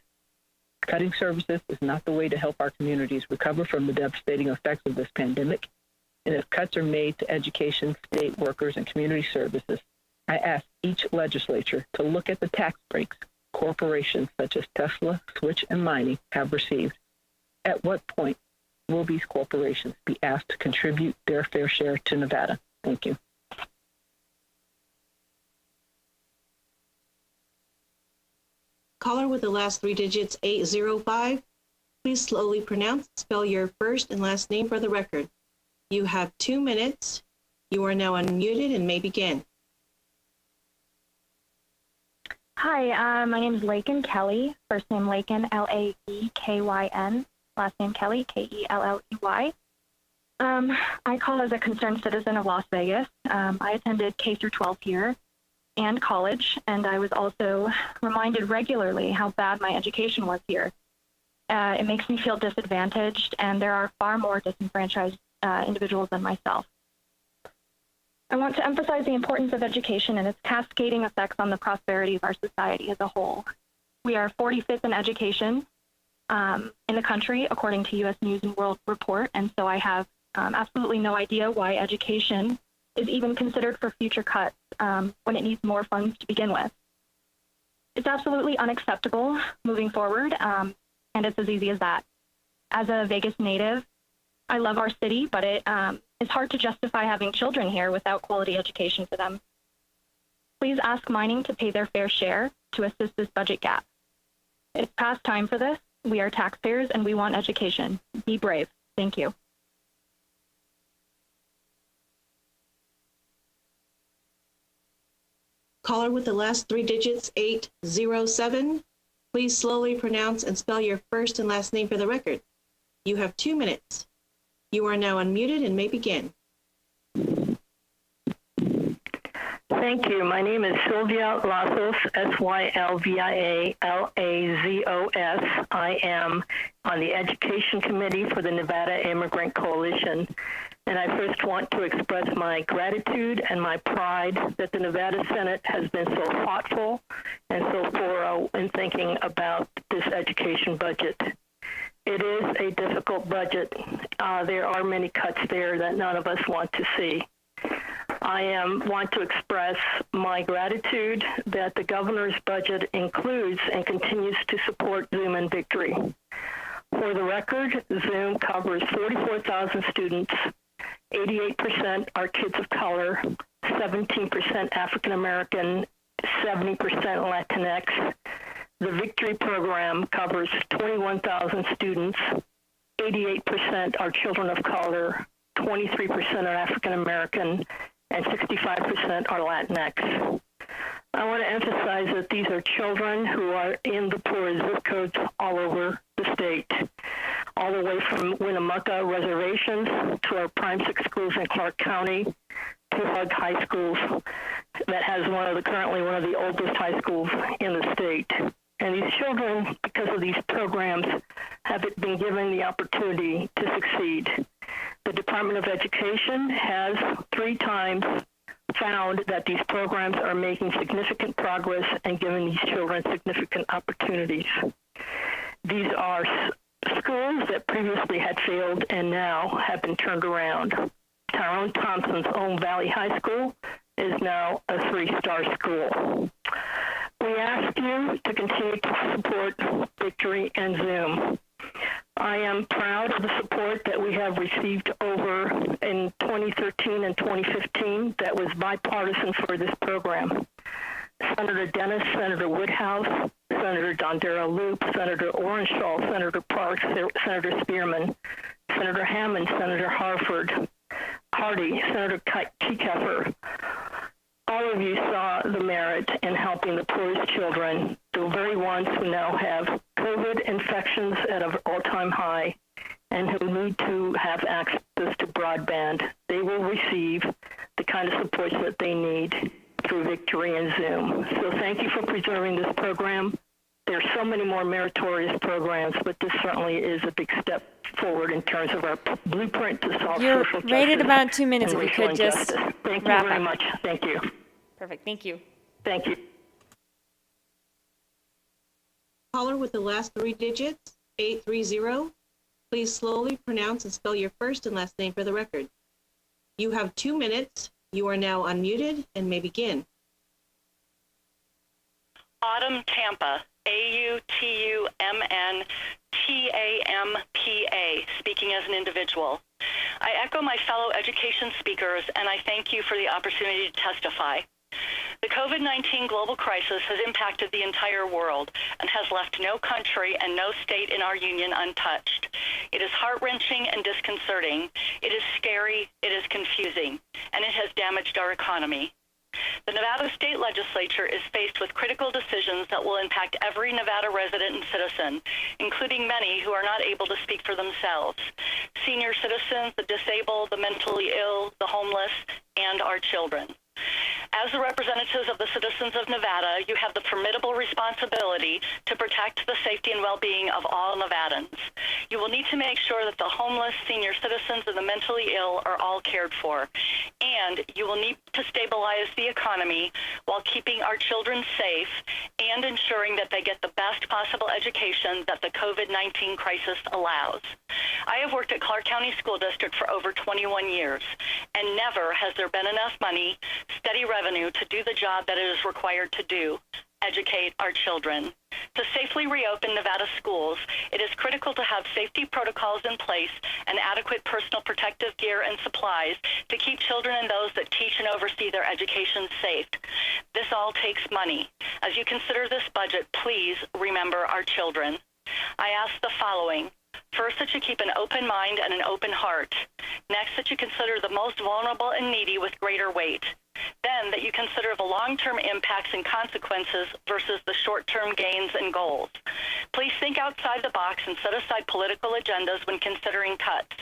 Cutting services is not the way to help our communities recover from the devastating effects of this pandemic. And if cuts are made to education, state workers, and community services, I ask each legislature to look at the tax breaks corporations such as Tesla, Switch, and Mining have received? At what point will these corporations be asked to contribute their fair share to Nevada? Thank you. Caller with the last three digits, 805. Please slowly pronounce, spell your first and last name for the record. You have 2 minutes. You are now unmuted and may begin. Hi, my name is Lakin Kelly. First name Lakin, L-A-E-K-Y-N. Last name Kelly, K-E-L-L-E-Y. I call as a concerned citizen of Las Vegas. I attended K through 12 here and college, and I was also reminded regularly how bad my education was here. It makes me feel disadvantaged, and there are far more disenfranchised individuals than myself. I want to emphasize the importance of education and its cascading effects on the prosperity of our society as a whole. We are 45th in education in the country, according to U.S. News and World Report, and so I have absolutely no idea why education is even considered for future cuts when it needs more funds to begin with. It's absolutely unacceptable moving forward, and it's as easy as that. As a Vegas native, I love our city, but it's hard to justify having children here without quality education for them. Please ask Mining to pay their fair share to assist this budget gap. It's past time for this. We are taxpayers and we want education. Be brave. Thank you. Caller with the last three digits, 807. Please slowly pronounce and spell your first and last name for the record. You have 2 minutes. You are now unmuted and may begin. Thank you. My name is Sylvia Lazos, S-Y-L-V-I-A-L-A-Z-O-S. I am on the Education Committee for the Nevada Immigrant Coalition. And I first want to express my gratitude and my pride that the Nevada Senate has been so thoughtful and so thorough in thinking about this education budget. It is a difficult budget. There are many cuts there that none of us want to see. I want to express my gratitude that the governor's budget includes and continues to support Zoom and Victory. For the record, Zoom covers 44,000 students. 88% are kids of color, 17% African American, 70% Latinx. The Victory program covers 21,000 students. 88% are children of color, 23% are African American, and 65% are Latinx. I want to emphasize that these are children who are in the poorest zip codes all over the state, all the way from Winnemucca reservations to our prime six schools in Clark County to Hug High Schools that has currently one of the oldest high schools in the state. And these children, because of these programs, have been given the opportunity to succeed. The Department of Education has 3 times found that these programs are making significant progress and giving these children significant opportunities. These are schools that previously had failed and now have been turned around. Tyrone Thompson's own Valley High School is now a 3-star school. We ask you to continue to support Victory and Zoom. I am proud of the support that we have received over in 2013 and 2015 that was bipartisan for this program. Senator Dennis, Senator Woodhouse, Senator Dondera Loop, Senator Orenshaw, Senator Parks, Senator Spearman, Senator Hammond, Senator Hardy, Senator Keffer. All of you saw the merit in helping the poorest children, the very ones who now have COVID infections at an all-time high and who need to have access to broadband. They will receive the kind of supports that they need through Victory and Zoom. So thank you for preserving this program. There are so many more meritorious programs, but this certainly is a big step forward in terms of our blueprint to solve social justice. You're rated about 2 minutes if you could just Thank you wrap very up. much. Thank you. Perfect. Thank you. Thank you. Caller with the last 3 digits, 830. Please slowly pronounce and spell your first and last name for the record. You have 2 minutes. You are now unmuted and may begin. Autumn Tampa, AUTUMNTAMPA, speaking as an individual. I echo my fellow education speakers, and I thank you for the opportunity to testify. The COVID-19 global crisis has impacted the entire world and has left no country and no state in our union untouched. It is heart-wrenching and disconcerting. It is scary, it is confusing, and it has damaged our economy. The Nevada State Legislature is faced with critical decisions that will impact every Nevada resident and citizen, including many who are not able to speak for themselves: senior citizens, the disabled, the mentally ill, the homeless, and our children. As the representatives of the citizens of Nevada, you have the formidable responsibility to protect the safety and well-being of all Nevadans. You will need to make sure that the homeless, senior citizens, and the mentally ill are all cared for. And you will need to stabilize the economy while keeping our children safe and ensuring that they get the best possible education that the COVID-19 crisis allows. I have worked at Clark County School District for over 21 years, and never has there been enough money, steady revenue to do the job that it is required to do: educate our children. To safely reopen Nevada schools, it is critical to have safety protocols in place and adequate personal protective gear and supplies to keep children and those that teach and oversee their education safe. This all takes money. As you consider this budget, please remember our children. I ask the following. First, that you keep an open mind and an open heart. Next, that you consider the most vulnerable and needy with greater weight. Then, that you consider the long-term impacts and consequences versus the short-term gains and goals. Please think outside the box and set aside political agendas when considering cuts.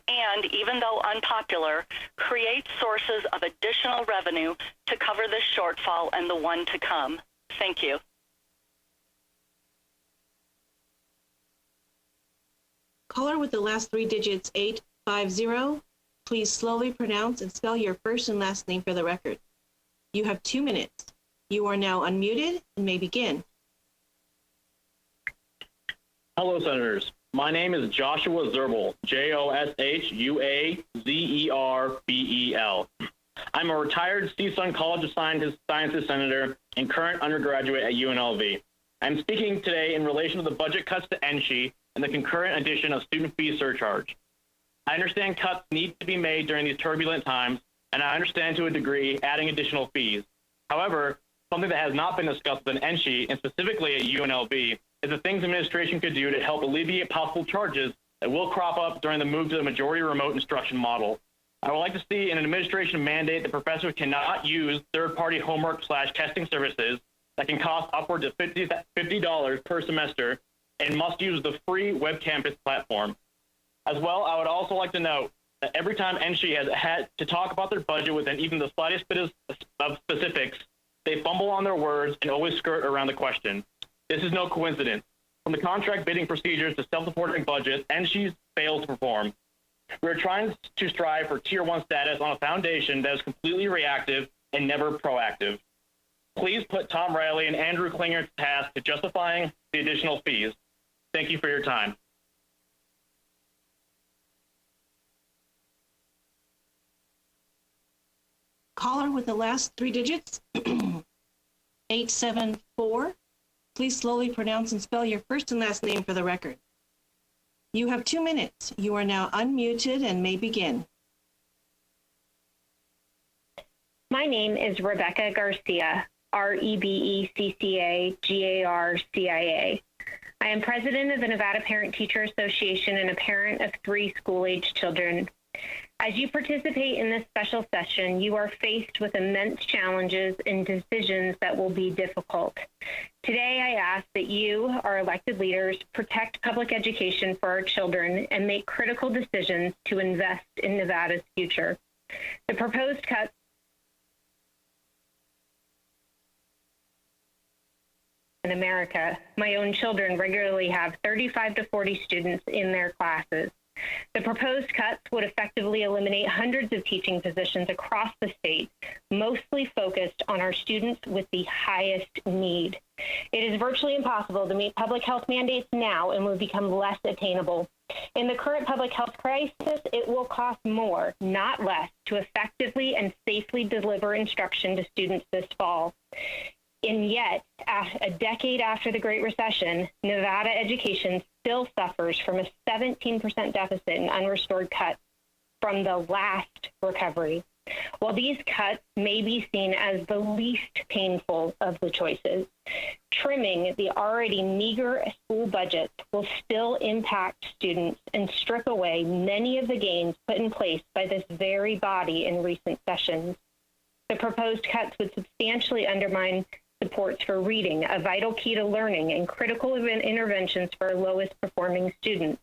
And, even though unpopular, create sources of additional revenue to cover this shortfall and the one to come. Thank you. Caller with the last three digits 850, please slowly pronounce and spell your first and last name for the record. You have 2 minutes. You are now unmuted and may begin. Hello, Senators. My name is Joshua Zerbel, JOSHUAZERBEL. I'm a retired CSUN College of Sciences Senator and current undergraduate at UNLV. I'm speaking today in relation to the budget cuts to NSHE and the concurrent addition of student fee surcharge. I understand cuts need to be made during these turbulent times, and I understand to a degree adding additional fees. However, something that has not been discussed within NSHE, and specifically at UNLV, is the things administration could do to help alleviate possible charges that will crop up during the move to the majority remote instruction model. I would like to see an administration mandate that professors cannot use third-party homework/testing services that can cost upwards of $50 per semester and must use the free web campus platform. As well, I would also like to note that every time NSHE has had to talk about their budget within even the slightest bit of specifics, they fumble on their words and always skirt around the question. This is no coincidence. From the contract bidding procedures to self-supporting budgets, NSHE fails to perform. We are trying to strive for Tier 1 status on a foundation that is completely reactive and never proactive. Please put Tom Riley and Andrew Klinger to task to justifying the additional fees. Thank you for your time. Caller with the last three digits 874. Please slowly pronounce and spell your first and last name for the record. You have 2 minutes. You are now unmuted and may begin. My name is Rebecca Garcia, REBECCA-GARCIA. I am president of the Nevada Parent Teacher Association and a parent of 3 school-age children. As you participate in this special session, you are faced with immense challenges and decisions that will be difficult. Today, I ask that you, our elected leaders, protect public education for our children and make critical decisions to invest in Nevada's future. The proposed cuts in America, my own children regularly have 35 to 40 students in their classes. The proposed cuts would effectively eliminate hundreds of teaching positions across the state, mostly focused on our students with the highest need. It is virtually impossible to meet public health mandates now and will become less attainable. In the current public health crisis, it will cost more, not less, to effectively and safely deliver instruction to students this fall. And yet, a decade after the Great Recession, Nevada education still suffers from a 17% deficit in unrestored cuts from the last recovery. While these cuts may be seen as the least painful of the choices, trimming the already meager school budget will still impact students and strip away many of the gains put in place by this very body in recent sessions. The proposed cuts would substantially undermine supports for reading, a vital key to learning, and critical interventions for our lowest performing students.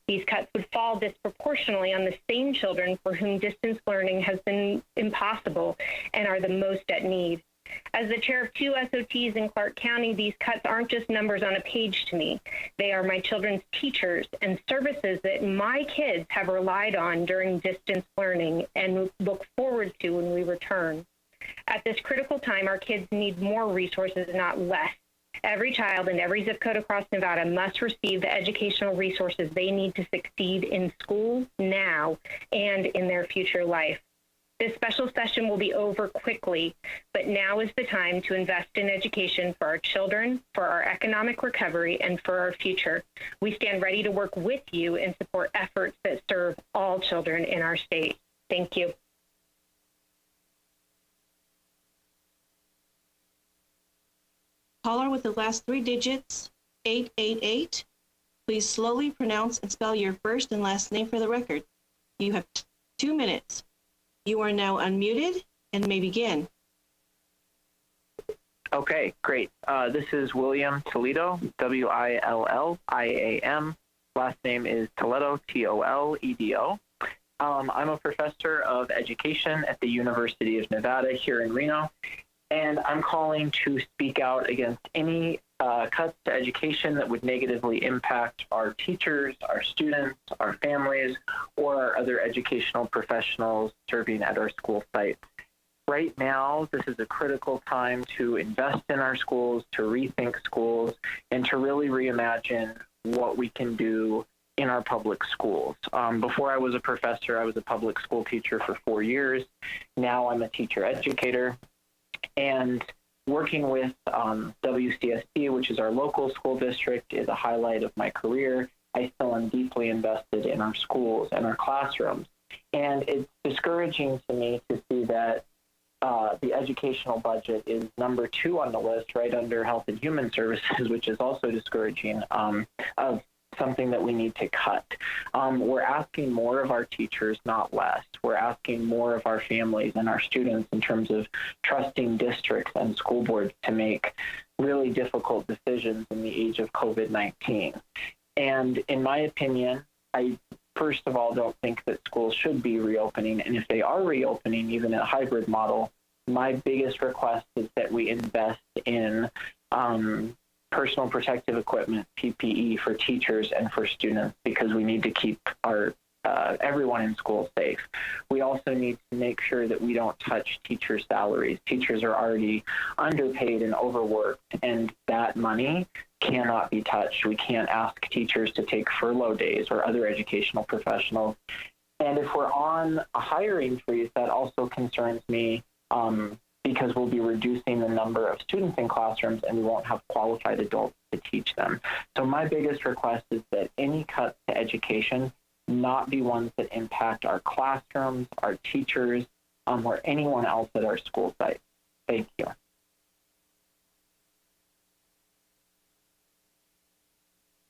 These cuts would fall disproportionately on the same children for whom distance learning has been impossible and are the most at need. As the chair of 2 SOTs in Clark County, these cuts aren't just numbers on a page to me. They are my children's teachers and services that my kids have relied on during distance learning and look forward to when we return. At this critical time, our kids need more resources, not less. Every child in every zip code across Nevada must receive the educational resources they need to succeed in school now and in their future life. This special session will be over quickly, but now is the time to invest in education for our children, for our economic recovery, and for our future. We stand ready to work with you and support efforts that serve all children in our state. Thank you. Caller with the last 3 digits, 888. Please slowly pronounce and spell your first and last name for the record. You have 2 minutes. You are now unmuted and may begin. Okay, great. This is William Toledo, William. Last name is Toledo, Toledo. I'm a professor of education at the University of Nevada here in Reno, and I'm calling to speak out against any cuts to education that would negatively impact our teachers, our students, our families, or our other educational professionals serving at our school sites. Right now, this is a critical time to invest in our schools, to rethink schools, and to really reimagine what we can do in our public schools. Before I was a professor, I was a public school teacher for 4 years. Now I'm a teacher educator. And working with WCSD, which is our local school district, is a highlight of my career. I still am deeply invested in our schools and our classrooms. And it's discouraging to me to see that the educational budget is number 2 on the list, right under Health and Human Services, which is also discouraging, of something that we need to cut. We're asking more of our teachers, not less. We're asking more of our families and our students in terms of trusting districts and school boards to make really difficult decisions in the age of COVID-19. And in my opinion, I first of all don't think that schools should be reopening. And if they are reopening, even in a hybrid model, my biggest request is that we invest in personal protective equipment, PPE, for teachers and for students, because we need to keep our everyone in school safe. We also need to make sure that we don't touch teachers' salaries. Teachers are already underpaid and overworked, and that money cannot be touched. We can't ask teachers to take furlough days or other educational professionals. And if we're on a hiring freeze, that also concerns me, because we'll be reducing the number of students in classrooms and we won't have qualified adults to teach them. So my biggest request is that any cuts to education not be ones that impact our classrooms, our teachers, or anyone else at our school site. Thank you.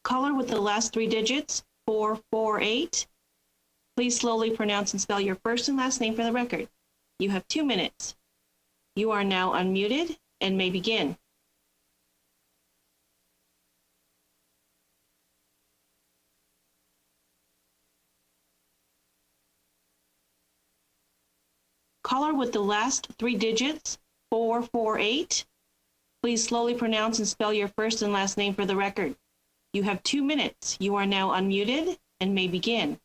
Caller with the last 3 digits, 448. Please slowly pronounce and spell your first and last name for the record. You have 2 minutes. You are now unmuted and may begin. Caller with the last 3 digits, 448. Please slowly pronounce and spell your first and last name for the record. You have 2 minutes. You are now unmuted and may begin.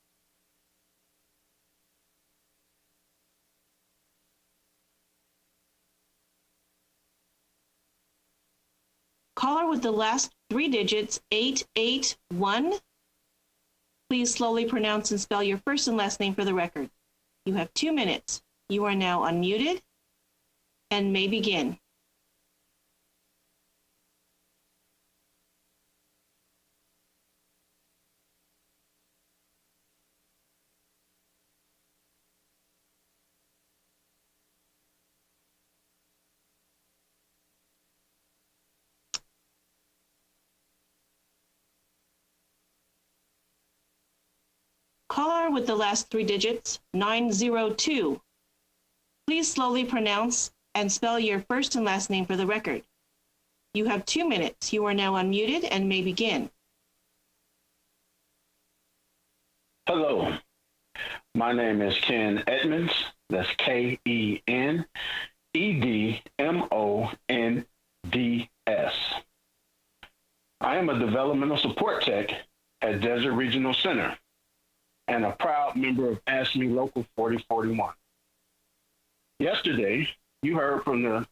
Caller with the last 3 digits, 881. Please slowly pronounce and spell your first and last name for the record. You have 2 minutes. You are now unmuted and may begin. Caller with the last three digits, 902. Please slowly pronounce and spell your first and last name for the record. You have 2 minutes. You are now unmuted and may begin. Hello, my name is Ken Edmonds. That's KenEdmonds. I am a developmental support tech at Desert Regional Center and a proud member of ASME Local 4041. Yesterday, you heard from the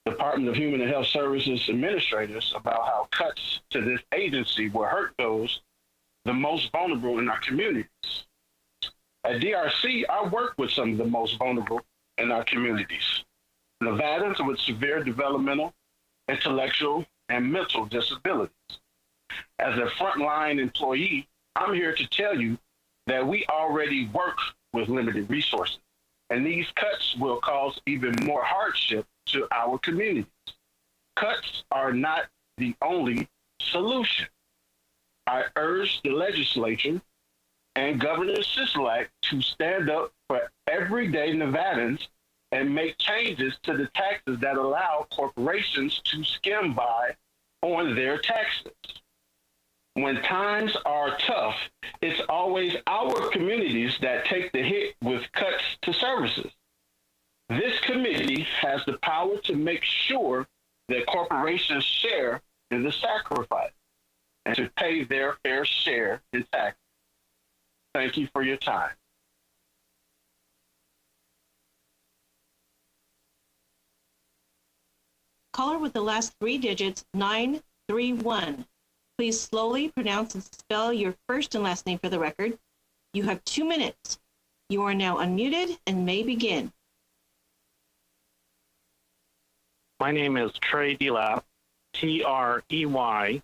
Department of Human and Health Services administrators about how cuts to this agency will hurt those the most vulnerable in our communities. At DRC, I work with some of the most vulnerable in our communities, Nevadans with severe developmental, intellectual, and mental disabilities. As a frontline employee, I'm here to tell you that we already work with limited resources, and these cuts will cause even more hardship to our communities. Cuts are not the only solution. I urge the legislature and Governor Sisolak to stand up for everyday Nevadans and make changes to the taxes that allow corporations to skim by on their taxes. When times are tough, it's always our communities that take the hit with cuts to services. This committee has the power to make sure that corporations share in the sacrifice and to pay their fair share in taxes. Thank you for your time. Caller with the last three digits, 931. Please slowly pronounce and spell your first and last name for the record. You have 2 minutes. You are now unmuted and may begin. My name is Trey Delap, TreyDelap.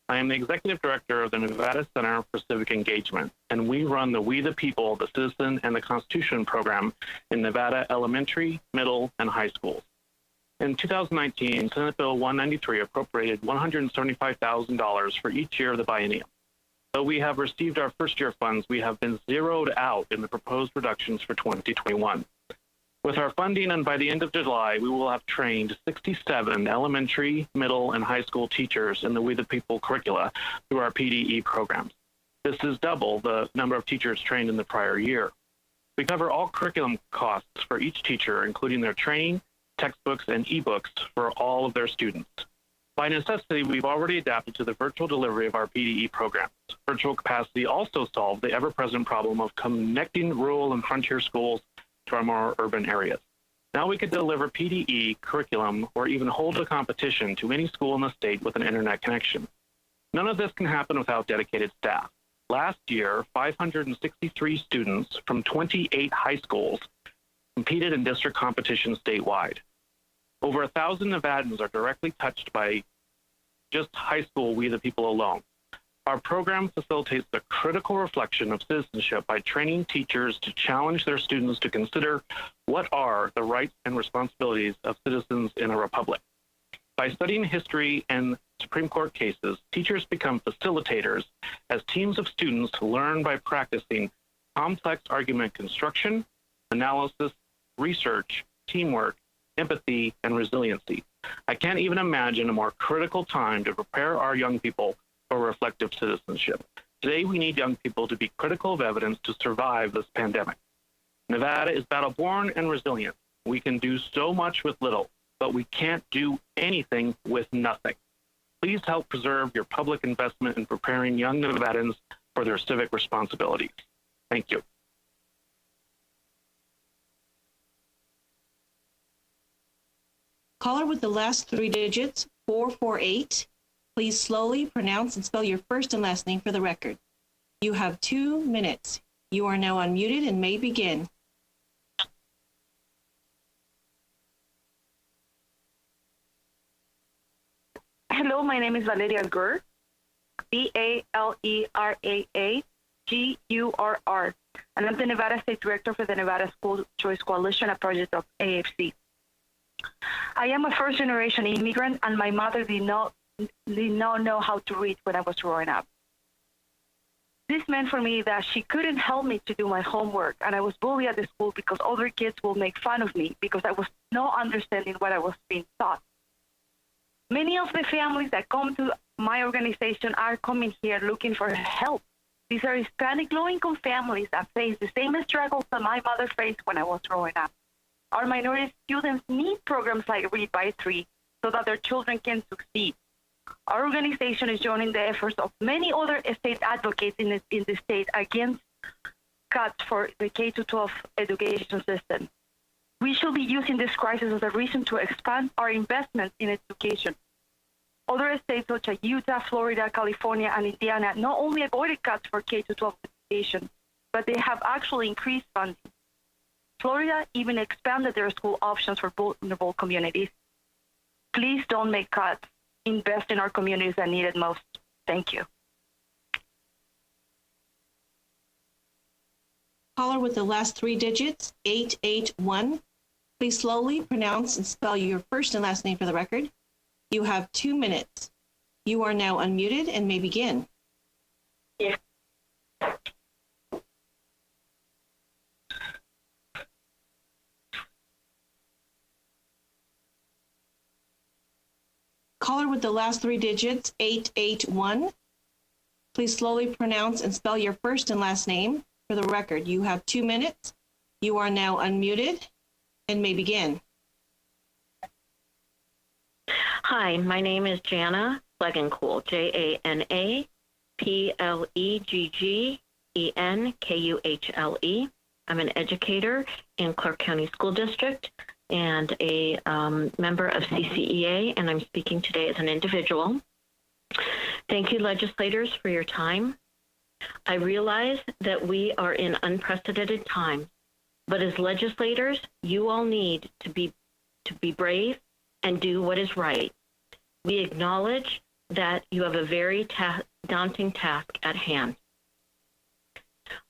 I am the Executive Director of the Nevada Center for Civic Engagement, and we run the We the People, the Citizen, and the Constitution program in Nevada elementary, middle, and high schools. In 2019, Senate Bill 193 appropriated $175,000 for each year of the biennium. Though we have received our first-year funds, we have been zeroed out in the proposed reductions for 2021. With our funding, and by the end of July, we will have trained 67 elementary, middle, and high school teachers in the We the People curricula through our PDE programs. This is double the number of teachers trained in the prior year. We cover all curriculum costs for each teacher, including their training, textbooks, and ebooks for all of their students. By necessity, we've already adapted to the virtual delivery of our PDE programs. Virtual capacity also solved the ever-present problem of connecting rural and frontier schools to our more urban areas. Now we could deliver PDE curriculum or even hold a competition to any school in the state with an internet connection. None of this can happen without dedicated staff. Last year, 563 students from 28 high schools competed in district competitions statewide. Over 1,000 Nevadans are directly touched by just high school We the People alone. Our program facilitates the critical reflection of citizenship by training teachers to challenge their students to consider what are the rights and responsibilities of citizens in a republic. By studying history and Supreme Court cases, teachers become facilitators as teams of students learn by practicing complex argument construction, analysis, research, teamwork, empathy, and resiliency. I can't even imagine a more critical time to prepare our young people for reflective citizenship. Today, we need young people to be critical of evidence to survive this pandemic. Nevada is battle-born and resilient. We can do so much with little, but we can't do anything with nothing. Please help preserve your public investment in preparing young Nevadans for their civic responsibilities. Thank you. Caller with the last three digits, 448. Please slowly pronounce and spell your first and last name for the record. You have 2 minutes. You are now unmuted and may begin. Hello, my name is Valeria Gur, VALERAAGURR, and I'm the Nevada State Director for the Nevada School Choice Coalition, a project of AFC. I am a first-generation immigrant, and my mother did not know how to read when I was growing up. This meant for me that she couldn't help me to do my homework, and I was bullied at the school because other kids will make fun of me because I was not understanding what I was being taught. Many of the families that come to my organization are coming here looking for help. These are Hispanic low-income families that face the same struggles that my mother faced when I was growing up. Our minority students need programs like Read by 3 so that their children can succeed. Our organization is joining the efforts of many other state advocates in the state against cuts for the K-12 education system. We should be using this crisis as a reason to expand our investments in education. Other states such as Utah, Florida, California, and Indiana not only avoided cuts for K-12 education, but they have actually increased funding. Florida even expanded their school options for vulnerable communities. Please don't make cuts. Invest in our communities that need it most. Thank you. Caller with the last 3 digits, 881. Please slowly pronounce and spell your first and last name for the record. You have 2 minutes. You are now unmuted and may begin. Yes. Caller with the last 3 digits, 881. Please slowly pronounce and spell your first and last name for the record. You have 2 minutes. You are now unmuted and may begin. Hi, my name is Jana Plegenkuhl, JanaPlegggenkuhle. I'm an educator in Clark County School District and a member of CCEA, and I'm speaking today as an individual. Thank you, legislators, for your time. I realize that we are in unprecedented times, but as legislators, you all need to be brave and do what is right. We acknowledge that you have a very daunting task at hand.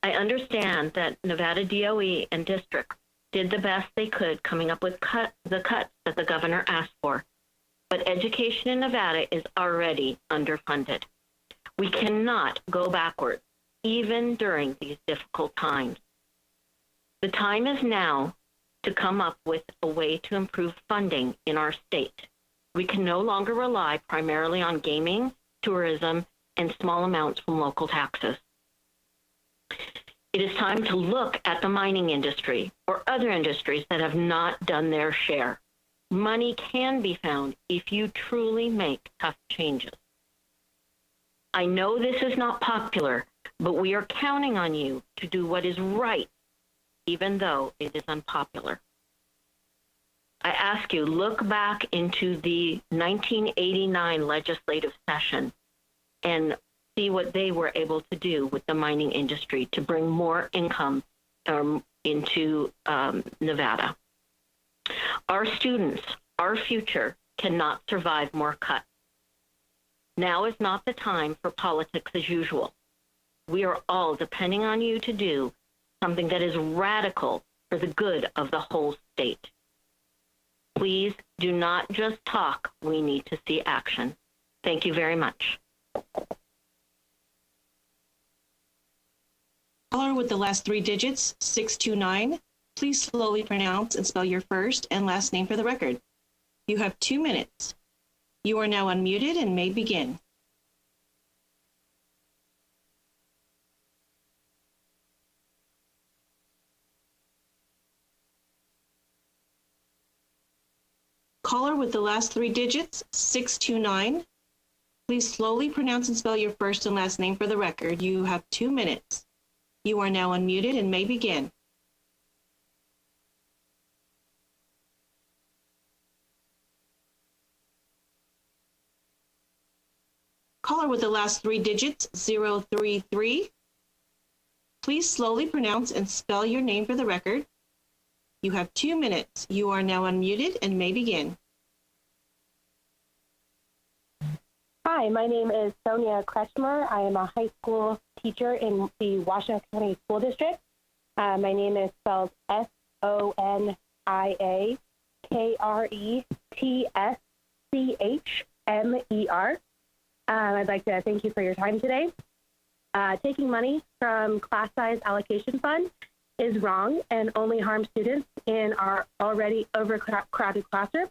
I understand that Nevada DOE and districts did the best they could coming up with the cuts that the governor asked for, but education in Nevada is already underfunded. We cannot go backwards, even during these difficult times. The time is now to come up with a way to improve funding in our state. We can no longer rely primarily on gaming, tourism, and small amounts from local taxes. It is time to look at the mining industry or other industries that have not done their share. Money can be found if you truly make tough changes. I know this is not popular, but we are counting on you to do what is right, even though it is unpopular. I ask you, look back into the 1989 legislative session and see what they were able to do with the mining industry to bring more income into Nevada. Our students, our future, cannot survive more cuts. Now is not the time for politics as usual. We are all depending on you to do something that is radical for the good of the whole state. Please do not just talk. We need to see action. Thank you very much. Caller with the last 3 digits, 629. Please slowly pronounce and spell your first and last name for the record. You have 2 minutes. You are now unmuted and may begin. Caller with the last 3 digits, 629. Please slowly pronounce and spell your first and last name for the record. You have 2 minutes. You are now unmuted and may begin. Caller with the last 3 digits, 033. Please slowly pronounce and spell your name for the record. You have 2 minutes. You are now unmuted and may begin. Hi, my name is Sonia Kretschmer. I am a high school teacher in the Washoe County School District. My name is spelled SoniaKretschmer. I'd like to thank you for your time today. Taking money from class size allocation fund is wrong and only harms students in our already overcrowded classroom.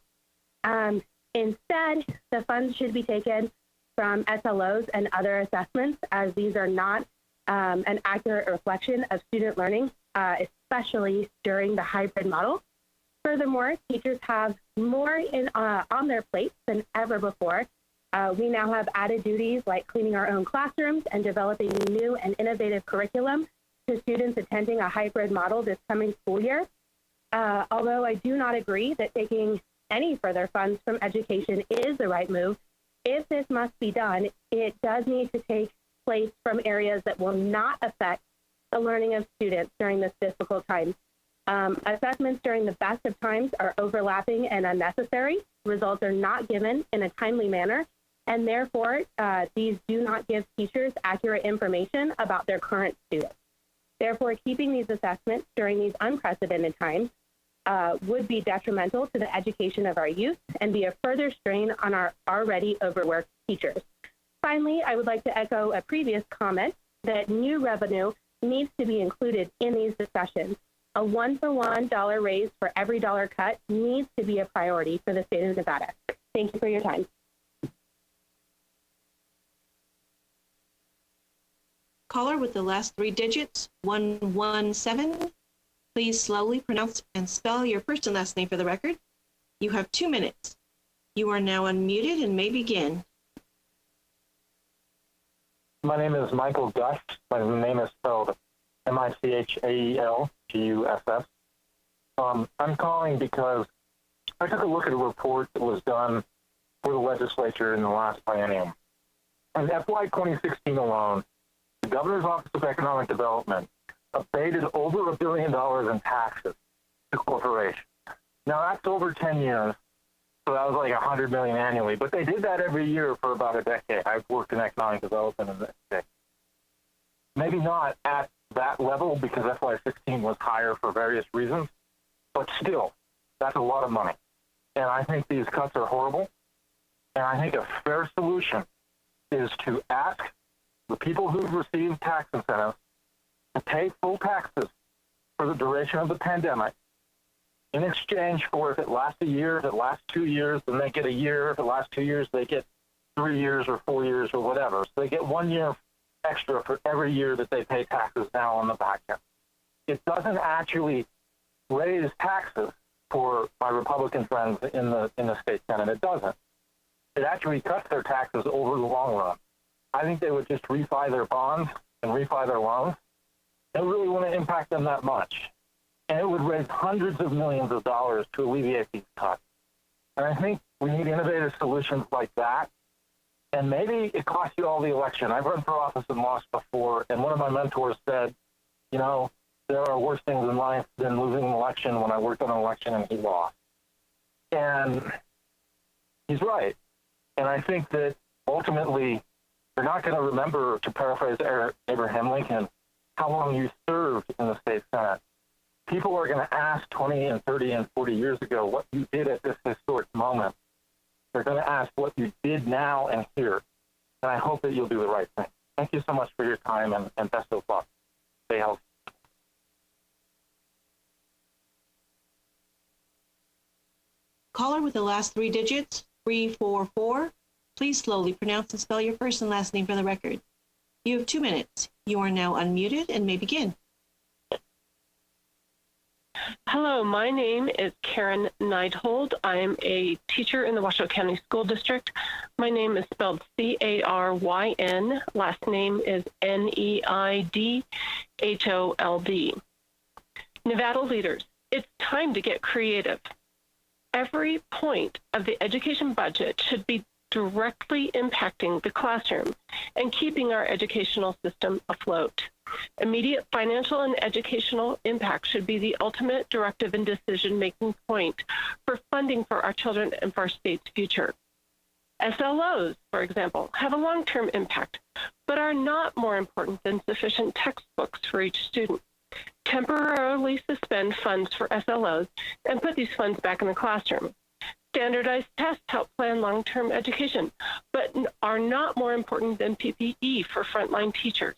Instead, the funds should be taken from SLOs and other assessments, as these are not an accurate reflection of student learning, especially during the hybrid model. Furthermore, teachers have more on their plates than ever before. We now have added duties like cleaning our own classrooms and developing new and innovative curriculum to students attending a hybrid model this coming school year. Although I do not agree that taking any further funds from education is the right move, if this must be done, it does need to take place from areas that will not affect the learning of students during this difficult time. Assessments during the best of times are overlapping and unnecessary. Results are not given in a timely manner, and therefore these do not give teachers accurate information about their current students. Therefore, keeping these assessments during these unprecedented times would be detrimental to the education of our youth and be a further strain on our already overworked teachers. Finally, I would like to echo a previous comment that new revenue needs to be included in these discussions. A one-for-one dollar raise for every dollar cut needs to be a priority for the state of Nevada. Thank you for your time. Caller with the last three digits, 117. Please slowly pronounce and spell your first and last name for the record. You have 2 minutes. You are now unmuted and may begin. My name is Michael Gus. My name is spelled Michaelguss. I'm calling because I took a look at a report that was done for the legislature in the last biennium. In FY 2016 alone, the Governor's Office of Economic Development abated over $1 billion in taxes to corporations. Now that's over 10 years, so that was like $100 million annually. But they did that every year for about a decade. I've worked in economic development in that decade. Maybe not at that level because FY16 was higher for various reasons, but still, that's a lot of money. And I think these cuts are horrible. And I think a fair solution is to ask the people who've received tax incentives to pay full taxes for the duration of the pandemic in exchange for if it lasts a year, if it lasts 2 years, then they get a year. If it lasts 2 years, they get 3 years or 4 years or whatever. So they get 1 year extra for every year that they pay taxes now on the back end. It doesn't actually raise taxes for my Republican friends in the state Senate. It doesn't. It actually cuts their taxes over the long run. I think they would just refi their bonds and refi their loans. It really wouldn't impact them that much. And it would raise hundreds of millions of dollars to alleviate these cuts. And I think we need innovative solutions like that. And maybe it costs you all the election. I've run for office and lost before, and one of my mentors said, you know, there are worse things in life than losing an election when I worked on an election and he lost. And he's right. And I think that ultimately, they're not going to remember, to paraphrase Abraham Lincoln, how long you served in the state Senate. People are going to ask 20 and 30 and 40 years ago what you did at this historic moment. They're going to ask what you did now and here. And I hope that you'll do the right thing. Thank you so much for your time and best of luck. Stay healthy. Caller with the last three digits, 344. Please slowly pronounce and spell your first and last name for the record. You have 2 minutes. You are now unmuted and may begin. Hello, my name is Karen Neidhold. I'm a teacher in the Washoe County School District. My name is spelled C-A-R-Y-N. Last name is N-E-I-D-H-O-L-D. Nevada leaders, it's time to get creative. Every point of the education budget should be directly impacting the classroom and keeping our educational system afloat. Immediate financial and educational impact should be the ultimate directive and decision-making point for funding for our children and for our state's future. SLOs, for example, have a long-term impact, but are not more important than sufficient textbooks for each student. Temporarily suspend funds for SLOs and put these funds back in the classroom. Standardized tests help plan long-term education, but are not more important than PPE for frontline teachers.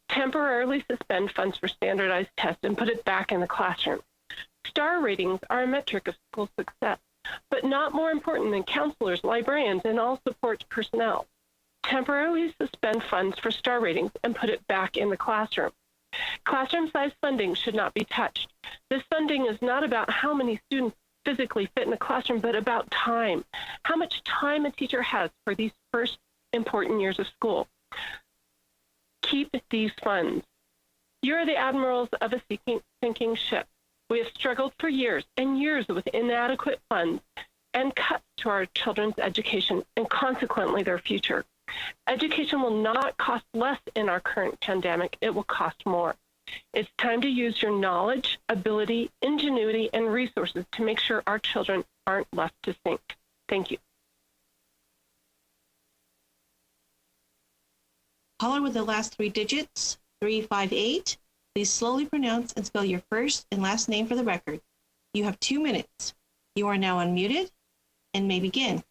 temporarily suspend funds for standardized tests and put it back in the classroom. Star ratings are a metric of school success, but not more important than counselors, librarians, and all support personnel. Temporarily suspend funds for star ratings and put it back in the classroom. Classroom-size funding should not be touched. This funding is not about how many students physically fit in the classroom, but about time. How much time a teacher has for these first important years of school. Keep these funds. You are the admirals of a sinking ship. We have struggled for years and years with inadequate funds and cuts to our children's education and consequently their future. Education will not cost less in our current pandemic. It will cost more. It's time to use your knowledge, ability, ingenuity, and resources to make sure our children aren't left to sink. Thank you. Caller with the last three digits, 358. Please slowly pronounce and spell your first and last name for the record. You have 2 minutes. You are now unmuted and may begin.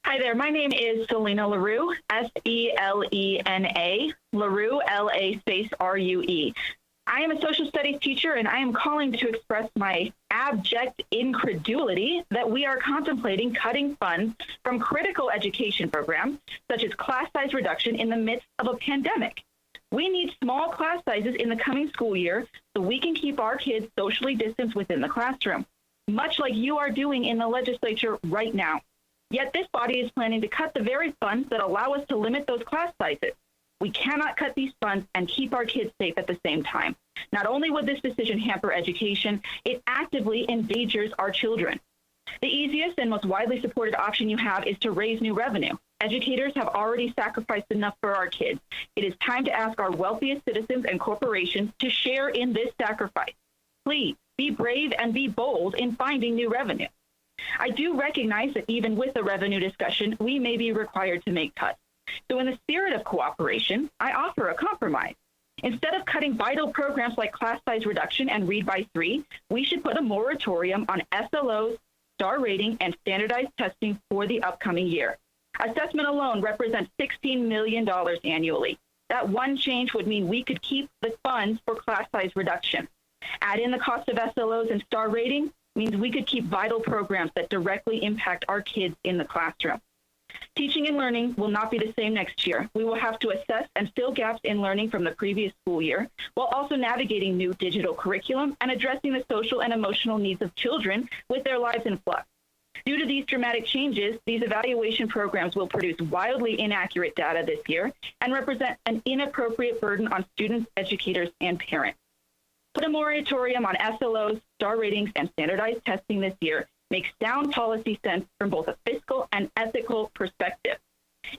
Hi there, my name is Selena LaRue, S-E-L-E-N-A, LaRue, L-A space R-U-E. I am a social studies teacher and I am calling to express my abject incredulity that we are contemplating cutting funds from critical education programs such as class size reduction in the midst of a pandemic. We need small class sizes in the coming school year so we can keep our kids socially distanced within the classroom, much like you are doing in the legislature right now. Yet this body is planning to cut the very funds that allow us to limit those class sizes. We cannot cut these funds and keep our kids safe at the same time. Not only would this decision hamper education, it actively endangers our children. The easiest and most widely supported option you have is to raise new revenue. Educators have already sacrificed enough for our kids. It is time to ask our wealthiest citizens and corporations to share in this sacrifice. Please be brave and be bold in finding new revenue. I do recognize that even with the revenue discussion, we may be required to make cuts. So in the spirit of cooperation, I offer a compromise. Instead of cutting vital programs like class size reduction and read by 3, we should put a moratorium on SLOs, star rating, and standardized testing for the upcoming year. Assessment alone represents $16 million annually. That one change would mean we could keep the funds for class size reduction. Add in the cost of SLOs and star rating, means we could keep vital programs that directly impact our kids in the classroom. Teaching and learning will not be the same next year. We will have to assess and fill gaps in learning from the previous school year, while also navigating new digital curriculum and addressing the social and emotional needs of children with their lives in flux. Due to these dramatic changes, these evaluation programs will produce wildly inaccurate data this year and represent an inappropriate burden on students, educators, and parents. Put a moratorium on SLOs, star ratings, and standardized testing this year makes sound policy sense from both a fiscal and ethical perspective.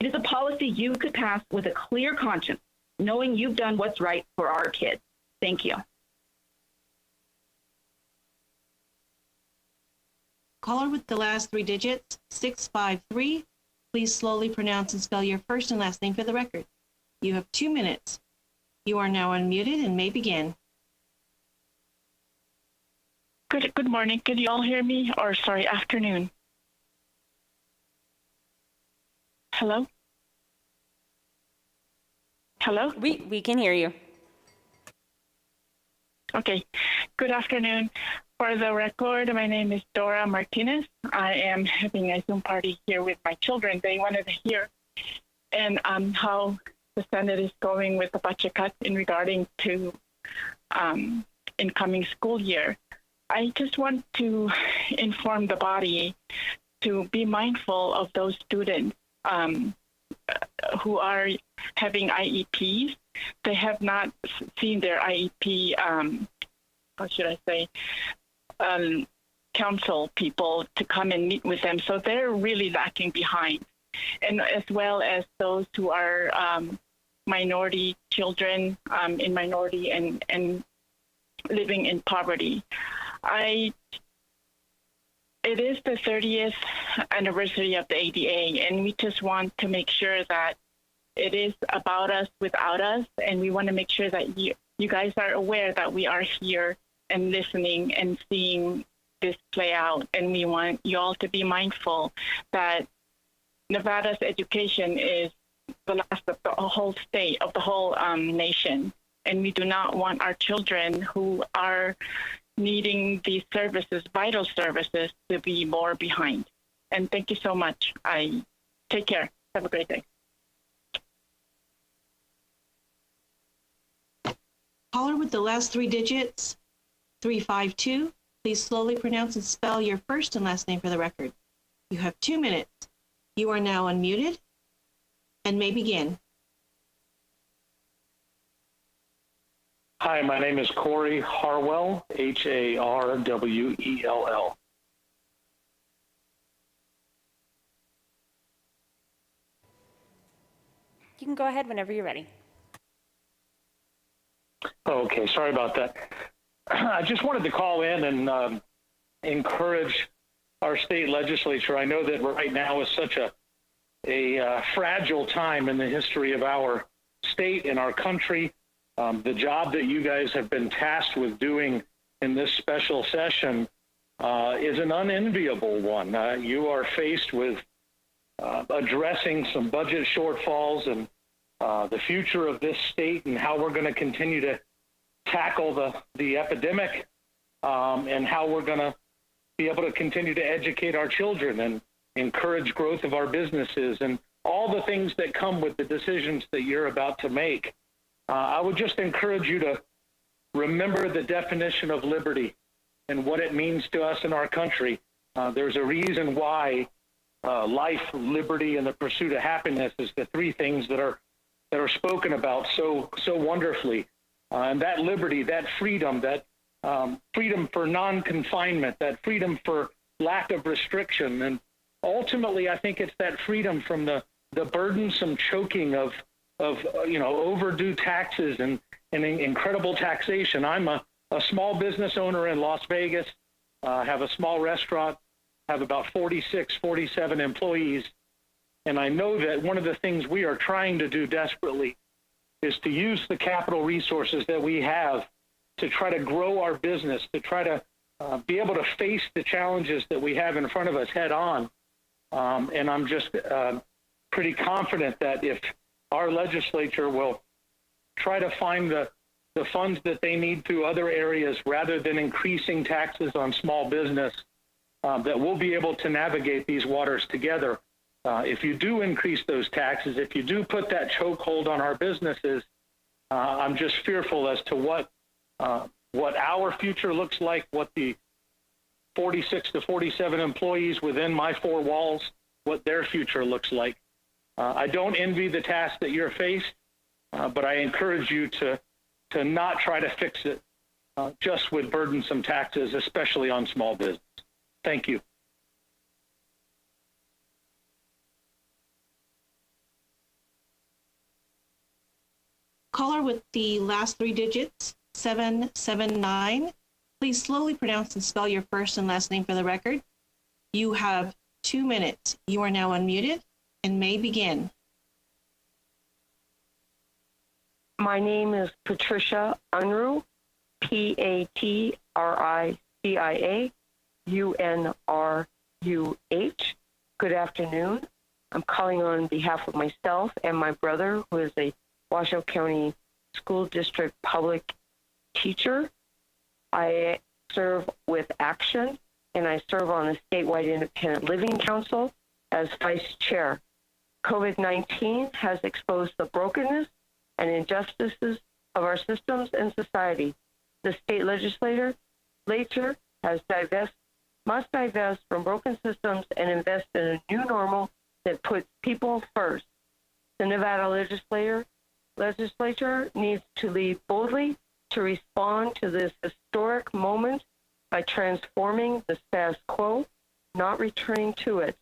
It is a policy you could pass with a clear conscience, knowing you've done what's right for our kids. Thank you. Caller with the last three digits, 653. Please slowly pronounce and spell your first and last name for the record. You have 2 minutes. You are now unmuted and may begin. Good morning. Can you all hear me? Or sorry, afternoon. Hello? Hello? We can hear you. Okay. Good afternoon. For the record, my name is Dora Martinez. I am having a Zoom party here with my children. They wanted to hear and how the Senate is going with the budget cuts in regarding to incoming school year. I just want to inform the body to be mindful of those students who are having IEPs. They have not seen their IEP, how should I say, council people to come and meet with them. So they're really lacking behind. And as well as those who are minority children in minority and living in poverty. It is the 30th anniversary of the ADA, and we just want to make sure that it is about us without us, and we want to make sure that you guys are aware that we are here and listening and seeing this play out, and we want you all to be mindful that Nevada's education is the last of the whole state, of the whole nation. And we do not want our children who are needing these services, vital services, to be more behind. And thank you so much. Take care. Have a great day. Caller with the last three digits, 352. Please slowly pronounce and spell your first and last name for the record. You have 2 minutes. You are now unmuted and may begin. Hi, my name is Corey Harwell, Harwell. You can go ahead whenever you're ready. Okay, sorry about that. I just wanted to call in and encourage our state legislature. I know that right now is such a fragile time in the history of our state and our country. The job that you guys have been tasked with doing in this special session is an unenviable one. You are faced with addressing some budget shortfalls and the future of this state and how we're going to continue to tackle the epidemic and how we're going to be able to continue to educate our children and encourage growth of our businesses and all the things that come with the decisions that you're about to make. I would just encourage you to remember the definition of liberty and what it means to us in our country. There's a reason why life, liberty, and the pursuit of happiness is the three things that are spoken about so wonderfully. And that liberty, that freedom for non-confinement, that freedom for lack of restriction, and ultimately, I think it's that freedom from the burdensome choking of overdue taxes and incredible taxation. I'm a small business owner in Las Vegas, have a small restaurant, have about 47 employees. And I know that one of the things we are trying to do desperately is to use the capital resources that we have to try to grow our business, to try to be able to face the challenges that we have in front of us head on. And I'm just pretty confident that if our legislature will try to find the funds that they need through other areas rather than increasing taxes on small business, that we'll be able to navigate these waters together. If you do increase those taxes, if you do put that chokehold on our businesses, I'm just fearful as to what our future looks like, what the 46 to 47 employees within my four walls, what their future looks like. I don't envy the task that you're faced, but I encourage you to not try to fix it just with burdensome taxes, especially on small business. Thank you. Caller with the last three digits, 779. Please slowly pronounce and spell your first and last name for the record. You have 2 minutes. You are now unmuted and may begin. My name is Patricia Unruh, Patricia Unruh. Good afternoon. I'm calling on behalf of myself and my brother, who is a Washoe County School District public teacher. I serve with Action, and I serve on the Statewide Independent Living Council as vice chair. COVID-19 has exposed the brokenness and injustices of our systems and society. The state legislature must divest from broken systems and invest in a new normal that puts people first. The Nevada legislature needs to lead boldly to respond to this historic moment by transforming the status quo, not returning to it.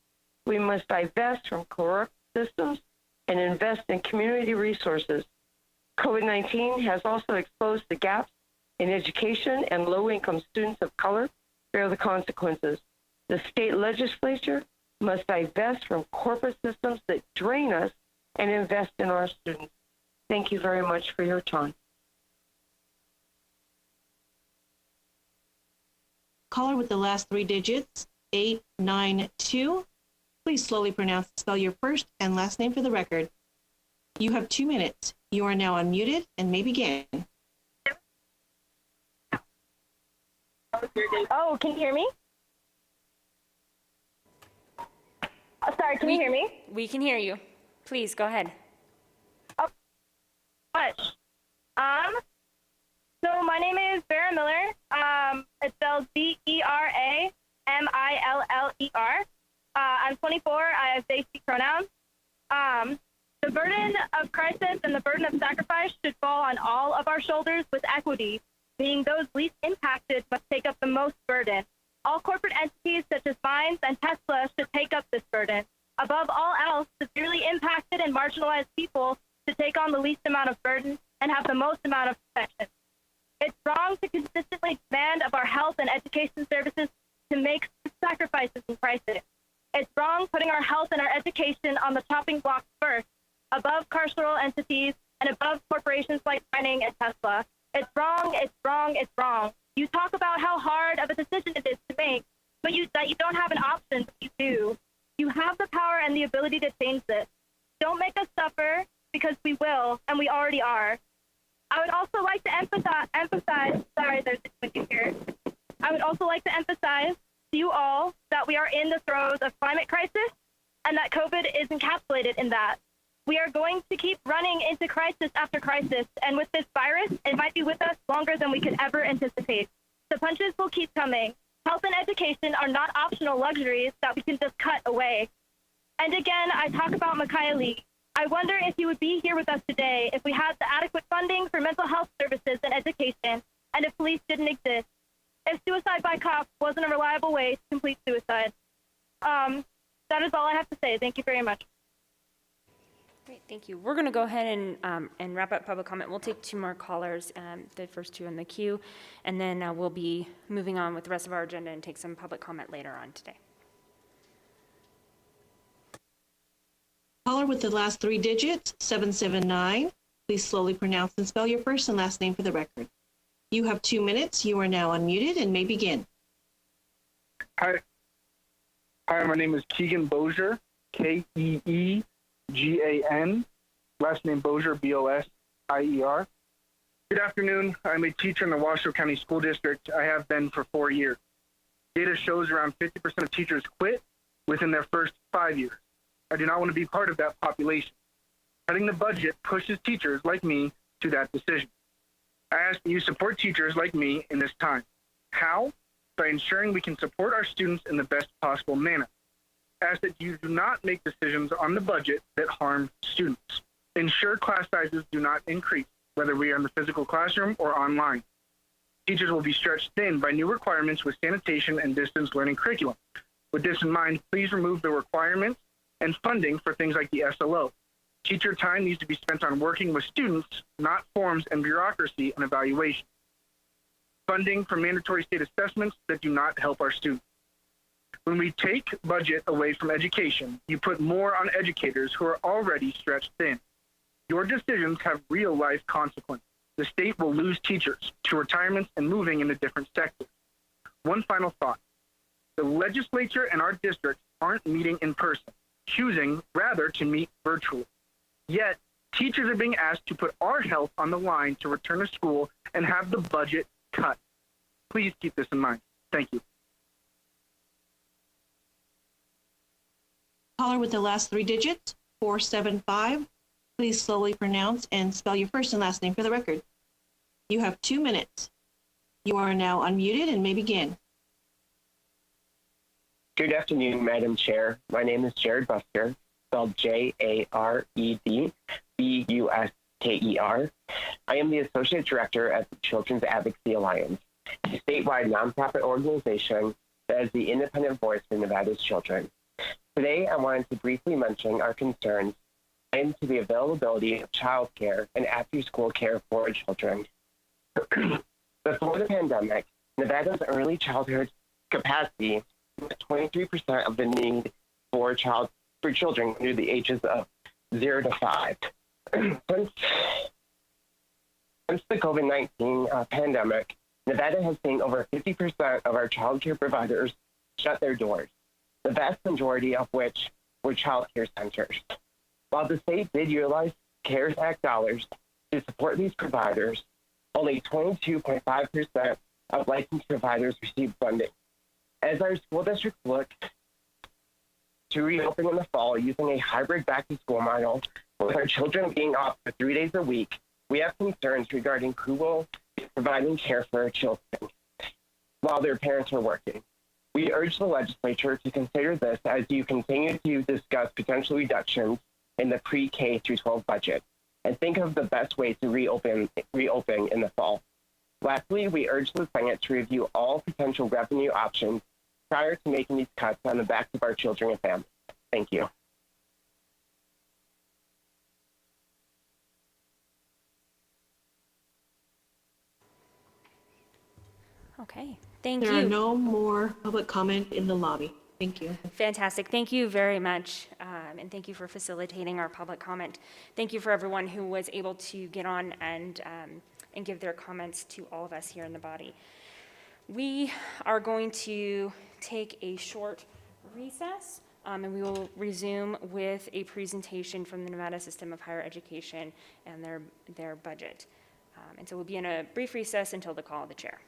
We must divest from corrupt systems and invest in community resources. COVID-19 has also exposed the gaps in education, and low-income students of color bear the consequences. The state legislature must divest from corporate systems that drain us and invest in our students. Thank you very much for your time. Caller with the last three digits, 892. Please slowly pronounce and spell your first and last name for the record. You have 2 minutes. You are now unmuted and may begin. Oh, can you hear me? Sorry, can you hear me? We can hear you. Please, go ahead. Oh, much. So my name is Vera Miller. It's spelled Beramiller. I'm 24. I have they, she pronouns. The burden of crisis and the burden of sacrifice should fall on all of our shoulders with equity, meaning those least impacted must take up the most burden. All corporate entities such as mines and Tesla should take up this burden. Above all else, severely impacted and marginalized people should take on the least amount of burden and have the most amount of protection. It's wrong to consistently demand of our health and education services to make sacrifices in crisis. It's wrong putting our health and our education on the chopping block first, above carceral entities and above corporations like mining and Tesla. It's wrong, it's wrong, it's wrong. You talk about how hard of a decision it is to make, but that you don't have an option, but you do. You have the power and the ability to change this. Don't make us suffer, because we will, and we already are. I would also like to emphasize, sorry, there's a window here. I would also like to emphasize to you all that we are in the throes of climate crisis and that COVID is encapsulated in that. We are going to keep running into crisis after crisis, and with this virus, it might be with us longer than we could ever anticipate. The punches will keep coming. Health and education are not optional luxuries that we can just cut away. And again, I talk about Micaiah Lee. I wonder if he would be here with us today if we had the adequate funding for mental health services and education, and if police didn't exist. If suicide by cops wasn't a reliable way to complete suicide. That is all I have to say. Thank you very much. Great, thank you. We're going to go ahead and wrap up public comment. We'll take 2 more callers, the first 2 in the queue, and then we'll be moving on with the rest of our agenda and take some public comment later on today. Caller with the last 3 digits, 779. Please slowly pronounce and spell your first and last name for the record. You have 2 minutes. You are now unmuted and may begin. Hi, my name is Keegan Bozier, Keegan. Last name Bozier, Bosier. Good afternoon. I'm a teacher in the Washoe County School District. I have been for 4 years. Data shows around 50% of teachers quit within their first 5 years. I do not want to be part of that population. Cutting the budget pushes teachers like me to that decision. I ask that you support teachers like me in this time. How? By ensuring we can support our students in the best possible manner. Ask that you do not make decisions on the budget that harm students. Ensure class sizes do not increase, whether we are in the physical classroom or online. Teachers will be stretched thin by new requirements with sanitation and distance learning curriculum. With this in mind, please remove the requirements and funding for things like the SLO. Teacher time needs to be spent on working with students, not forms and bureaucracy and evaluation. Funding for mandatory state assessments that do not help our students. When we take budget away from education, you put more on educators who are already stretched thin. Your decisions have real-life consequences. The state will lose teachers to retirements and moving into different sectors. One final thought. The legislature and our districts aren't meeting in person, choosing rather to meet virtually. Yet, teachers are being asked to put our health on the line to return to school and have the budget cut. Please keep this in mind. Thank you. Caller with the last 3 digits, 475. Please slowly pronounce and spell your first and last name for the record. You have 2 minutes. You are now unmuted and may begin. Good afternoon, Madam Chair. My name is Jared Busker, spelled Jared Busker. I am the Associate Director at the Children's Advocacy Alliance, a statewide nonprofit organization that is the independent voice for Nevada's children. Today, I wanted to briefly mention our concerns related to the availability of childcare and after-school care for children. Before the pandemic, Nevada's early childhood capacity was 23% of the need for children under the ages of 0 to 5. Since the COVID-19 pandemic, Nevada has seen over 50% of our childcare providers shut their doors, the vast majority of which were childcare centers. While the state did utilize CARES Act dollars to support these providers, only 22.5% of licensed providers receive funding. As our school districts look to reopen in the fall using a hybrid back-to-school model, with our children being off for 3 days a week, we have concerns regarding who will be providing care for our children while their parents are working. We urge the legislature to consider this as you continue to discuss potential reductions in the pre-K through 12 budget and think of the best way to reopen in the fall. Lastly, we urge the Senate to review all potential revenue options prior to making these cuts on the backs of our children and families. Thank you. Okay, thank There you. are no more public comment in the lobby. Thank you. Fantastic. Thank you very much. And thank you for facilitating our public comment. Thank you for everyone who was able to get on and give their comments to all of us here in the body. We are going to take a short recess, and we will resume with a presentation from the Nevada System of Higher Education and their budget. And so we'll be in a brief recess until the call of the chair.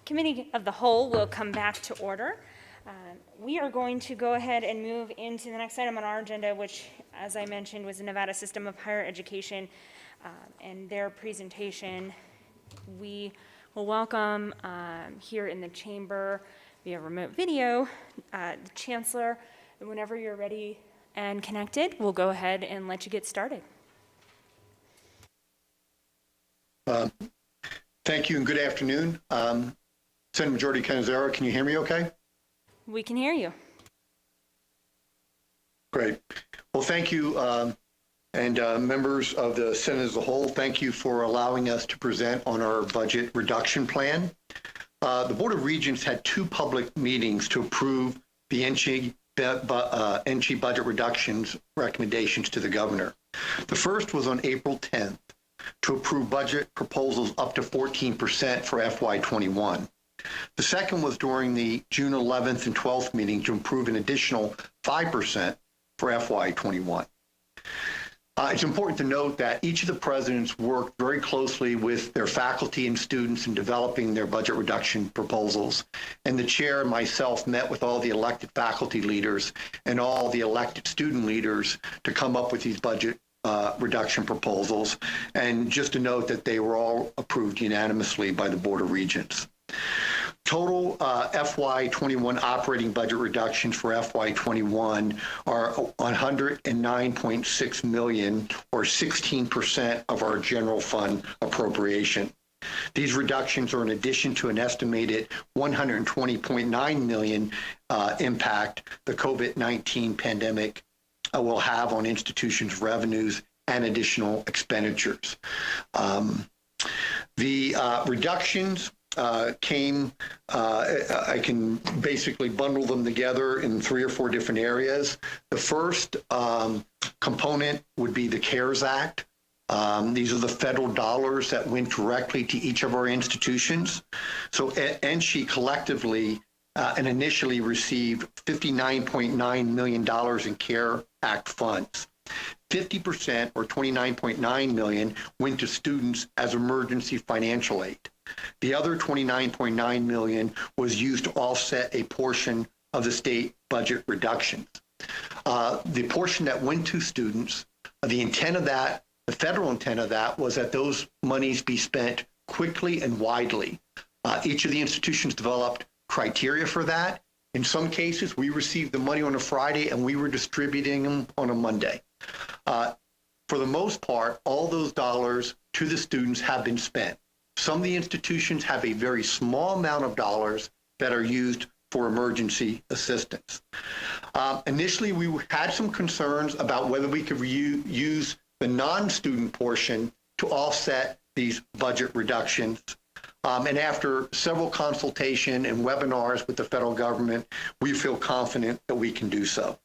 Committee of the Whole will come back to order. We are going to go ahead and move into the next item on our agenda, which, as I mentioned, was the Nevada System of Higher Education and their presentation. We will welcome here in the chamber via remote video the Chancellor. And whenever you're ready and connected, we'll go ahead and let you get started. Thank you and good afternoon. Senate Majority Canizaro, can you hear me okay? We can hear you. Great. Well, thank you, and members of the Senate as a whole, thank you for allowing us to present on our budget reduction plan. The Board of Regents had two public meetings to approve the NC budget reductions recommendations to the governor. The first was on April 10th to approve budget proposals up to 14% for FY21. The second was during the June 11th and 12th meeting to approve an additional 5% for FY21. It's important to note that each of the presidents worked very closely with their faculty and students in developing their budget reduction proposals. And the chair and myself met with all the elected faculty leaders and all the elected student leaders to come up with these budget reduction proposals. And just to note that they were all approved unanimously by the Board of Regents. Total FY21 operating budget reductions for FY21 are $109.6 million, or 16% of our general fund appropriation. These reductions are in addition to an estimated $120.9 million impact the COVID-19 pandemic will have on institutions' revenues and additional expenditures. The reductions I can basically bundle them together in 3 or 4 different areas. The first component would be the CARES Act. These are the federal dollars that went directly to each of our institutions. So NSHE collectively and initially received $59.9 million in CARES Act funds. 50%, or $29.9 million, went to students as emergency financial aid. The other $29.9 million was used to offset a portion of the state budget reductions. The portion that went to students, the intent of that, the federal intent of that, was that those monies be spent quickly and widely. Each of the institutions developed criteria for that. In some cases, we received the money on a Friday and we were distributing them on a Monday. For the most part, all those dollars to the students have been spent. Some of the institutions have a very small amount of dollars that are used for emergency assistance. Initially, we had some concerns about whether we could use the non-student portion to offset these budget reductions. And after several consultation and webinars with the federal government, we feel confident that we can do so.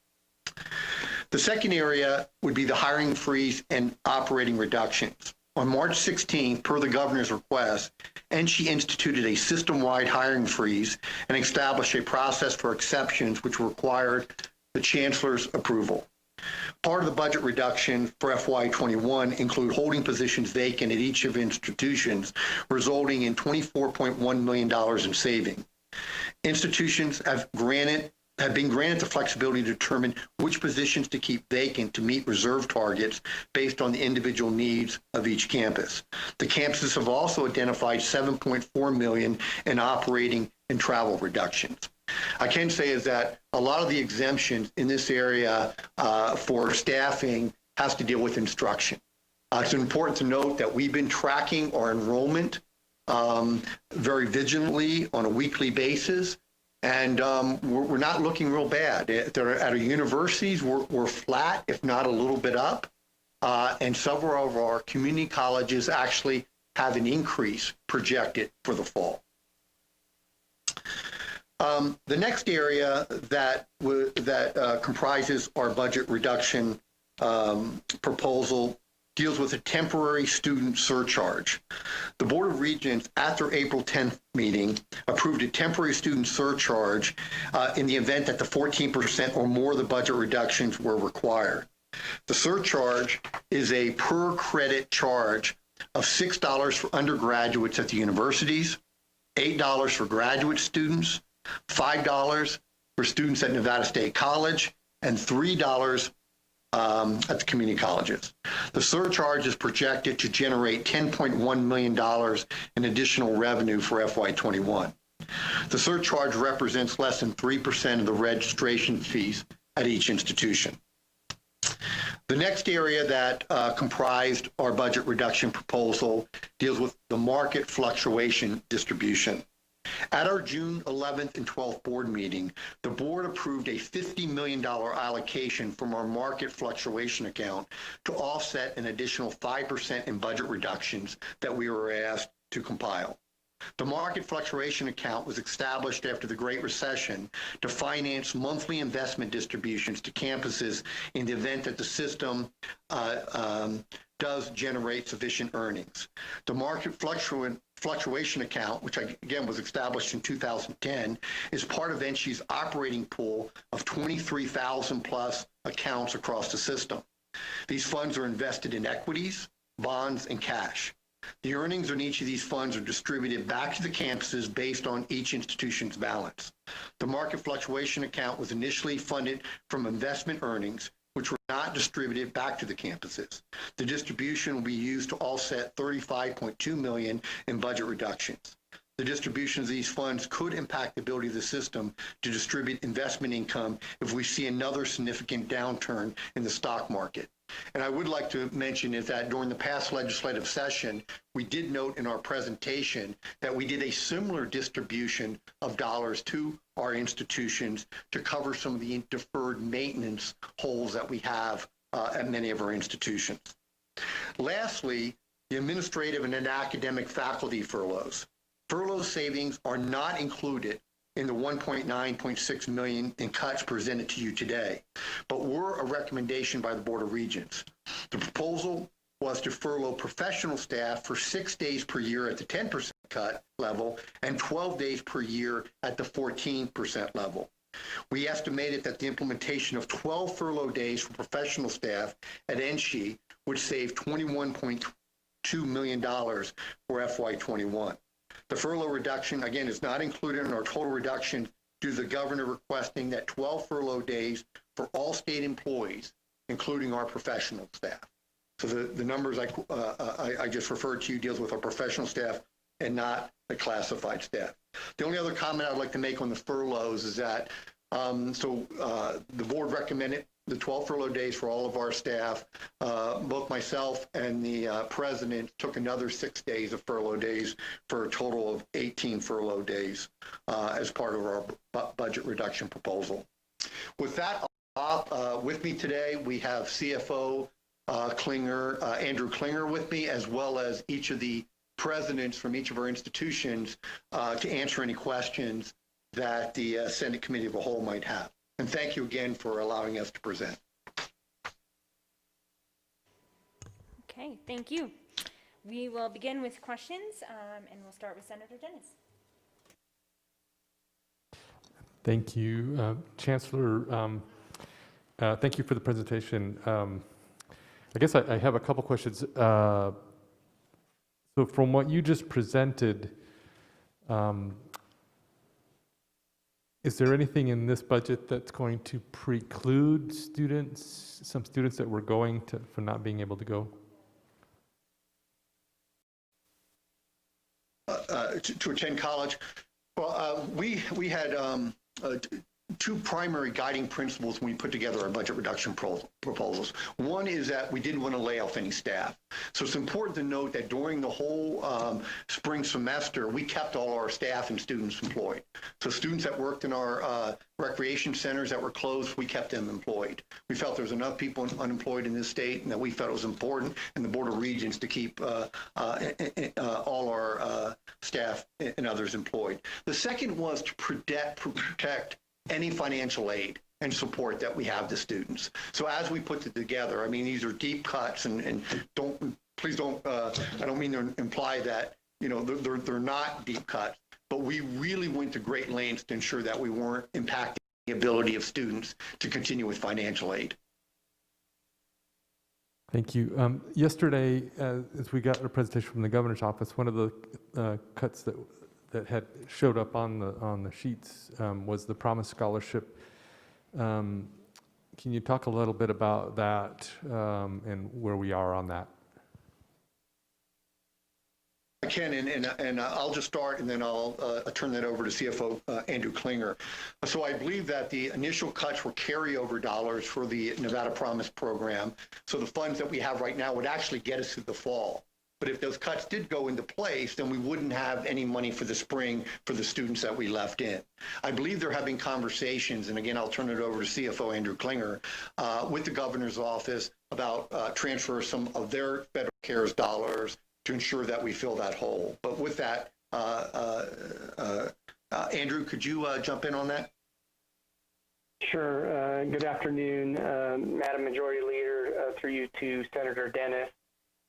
The second area would be the hiring freeze and operating reductions. On March 16th, per the governor's request, NSHE instituted a system-wide hiring freeze and established a process for exceptions which required the chancellor's approval. Part of the budget reduction for FY21 include holding positions vacant at each of institutions, resulting in $24.1 million in saving. Institutions have been granted the flexibility to determine which positions to keep vacant to meet reserve targets based on the individual needs of each campus. The campuses have also identified $7.4 million in operating and travel reductions. I can say is that a lot of the exemptions in this area for staffing has to deal with instruction. It's important to note that we've been tracking our enrollment very vigilantly on a weekly basis. And we're not looking real bad. At our universities, we're flat, if not a little bit up. And several of our community colleges actually have an increase projected for the fall. The next area that comprises our budget reduction proposal deals with a temporary student surcharge. The Board of Regents, at their April 10th meeting, approved a temporary student surcharge in the event that the 14% or more of the budget reductions were required. The surcharge is a per credit charge of $6 for undergraduates at the universities, $8 for graduate students, $5 for students at Nevada State College, and $3 at the community colleges. The surcharge is projected to generate $10.1 million in additional revenue for FY21. The surcharge represents less than 3% of the registration fees at each institution. The next area that comprised our budget reduction proposal deals with the market fluctuation distribution. At our June 11th and 12th board meeting, the board approved a $50 million allocation from our market fluctuation account to offset an additional 5% in budget reductions that we were asked to compile. The market fluctuation account was established after the Great Recession to finance monthly investment distributions to campuses in the event that the system does generate sufficient earnings. The market fluctuation account, which again was established in 2010, is part of NSHE's operating pool of 23,000 plus accounts across the system. These funds are invested in equities, bonds, and cash. The earnings on each of these funds are distributed back to the campuses based on each institution's balance. The market fluctuation account was initially funded from investment earnings, which were not distributed back to the campuses. The distribution will be used to offset $35.2 million in budget reductions. The distribution of these funds could impact the ability of the system to distribute investment income if we see another significant downturn in the stock market. And I would like to mention is that during the past legislative session, we did note in our presentation that we did a similar distribution of dollars to our institutions to cover some of the deferred maintenance holes that we have at many of our institutions. Lastly, the administrative and academic faculty furloughs. Furlough savings are not included in the $1.9.6 million in cuts presented to you today, but were a recommendation by the Board of Regents. The proposal was to furlough professional staff for 6 days per year at the 10% cut level and 12 days per year at the 14% level. We estimated that the implementation of 12 furlough days for professional staff at NSHE would save $21.2 million for FY21. The furlough reduction, again, is not included in our total reduction due to the governor requesting that 12 furlough days for all state employees, including our professional staff. So the numbers I just referred to you deals with our professional staff and not the classified staff. The only other comment I'd like to make on the furloughs is that the board recommended the 12 furlough days for all of our staff. Both myself and the president took another 6 days of furlough days for a total of 18 furlough days as part of our budget reduction proposal. With that, with me today, we have CFO Andrew Klinger with me, as well as each of the presidents from each of our institutions to answer any questions that the Senate Committee of the Whole might have. And thank you again for allowing us to present. Okay, thank you. We will begin with questions, and we'll start with Senator Dennis. Thank you, Chancellor. Thank you for the presentation. I guess I have a couple questions. So from what you just presented, is there anything in this budget that's going to preclude some students that were going to, from not being able to go? To attend college? Well, we had two primary guiding principles when we put together our budget reduction proposals. One is that we didn't want to lay off any staff. So it's important to note that during the whole spring semester, we kept all our staff and students employed. So students that worked in our recreation centers that were closed, we kept them employed. We felt there was enough people unemployed in this state, and that we felt it was important in the Board of Regents to keep all our staff and others employed. The second was to protect any financial aid and support that we have to students. So as we put it together, I mean, these are deep cuts, and please don't, I don't mean to imply that, you know, they're not deep cuts, but we really went to great lengths to ensure that we weren't impacting the ability of students to continue with financial aid. Thank you. Yesterday, as we got a presentation from the governor's office, one of the cuts that had showed up on the sheets was the Promise Scholarship. Can you talk a little bit about that and where we are on that? I can, and I'll just start, and then I'll turn that over to CFO Andrew Klinger. So I believe that the initial cuts were carryover dollars for the Nevada Promise program. So the funds that we have right now would actually get us through the fall. But if those cuts did go into place, then we wouldn't have any money for the spring for the students that we left in. I believe they're having conversations, and again, I'll turn it over to CFO Andrew Klinger, with the governor's office about transfer some of their federal CARES dollars to ensure that we fill that hole. But with that, Andrew, could you jump in on that? Sure. Good afternoon, Madam Majority Leader, through you to Senator Dennis.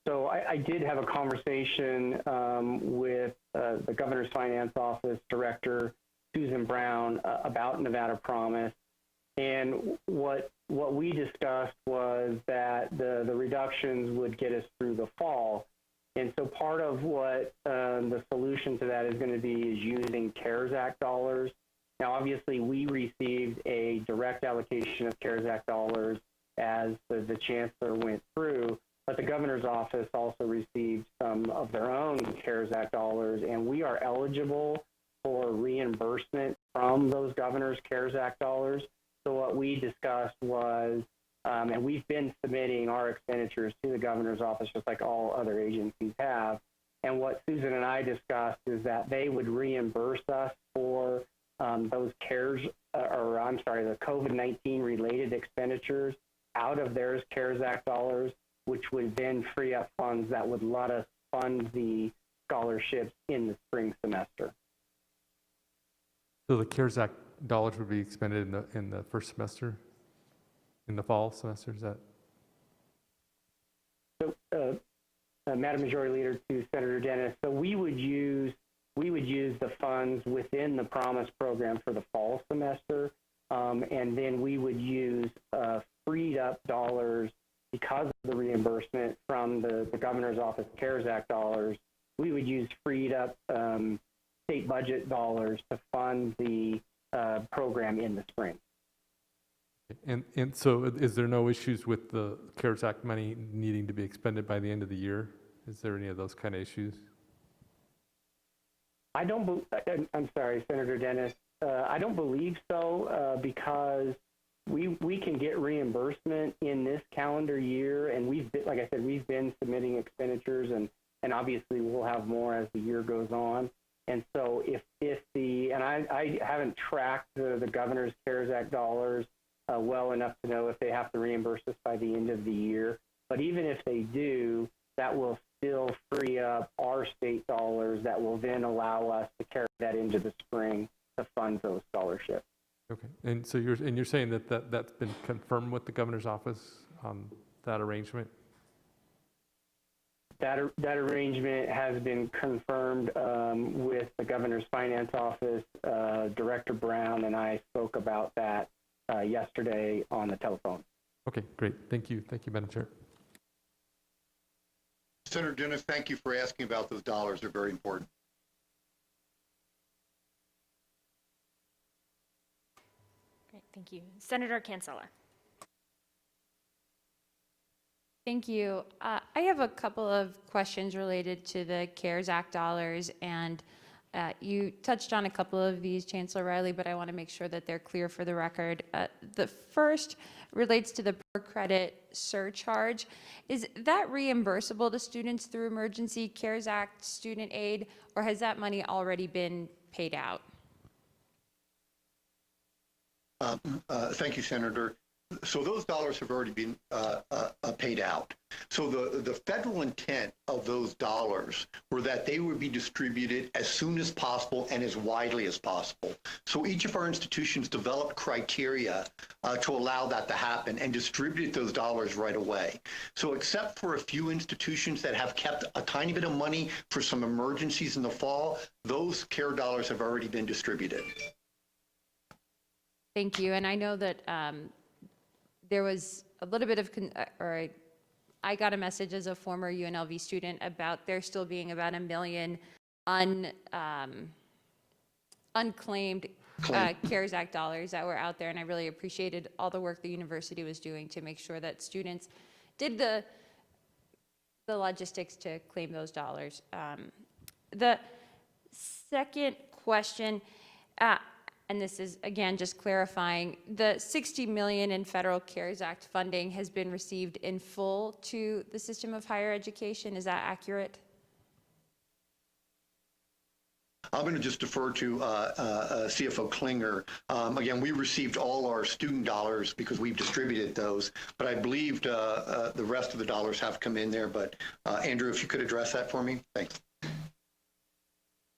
So I did have a conversation with the Governor's Finance Office Director, Susan Brown, about Nevada Promise. And what we discussed was that the reductions would get us through the fall. And so part of what the solution to that is going to be is using CARES Act dollars. Now, obviously, we received a direct allocation of CARES Act dollars as the chancellor went through, but the governor's office also received some of their own CARES Act dollars, and we are eligible for reimbursement from those governor's CARES Act dollars. So what we discussed was, and we've been submitting our expenditures to the governor's office just like all other agencies have. And what Susan and I discussed is that they would reimburse us for those the COVID-19 related expenditures out of their CARES Act dollars, which would then free up funds that would let us fund the scholarships in the spring semester. So the CARES Act dollars would be expended in the first semester? In the fall semester, is that? So, Madam Majority Leader to Senator Dennis, so we would use the funds within the Promise program for the fall semester, and then we would use freed up dollars because of the reimbursement from the governor's office CARES Act dollars. We would use freed up state budget dollars to fund the program in the spring. And so is there no issues with the CARES Act money needing to be expended by the end of the year? Is there any of those kind of issues? I'm sorry, Senator Dennis. I don't believe so because we can get reimbursement in this calendar year, and like I said, we've been submitting expenditures, and obviously we'll have more as the year goes on. And so I haven't tracked the governor's CARES Act dollars well enough to know if they have to reimburse us by the end of the year. But even if they do, that will still free up our state dollars that will then allow us to carry that into the spring to fund those scholarships. Okay, and so you're saying that's been confirmed with the governor's office on that arrangement? That arrangement has been confirmed with the governor's finance office. Director Brown and I spoke about that yesterday on the telephone. Okay, great. Thank you. Thank you, Madam Chair. Senator Dennis, thank you for asking about those dollars. They're very important. Great, thank you. Senator Cancela. Thank you. I have a couple of questions related to the CARES Act dollars, and you touched on a couple of these, Chancellor Riley, but I want to make sure that they're clear for the record. The first relates to the per credit surcharge. Is that reimbursable to students through emergency CARES Act student aid, or has that money already been paid out? Thank you, Senator. So those dollars have already been paid out. So the federal intent of those dollars were that they would be distributed as soon as possible and as widely as possible. So each of our institutions developed criteria to allow that to happen and distributed those dollars right away. So except for a few institutions that have kept a tiny bit of money for some emergencies in the fall, those CARE dollars have already been distributed. Thank you. And I know that there was a little bit of, I got a message as a former UNLV student about there still being about $1 million unclaimed CARES Act dollars that were out there, and I really appreciated all the work the university was doing to make sure that students did the logistics to claim those dollars. The second question, and this is again just clarifying, the $60 million in federal CARES Act funding has been received in full to the system of higher education. Is that accurate? I'm going to just defer to CFO Klinger. Again, we received all our student dollars because we've distributed those, but I believed the rest of the dollars have come in there. But Andrew, if you could address that for me, thanks.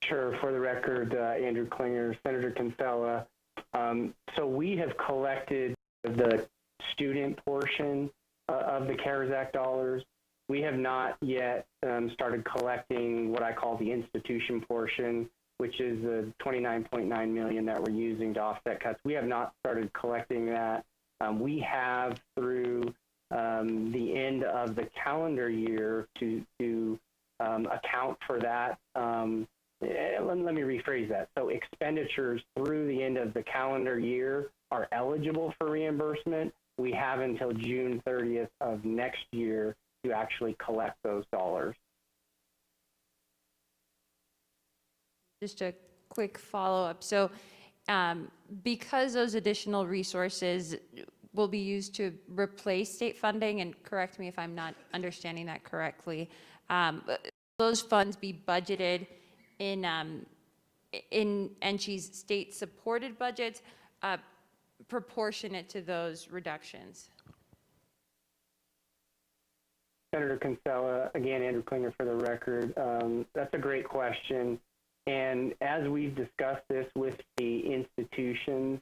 Sure. For the record, Andrew Klinger, Senator Kinsella. So we have collected the student portion of the CARES Act dollars. We have not yet started collecting what I call the institution portion, which is the $29.9 million that we're using to offset cuts. We have not started collecting that. We have through the end of the calendar year to account for that. Let me rephrase that. So expenditures through the end of the calendar year are eligible for reimbursement. We have until June 30th of next year to actually collect those dollars. Just a quick follow-up. So because those additional resources will be used to replace state funding, and correct me if I'm not understanding that correctly, those funds be budgeted in NCHE's state-supported budgets proportionate to those reductions? Senator Kinsella, again, Andrew Klinger for the record. That's a great question. And as we've discussed this with the institutions,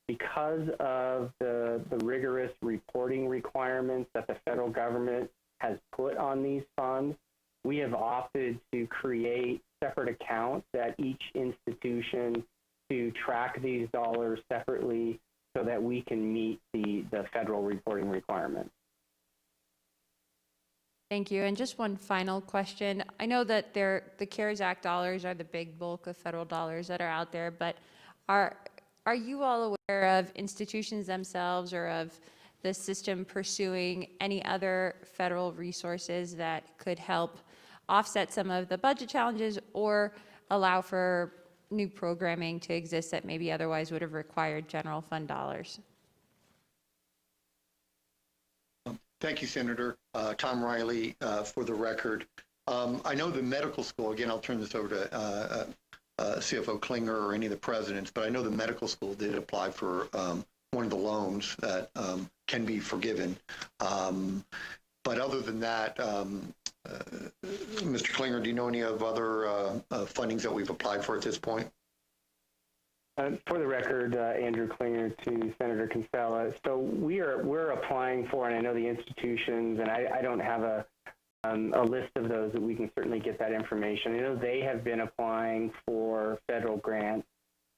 because of the rigorous reporting requirements that the federal government has put on these funds, we have opted to create separate accounts at each institution to track these dollars separately so that we can meet the federal reporting requirements. Thank you. And just one final question. I know that the CARES Act dollars are the big bulk of federal dollars that are out there, but are you all aware of institutions themselves or of the system pursuing any other federal resources that could help offset some of the budget challenges or allow for new programming to exist that maybe otherwise would have required general fund dollars? Thank you, Senator. Tom Riley, for the record. I know the medical school, again, I'll turn this over to CFO Klinger or any of the presidents, but I know the medical school did apply for one of the loans that can be forgiven. But other than that, Mr. Klinger, do you know any of other fundings that we've applied for at this point? For the record, Andrew Klinger to Senator Kinsella. So we're applying for, and I know the institutions, and I don't have a list of those, but we can certainly get that information. I know they have been applying for federal grants.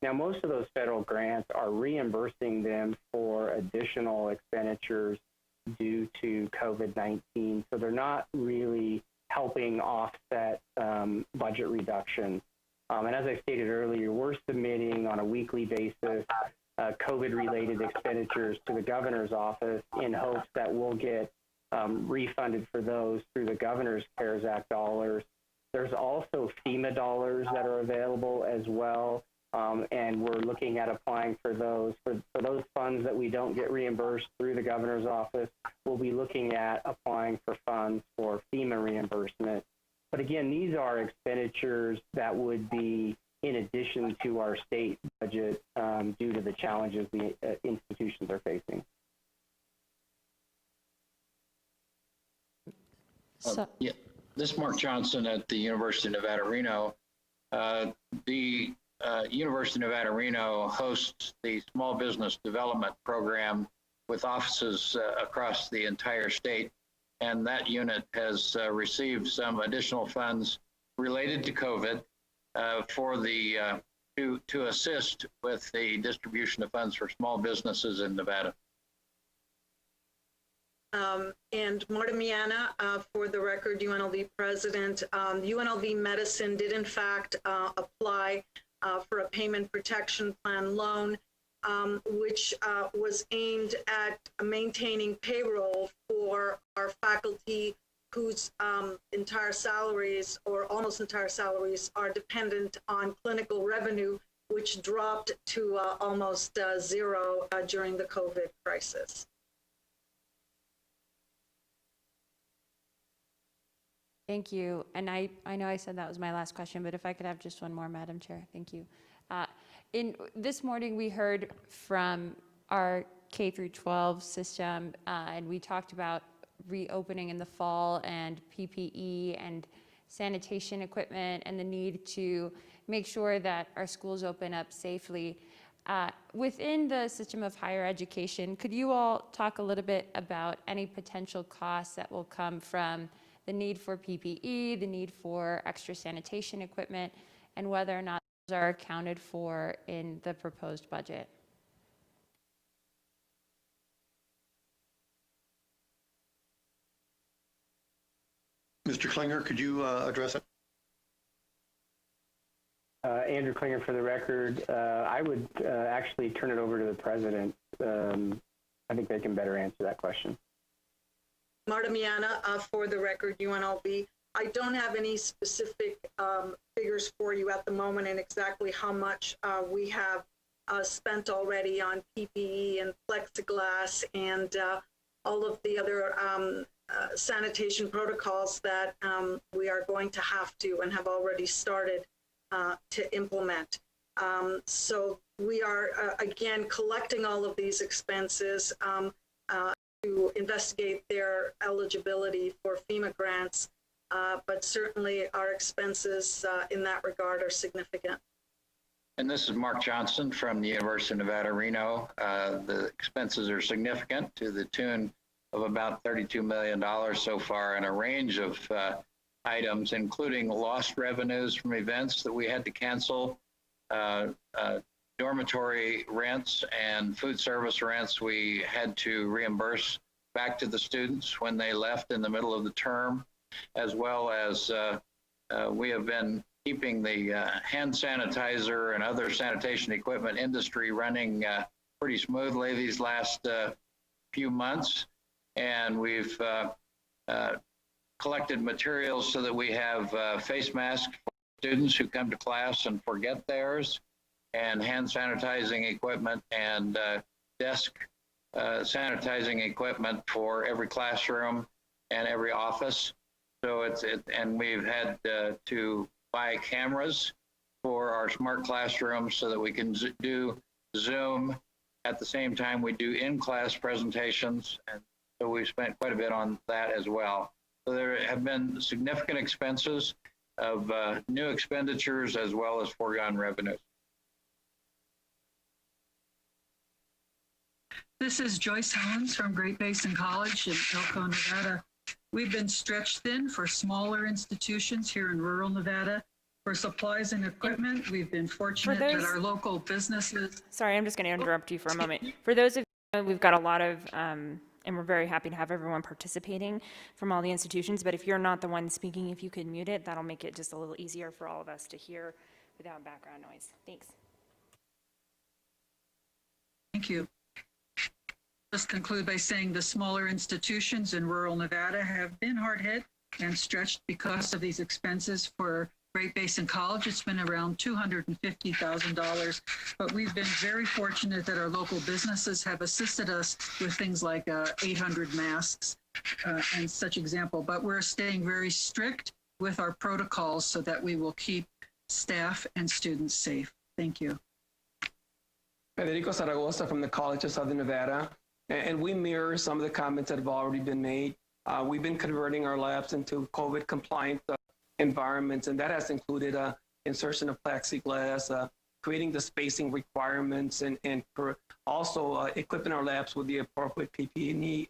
Now, most of those federal grants are reimbursing them for additional expenditures due to COVID-19. So they're not really helping offset budget reductions. And as I stated earlier, we're submitting on a weekly basis COVID-related expenditures to the governor's office in hopes that we'll get refunded for those through the governor's CARES Act dollars. There's also FEMA dollars that are available as well, and we're looking at applying for those. For those funds that we don't get reimbursed through the governor's office, we'll be looking at applying for funds for FEMA reimbursement. But again, these are expenditures that would be in addition to our state budget due to the challenges the institutions are facing. Yeah, this is Mark Johnson at the University of Nevada, Reno. The University of Nevada, Reno hosts the Small Business Development Program with offices across the entire state. And that unit has received some additional funds related to COVID for the to assist with the distribution of funds for small businesses in Nevada. And Marta Miana, for the record, UNLV president. UNLV Medicine did in fact apply for a payment protection plan loan, which was aimed at maintaining payroll for our faculty whose entire salaries or almost entire salaries are dependent on clinical revenue, which dropped to almost zero during the COVID crisis. Thank you. And I know I said that was my last question, but if I could have just one more, Madam Chair. Thank you. This morning, we heard from our K through 12 system, and we talked about reopening in the fall and PPE and sanitation equipment and the need to make sure that our schools open up safely. Within the system of higher education, could you all talk a little bit about any potential costs that will come from the need for PPE, the need for extra sanitation equipment, and whether or not those are accounted for in the proposed budget? Mr. Klinger, could you address it? Andrew Klinger for the record. I would actually turn it over to the president. I think they can better answer that question. Marta Miana, for the record, UNLV. I don't have any specific figures for you at the moment and exactly how much we have spent already on PPE and plexiglass and all of the other sanitation protocols that we are going to have to and have already started to implement. So we are, again, collecting all of these expenses to investigate their eligibility for FEMA grants, but certainly our expenses in that regard are significant. And this is Mark Johnson from the University of Nevada, Reno. The expenses are significant to the tune of about $32 million so far in a range of items, including lost revenues from events that we had to cancel, dormitory rents and food service rents we had to reimburse back to the students when they left in the middle of the term, as well as we have been keeping the hand sanitizer and other sanitation equipment industry running pretty smoothly these last few months. And we've collected materials so that we have face masks for students who come to class and forget theirs, and hand sanitizing equipment and desk sanitizing equipment for every classroom and every office. So and we've had to buy cameras for our smart classrooms so that we can do Zoom at the same time we do in-class presentations. And so we've spent quite a bit on that as well. So there have been significant expenses of new expenditures as well as foregone revenues. This is Joyce Helens from Great Basin College in Elko, Nevada. We've been stretched thin for smaller institutions here in rural Nevada. For supplies and equipment, we've been fortunate that our local businesses... Sorry, I'm just going to interrupt you for a moment. For those of you, we've got a lot of, and we're very happy to have everyone participating from all the institutions, but if you're not the one speaking, if you could mute it, that'll make it just a little easier for all of us to hear without background noise. Thanks. Thank you. Let's conclude by saying the smaller institutions in rural Nevada have been hard hit and stretched because of these expenses. For Great Basin College, it's been around $250,000, but we've been very fortunate that our local businesses have assisted us with things like 800 masks and such example, but we're staying very strict with our protocols so that we will keep staff and students safe. Thank you. Federico Zaragoza from the College of Southern Nevada. And we mirror some of the comments that have already been made. We've been converting our labs into COVID compliant environments, and that has included insertion of plexiglass, creating the spacing requirements, and also equipping our labs with the appropriate PPE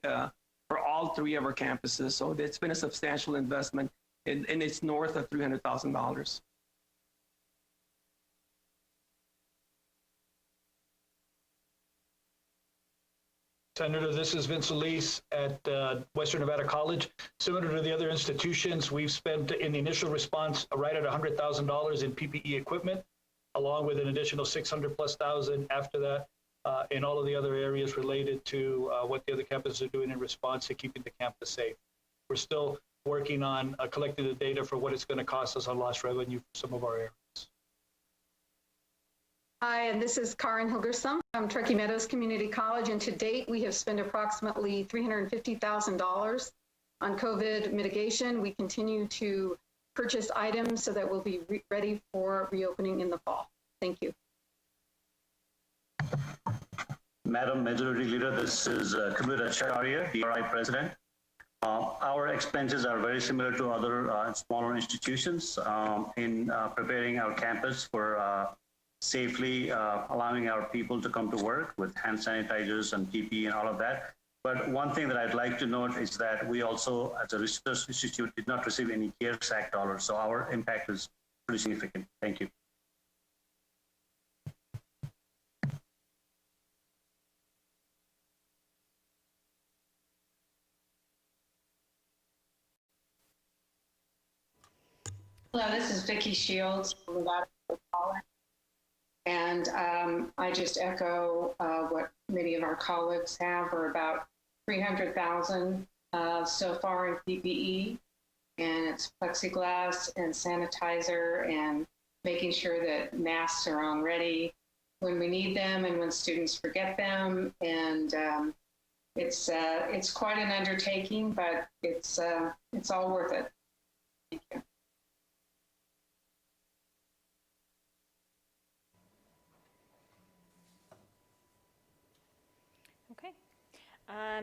for all three of our campuses. So it's been a substantial investment, and it's north of $300,000. Senator, this is Vince Elise at Western Nevada College. Similar to the other institutions, we've spent in the initial response right at $100,000 in PPE equipment. along with an additional 600,000+ after that, in all of the other areas related to what the other campuses are doing in response to keeping the campus safe. We're still working on collecting the data for what it's going to cost us on lost revenue for some of our areas. Hi, and this is Karen Hilgersum from Truckee Meadows Community College, and to date, we have spent approximately $350,000 on COVID mitigation. We continue to purchase items so that we'll be ready for reopening in the fall. Thank you. Madam Majority Leader, this is Kabir Acharya, DRI President. Our expenses are very similar to other smaller institutions in preparing our campus for safely allowing our people to come to work with hand sanitizers and PPE and all of that. But one thing that I'd like to note is that we also, as a research institute, did not receive any CARES Act dollars, so our impact is pretty significant. Thank you. Hello, this is Vicki Shields from Nevada College. And I just echo what many of our colleagues have. We're about 300,000 so far in PPE, and it's plexiglass and sanitizer and making sure that masks are on ready when we need them and when students forget them. And it's quite an undertaking, but it's all worth it. Thank you. Okay.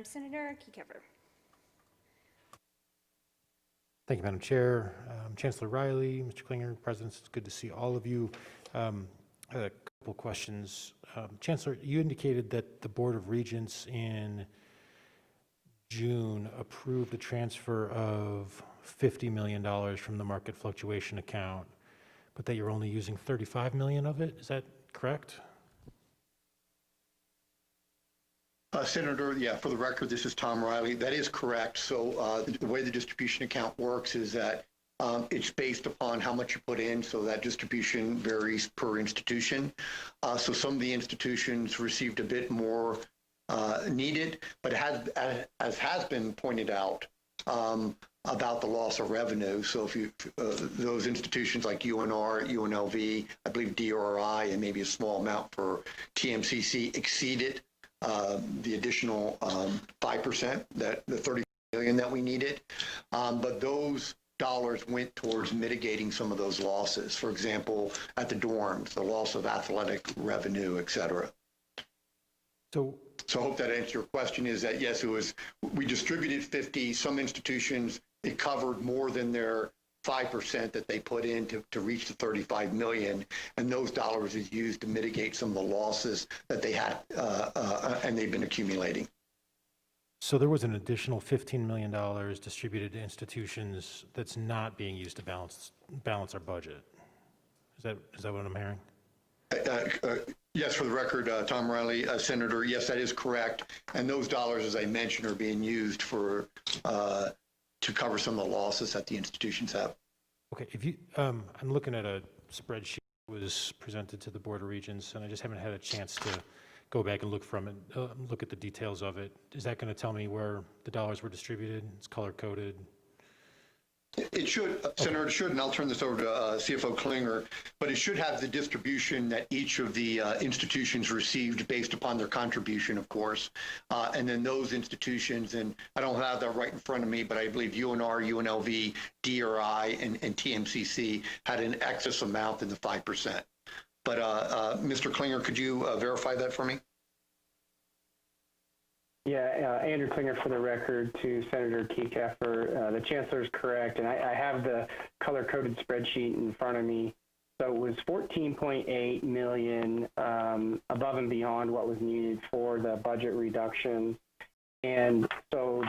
Senator Keycover. Thank you, Madam Chair. Chancellor Riley, Mr. Klinger, President, it's good to see all of you. I had a couple questions. Chancellor, you indicated that the Board of Regents in June approved a transfer of $50 million from the market fluctuation account, but that you're only using $35 million of it. Is that correct? Senator, yeah, for the record, this is Tom Riley. That is correct. So the way the distribution account works is that it's based upon how much you put in, so that distribution varies per institution. So some of the institutions received a bit more needed, but as has been pointed out about the loss of revenue. So if you those institutions like UNR, UNLV, I believe DRI, and maybe a small amount for TMCC exceeded the additional 5%, that the 30 million that we needed, but those dollars went towards mitigating some of those losses. For example, at the dorms, the loss of athletic revenue, et cetera. So I hope that answers your question. Is that yes, it was, we distributed 50. Some institutions, it covered more than their 5% that they put in to reach the 35 million, and those dollars is used to mitigate some of the losses that they had and they've been accumulating. So there was an additional $15 million distributed to institutions that's not being used to balance our budget. Is that what I'm hearing? Yes, for the record, Tom Riley, Senator, yes, that is correct. And those dollars, as I mentioned, are being used for to cover some of the losses that the institutions have. Okay, if you, I'm looking at a spreadsheet that was presented to the Board of Regents, and I just haven't had a chance to go back and look from it, look at the details of it. Is that going to tell me where the dollars were distributed? It's color coded. It should, Senator, it should, and I'll turn this over to CFO Klinger, but it should have the distribution that each of the institutions received based upon their contribution, of course. And then those institutions, and I don't have that right in front of me, but I believe UNR, UNLV, DRI, and TMCC had an excess amount than the 5%. But Mr. Klinger, could you verify that for me? Yeah, Andrew Klinger for the record to Senator Keycover. The Chancellor is correct, and I have the color-coded spreadsheet in front of me. So it was 14.8 million above and beyond what was needed for the budget reduction. And so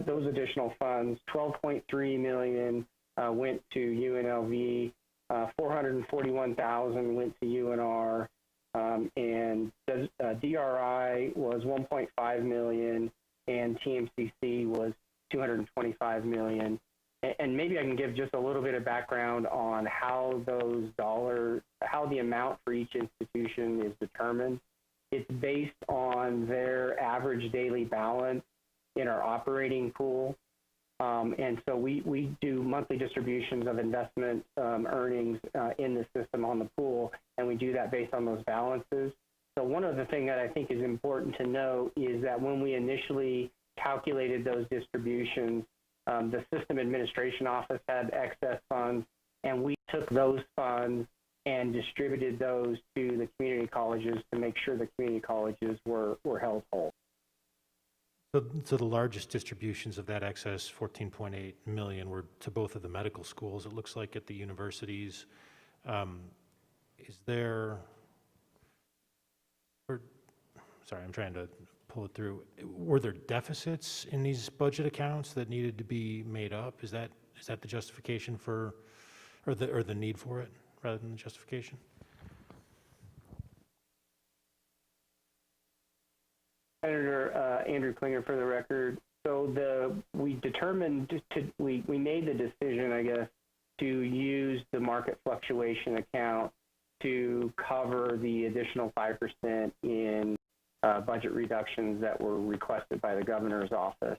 those additional funds, 12.3 million went to UNLV, 441,000 went to UNR, and DRI was 1.5 million, and TMCC was 225 million. And maybe I can give just a little bit of background on how how the amount for each institution is determined. It's based on their average daily balance in our operating pool. And so we do monthly distributions of investment earnings in the system on the pool, and we do that based on those balances. So one of the things that I think is important to know is that when we initially calculated those distributions, the System Administration Office had excess funds, and we took those funds and distributed those to the community colleges to make sure the community colleges were held whole. So the largest distributions of that excess, 14.8 million, were to both of the medical schools, it looks like, at the universities. Is there, sorry, I'm trying to pull it through. Were there deficits in these budget accounts that needed to be made up? Is that the justification for, or the need for it, rather than the justification? Senator Andrew Klinger, for the record. So we determined we made the decision, I guess, to use the market fluctuation account to cover the additional 5% in budget reductions that were requested by the governor's office.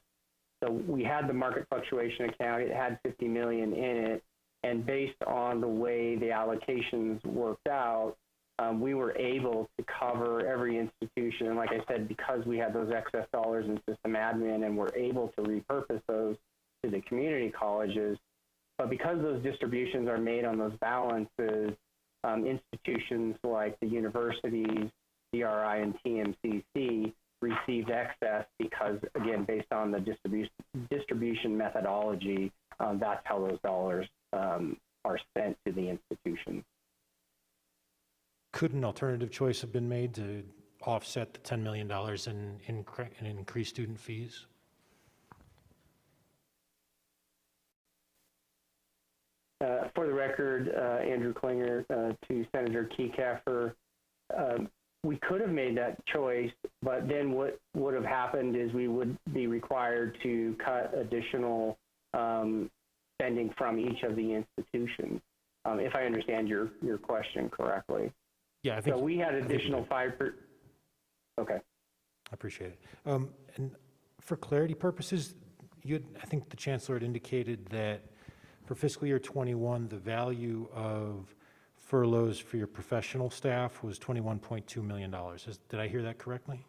So we had the market fluctuation account. It had 50 million in it, and based on the way the allocations worked out, we were able to cover every institution. And like I said, because we had those excess dollars in system admin and were able to repurpose those to the community colleges, but because those distributions are made on those balances, institutions like the universities, DRI and TMCC received excess because, again, based on the distribution methodology, that's how those dollars are spent to the institution. Could an alternative choice have been made to offset the $10 million in increased student fees? For the record, Andrew Klinger, to Senator Keycaffer, we could have made that choice, but then what would have happened is we would be required to cut additional spending from each of the institutions, if I understand your question correctly. Yeah, I think so. We had additional 5%. Okay. I appreciate it. And for clarity purposes, I think the Chancellor had indicated that for fiscal year 21, the value of furloughs for your professional staff was $21.2 million. Did I hear that correctly?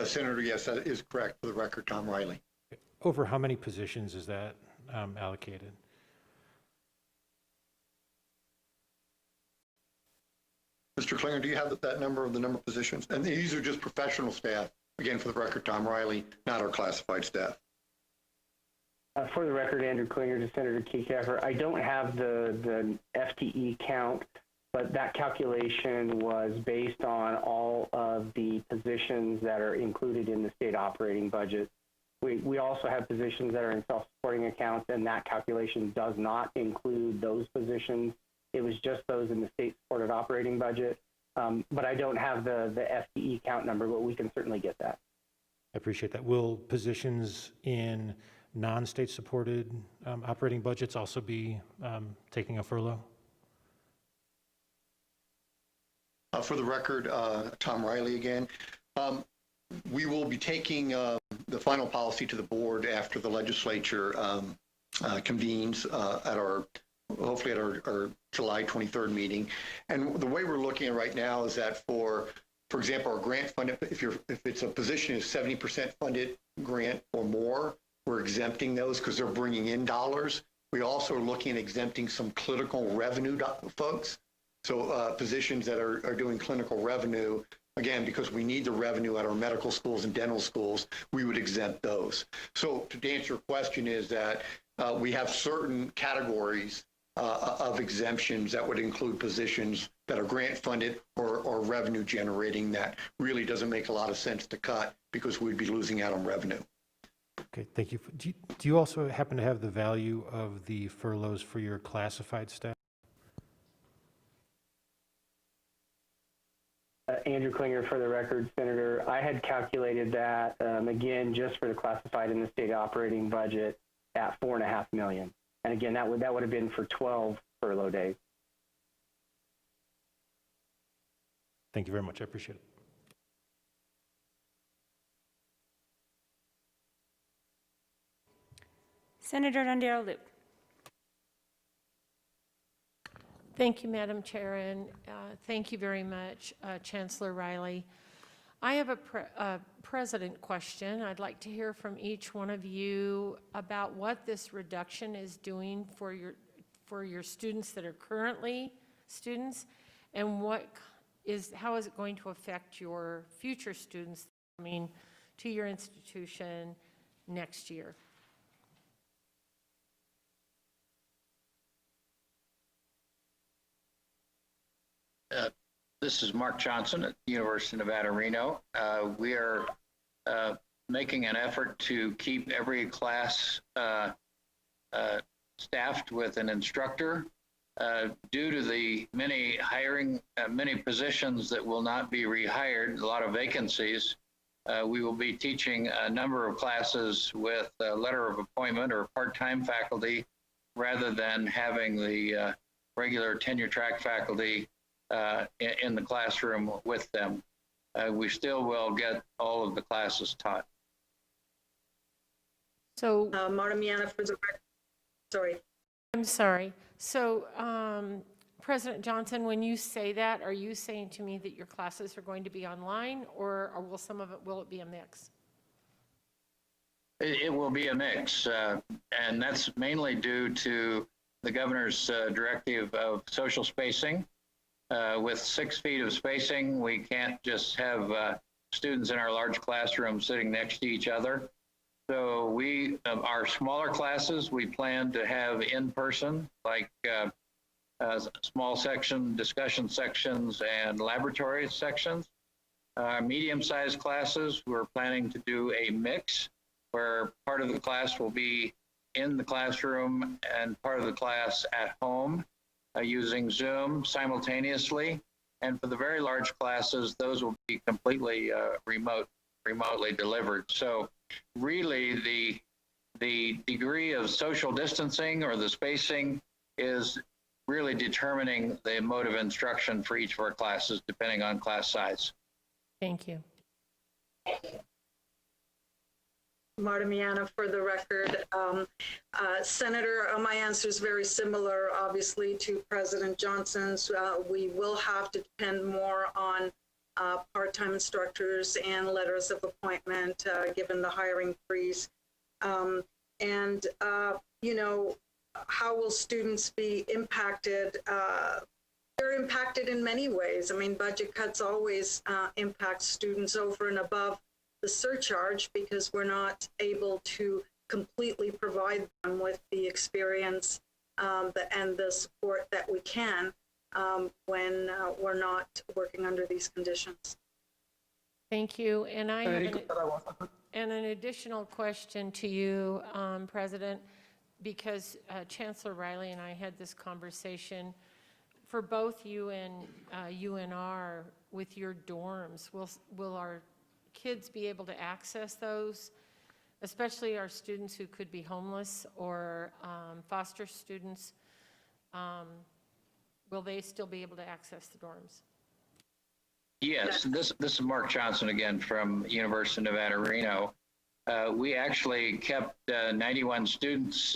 Senator, yes, that is correct. For the record, Tom Riley. Over how many positions is that allocated? Mr. Klinger, do you have the number of positions? And these are just professional staff. Again, for the record, Tom Riley, not our classified staff. For the record, Andrew Klinger to Senator Keycaffer, I don't have the FTE count, but that calculation was based on all of the positions that are included in the state operating budget. We also have positions that are in self-supporting accounts, and that calculation does not include those positions. It was just those in the state-supported operating budget. But I don't have the FTE count number, but we can certainly get that. I appreciate that. Will positions in non-state supported operating budgets also be taking a furlough? For the record, Tom Riley again. We will be taking the final policy to the board after the legislature convenes hopefully at our July 23rd meeting. And the way we're looking at it right now is that for example, our grant funded, if it's a position is 70% funded grant or more, we're exempting those because they're bringing in dollars. We also are looking at exempting some clinical revenue folks. So positions that are doing clinical revenue, again, because we need the revenue at our medical schools and dental schools, we would exempt those. So to answer your question is that we have certain categories of exemptions that would include positions that are grant funded or revenue generating that really doesn't make a lot of sense to cut because we'd be losing out on revenue. Okay, thank you. Do you also happen to have the value of the furloughs for your classified staff? Andrew Klinger, for the record, Senator. I had calculated that, again, just for the classified in the state operating budget at $4.5 million. And again, that would have been for 12 furlough days. Thank you very much. I appreciate it. Senator Dondero-Luke. Thank you, Madam Chair, and thank you very much, Chancellor Riley. I have a president question. I'd like to hear from each one of you about what this reduction is doing for your students that are currently students, and how is it going to affect your future students coming to your institution next year? This is Mark Johnson at the University of Nevada, Reno. We are making an effort to keep every class staffed with an instructor. Due to the many positions that will not be rehired, a lot of vacancies, we will be teaching a number of classes with a letter of appointment or part-time faculty rather than having the regular tenure track faculty in the classroom with them. We still will get all of the classes taught. So, Marta Miana, for the record. Sorry. I'm sorry. So, President Johnson, when you say that, are you saying to me that your classes are going to be online, or will it be a mix? It will be a mix, and that's mainly due to the governor's directive of social spacing. With 6 feet of spacing, we can't just have students in our large classroom sitting next to each other. So our smaller classes, we plan to have in person, like small section, discussion sections, and laboratory sections. Medium-sized classes, we're planning to do a mix where part of the class will be in the classroom and part of the class at home. Using Zoom simultaneously, and for the very large classes, those will be completely remotely delivered. So really the degree of social distancing or the spacing is really determining the mode of instruction for each of our classes, depending on class size. Thank you. Marta Miana, for the record. Senator, my answer is very similar, obviously, to President Johnson's. We will have to depend more on part-time instructors and letters of appointment, given the hiring freeze. You know, how will students be impacted? They're impacted in many ways. I mean, budget cuts always impact students over and above the surcharge, because we're not able to completely provide them with the experience and the support that we can when we're not working under these conditions. Thank you. And I have an additional question to you, President, because Chancellor Riley and I had this conversation. For both you and UNR, with your dorms, will our kids be able to access those, especially our students who could be homeless or foster students? Will they still be able to access the dorms? Yes, this is Mark Johnson again from University of Nevada, Reno. We actually kept 91 students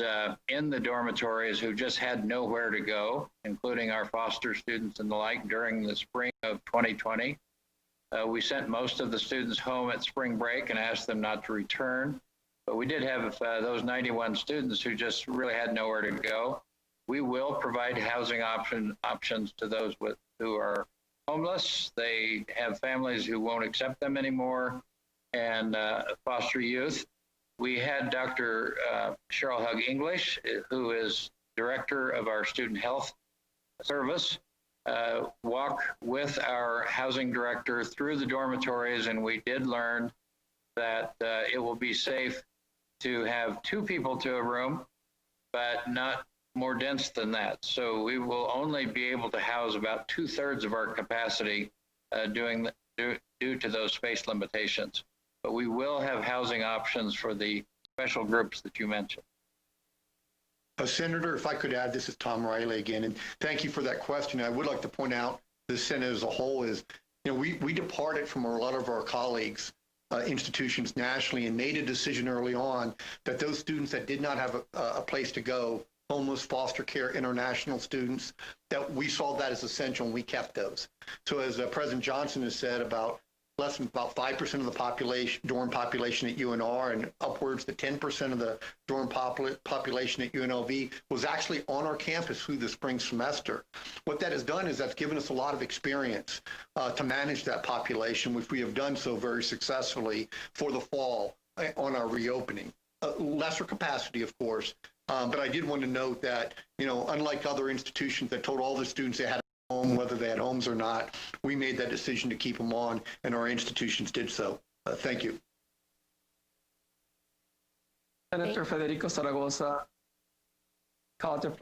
in the dormitories who just had nowhere to go, including our foster students and the like, during the spring of 2020. We sent most of the students home at spring break and asked them not to return. But we did have those 91 students who just really had nowhere to go. We will provide housing options to those who are homeless. They have families who won't accept them anymore, and foster youth. We had Dr. Cheryl Hug English, who is director of our student health service, walk with our housing director through the dormitories, and we did learn that it will be safe to have 2 people to a room, but not more dense than that. So we will only be able to house about 2/3 of our capacity during due to those space limitations. But we will have housing options for the special groups that you mentioned. Senator, if I could add, this is Tom Riley again, and thank you for that question. I would like to point out the Senate as a whole is, we departed from a lot of our colleagues, institutions nationally, and made a decision early on that those students that did not have a place to go, homeless, foster care, international students, that we saw that as essential and we kept those. So as President Johnson has said, less than about 5% of the dorm population at UNR and upwards to 10% of the dorm population at UNLV was actually on our campus through the spring semester. What that has done is that's given us a lot of experience to manage that population, which we have done so very successfully for the fall on our reopening. Lesser capacity, of course, but I did want to note that, unlike other institutions that told all the students they had home, whether they had homes or not, we made that decision to keep them on, and our institutions did so. Thank you. Senator Federico Zaragoza, College of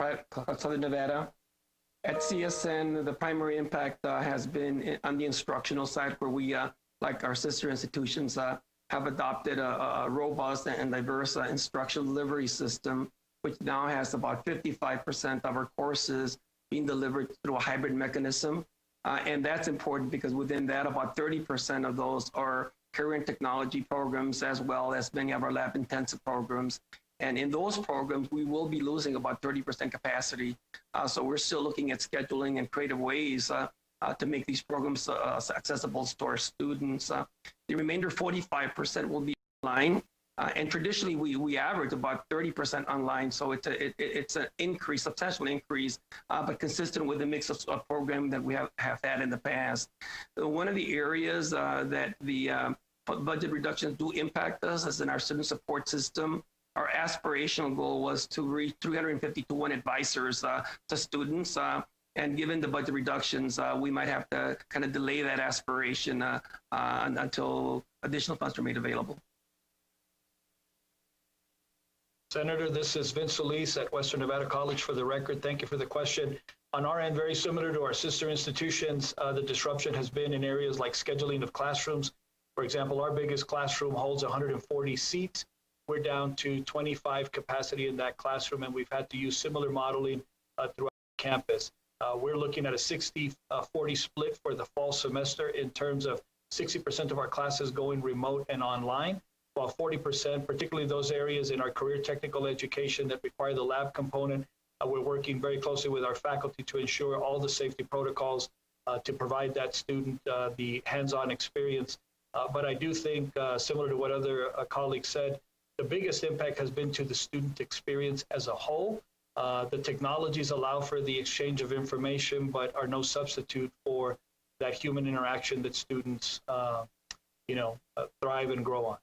Southern Nevada. At CSN, the primary impact has been on the instructional side, where we, like our sister institutions, have adopted a robust and diverse instructional delivery system, which now has about 55% of our courses being delivered through a hybrid mechanism. And that's important because within that, about 30% of those are career and technology programs, as well as many of our lab intensive programs. And in those programs, we will be losing about 30% capacity. So we're still looking at scheduling and creative ways to make these programs accessible to our students. The remainder 45% will be online. And traditionally, we average about 30% online, so it's an increase, substantial increase, but consistent with the mix of programming that we have had in the past. One of the areas that the budget reductions do impact us is in our student support system. Our aspirational goal was to reach 350-to-1 advisors to students, and given the budget reductions, we might have to kind of delay that aspiration until additional funds are made available. Senator, this is Vince Solis at Western Nevada College. For the record, thank you for the question. On our end, very similar to our sister institutions, the disruption has been in areas like scheduling of classrooms. For example, our biggest classroom holds 140 seats. We're down to 25 capacity in that classroom, and we've had to use similar modeling throughout campus. We're looking at a 60-40 split for the fall semester in terms of 60% of our classes going remote and online, while 40%, particularly those areas in our career technical education that require the lab component, we're working very closely with our faculty to ensure all the safety protocols to provide that student the hands-on experience. But I do think, similar to what other colleagues said, the biggest impact has been to the student experience as a whole. The technologies allow for the exchange of information, but are no substitute for that human interaction that students, thrive and grow on.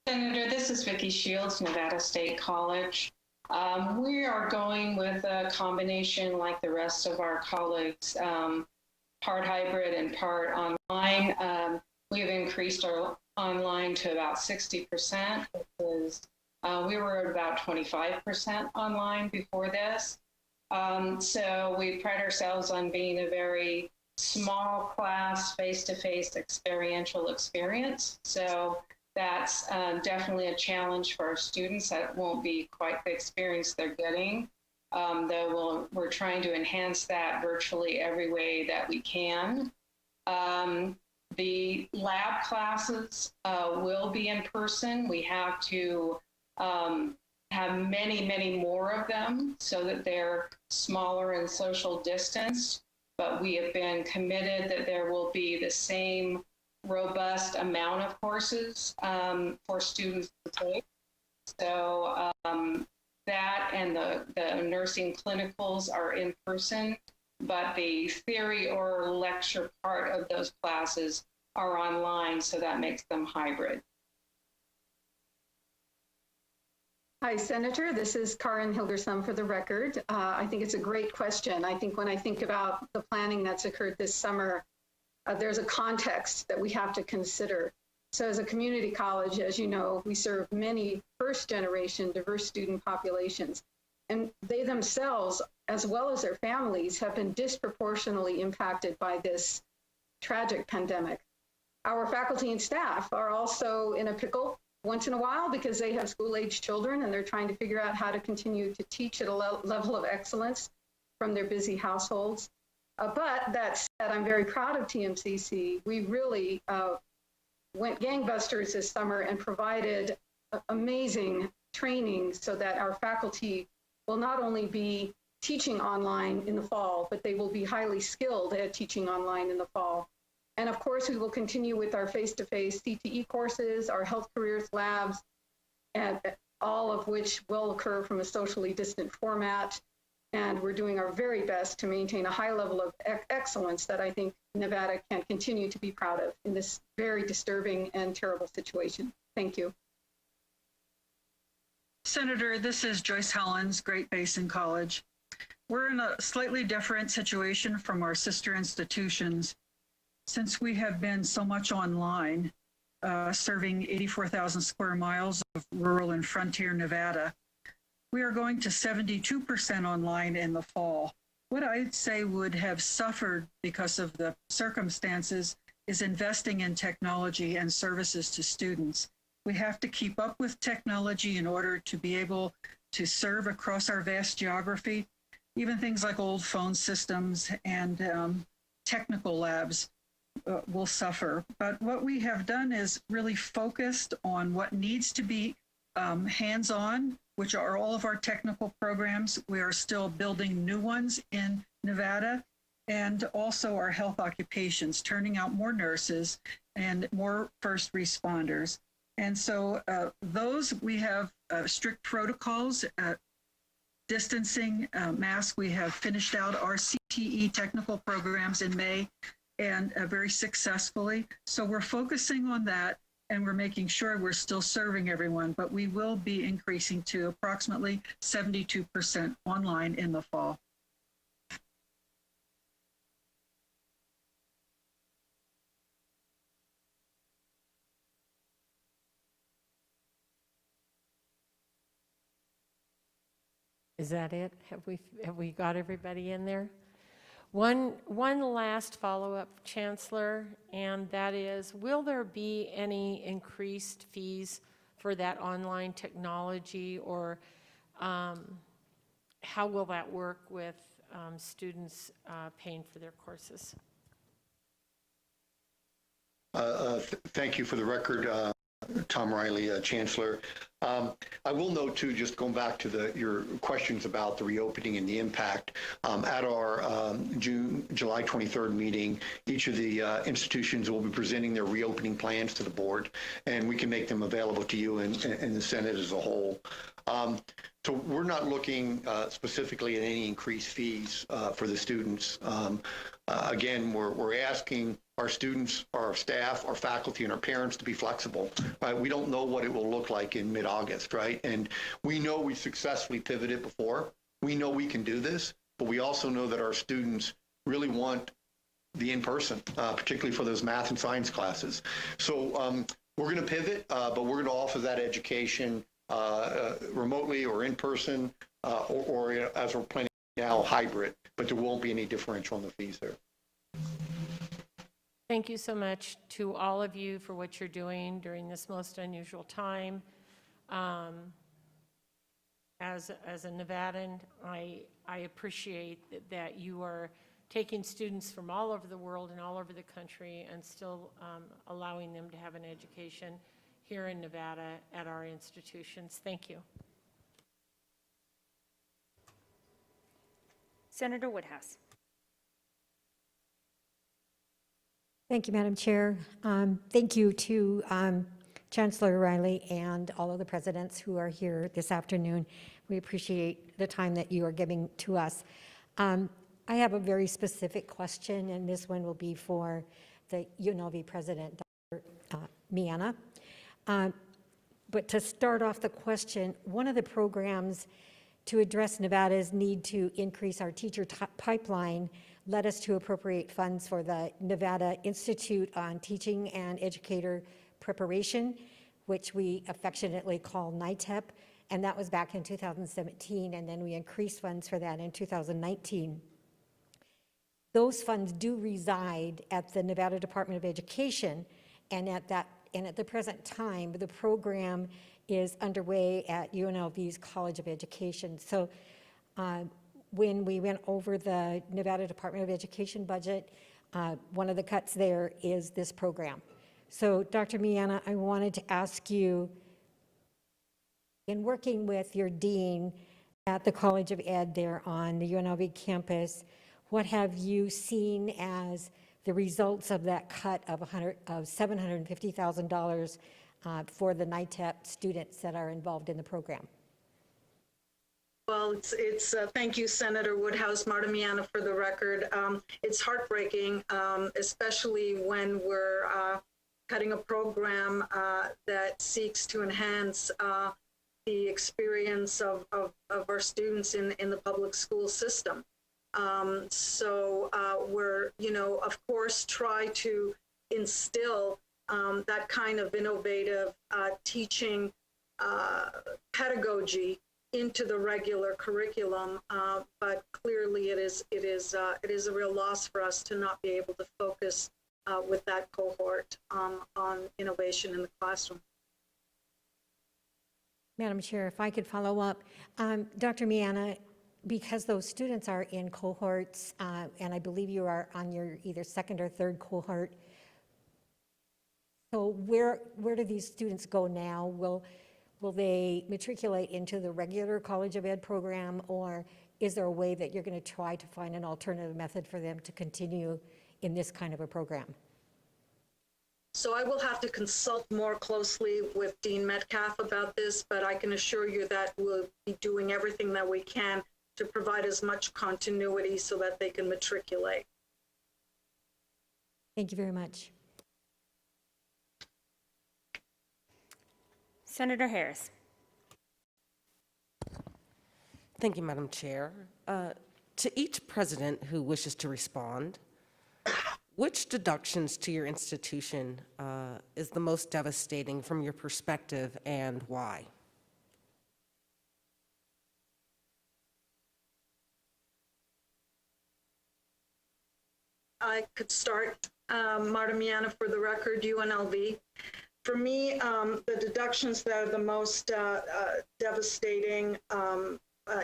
Senator, this is Vicki Shields, Nevada State College. We are going with a combination like the rest of our colleagues, part hybrid and part online. We have increased our online to about 60%, because we were at about 25% online before this. So we pride ourselves on being a very small class, face-to-face experiential experience. So that's definitely a challenge for our students. That won't be quite the experience they're getting, though we're trying to enhance that virtually every way that we can. The lab classes will be in person. We have to have many, many more of them so that they're smaller and social distanced, but we have been committed that there will be the same robust amount of courses for students to take. So that and the nursing clinicals are in person, but the theory or lecture part of those classes are online, so that makes them hybrid. Hi, Senator. This is Karin Hilgersum for the record. I think it's a great question. I think when I think about the planning that's occurred this summer, there's a context that we have to consider. So as a community college, as you know, we serve many first-generation diverse student populations. And they themselves, as well as their families, have been disproportionately impacted by this tragic pandemic. Our faculty and staff are also in a pickle once in a while because they have school-age children and they're trying to figure out how to continue to teach at a level of excellence from their busy households. But that said, I'm very proud of TMCC. We really went gangbusters this summer and provided amazing training so that our faculty will not only be teaching online in the fall, but they will be highly skilled at teaching online in the fall. And of course, we will continue with our face-to-face CTE courses, our health careers labs, and all of which will occur from a socially distant format. And we're doing our very best to maintain a high level of excellence that I think Nevada can continue to be proud of in this very disturbing and terrible situation. Thank you. Senator, this is Joyce Hellens, Great Basin College. We're in a slightly different situation from our sister institutions. Since we have been so much online, serving 84,000 square miles of rural and frontier Nevada, we are going to 72% online in the fall. What I'd say would have suffered because of the circumstances is investing in technology and services to students. We have to keep up with technology in order to be able to serve across our vast geography. Even things like old phone systems and technical labs will suffer. But what we have done is really focused on what needs to be hands-on, which are all of our technical programs. We are still building new ones in Nevada, and also our health occupations, turning out more nurses and more first responders. And so those, we have strict protocols, distancing, masks. We have finished out our CTE technical programs in May and very successfully. So we're focusing on that and we're making sure we're still serving everyone, but we will be increasing to approximately 72% online in the fall. Is that it? Have we got everybody in there? One last follow-up, Chancellor, and that is, will there be any increased fees for that online technology, or how will that work with students paying for their courses? Thank you. For the record, Tom Riley, Chancellor. I will note too, just going back to your questions about the reopening and the impact, at our July 23rd meeting, each of the institutions will be presenting their reopening plans to the board, and we can make them available to you and the Senate as a whole. So we're not looking specifically at any increased fees for the students. Again, we're asking our students, our staff, our faculty, and our parents to be flexible, right? We don't know what it will look like in mid-August, right? And we know we successfully pivoted before. We know we can do this, but we also know that our students really want the in-person, particularly for those math and science classes. So we're going to pivot, but we're going to offer that education remotely or in person, or as we're planning now, hybrid, but there won't be any differential in the fees there. Thank you so much to all of you for what you're doing during this most unusual time. As a Nevadan, I appreciate that you are taking students from all over the world and all over the country and still allowing them to have an education here in Nevada at our institutions. Thank you. Senator Woodhouse. Thank you, Madam Chair. Thank you to Chancellor Riley and all of the presidents who are here this afternoon. We appreciate the time that you are giving to us. I have a very specific question, and this one will be for the UNLV president, Dr. Miana. But to start off the question, one of the programs to address Nevada's need to increase our teacher pipeline led us to appropriate funds for the Nevada Institute on Teaching and Educator Preparation, which we affectionately call NITEP. and that was back in 2017, and then we increased funds for that in 2019. Those funds do reside at the Nevada Department of Education, and at the present time, the program is underway at UNLV's College of Education. So when we went over the Nevada Department of Education budget, one of the cuts there is this program. So Dr. Miana, I wanted to ask you, in working with your dean at the College of Ed there on the UNLV campus, what have you seen as the results of that cut of $750,000 for the NITEP students that are involved in the program? Well, it's thank you, Senator Woodhouse, Marta Miana, for the record. It's heartbreaking, especially when we're cutting a program that seeks to enhance the experience of our students in the public school system. So we're, of course, try to instill that kind of innovative teaching pedagogy into the regular curriculum, but clearly it is a real loss for us to not be able to focus with that cohort on innovation in the classroom. Madam Chair, if I could follow up. Dr. Miana, because those students are in cohorts, and I believe you are on your either second or third cohort, so where do these students go now? Will they matriculate into the regular College of Ed program, or is there a way that you're going to try to find an alternative method for them to continue in this kind of a program? So I will have to consult more closely with Dean Metcalf about this, but I can assure you that we'll be doing everything that we can to provide as much continuity so that they can matriculate. Thank you very much. Senator Harris. Thank you, Madam Chair. To each president who wishes to respond, which deductions to your institution is the most devastating from your perspective, and why? I could start, Marta Miana, for the record, UNLV. For me, the deductions that are the most devastating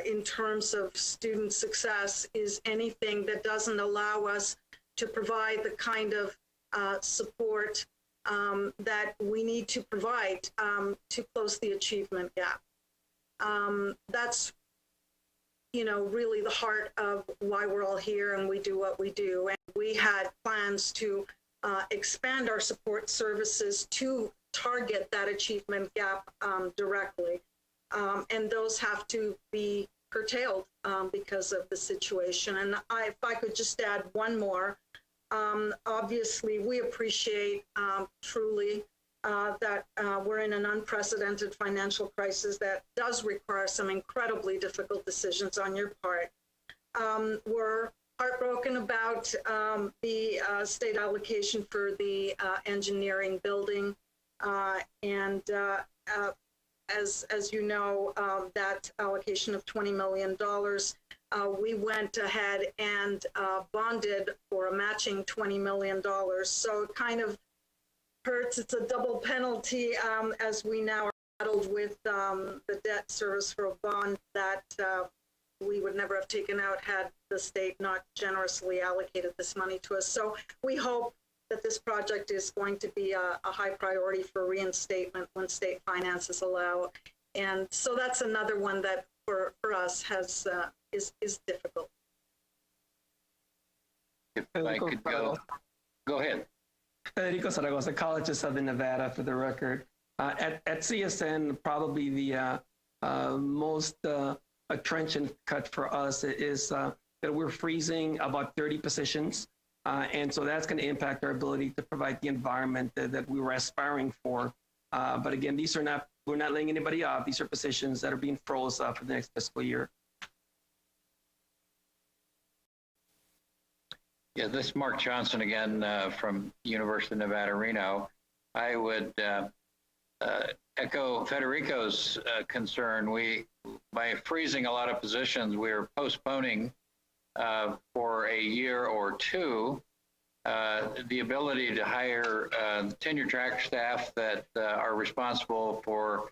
in terms of student success is anything that doesn't allow us to provide the kind of support that we need to provide to close the achievement gap. That's, really the heart of why we're all here and we do what we do. And we had plans to expand our support services to target that achievement gap directly. And those have to be curtailed because of the situation. And if I could just add one more, obviously we appreciate truly that we're in an unprecedented financial crisis that does require some incredibly difficult decisions on your part. We're heartbroken about the state allocation for the engineering building. And as you know, that allocation of $20 million, we went ahead and bonded for a matching $20 million. So it kind of hurts. It's a double penalty as we now are saddled with the debt service for a bond that we would never have taken out had the state not generously allocated this money to us. So we hope that this project is going to be a high priority for reinstatement when state finances allow. And so that's another one that for us has is difficult. If I could go ahead. Federico Zaragoza, College of Southern Nevada, for the record. At CSN, probably the most trenchant cut for us is that we're freezing about 30 positions. And so that's going to impact our ability to provide the environment that we were aspiring for. But again, we're not laying anybody off. These are positions that are being froze for the next fiscal year. Yeah, this is Mark Johnson again from University of Nevada, Reno. I would echo Federico's concern. By freezing a lot of positions, we're postponing for a year or two the ability to hire tenure track staff that are responsible for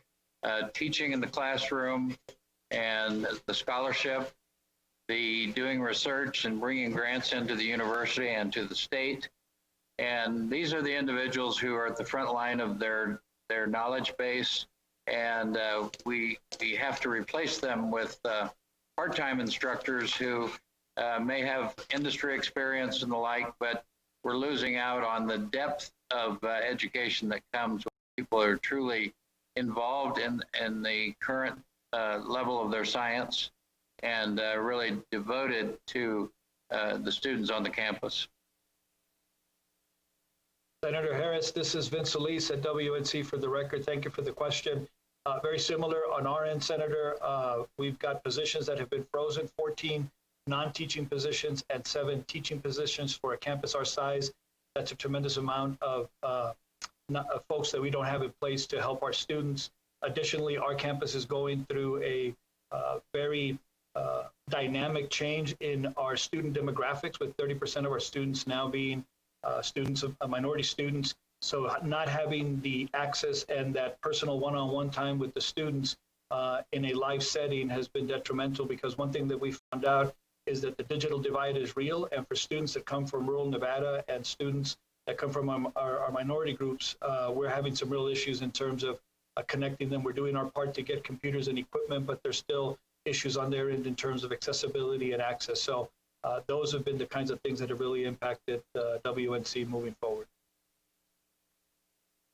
teaching in the classroom and the scholarship, the doing research and bringing grants into the university and to the state. And these are the individuals who are at the front line of their knowledge base. And we have to replace them with part-time instructors who may have industry experience and the like, but we're losing out on the depth of education that comes when people are truly involved in the current level of their science and really devoted to the students on the campus. Senator Harris, this is Vince Solis at WNC for the record. Thank you for the question. Very similar on our end, Senator. We've got positions that have been frozen, 14 non-teaching positions and 7 teaching positions for a campus our size. That's a tremendous amount of folks that we don't have in place to help our students. Additionally, our campus is going through a very dynamic change in our student demographics, with 30% of our students now being minority students. So not having the access and that personal one-on-one time with the students in a live setting has been detrimental, because one thing that we found out is that the digital divide is real. And for students that come from rural Nevada and students that come from our minority groups, we're having some real issues in terms of connecting them. We're doing our part to get computers and equipment, but there's still issues on their end in terms of accessibility and access. So those have been the kinds of things that have really impacted WNC moving forward.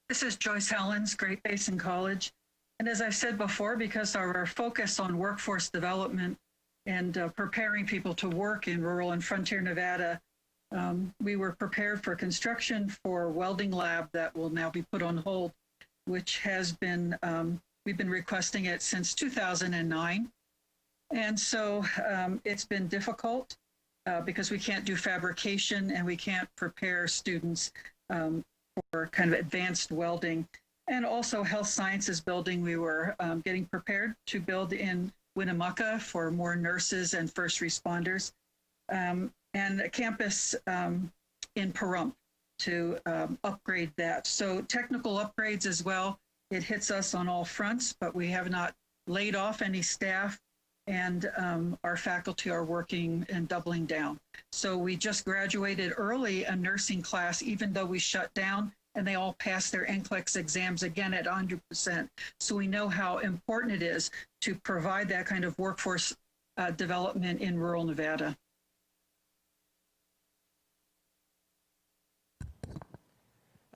This is Joyce Hellens, Great Basin College. And as I've said before, because of our focus on workforce development and preparing people to work in rural and frontier Nevada, we were prepared for construction for welding lab that will now be put on hold, which has been, we've been requesting it since 2009. And so it's been difficult because we can't do fabrication and we can't prepare students for kind of advanced welding. And also health sciences building, we were getting prepared to build in Winnemucca for more nurses and first responders, and a campus in Pahrump to upgrade that. So technical upgrades as well. It hits us on all fronts, but we have not laid off any staff, and our faculty are working and doubling down. So we just graduated early a nursing class, even though we shut down, and they all passed their NCLEX exams again at 100%. So we know how important it is to provide that kind of workforce development in rural Nevada.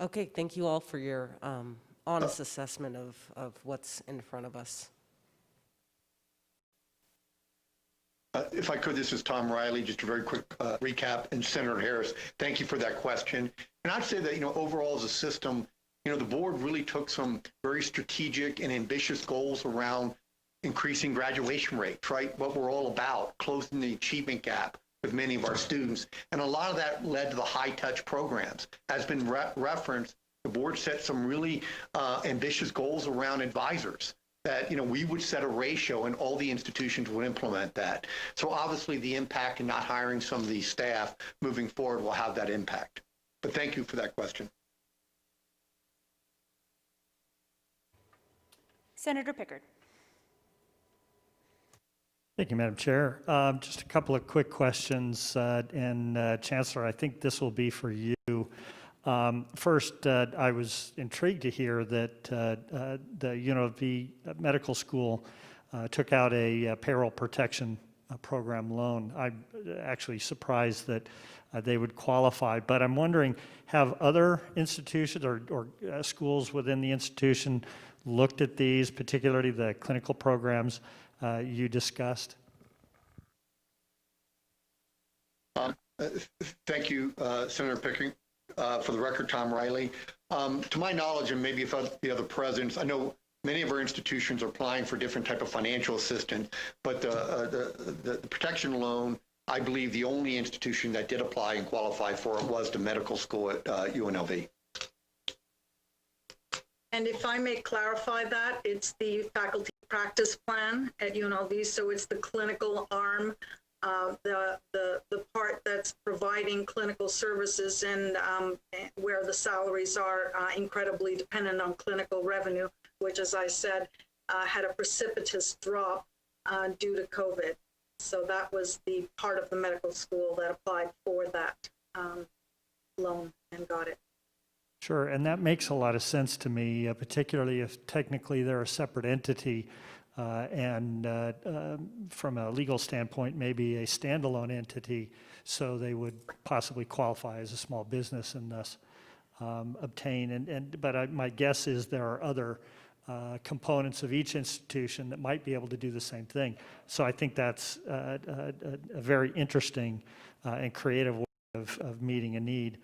Okay, thank you all for your honest assessment of what's in front of us. If I could, this is Tom Riley, just a very quick recap. And Senator Harris, thank you for that question. And I'd say that, overall as a system, the board really took some very strategic and ambitious goals around increasing graduation rates, right? What we're all about, closing the achievement gap with many of our students. And a lot of that led to the high touch programs. As been referenced, the board set some really ambitious goals around advisors, that we would set a ratio and all the institutions would implement that. So obviously the impact in not hiring some of these staff moving forward will have that impact. But thank you for that question. Senator Pickard. Thank you, Madam Chair. Just a couple of quick questions, and Chancellor, I think this will be for you. First, I was intrigued to hear that the UNLV Medical School took out a payroll protection program loan. I'm actually surprised that they would qualify, but I'm wondering, have other institutions or schools within the institution looked at these, particularly the clinical programs you discussed? Thank you, Senator Pickering. For the record, Tom Riley. To my knowledge, and maybe if the other presidents, I know many of our institutions are applying for different type of financial assistance, but the protection loan, I believe the only institution that did apply and qualify for it was the medical school at UNLV. And if I may clarify that, it's the faculty practice plan at UNLV, so it's the clinical arm, the part that's providing clinical services and where the salaries are incredibly dependent on clinical revenue, which, as I said, had a precipitous drop due to COVID. So that was the part of the medical school that applied for that loan and got it. Sure, and that makes a lot of sense to me, particularly if technically they're a separate entity and from a legal standpoint, maybe a standalone entity, so they would possibly qualify as a small business and thus obtain. But my guess is there are other components of each institution that might be able to do the same thing. So I think that's a very interesting and creative way of meeting a need.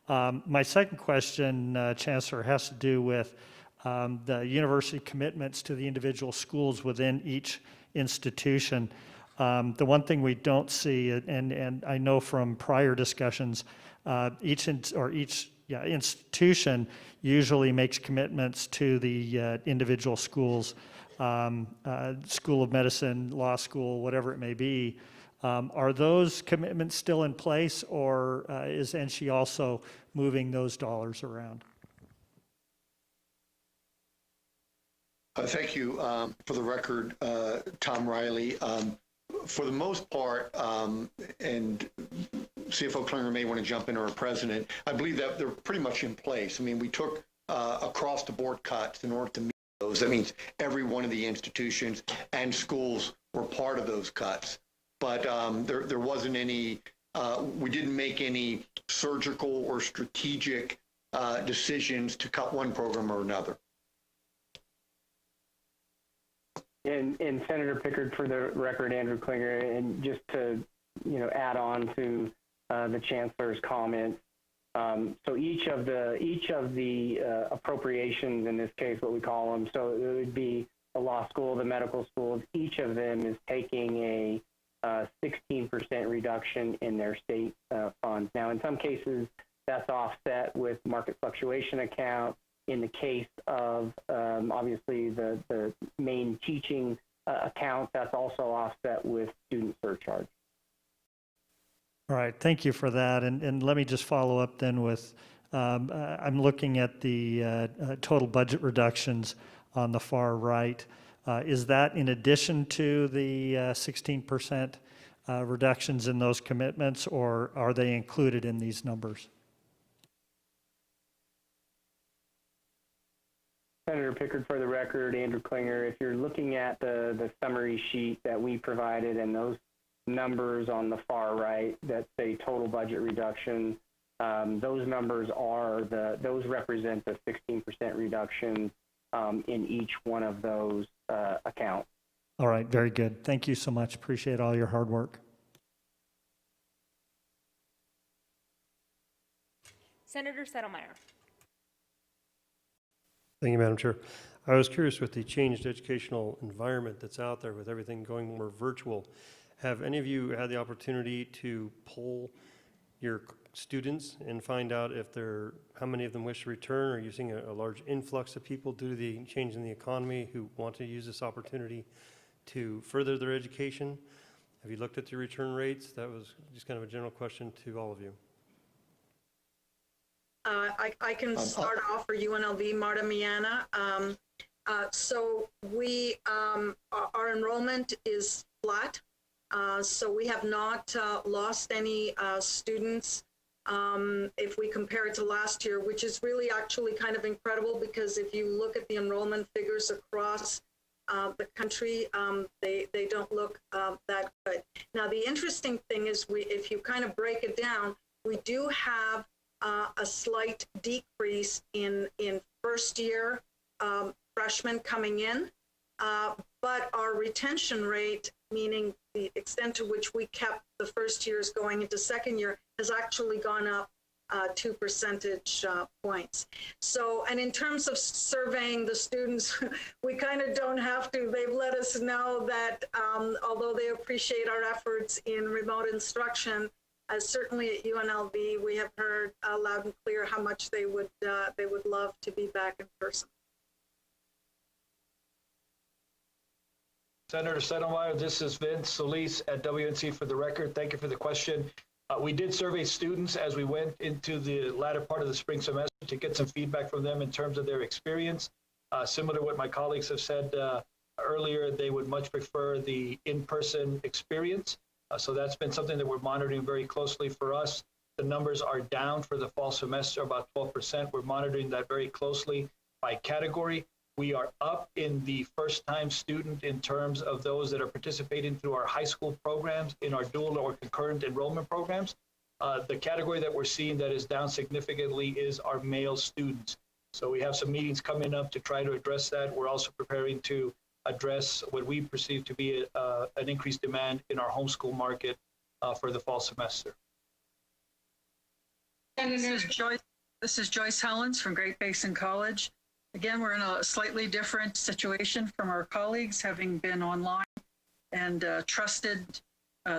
My second question, Chancellor, has to do with the university commitments to the individual schools within each institution. The one thing we don't see, and I know from prior discussions, each institution usually makes commitments to the individual schools, School of Medicine, law school, whatever it may be. Are those commitments still in place, or is NSHE also moving those dollars around? Thank you. For the record, Tom Riley. For the most part, and CFO Klinger may want to jump in, or President, I believe that they're pretty much in place. I mean, we took across the board cuts in order to meet those. That means every one of the institutions and schools were part of those cuts. But there wasn't any, we didn't make any surgical or strategic decisions to cut one program or another. And Senator Pickard, for the record, Andrew Klinger, and just to add on to the Chancellor's comments. So each of the appropriations, in this case, what we call them, so it would be the law school, the medical schools. Each of them is taking a 16% reduction in their state funds. Now, in some cases, that's offset with market fluctuation account. In the case of, obviously, the main teaching account, that's also offset with student surcharge. All right, thank you for that. And let me just follow up then with, I'm looking at the total budget reductions on the far right. Is that in addition to the 16% reductions in those commitments, or are they included in these numbers? Senator Pickard, for the record, Andrew Klinger, if you're looking at the summary sheet that we provided and those numbers on the far right that say total budget reduction, those numbers are those represent the 16% reduction in each one of those accounts. All right, very good. Thank you so much. Appreciate all your hard work. Senator Settlemeyer. Thank you, Madam Chair. I was curious, with the changed educational environment that's out there, with everything going more virtual, have any of you had the opportunity to poll your students and find out if how many of them wish to return? Are you seeing a large influx of people due to the change in the economy who want to use this opportunity to further their education? Have you looked at the return rates? That was just kind of a general question to all of you. I can start off for UNLV, Marta Miana. So our enrollment is flat. So we have not lost any students if we compare it to last year, which is really actually kind of incredible, because if you look at the enrollment figures across the country, they don't look that good. Now, the interesting thing is if you kind of break it down, we do have a slight decrease in first year freshmen coming in, but our retention rate, meaning the extent to which we kept the first years going into second year, has actually gone up 2 percentage points. So, and in terms of surveying the students, we kind of don't have to. They've let us know that although they appreciate our efforts in remote instruction, certainly at UNLV, we have heard loud and clear how much they would love to be back in person. Senator Sotomayor, this is Vince Solis at WNC for the record. Thank you for the question. We did survey students as we went into the latter part of the spring semester to get some feedback from them in terms of their experience. Similar to what my colleagues have said earlier, they would much prefer the in-person experience. So that's been something that we're monitoring very closely for us. The numbers are down for the fall semester, about 12%. We're monitoring that very closely by category. We are up in the first-time student in terms of those that are participating through our high school programs in our dual or concurrent enrollment programs. The category that we're seeing that is down significantly is our male students. So we have some meetings coming up to try to address that. We're also preparing to address what we perceive to be an increased demand in our homeschool market for the fall semester. This is Joyce Helens from Great Basin College. Again, we're in a slightly different situation from our colleagues, having been online and trusted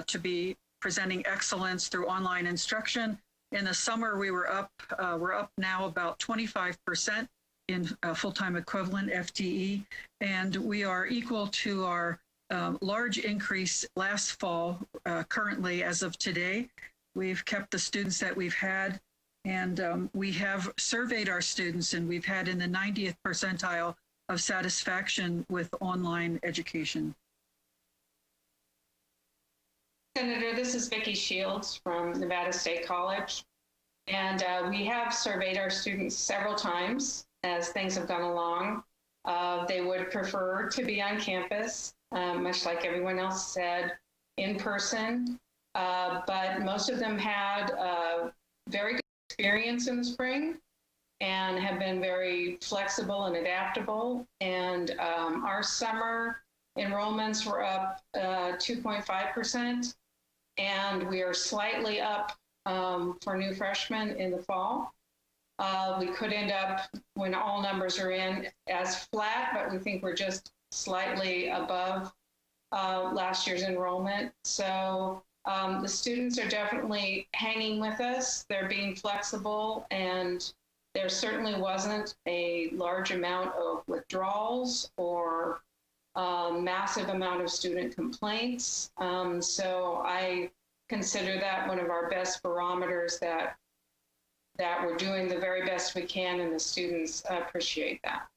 to be presenting excellence through online instruction. In the summer, we're up now about 25% in full-time equivalent FTE, and we are equal to our large increase last fall. Currently, as of today, we've kept the students that we've had. And we have surveyed our students, and we've had in the 90th percentile of satisfaction with online education. Senator, this is Vicki Shields from Nevada State College. And we have surveyed our students several times as things have gone along. They would prefer to be on campus, much like everyone else said, in person. But most of them had very good experience in the spring and have been very flexible and adaptable. And our summer enrollments were up 2.5%, and we are slightly up for new freshmen in the fall. We could end up, when all numbers are in, as flat, but we think we're just slightly above last year's enrollment. So the students are definitely hanging with us. They're being flexible, and there certainly wasn't a large amount of withdrawals or massive amount of student complaints. So I consider that one of our best barometers that we're doing the very best we can, and the students appreciate that.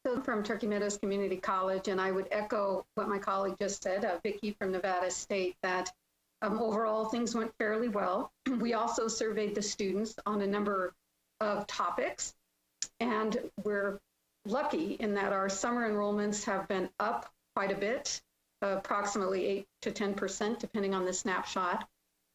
So from Turkey Meadows Community College, and I would echo what my colleague just said, Vicki from Nevada State, that overall things went fairly well. We also surveyed the students on a number of topics, and we're lucky in that our summer enrollments have been up quite a bit, approximately 8 to 10%, depending on the snapshot.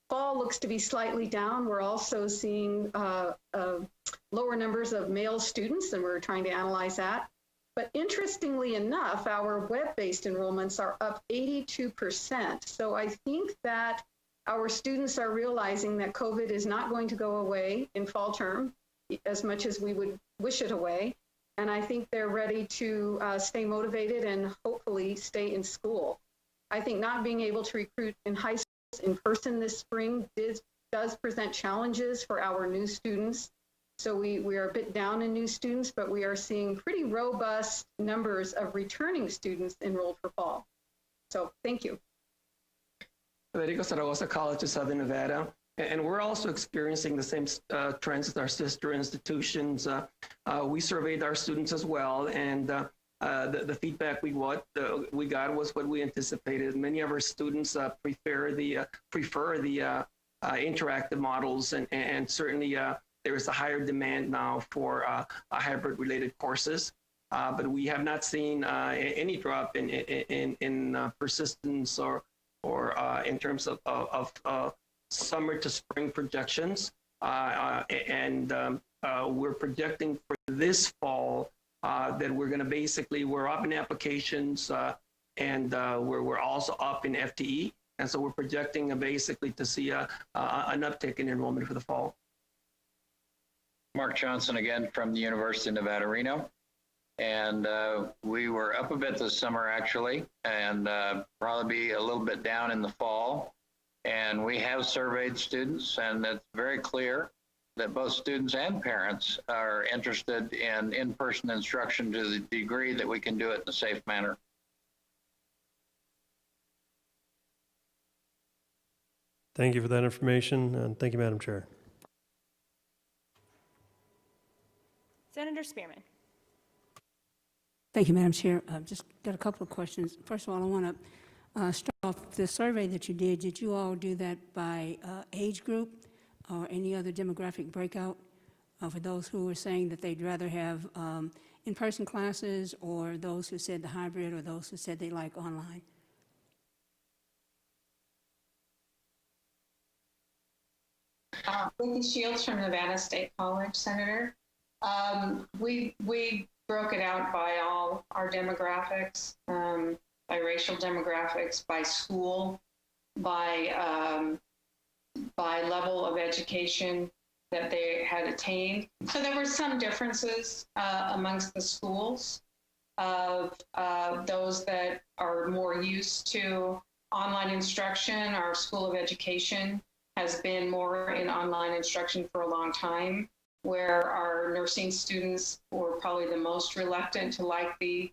Fall looks to be slightly down. We're also seeing lower numbers of male students, and we're trying to analyze that. But interestingly enough, our web-based enrollments are up 82%. So I think that our students are realizing that COVID is not going to go away in fall term as much as we would wish it away. And I think they're ready to stay motivated and hopefully stay in school. I think not being able to recruit in high schools in person this spring does present challenges for our new students. So we are a bit down in new students, but we are seeing pretty robust numbers of returning students enrolled for fall. So thank you. Federico Zaragoza College of Southern Nevada. And we're also experiencing the same trends as our sister institutions. We surveyed our students as well, and the feedback we got was what we anticipated. Many of our students prefer the interactive models, and certainly there is a higher demand now for hybrid-related courses. But we have not seen any drop in persistence or in terms of summer to spring projections. We're projecting for this fall that we're going to we're up in applications and we're also up in FTE. And so we're projecting basically to see an uptick in enrollment for the fall. Mark Johnson again from the University of Nevada, Reno. And we were up a bit this summer actually, and probably be a little bit down in the fall. And we have surveyed students, and it's very clear that both students and parents are interested in in-person instruction to the degree that we can do it in a safe manner. Thank you for that information, and thank you, Madam Chair. Senator Spearman. Thank you, Madam Chair. I've just got a couple of questions. First of all, I want to start off the survey that you did you all do that by age group or any other demographic breakout for those who were saying that they'd rather have in-person classes, or those who said the hybrid, or those who said they like online? Vicky Shields from Nevada State College, Senator. We broke it out by all our demographics, by racial demographics, by school, by level of education that they had attained. So there were some differences amongst the schools of those that are more used to online instruction. Our School of Education has been more in online instruction for a long time, where our nursing students were probably the most reluctant to like the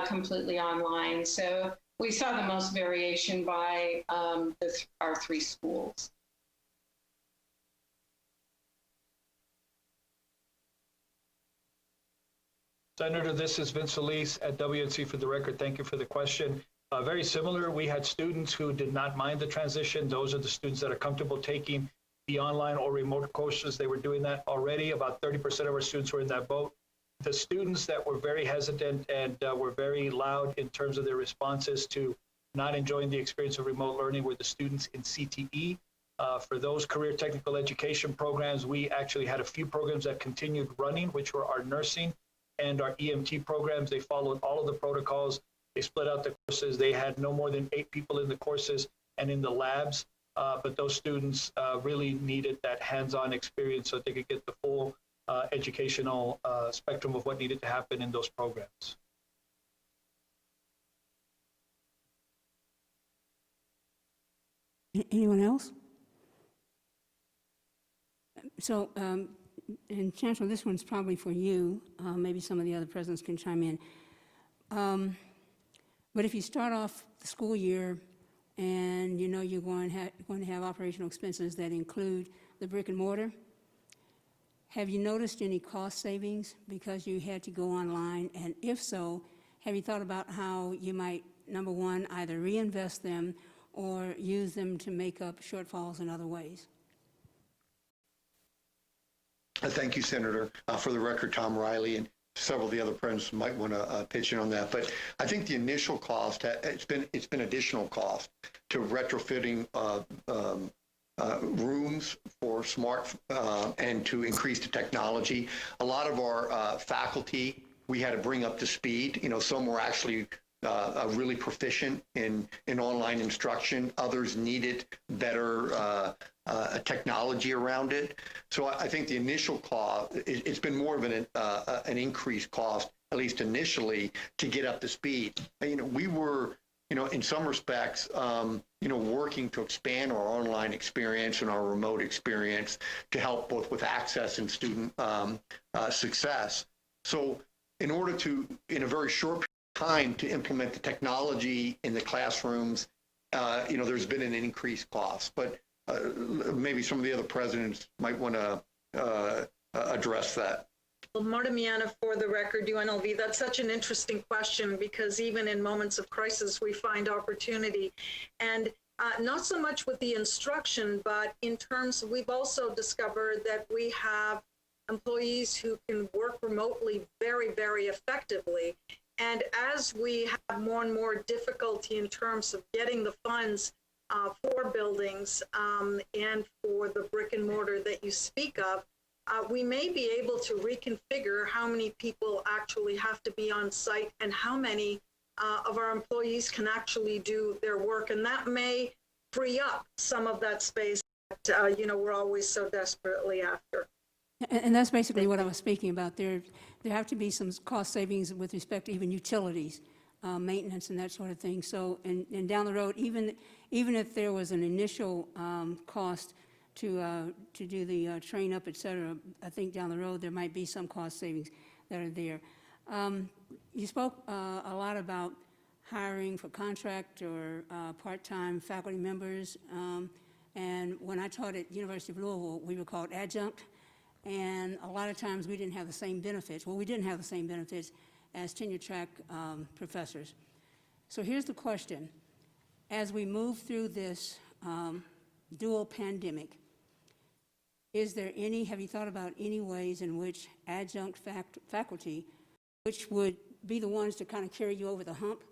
completely online. So we saw the most variation by our three schools. Senator, this is Vince Solis at WNC for the record. Thank you for the question. Very similar. We had students who did not mind the transition. Those are the students that are comfortable taking the online or remote courses. They were doing that already. About 30% of our students were in that boat. The students that were very hesitant and were very loud in terms of their responses to not enjoying the experience of remote learning were the students in CTE. For those career technical education programs, we actually had a few programs that continued running, which were our nursing and our EMT programs. They followed all of the protocols. They split out the courses. They had no more than 8 people in the courses and in the labs. But those students really needed that hands-on experience so they could get the full educational spectrum of what needed to happen in those programs. Anyone else? So, and Chancellor, this one's probably for you. Maybe some of the other presidents can chime in. But if you start off the school year and you know you're going to have operational expenses that include the brick and mortar, have you noticed any cost savings because you had to go online? And if so, have you thought about how you might, number one, either reinvest them or use them to make up shortfalls in other ways? Thank you, Senator. For the record, Tom Riley and several of the other presidents might want to pitch in on that. But I think the initial cost, it's been additional cost to retrofitting rooms for smart and to increase the technology. A lot of our faculty, we had to bring up to speed. You know, some were actually really proficient in online instruction. Others needed better technology around it. So I think the initial cost, it's been more of an increased cost, at least initially, to get up to speed. You know, we were, you know, in some respects, you know, working to expand our online experience and our remote experience to help both with access and student success. So in order to, in a very short time, to implement the technology in the classrooms, you know, there's been an increased cost. But maybe some of the other presidents might want to address that. Well, Marta Miana, for the record, UNLV, that's such an interesting question because even in moments of crisis, we find opportunity. And not so much with the instruction, but in terms, we've also discovered that we have employees who can work remotely very, very effectively. And as we have more and more difficulty in terms of getting the funds for buildings and for the brick and mortar that you speak of, we may be able to reconfigure how many people actually have to be on site and how many of our employees can actually do their work. And that may free up some of that space that, you know, we're always so desperately after. And that's basically what I was speaking about. There have to be some cost savings with respect to even utilities, maintenance and that sort of thing. So, and down the road, even if there was an initial cost to do the train up, et cetera, I think down the road there might be some cost savings that are there. You spoke a lot about hiring for contract or part-time faculty members. And when I taught at University of Louisville, we were called adjunct, and a lot of times we didn't have the same benefits. Well, we didn't have the same benefits as tenure track professors. So here's the question. As we move through this dual pandemic, have you thought about any ways in which adjunct faculty, which would be the ones to kind of carry you over the hump,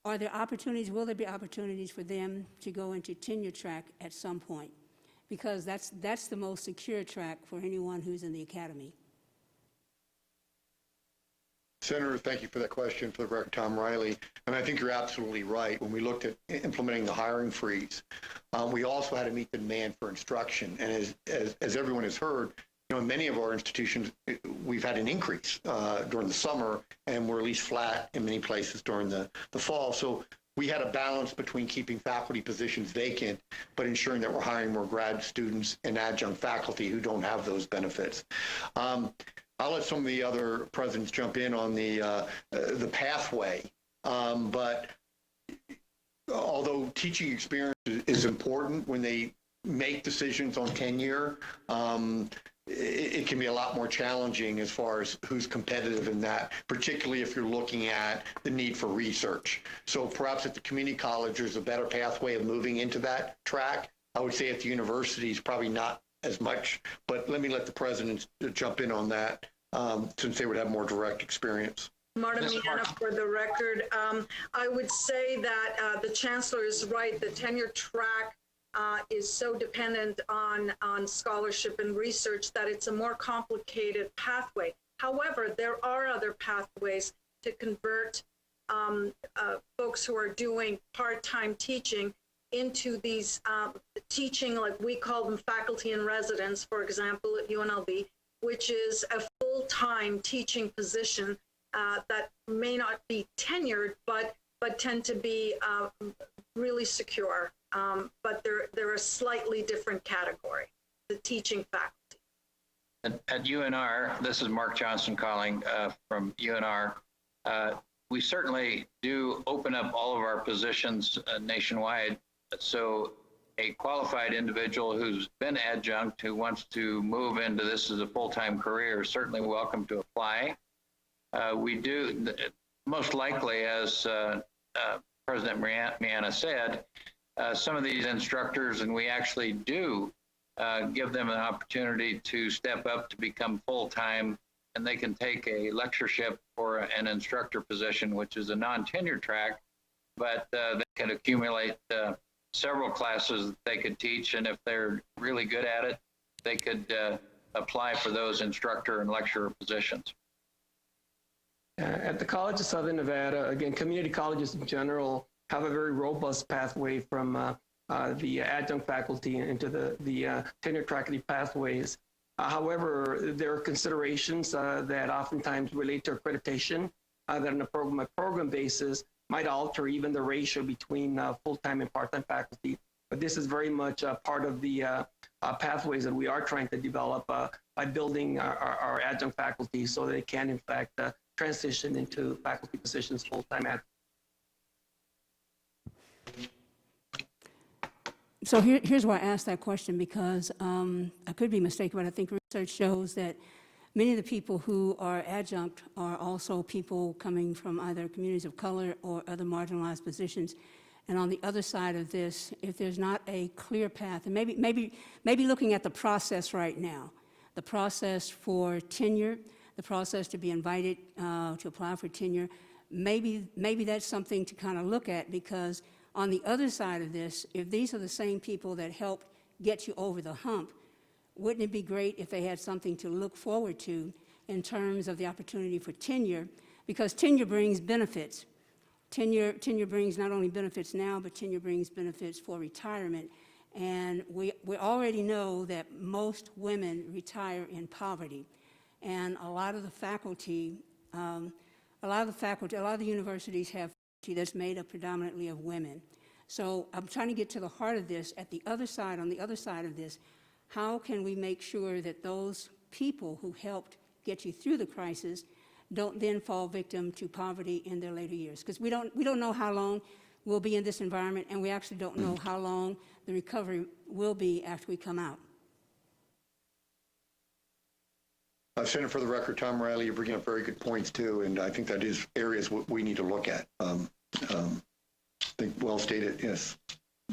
will there be opportunities for them to go into tenure track at some point? Because that's the most secure track for anyone who's in the academy. Senator, thank you for that question. For the record, Tom Riley. And I think you're absolutely right. When we looked at implementing the hiring freeze, we also had to meet the demand for instruction. And as everyone has heard, in many of our institutions, we've had an increase during the summer, and we're at least flat in many places during the fall. So we had a balance between keeping faculty positions vacant, but ensuring that we're hiring more grad students and adjunct faculty who don't have those benefits. I'll let some of the other presidents jump in on the pathway, but although teaching experience is important when they make decisions on tenure, it can be a lot more challenging as far as who's competitive in that, particularly if you're looking at the need for research. So perhaps at the community college, there's a better pathway of moving into that track. I would say at the universities, probably not as much, but let the presidents jump in on that since they would have more direct experience. Marta Miana, for the record, I would say that the chancellor is right. The tenure track is so dependent on scholarship and research that it's a more complicated pathway. However, there are other pathways to convert folks who are doing part-time teaching into these teaching, like we call them faculty in residence, for example, at UNLV, which is a full-time teaching position that may not be tenured, but tend to be really secure. But they're a slightly different category, the teaching faculty. At UNR, this is Mark Johnson calling from UNR. We certainly do open up all of our positions nationwide. So a qualified individual who's been adjunct, who wants to move into this as a full-time career, is certainly welcome to apply. We do, most likely, as President Miana said, some of these instructors, and we actually do give them an opportunity to step up to become full-time, and they can take a lectureship or an instructor position, which is a non-tenure track, but they can accumulate several classes that they could teach, and if they're really good at it, they could apply for those instructor and lecturer positions. At the College of Southern Nevada, again, community colleges in general have a very robust pathway from the adjunct faculty into the tenure track pathways. However, there are considerations that oftentimes relate to accreditation that on a program basis might alter even the ratio between full-time and part-time faculty. But this is very much part of the pathways that we are trying to develop by building our adjunct faculty so they can, in fact, transition into faculty positions full-time. So here's why I asked that question, because I could be mistaken, but I think research shows that many of the people who are adjunct are also people coming from either communities of color or other marginalized positions. And on the other side of this, if there's not a clear path, and maybe looking at the process right now, the process for tenure, the process to be invited to apply for tenure, maybe that's something to kind of look at, because on the other side of this, if these are the same people that helped get you over the hump, wouldn't it be great if they had something to look forward to in terms of the opportunity for tenure? Because tenure brings benefits. Tenure brings not only benefits now, but tenure brings benefits for retirement. And we already know that most women retire in poverty. And a lot of the faculty, a lot of the universities have faculty that's made up predominantly of women. So I'm trying to get to the heart of this. On the other side of this, how can we make sure that those people who helped get you through the crisis don't then fall victim to poverty in their later years? Because we don't know how long we'll be in this environment, and we actually don't know how long the recovery will be after we come out. Senator, for the record, Tom Riley, you're bringing up very good points too, and I think that is areas we need to look at. I think well stated, yes.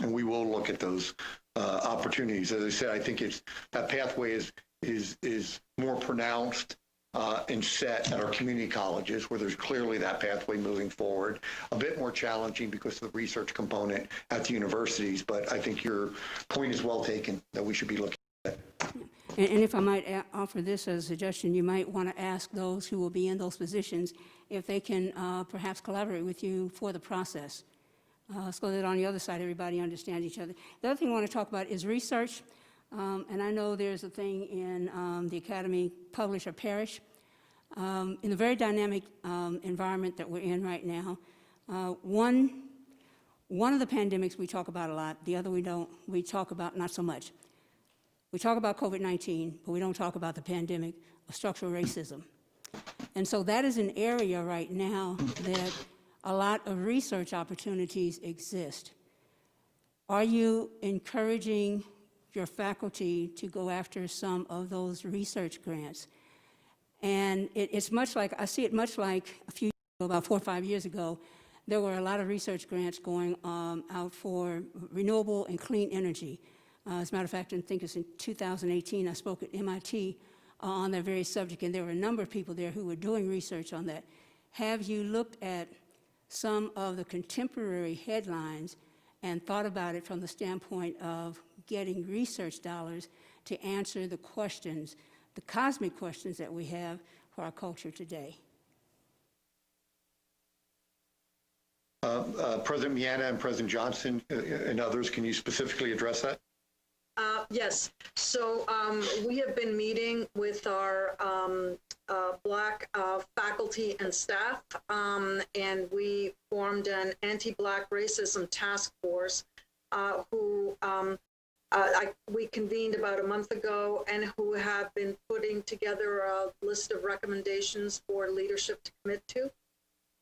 And we will look at those opportunities. As I said, I think that pathway is more pronounced and set at our community colleges, where there's clearly that pathway moving forward. A bit more challenging because of the research component at the universities, but I think your point is well taken that we should be looking at. And if I might offer this as a suggestion, you might want to ask those who will be in those positions if they can perhaps collaborate with you for the process, so that on the other side, everybody understands each other. The other thing I want to talk about is research. And I know there's a thing in the Academy, publish or perish. In the very dynamic environment that we're in right now, one of the pandemics we talk about a lot, the other we talk about not so much. We talk about COVID-19, but we don't talk about the pandemic of structural racism. And so that is an area right now that a lot of research opportunities exist. Are you encouraging your faculty to go after some of those research grants? And it's much like, I see it much like a few years ago, about 4 or 5 years ago, there were a lot of research grants going out for renewable and clean energy. As a matter of fact, I think it's in 2018, I spoke at MIT on that very subject, and there were a number of people there who were doing research on that. Have you looked at some of the contemporary headlines and thought about it from the standpoint of getting research dollars to answer the questions, the cosmic questions that we have for our culture today? President Miana and President Johnson and others, can you specifically address that? Yes. So we have been meeting with our Black faculty and staff, and we formed an anti-Black racism task force who we convened about a month ago, and who have been putting together a list of recommendations for leadership to commit to.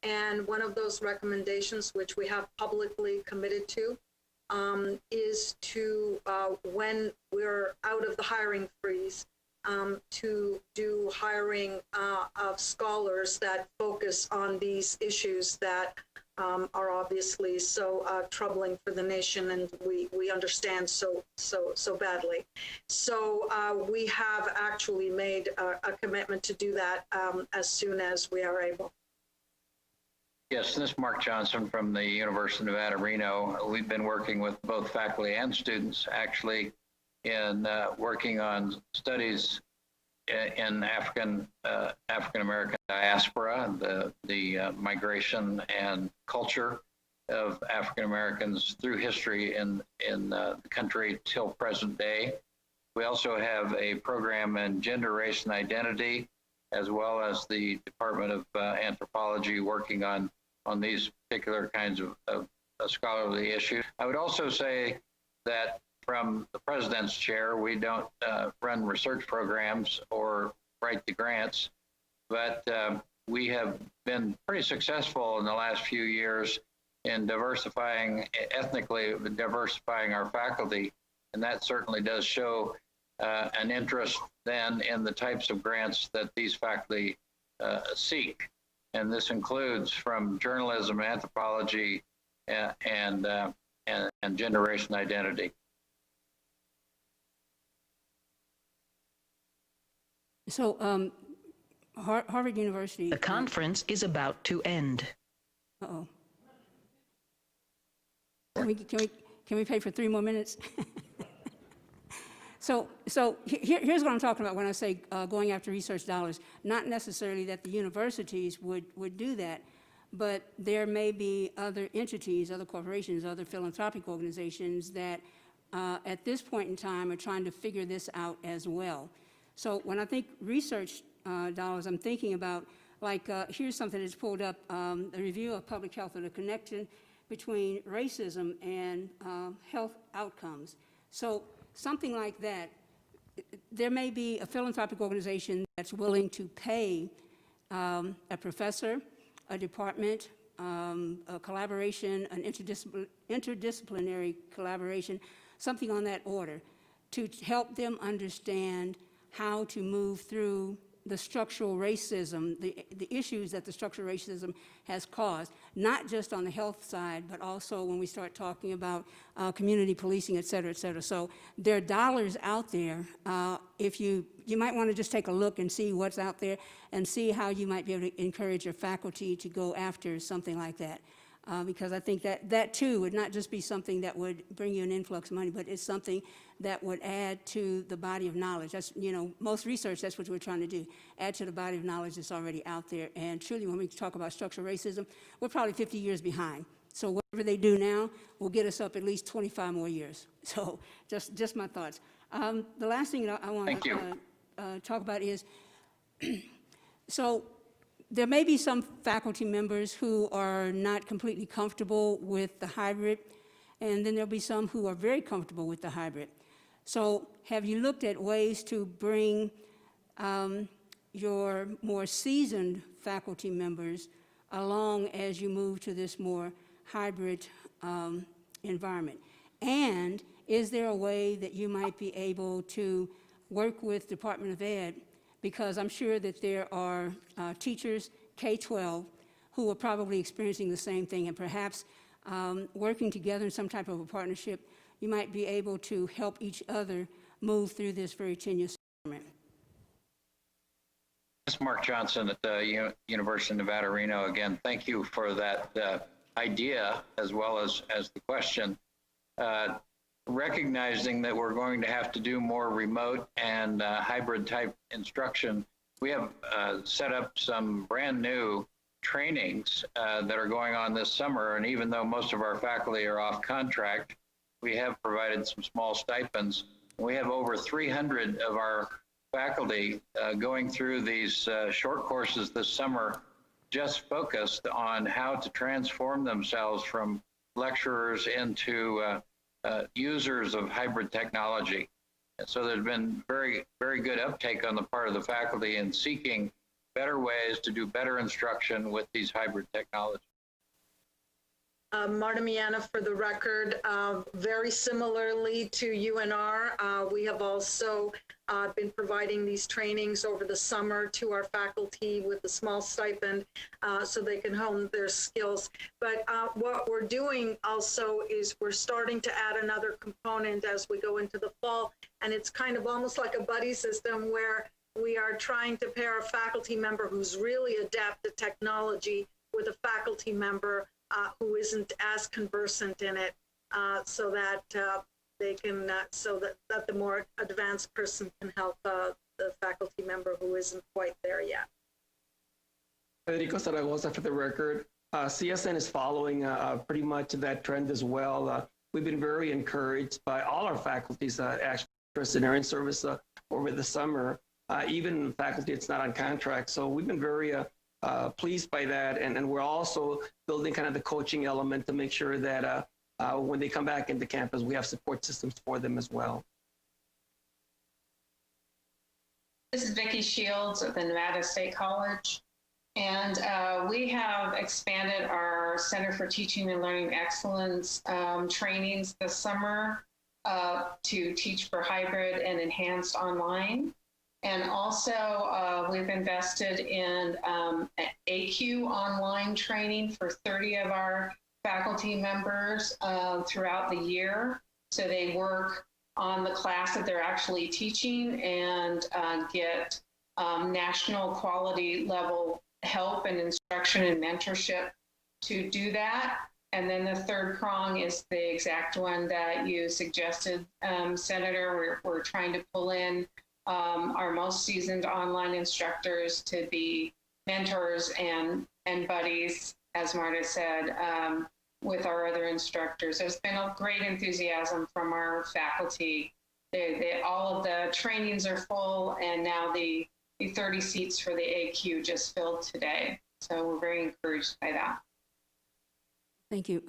And one of those recommendations, which we have publicly committed to, is to, when we're out of the hiring freeze, to do hiring of scholars that focus on these issues that are obviously so troubling for the nation, and we understand so badly. So we have actually made a commitment to do that as soon as we are able. Yes, this is Mark Johnson from the University of Nevada, Reno. We've been working with both faculty and students actually in working on studies in African American diaspora, the migration and culture of African Americans through history in the country till present day. We also have a program in gender, race, and identity, as well as the Department of Anthropology working on these particular kinds of scholarly issues. I would also say that from the president's chair, we don't run research programs or write the grants, but we have been pretty successful in the last few years in ethnically diversifying our faculty, and that certainly does show an interest then in the types of grants that these faculty seek. And this includes from journalism, anthropology, and gender, race, and identity. So Harvard University. The conference is about to end. Uh-oh. Can we pay for 3 more minutes? So here's what I'm talking about when I say going after research dollars. Not necessarily that the universities would do that, but there may be other entities, other corporations, other philanthropic organizations that at this point in time are trying to figure this out as well. So when I think research dollars, I'm thinking about, like, here's something that's pulled up, a review of public health and the connection between racism and health outcomes. So something like that. There may be a philanthropic organization that's willing to pay a professor, a department, a collaboration, an interdisciplinary collaboration, something on that order, to help them understand how to move through the structural racism, the issues that the structural racism has caused, not just on the health side, but also when we start talking about community policing, et cetera, et cetera. So there are dollars out there. If you might want to just take a look and see what's out there and see how you might be able to encourage your faculty to go after something like that. Because I think that too would not just be something that would bring you an influx of money, but it's something that would add to the body of knowledge. That's, most research, that's what we're trying to do, add to the body of knowledge that's already out there. And truly, when we talk about structural racism, we're probably 50 years behind. So whatever they do now will get us up at least 25 more years. So just my thoughts. The last thing that I want to talk about is, so there may be some faculty members who are not completely comfortable with the hybrid, and then there'll be some who are very comfortable with the hybrid. So have you looked at ways to bring your more seasoned faculty members along as you move to this more hybrid environment? And is there a way that you might be able to work with Department of Ed? Because I'm sure that there are teachers, K-12, who are probably experiencing the same thing, and perhaps working together in some type of a partnership, you might be able to help each other move through this very tenuous environment. This is Mark Johnson at the University of Nevada, Reno. Again, thank you for that idea as well as the question. Recognizing that we're going to have to do more remote and hybrid type instruction, we have set up some brand new trainings that are going on this summer. And even though most of our faculty are off contract, we have provided some small stipends. We have over 300 of our faculty going through these short courses this summer, just focused on how to transform themselves from lecturers into users of hybrid technology. And so there's been very, very good uptake on the part of the faculty in seeking better ways to do better instruction with these hybrid technologies. Marta Miana for the record. Very similarly to UNR, we have also been providing these trainings over the summer to our faculty with a small stipend so they can hone their skills. But what we're doing also is we're starting to add another component as we go into the fall, and it's kind of almost like a buddy system where we are trying to pair a faculty member who's really adept at technology with a faculty member who isn't as conversant in it, so that they can, so that the more advanced person can help the faculty member who isn't quite there yet. Federico Zaragoza for the record. CSN is following pretty much that trend as well. We've been very encouraged by all our faculties actually interested in service over the summer, even faculty that's not on contract. So we've been very pleased by that, and we're also building kind of the coaching element to make sure that when they come back into campus, we have support systems for them as well. This is Vicki Shields at the Nevada State College, and we have expanded our Center for Teaching and Learning Excellence trainings this summer to teach for hybrid and enhanced online. And also, we've invested in AQ online training for 30 of our faculty members throughout the year. So they work on the class that they're actually teaching and get national quality level help and instruction and mentorship to do that. And then the third prong is the exact one that you suggested, Senator. We're trying to pull in our most seasoned online instructors to be mentors and buddies, as Marta said, with our other instructors. There's been a great enthusiasm from our faculty. All of the trainings are full, and now the 30 seats for the AQ just filled today. So we're very encouraged by that. Thank you.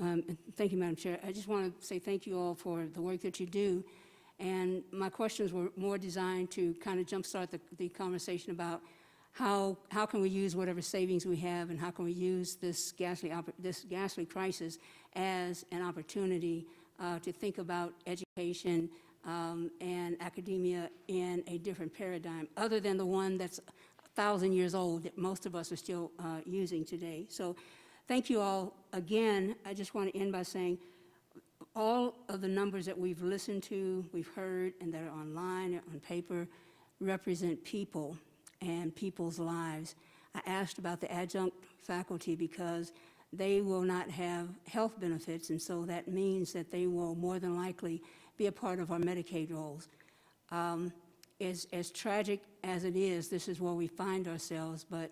Thank you, Madam Chair. I just want to say thank you all for the work that you do. And my questions were more designed to kind of jumpstart the conversation about how can we use whatever savings we have, and how can we use this ghastly crisis as an opportunity to think about education and academia in a different paradigm, other than the one that's 1,000 years old that most of us are still using today. So thank you all. Again, I just want to end by saying all of the numbers that we've listened to, we've heard, and that are online or on paper represent people and people's lives. I asked about the adjunct faculty because they will not have health benefits, and so that means that they will more than likely be a part of our Medicaid rolls. As tragic as it is, this is where we find ourselves, but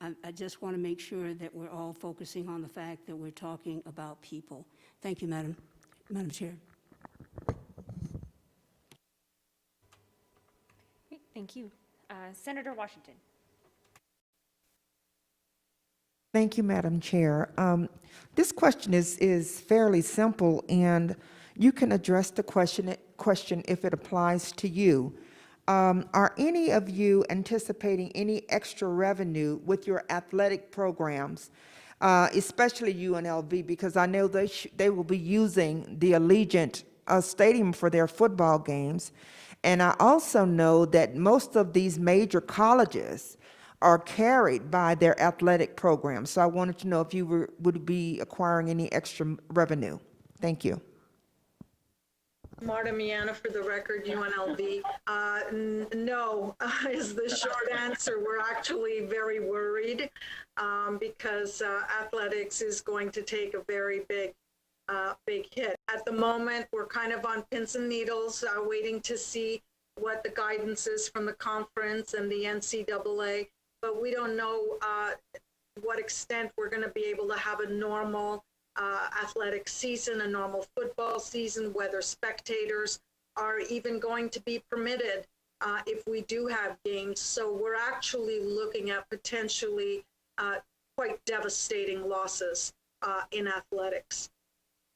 I just want to make sure that we're all focusing on the fact that we're talking about people. Thank you, Madam Chair. Great, thank you. Senator Washington. Thank you, Madam Chair. This question is fairly simple, and you can address the question if it applies to you. Are any of you anticipating any extra revenue with your athletic programs, especially UNLV, because I know they will be using the Allegiant Stadium for their football games, and I also know that most of these major colleges are carried by their athletic programs. So I wanted to know if you would be acquiring any extra revenue. Thank you. Marta Miana for the record, UNLV. No is the short answer. We're actually very worried because athletics is going to take a very big hit. At the moment, we're kind of on pins and needles, waiting to see what the guidance is from the conference and the NCAA, but we don't know what extent we're going to be able to have a normal athletic season, a normal football season, whether spectators are even going to be permitted if we do have games. So we're actually looking at potentially quite devastating losses in athletics,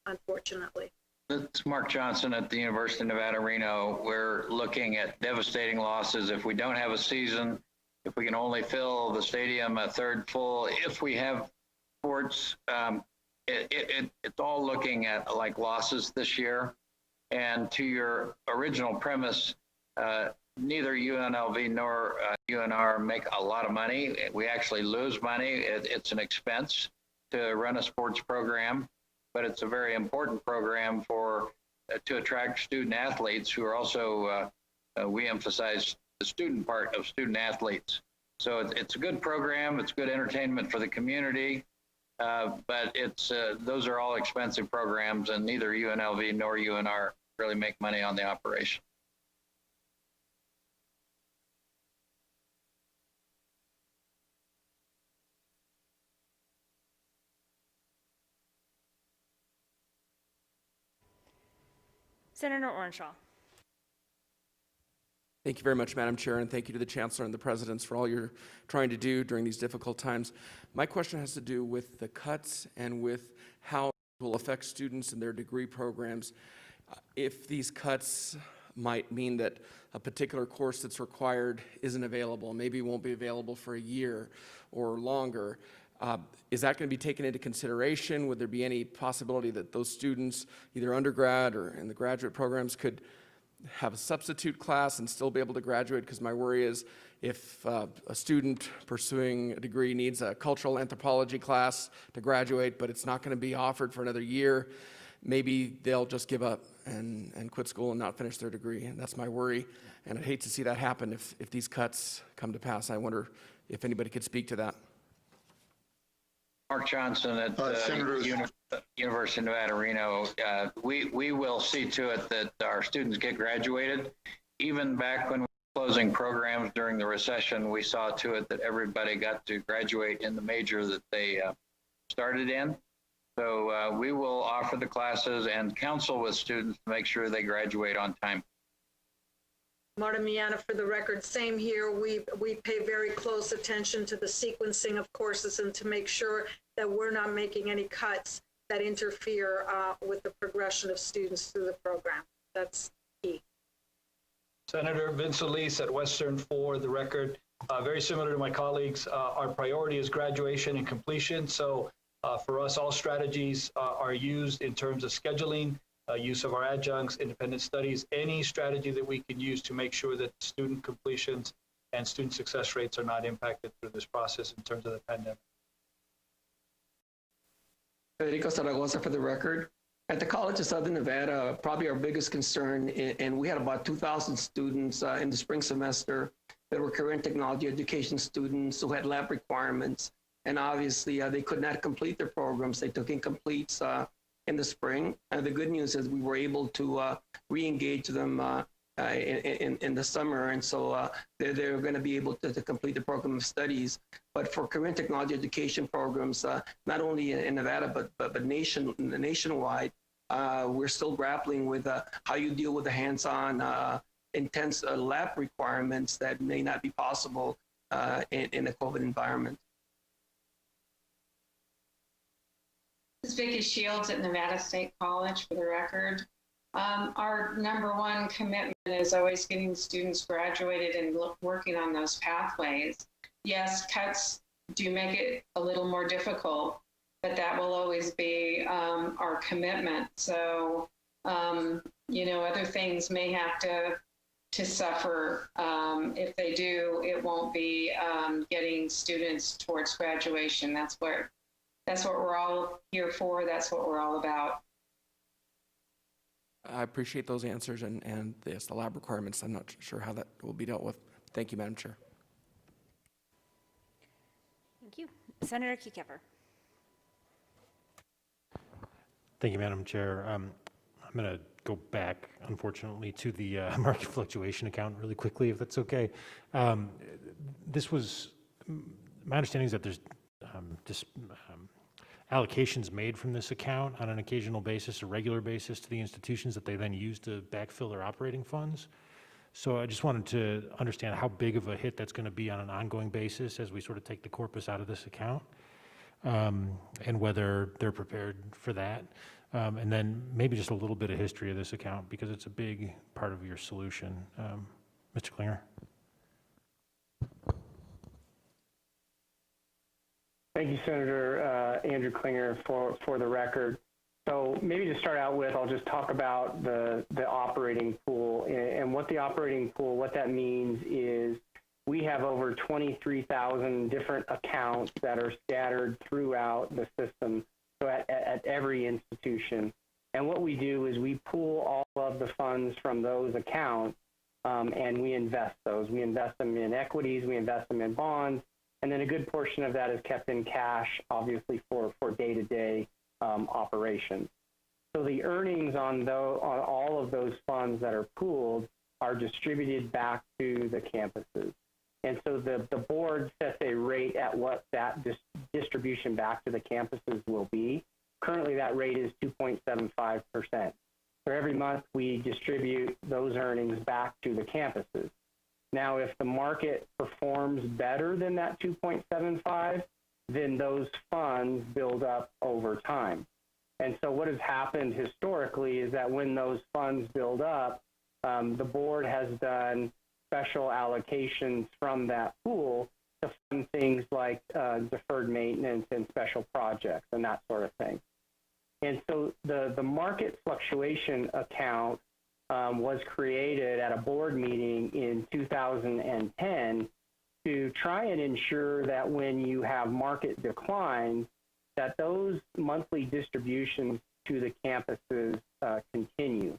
unfortunately. It's Mark Johnson at the University of Nevada, Reno. We're looking at devastating losses if we don't have a season, if we can only fill the stadium a third full, if we have sports. It's all looking at like losses this year. And to your original premise, neither UNLV nor UNR make a lot of money. We actually lose money. It's an expense to run a sports program, but it's a very important program for to attract student athletes who are also, we emphasize the student part of student athletes. So it's a good program. It's good entertainment for the community. But those are all expensive programs, and neither UNLV nor UNR really make money on the operation. Senator Orenshaw. Thank you very much, Madam Chair, and thank you to the Chancellor and the Presidents for all you're trying to do during these difficult times. My question has to do with the cuts and with how it will affect students and their degree programs. If these cuts might mean that a particular course that's required isn't available, maybe won't be available for a year or longer, is that going to be taken into consideration? Would there be any possibility that those students, either undergrad or in the graduate programs, could have a substitute class and still be able to graduate? Because my worry is if a student pursuing a degree needs a cultural anthropology class to graduate, but it's not going to be offered for another year, maybe they'll just give up and quit school and not finish their degree. And that's my worry. And I'd hate to see that happen if these cuts come to pass. I wonder if anybody could speak to that. Mark Johnson at University of Nevada, Reno. We will see to it that our students get graduated. Even back when we were closing programs during the recession, we saw to it that everybody got to graduate in the major that they started in. So we will offer the classes and counsel with students to make sure they graduate on time. Marta Miana for the record, same here. We pay very close attention to the sequencing of courses and to make sure that we're not making any cuts that interfere with the progression of students through the program. That's key. Senator Vince Elise at Western for the record. very similar to my colleagues, our priority is graduation and completion. So for us, all strategies are used in terms of scheduling, use of our adjuncts, independent studies, any strategy that we can use to make sure that student completions and student success rates are not impacted through this process in terms of the pandemic. Federico Zaragoza for the record. At the College of Southern Nevada, probably our biggest concern, and we had about 2,000 students in the spring semester that were career and technology education students who had lab requirements. And obviously, they could not complete their programs. They took incompletes in the spring. And the good news is we were able to re-engage them in the summer. And so they're going to be able to complete the program of studies. But for career and technology education programs, not only in Nevada, but nationwide, we're still grappling with how you deal with the hands-on intense lab requirements that may not be possible in a COVID environment. This is Vicki Shields at Nevada State College for the record. Our number one commitment is always getting students graduated and working on those pathways. Yes, cuts do make it a little more difficult, but that will always be our commitment. So, other things may have to suffer. If they do, it won't be getting students towards graduation. That's what we're all here for. That's what we're all about. I appreciate those answers and yes, the lab requirements. I'm not sure how that will be dealt with. Thank you, Madam Chair. Thank you. Senator Kiekever. Thank you, Madam Chair. I'm going to go back, unfortunately, to the market fluctuation account really quickly, if that's okay. This was, my understanding is that there's just allocations made from this account on an occasional basis, a regular basis to the institutions that they then use to backfill their operating funds. So I just wanted to understand how big of a hit that's going to be on an ongoing basis as we sort of take the corpus out of this account, and whether they're prepared for that. And then maybe just a little bit of history of this account, because it's a big part of your solution. Mr. Klinger. Thank you, Senator Andrew Klinger, for the record. So maybe to start out with, I'll just talk about the operating pool. And what the operating pool, what that means is we have over 23,000 different accounts that are scattered throughout the system, so at every institution. And what we do is we pool all of the funds from those accounts, and we invest those. We invest them in equities, we invest them in bonds, and then a good portion of that is kept in cash, obviously for day-to-day operations. So the earnings on all of those funds that are pooled are distributed back to the campuses. And so the board sets a rate at what that distribution back to the campuses will be. Currently, that rate is 2.75%. So every month, we distribute those earnings back to the campuses. Now, if the market performs better than that 2.75, then those funds build up over time. And so what has happened historically is that when those funds build up, the board has done special allocations from that pool to fund things like deferred maintenance and special projects and that sort of thing. And so the market fluctuation account was created at a board meeting in 2010 to try and ensure that when you have market declines, that those monthly distributions to the campuses continue.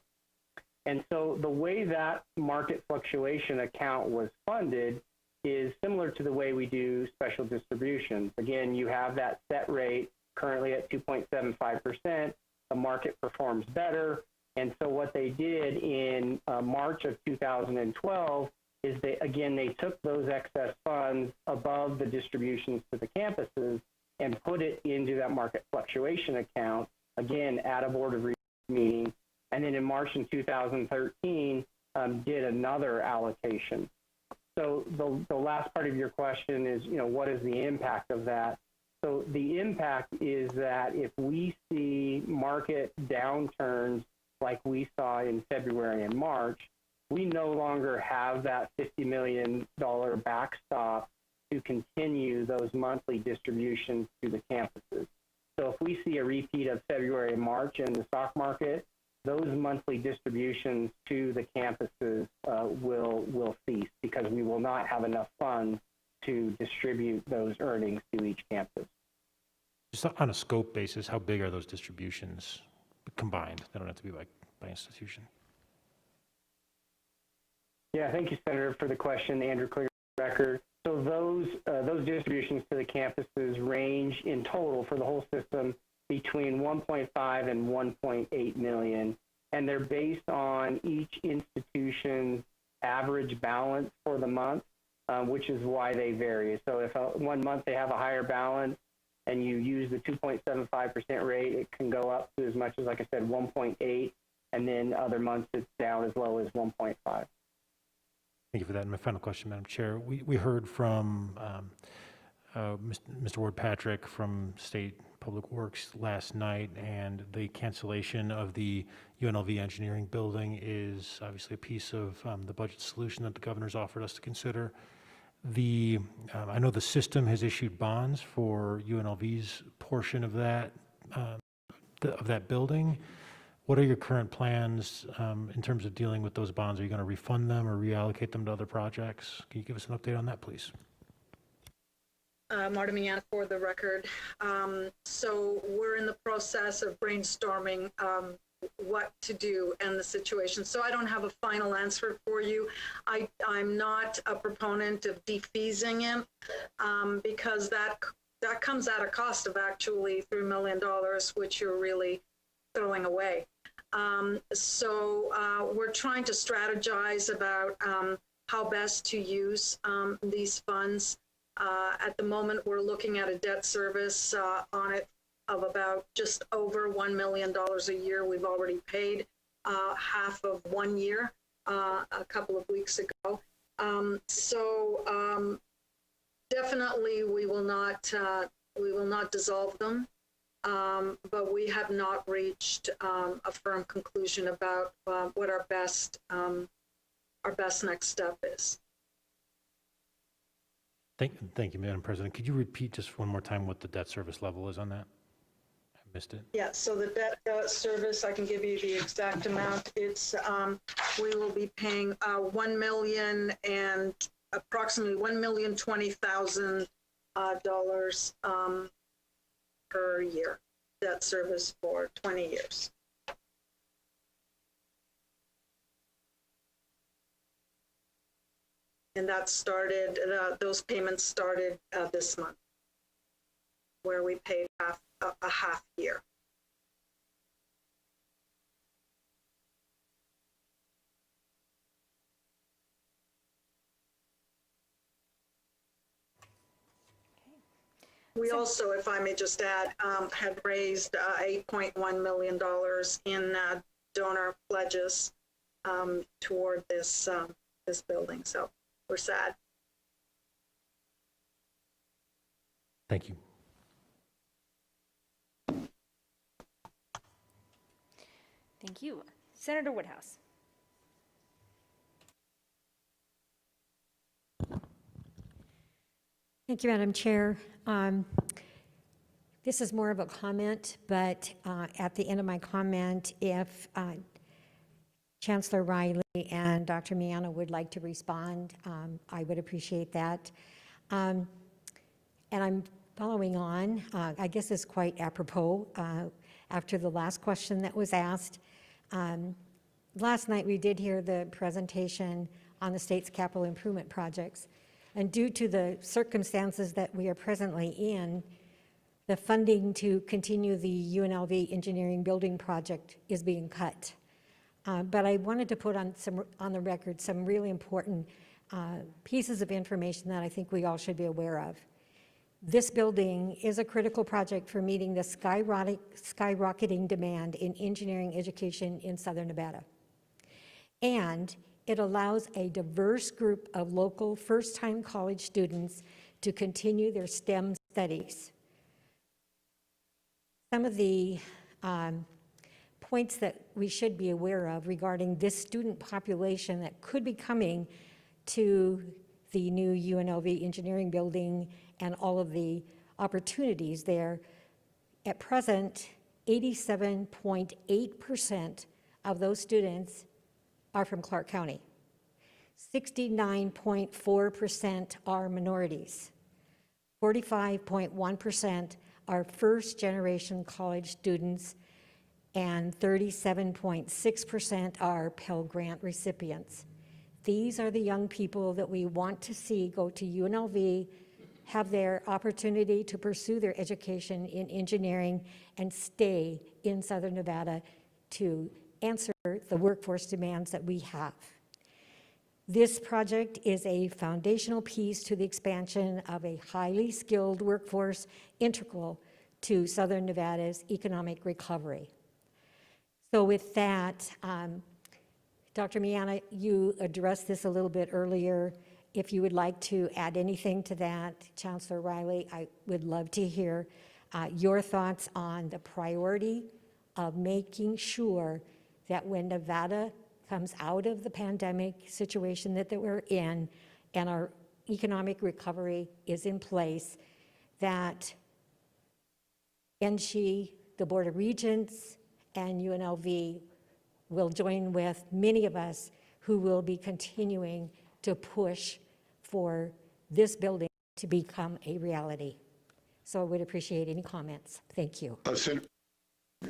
And so the way that market fluctuation account was funded is similar to the way we do special distributions. Again, you have that set rate currently at 2.75%. The market performs better. And so what they did in March of 2012 is they took those excess funds above the distributions to the campuses and put it into that market fluctuation account, again, at a board of meeting. And then in March in 2013, did another allocation. So the last part of your question is, what is the impact of that? So the impact is that if we see market downturns like we saw in February and March, we no longer have that $50 million backstop to continue those monthly distributions to the campuses. So if we see a repeat of February and March in the stock market, those monthly distributions to the campuses will cease because we will not have enough funds to distribute those earnings to each campus. Just on a scope basis, how big are those distributions combined? They don't have to be by institution. Yeah, thank you, Senator, for the question. Andrew Klinger, record. So those distributions to the campuses range in total for the whole system between 1.5 and 1.8 million, and they're based on each institution's average balance for the month, which is why they vary. So if one month they have a higher balance and you use the 2.75% rate, it can go up to as much as, like I said, 1.8, and then other months it's down as low as 1.5. Thank you for that. And my final question, Madam Chair. We heard from Mr. Ward Patrick from State Public Works last night, and the cancellation of the UNLV engineering building is obviously a piece of the budget solution that the governor's offered us to consider. I know the system has issued bonds for UNLV's portion of that building. What are your current plans in terms of dealing with those bonds? Are you going to refund them or reallocate them to other projects? Can you give us an update on that, please? Marta Miana for the record. So we're in the process of brainstorming what to do in the situation. So I don't have a final answer for you. I'm not a proponent of defeasing him because that comes at a cost of actually $3 million, which you're really throwing away. So we're trying to strategize about how best to use these funds. At the moment, we're looking at a debt service on it of about just over $1 million a year. We've already paid half of 1 year a couple of weeks ago. So definitely we will not dissolve them. But we have not reached a firm conclusion about what our best next step is. Thank you, Madam President. Could you repeat just one more time what the debt service level is on that? I missed it. Yeah, so the debt service, I can give you the exact amount. It's we will be paying $1 million and approximately $1,020,000 per year, debt service for 20 years. And that started, those payments started this month, where we paid a half year. We also, if I may just add, had raised $8.1 million in donor pledges toward this building. So we're sad. Thank you. Thank you. Senator Woodhouse. Thank you, Madam Chair. This is more of a comment, but at the end of my comment, if Chancellor Riley and Dr. Miana would like to respond, I would appreciate that. And I'm following on, I guess it's quite apropos after the last question that was asked. Last night we did hear the presentation on the state's capital improvement projects. And due to the circumstances that we are presently in, the funding to continue the UNLV engineering building project is being cut. But I wanted to put on the record some really important pieces of information that I think we all should be aware of. This building is a critical project for meeting the skyrocketing demand in engineering education in Southern Nevada. And it allows a diverse group of local first-time college students to continue their STEM studies. Some of the points that we should be aware of regarding this student population that could be coming to the new UNLV engineering building and all of the opportunities there. At present, 87.8% of those students are from Clark County. 69.4% are minorities. 45.1% are first-generation college students, and 37.6% are Pell Grant recipients. These are the young people that we want to see go to UNLV, have their opportunity to pursue their education in engineering, and stay in Southern Nevada to answer the workforce demands that we have. This project is a foundational piece to the expansion of a highly skilled workforce integral to Southern Nevada's economic recovery. So with that, Dr. Miana, you addressed this a little bit earlier. If you would like to add anything to that, Chancellor Riley, I would love to hear your thoughts on the priority of making sure that when Nevada comes out of the pandemic situation that we're in and our economic recovery is in place, that NSHE, the Board of Regents, and UNLV will join with many of us who will be continuing to push for this building to become a reality. So I would appreciate any comments. Thank you.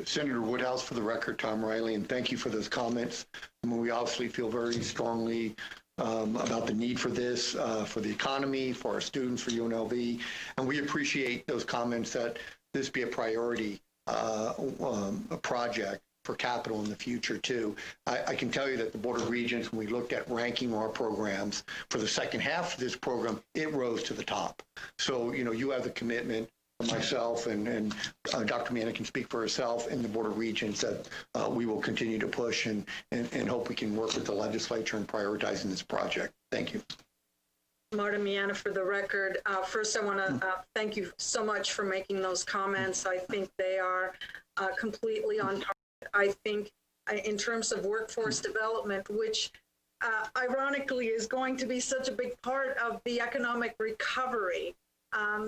Senator Woodhouse, for the record, Tom Riley, and thank you for those comments. I mean, we obviously feel very strongly about the need for this, for the economy, for our students, for UNLV, and we appreciate those comments that this be a priority a project for capital in the future too. I can tell you that the Board of Regents, when we looked at ranking our programs for the second half of this program, it rose to the top. So, you know, you have the commitment, myself and Dr. Miana can speak for herself and the Board of Regents that we will continue to push and hope we can work with the legislature in prioritizing this project. Thank you. Marta Miana, for the record. First, I want to thank you so much for making those comments. I think they are completely on target. I think in terms of workforce development, which ironically is going to be such a big part of the economic recovery.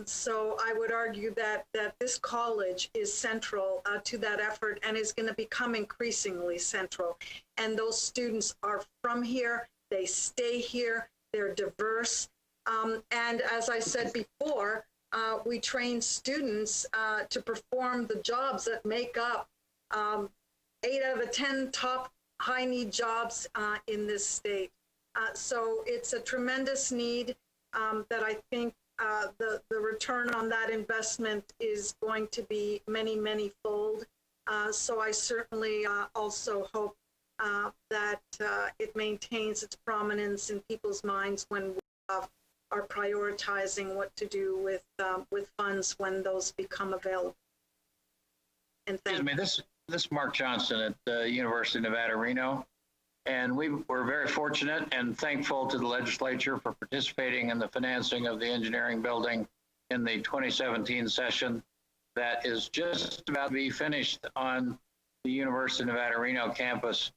So I would argue that this college is central to that effort and is going to become increasingly central. And those students are from here, they stay here, they're diverse. And as I said before, we train students to perform the jobs that make up 8 out of the 10 top high-need jobs in this state. So it's a tremendous need that I think the return on that investment is going to be many, many-fold. So I certainly also hope that it maintains its prominence in people's minds when we are prioritizing what to do with funds when those become available. And thank you. This is Mark Johnson at the University of Nevada, Reno. And we were very fortunate and thankful to the legislature for participating in the financing of the engineering building in the 2017 session that is just about to be finished on the University of Nevada, Reno campus.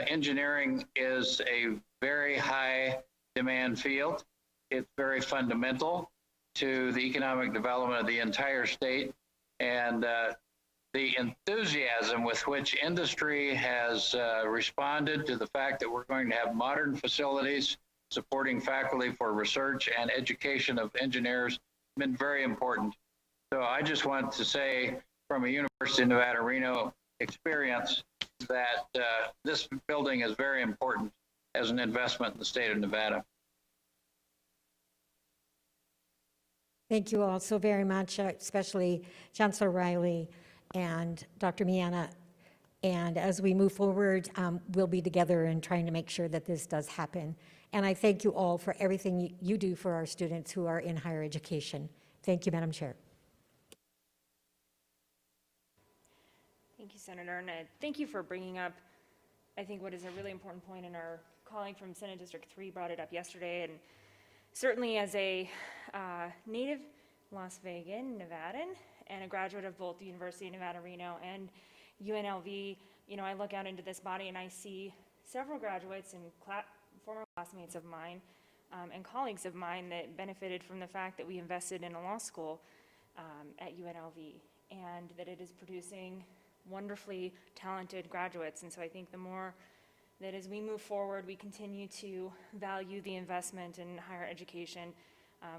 Engineering is a very high demand field. It's very fundamental to the economic development of the entire state. And the enthusiasm with which industry has responded to the fact that we're going to have modern facilities supporting faculty for research and education of engineers has been very important. So I just want to say from a University of Nevada, Reno experience that this building is very important as an investment in the state of Nevada. Thank you all so very much, especially Chancellor Riley and Dr. Miana. And as we move forward, we'll be together in trying to make sure that this does happen. And I thank you all for everything you do for our students who are in higher education. Thank you, Madam Chair. Thank you, Senator, and thank you for bringing up, I think, what is a really important point, and our colleague from Senate District 3 brought it up yesterday, and certainly as a native Las Vegan Nevadan and a graduate of both the University of Nevada, Reno and UNLV, I look out into this body and I see several graduates and former classmates of mine and colleagues of mine that benefited from the fact that we invested in a law school at UNLV, and that it is producing wonderfully talented graduates. And so I think the more that as we move forward, we continue to value the investment in higher education,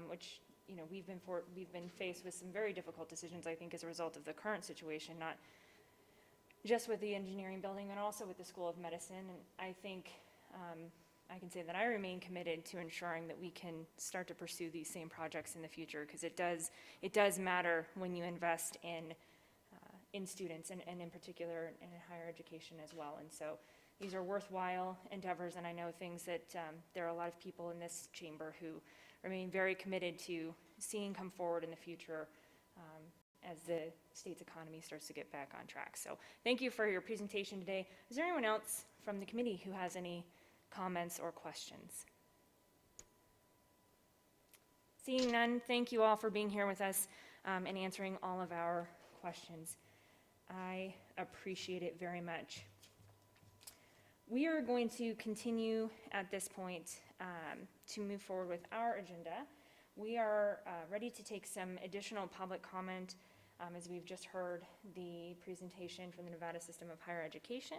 which we've been faced with some very difficult decisions, I think, as a result of the current situation, not just with the engineering building, but also with the School of Medicine. And I think I can say that I remain committed to ensuring that we can start to pursue these same projects in the future, because it does matter when you invest in students, and in particular in higher education as well. And so these are worthwhile endeavors, and I know things that there are a lot of people in this chamber who remain very committed to seeing come forward in the future as the state's economy starts to get back on track. So thank you for your presentation today. Is there anyone else from the committee who has any comments or questions? Seeing none, thank you all for being here with us and answering all of our questions. I appreciate it very much. We are going to continue at this point to move forward with our agenda. We are ready to take some additional public comment as we've just heard the presentation from the Nevada System of Higher Education.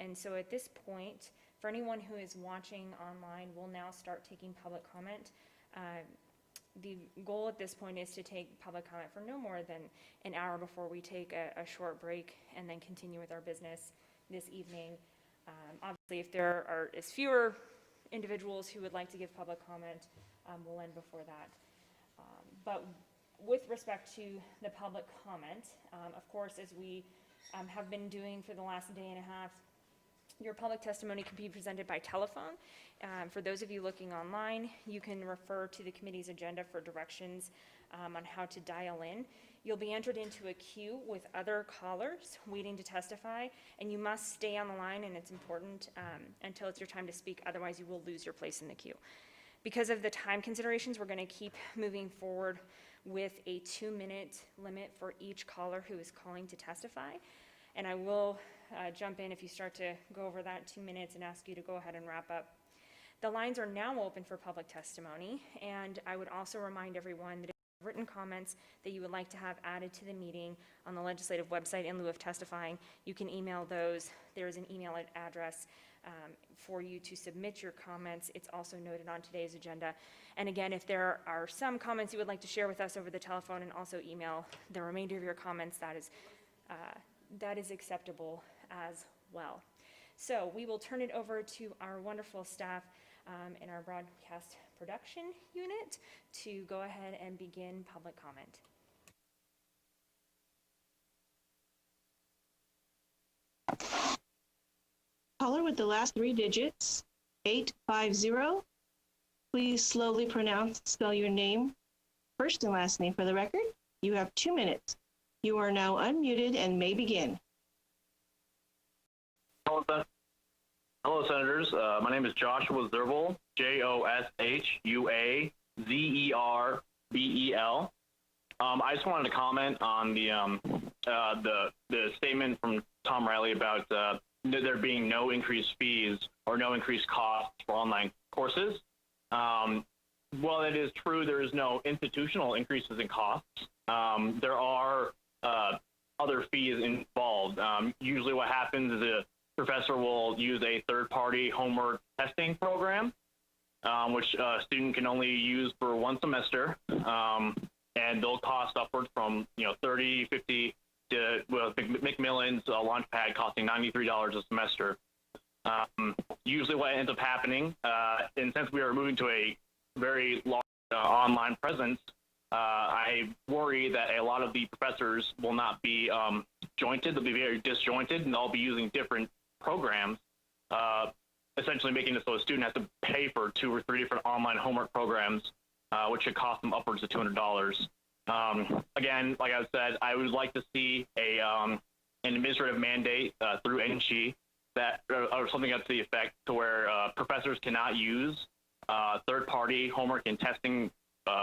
And so at this point, for anyone who is watching online, we'll now start taking public comment. The goal at this point is to take public comment for no more than an hour before we take a short break and then continue with our business this evening. Obviously, if there is fewer individuals who would like to give public comment, we'll end before that. But with respect to the public comment, of course, as we have been doing for the last day and a half, your public testimony can be presented by telephone. For those of you looking online, you can refer to the committee's agenda for directions on how to dial in. You'll be entered into a queue with other callers waiting to testify, and you must stay on the line, and it's important until it's your time to speak, otherwise you will lose your place in the queue. Because of the time considerations, we're going to keep moving forward with a 2-minute limit for each caller who is calling to testify. And I will jump in if you start to go over that 2 minutes and ask you to go ahead and wrap up. The lines are now open for public testimony, and I would also remind everyone that if you have written comments that you would like to have added to the meeting on the legislative website in lieu of testifying, you can email those. There is an email address for you to submit your comments. It's also noted on today's agenda. And again, if there are some comments you would like to share with us over the telephone and also email the remainder of your comments, that is acceptable as well. So we will turn it over to our wonderful staff in our broadcast production unit to go ahead and begin public comment. Caller with the last 3 digits, 850. Please slowly spell your name, first and last name for the record. You have 2 minutes. You are now unmuted and may begin. Hello, Senators. My name is Joshua Zerbel, Joshuazerbel. I just wanted to comment on the statement from Tom Riley about there being no increased fees or no increased costs for online courses. While it is true there is no institutional increases in costs, there are other fees involved. Usually what happens is a professor will use a third-party homework testing program, which a student can only use for 1 semester, and they'll cost upwards from $30, $50 to Macmillan's Launchpad costing $93 a semester. Usually what ends up happening, and since we are moving to a very large online presence, I worry that a lot of the professors will not be jointed. They'll be very disjointed, and they'll be using different programs, essentially making it so a student has to pay for 2 or 3 different online homework programs, which should cost them upwards of $200. Again, like I said, I would like to see an administrative mandate through NG that, or something up to the effect to where professors cannot use third-party homework and testing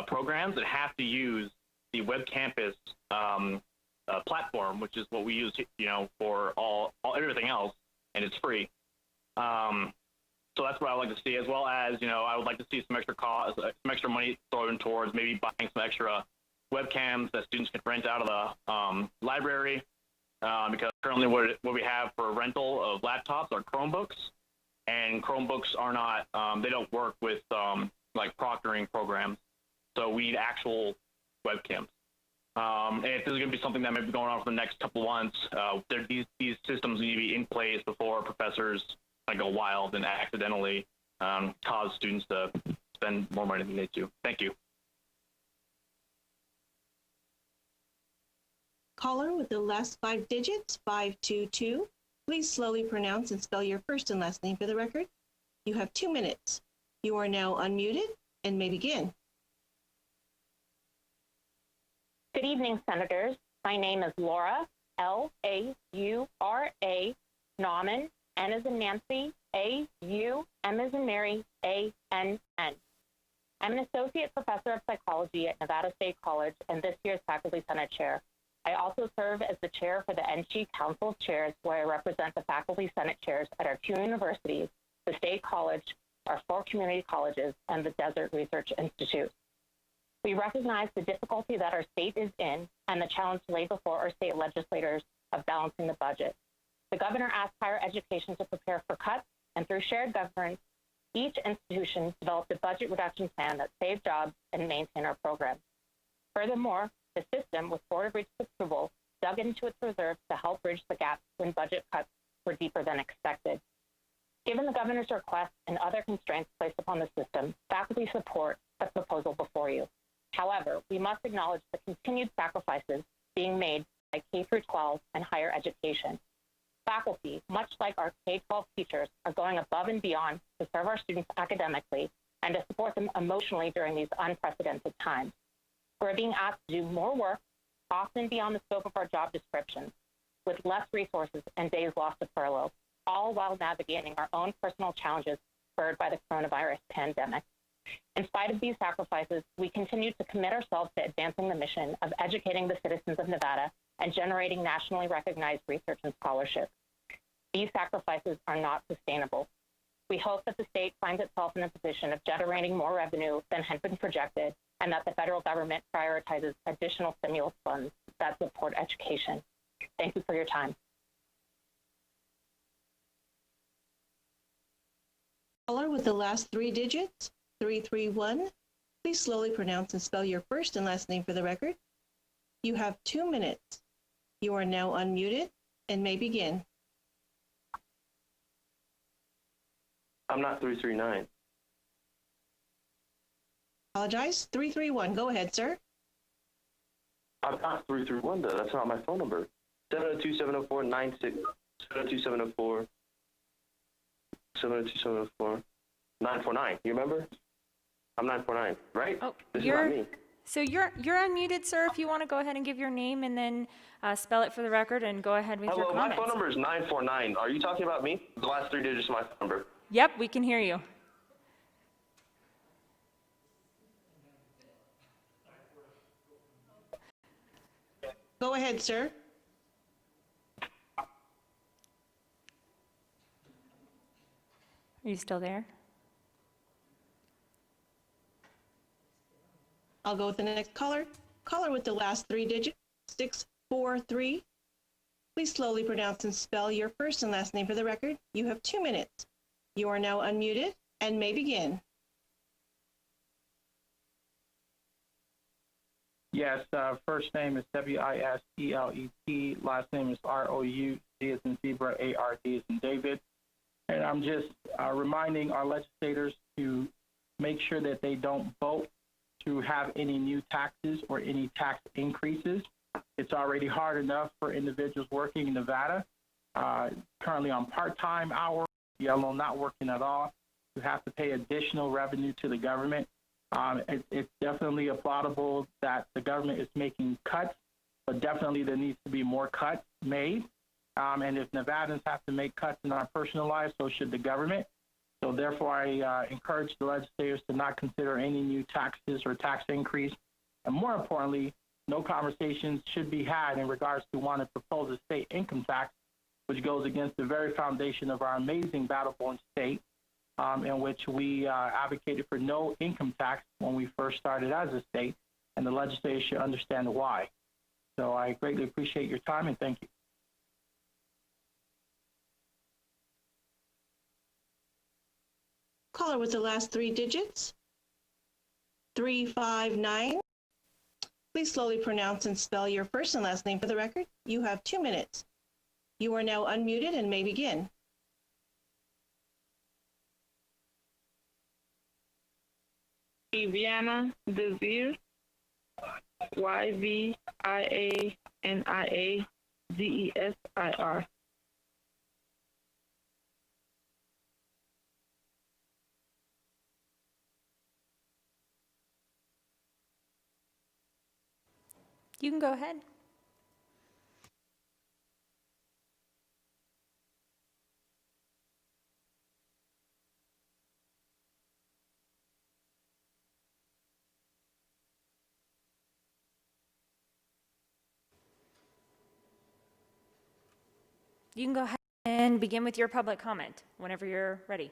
programs and have to use the web campus platform, which is what we use, for all everything else, and it's free. So that's what I would like to see, as well as, I would like to see some extra money thrown towards maybe buying some extra webcams that students can rent out of the library, because currently what we have for rental of laptops are Chromebooks, and Chromebooks are not, they don't work with like proctoring programs, so we need actual webcams. And if this is going to be something that may be going on for the next couple months, these systems need to be in place before professors go wild and accidentally cause students to spend more money than they do. Thank you. Caller with the last 5 digits, 522. Please slowly pronounce and spell your first and last name for the record. You have 2 minutes. You are now unmuted and may begin. Good evening, Senators. My name is Laura, L-A-U-R-A, Nauman, N as in Nancy, A-U, M as in Mary, A-N-N. I'm an associate professor of psychology at Nevada State College and this year's Faculty Senate Chair. I also serve as the chair for the NC Council of Chairs, where I represent the Faculty Senate Chairs at our 2 universities, the State College, our 4 community colleges, and the Desert Research Institute. We recognize the difficulty that our state is in and the challenge laid before our state legislators of balancing the budget. The governor asked higher education to prepare for cuts, and through shared governance, each institution developed a budget reduction plan that saved jobs and maintained our programs. Furthermore, the system, with Board of Regents approval, dug into its reserves to help bridge the gap when budget cuts were deeper than expected. Given the governor's request and other constraints placed upon the system, faculty support the proposal before you. However, we must acknowledge the continued sacrifices being made by K-12 and higher education. Faculty, much like our K-12 teachers, are going above and beyond to serve our students academically and to support them emotionally during these unprecedented times. We're being asked to do more work, often beyond the scope of our job descriptions, with less resources and days lost to furlough, all while navigating our own personal challenges spurred by the coronavirus pandemic. In spite of these sacrifices, we continue to commit ourselves to advancing the mission of educating the citizens of Nevada and generating nationally recognized research and scholarship. These sacrifices are not sustainable. We hope that the state finds itself in a position of generating more revenue than had been projected, and that the federal government prioritizes additional stimulus funds that support education. Thank you for your time. Caller with the last 3 digits, 331. Please slowly pronounce and spell your first and last name for the record. You have 2 minutes. You are now unmuted and may begin. I'm not 339. Apologize. 331. Go ahead, sir. I'm not 331 though. That's not my phone number. 702-704-96. 702-704. 702-704. 949. You remember? I'm 949, right? Oh, this is not me. So you're unmuted, sir. If you want to go ahead and give your name and then spell it for the record and go ahead with your Hello, comments. my phone number is 949. Are you talking about me? The last 3 digits of my phone number. Yep, we can hear you. Go ahead, sir. Are you still there? I'll go with the next caller. Caller with the last 3 digits, 643. Please slowly pronounce and spell your first and last name for the record. You have 2 minutes. You are now unmuted and may begin. Yes, first name is W-I-S-E-L-E-T. Last name is R-O-U-D as in zebra, A-R-D as in David. And I'm just reminding our legislators to make sure that they don't vote to have any new taxes or any tax increases. It's already hard enough for individuals working in Nevada, currently on part-time hours, yellow, not working at all, who have to pay additional revenue to the government. It's definitely applaudable that the government is making cuts, but definitely there needs to be more cuts made. And if Nevadans have to make cuts in our personal lives, so should the government. So therefore, I encourage the legislators to not consider any new taxes or tax increase. And more importantly, no conversations should be had in regards to wanting to propose a state income tax, which goes against the very foundation of our amazing battle-born state, in which we advocated for no income tax when we first started as a state, and the legislature should understand why. So I greatly appreciate your time, and thank you. Caller with the last three digits, 359. Please slowly pronounce and spell your first and last name for the record. You have 2 minutes. You are now unmuted and may begin. Viviana Desir, YVIANIADESIR. You can go ahead. You can go ahead and begin with your public comment whenever you're ready.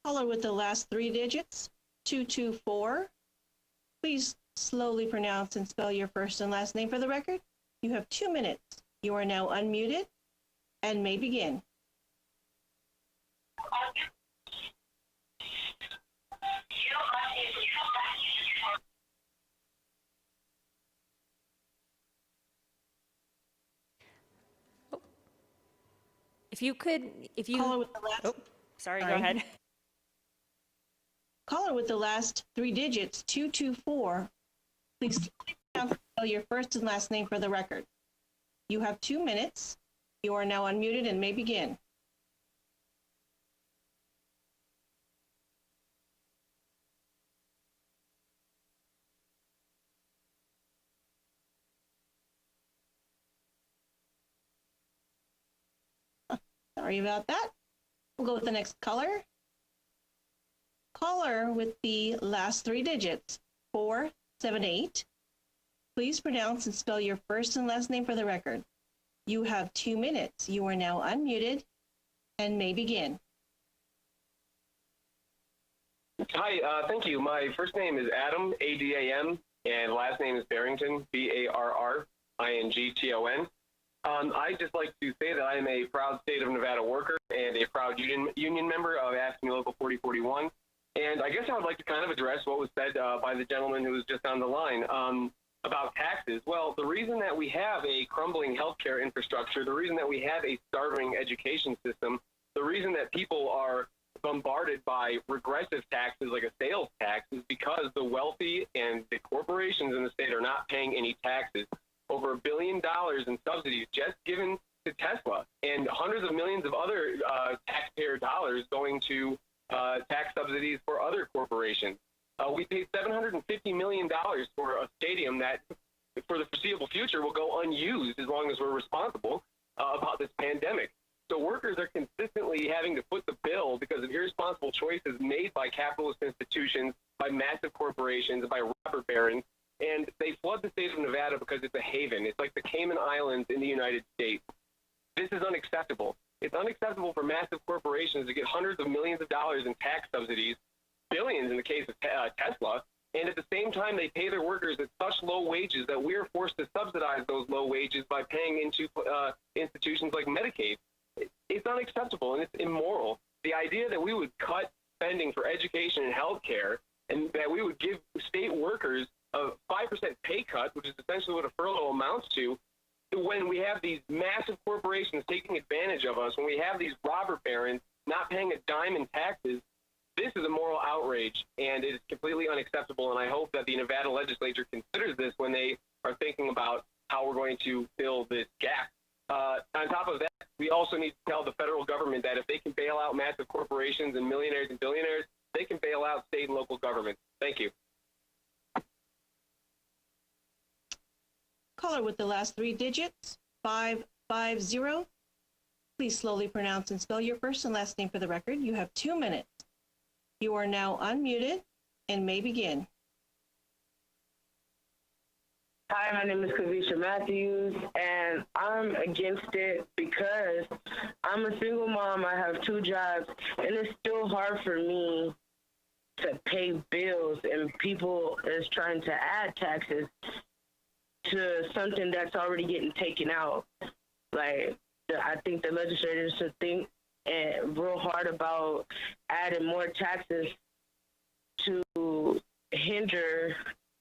Caller with the last three digits, 224. Please slowly pronounce and spell your first and last name for the record. You have 2 minutes. You are now unmuted and may begin. If you Caller with the last, sorry, go ahead. Caller with the last three digits, 224. Please slowly pronounce and spell your first and last name for the record. You have 2 minutes. You are now unmuted and may begin. Sorry about that. We'll go with the next caller. Caller with the last three digits, 478. Please pronounce and spell your first and last name for the record. You have 2 minutes. You are now unmuted and may begin. Hi, thank you. My first name is Adam, A-D-A-M, and last name is Barrington, B-A-R-R-I-N-G-T-O-N. I'd just like to say that I am a proud state of Nevada worker and a proud union member of AFSCME Local 4041. And I guess I would like to kind of address what was said by the gentleman who was just on the line about taxes. Well, the reason that we have a crumbling healthcare infrastructure, the reason that we have a starving education system, the reason that people are bombarded by regressive taxes like a sales tax is because the wealthy and the corporations in the state are not paying any taxes. Over $1 billion in subsidies just given to Tesla, and hundreds of millions of other taxpayer dollars going to tax subsidies for other corporations. We paid $750 million for a stadium that, for the foreseeable future, will go unused as long as we're responsible about this pandemic. So workers are consistently having to foot the bill because of irresponsible choices made by capitalist institutions, by massive corporations, by robber barons. And they flood the state of Nevada because it's a haven. It's like the Cayman Islands in the United States. This is unacceptable. It's unacceptable for massive corporations to get hundreds of millions of dollars in tax subsidies, billions in the case of Tesla, and at the same time they pay their workers at such low wages that we are forced to subsidize those low wages by paying into institutions like Medicaid. It's unacceptable and it's immoral. The idea that we would cut spending for education and healthcare and that we would give state workers a 5% pay cut, which is essentially what a furlough amounts to, when we have these massive corporations taking advantage of us, when we have these robber barons not paying a dime in taxes, this is a moral outrage, and it is completely unacceptable, and I hope that the Nevada legislature considers this when they are thinking about how we're going to fill this gap. On top of that, we also need to tell the federal government that if they can bail out massive corporations and millionaires and billionaires, they can bail out state and local governments. Thank you. Caller with the last three digits, 8550. Please slowly pronounce and spell your first and last name for the record. You have 2 minutes. You are now unmuted and may begin. Hi, my name is Kavisha Matthews, and I'm against it because I'm a single mom. I have 2 jobs, and it's still hard for me to pay bills, and people is trying to add taxes to something that's already getting taken out. Like, I think the legislators should think real hard about adding more taxes to hinder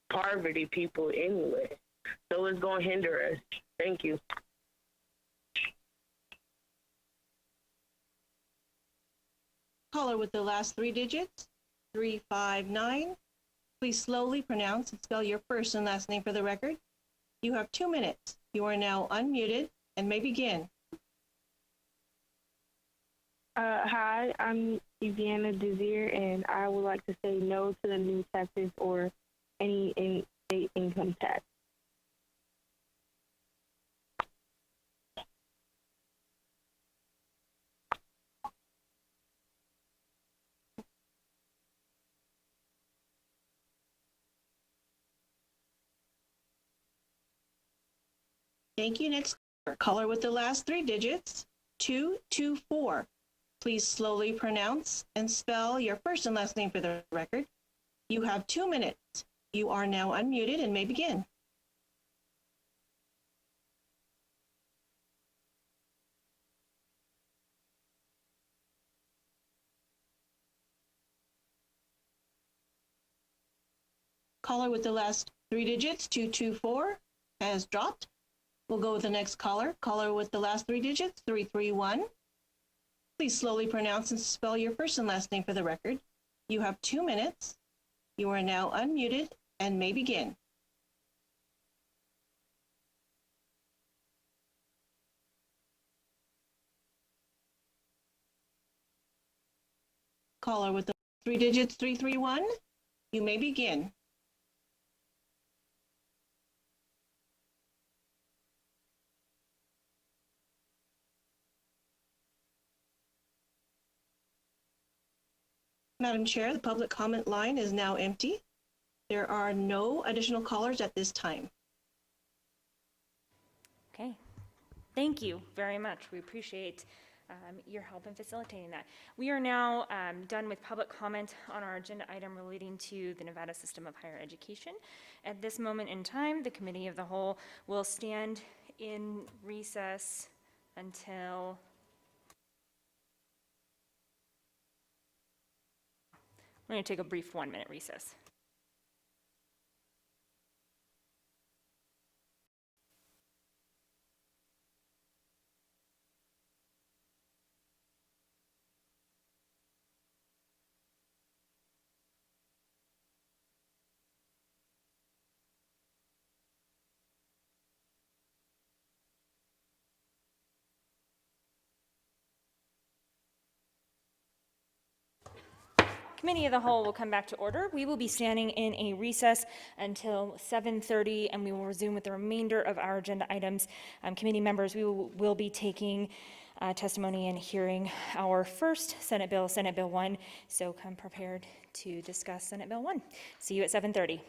poverty people anyway. So it's going to hinder us. Thank you. Caller with the last 3 digits, 359. Please slowly pronounce and spell your first and last name for the record. You have 2 minutes. You are now unmuted and may begin. Hi, I'm Eviana Desir, and I would like to say no to the new taxes or any state income tax. Thank you. Next caller with the last 3 digits, 224. Please slowly pronounce and spell your first and last name for the record. You have 2 minutes. You are now unmuted and may begin. Caller with the last 3 digits, 224, has dropped. We'll go with the next caller. Caller with the last 3 digits, 331. Please slowly pronounce and spell your first and last name for the record. You have 2 minutes. You are now unmuted and may begin. Caller with the 3 digits, 331. You may begin. Madam Chair, the public comment line is now empty. There are no additional callers at this time. Okay. Thank you very much. We appreciate your help in facilitating that. We are now done with public comment on our agenda item relating to the Nevada system of higher education. At this moment in time, the Committee of the Whole will stand in recess until we're going to take a brief 1-minute recess. Committee of the Whole will come back to order. We will be standing in a recess until 7:30, and we will resume with the remainder of our agenda items. Committee members, we will be taking testimony and hearing our first Senate Bill 1, so come prepared to discuss Senate Bill 1. See you at 7:30.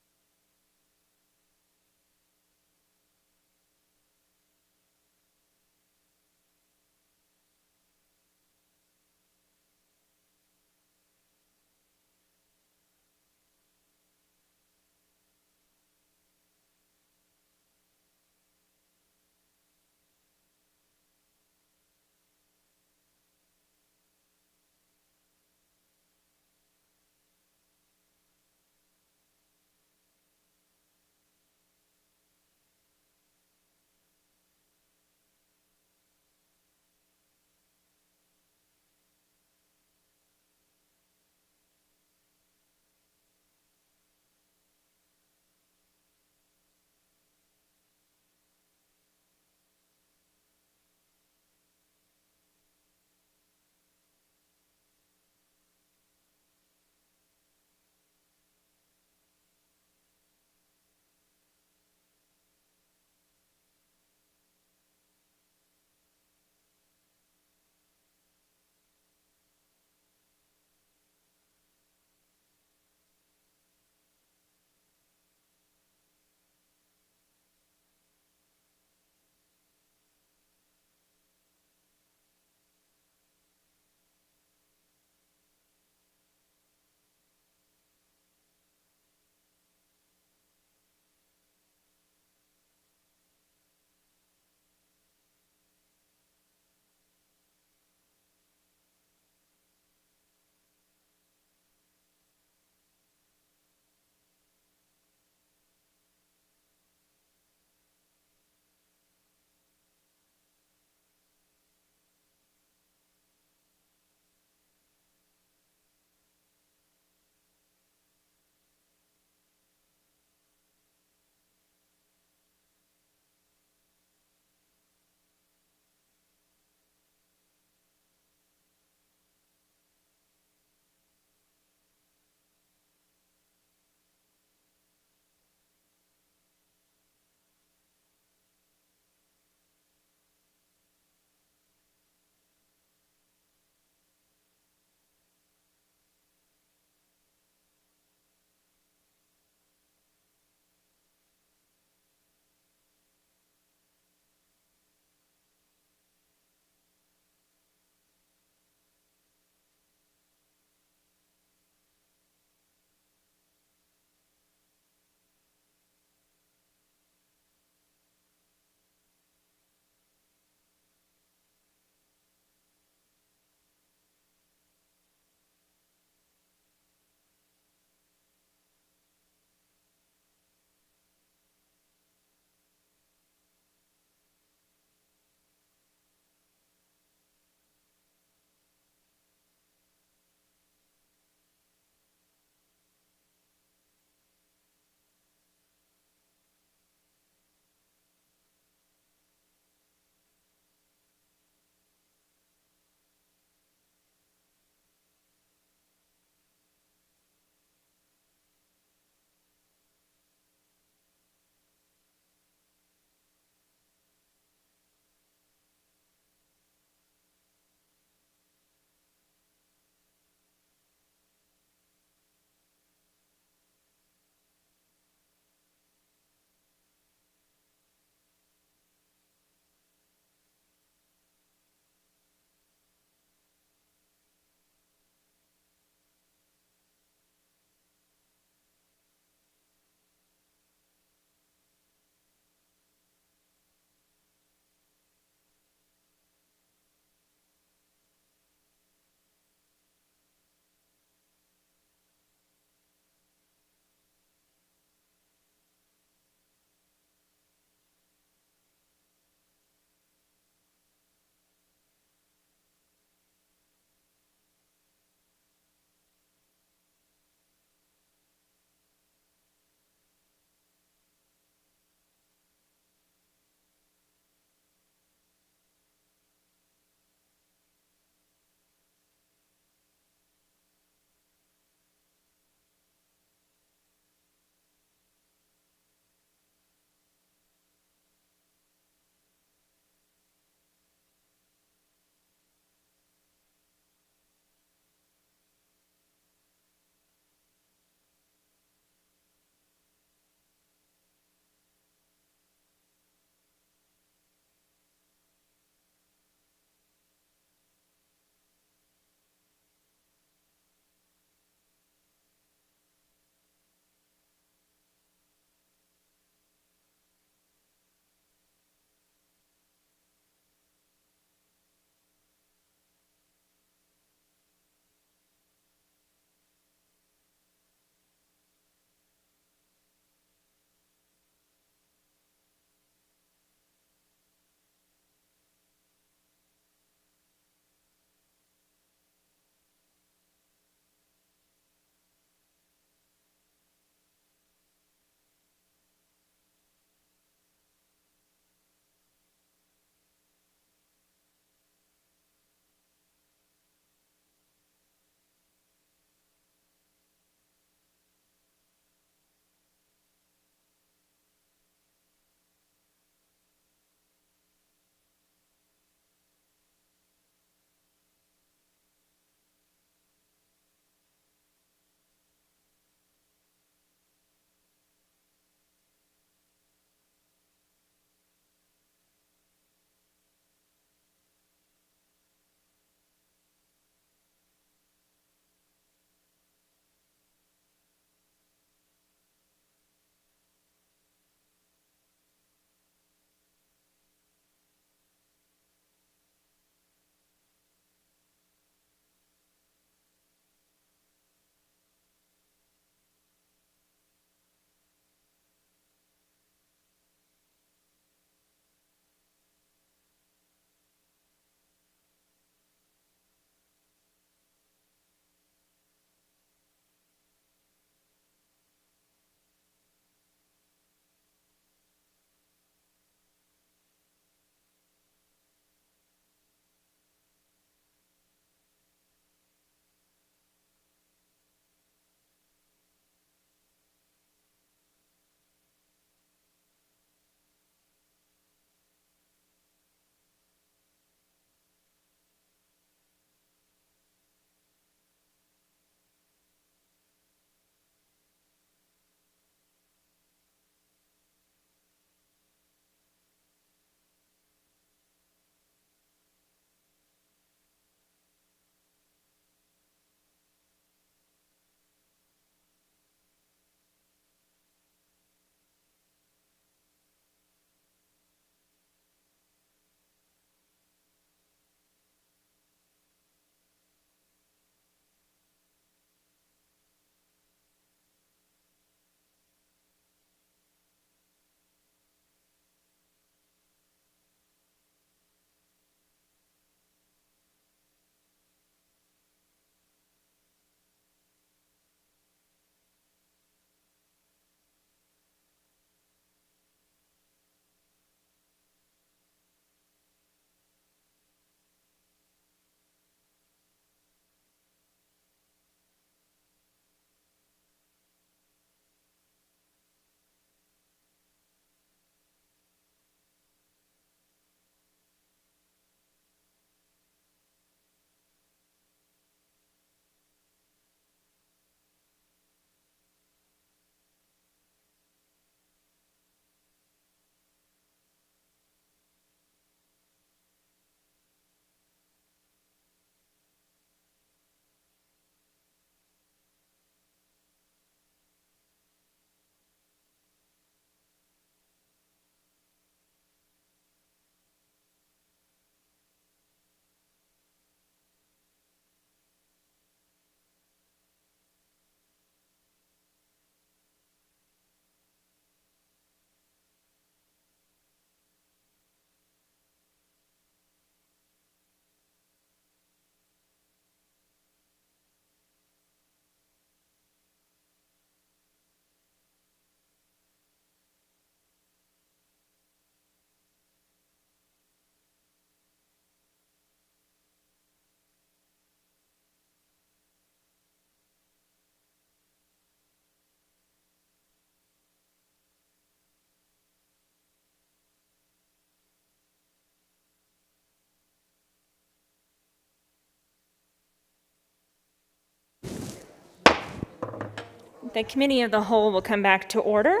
The Committee of the Whole will come back to order.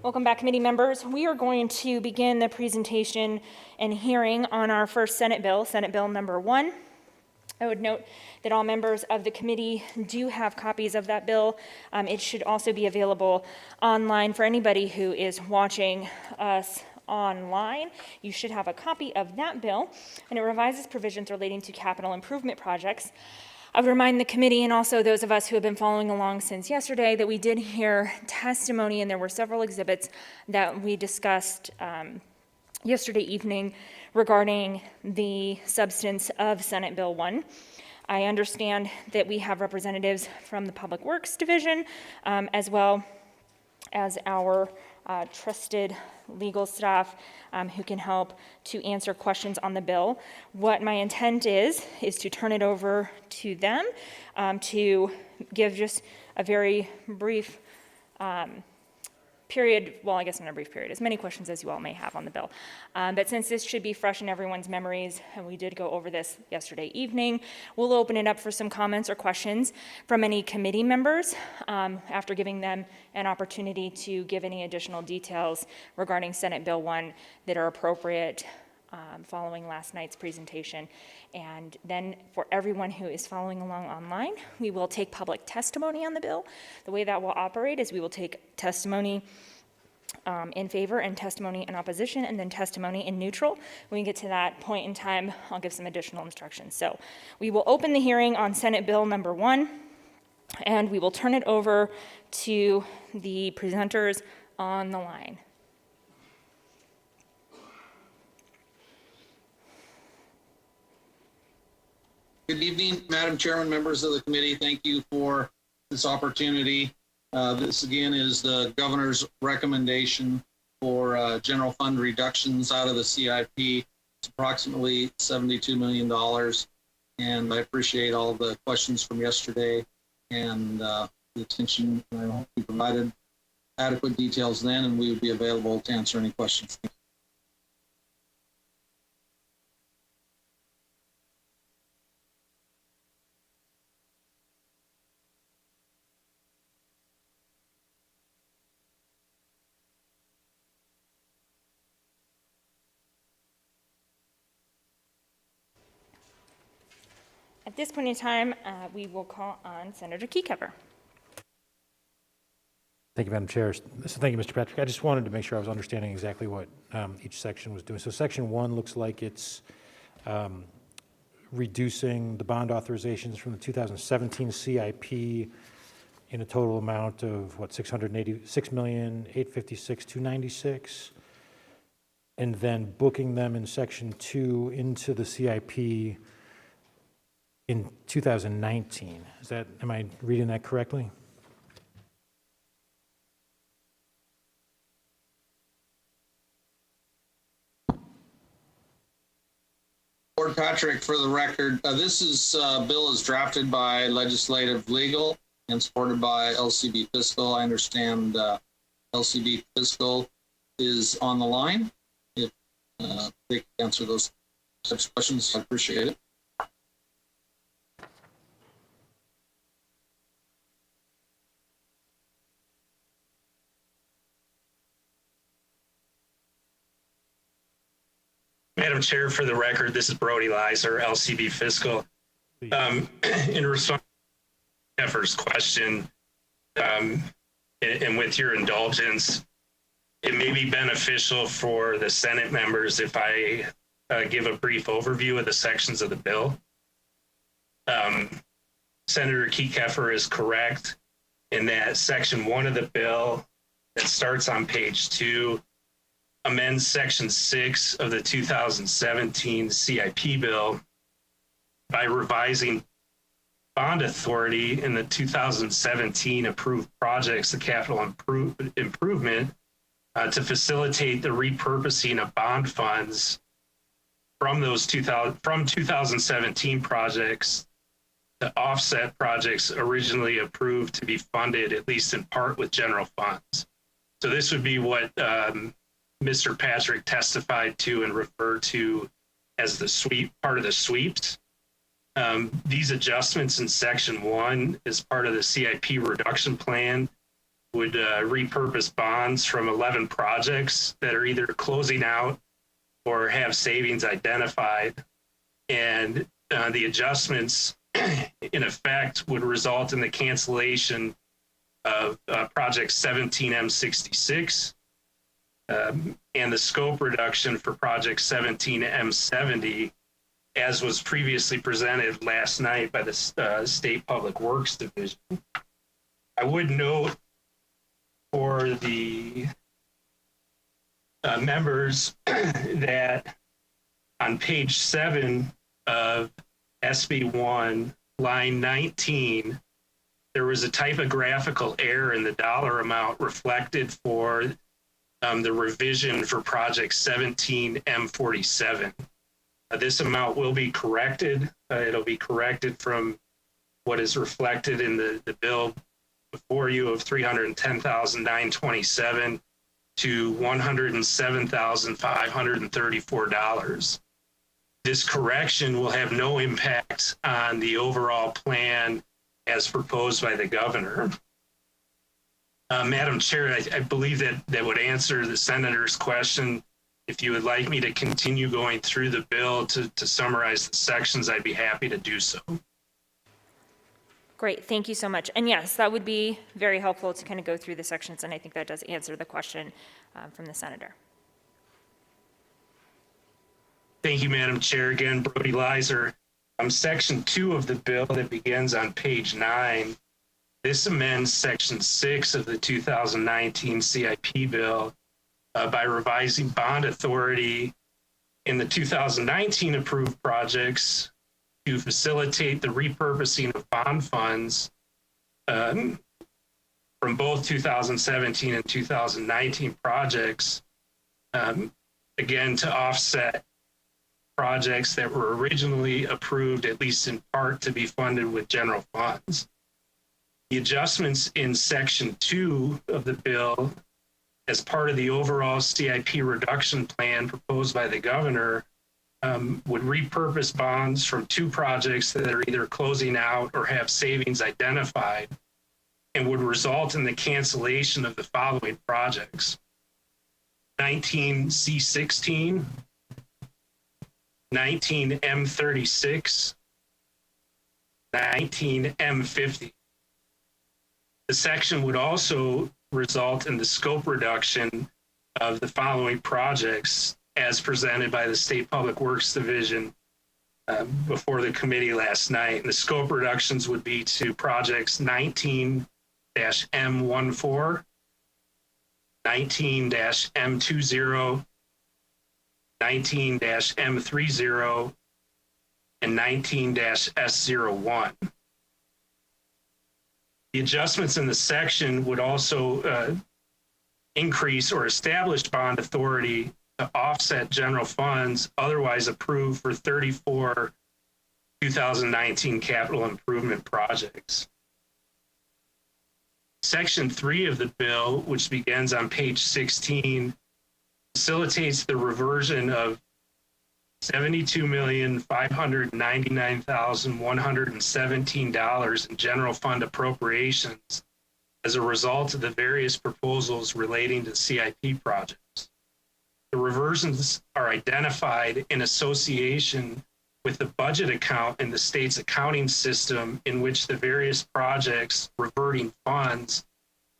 Welcome back, committee members. We are going to begin the presentation and hearing on our first Senate bill, Senate Bill number 1. I would note that all members of the committee do have copies of that bill. It should also be available online for anybody who is watching us online. You should have a copy of that bill, and it revises provisions relating to capital improvement projects. I would remind the committee and also those of us who have been following along since yesterday that we did hear testimony, and there were several exhibits that we discussed yesterday evening regarding the substance of Senate Bill 1. I understand that we have representatives from the Public Works Division, as well as our trusted legal staff who can help to answer questions on the bill. What my intent is to turn it over to them to give just a very brief period, well, I guess not a brief period, as many questions as you all may have on the bill. But since this should be fresh in everyone's memories, and we did go over this yesterday evening, we'll open it up for some comments or questions from any committee members after giving them an opportunity to give any additional details regarding Senate Bill 1 that are appropriate following last night's presentation. And then for everyone who is following along online, we will take public testimony on the bill. The way that will operate is we will take testimony in favor and testimony in opposition and then testimony in neutral. When we get to that point in time, I'll give some additional instructions. So we will open the hearing on Senate Bill number 1, and we will turn it over to the presenters on the line. Good evening, Madam Chairman, members of the committee. Thank you for this opportunity. This again is the governor's recommendation for general fund reductions out of the CIP. It's approximately $72 million. And I appreciate all the questions from yesterday and the attention. I hope we provided adequate details then, and we would be available to answer any questions. At this point in time, we will call on Senator Keycover. Thank you, Madam Chair. So thank you, Mr. Patrick. I just wanted to make sure I was understanding exactly what each section was doing. So section 1 looks like it's reducing the bond authorizations from the 2017 CIP in a total amount of, what, $686,856,296, and then booking them in section 2 into the CIP in 2019. Is that, am I reading that correctly? Lord Patrick, for the record, this bill is drafted by Legislative Legal and supported by LCB Fiscal. I understand LCB Fiscal is on the line. If they can answer those types of questions, I appreciate it. Madam Chair, for the record, this is Brody Leiser, LCB Fiscal. In response to Jeffers' question, and with your indulgence, it may be beneficial for the Senate members if I give a brief overview of the sections of the bill. Senator Keycover is correct in that section 1 of the bill that starts on page 2 amends section 6 of the 2017 CIP bill by revising bond authority in the 2017 approved projects, the capital improvement, to facilitate the repurposing of bond funds from those 2017 projects to offset projects originally approved to be funded at least in part with general funds. So this would be what Mr. Patrick testified to and referred to as the sweep, part of the sweeps. These adjustments in section 1 as part of the CIP reduction plan would repurpose bonds from 11 projects that are either closing out or have savings identified. And the adjustments in effect would result in the cancellation of project 17M66 and the scope reduction for project 17M70, as was previously presented last night by the State Public Works Division. I would note for the members that on page 7 of SB1, line 19, there was a typographical error in the dollar amount reflected for the revision for project 17M47. This amount will be corrected. It'll be corrected from what is reflected in the bill before you of $310,927 to $107,534. This correction will have no impact on the overall plan as proposed by the governor. Madam Chair, I believe that would answer the senator's question. If you would like me to continue going through the bill to summarize the sections, I'd be happy to do so. Great, thank you so much. And yes, that would be very helpful to kind of go through the sections, and I think that does answer the question from the senator. Thank you, Madam Chair. Again, Brody Leiser. Section 2 of the bill that begins on page 9, this amends section 6 of the 2019 CIP bill by revising bond authority in the 2019 approved projects to facilitate the repurposing of bond funds from both 2017 and 2019 projects, again, to offset projects that were originally approved, at least in part, to be funded with general funds. The adjustments in section 2 of the bill as part of the overall CIP reduction plan proposed by the governor would repurpose bonds from 2 projects that are either closing out or have savings identified, and would result in the cancellation of the following projects: 19C16, 19M36, 19M50. The section would also result in the scope reduction of the following projects as presented by the State Public Works Division before the committee last night. And the scope reductions would be to projects 19-M14, 19-M20, 19-M30, and 19-S01. The adjustments in the section would also increase or establish bond authority to offset general funds otherwise approved for 34 2019 capital improvement projects. Section 3 of the bill, which begins on page 16, facilitates the reversion of $72,599,117 in general fund appropriations as a result of the various proposals relating to CIP projects. The reversions are identified in association with the budget account in the state's accounting system in which the various projects reverting funds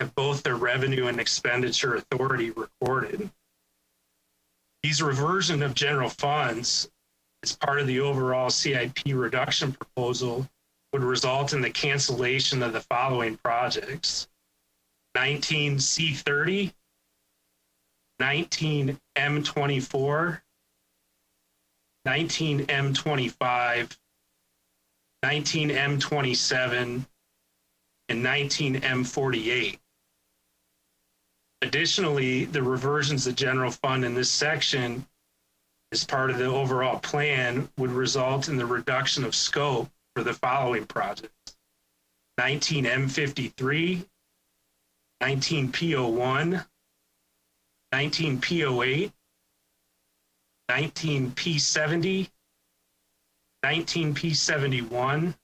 have both their revenue and expenditure authority recorded. These reversion of general funds as part of the overall CIP reduction proposal would result in the cancellation of the following projects: 19C30, 19M24, 19M25, 19M27, and 19M48. Additionally, the reversions of general fund in this section as part of the overall plan would result in the reduction of scope for the following projects: 19M53, 19P01, 19P08, 19P70, 19P71,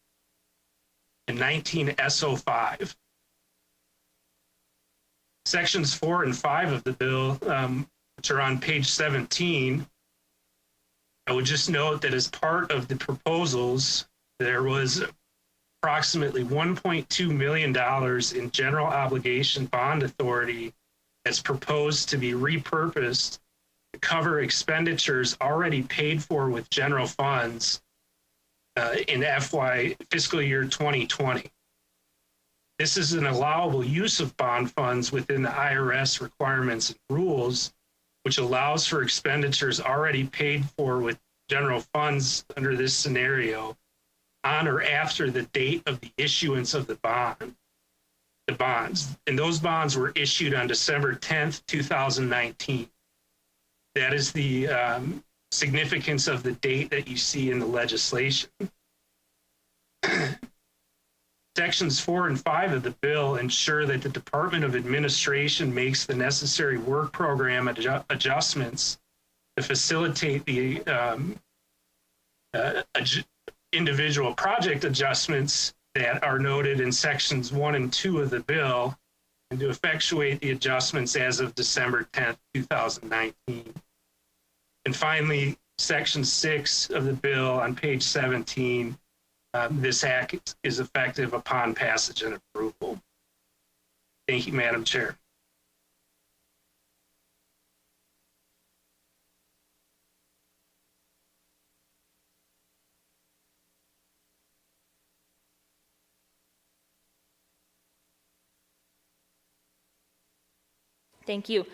and 19SO5. Sections 4 and 5 of the bill, which are on page 17, I would just note that as part of the proposals, there was approximately $1.2 million in general obligation bond authority that's proposed to be repurposed to cover expenditures already paid for with general funds in fiscal year 2020. This is an allowable use of bond funds within the IRS requirements and rules, which allows for expenditures already paid for with general funds under this scenario on or after the date of the issuance of the bonds. And those bonds were issued on December 10th, 2019. That is the significance of the date that you see in the legislation. Sections 4 and 5 of the bill ensure that the Department of Administration makes the necessary work program adjustments to facilitate the individual project adjustments that are noted in sections 1 and 2 of the bill, and to effectuate the adjustments as of December 10th, 2019. And finally, section 6 of the bill on page 17, this act is effective upon passage and approval. Thank you, Madam Chair. Thank you.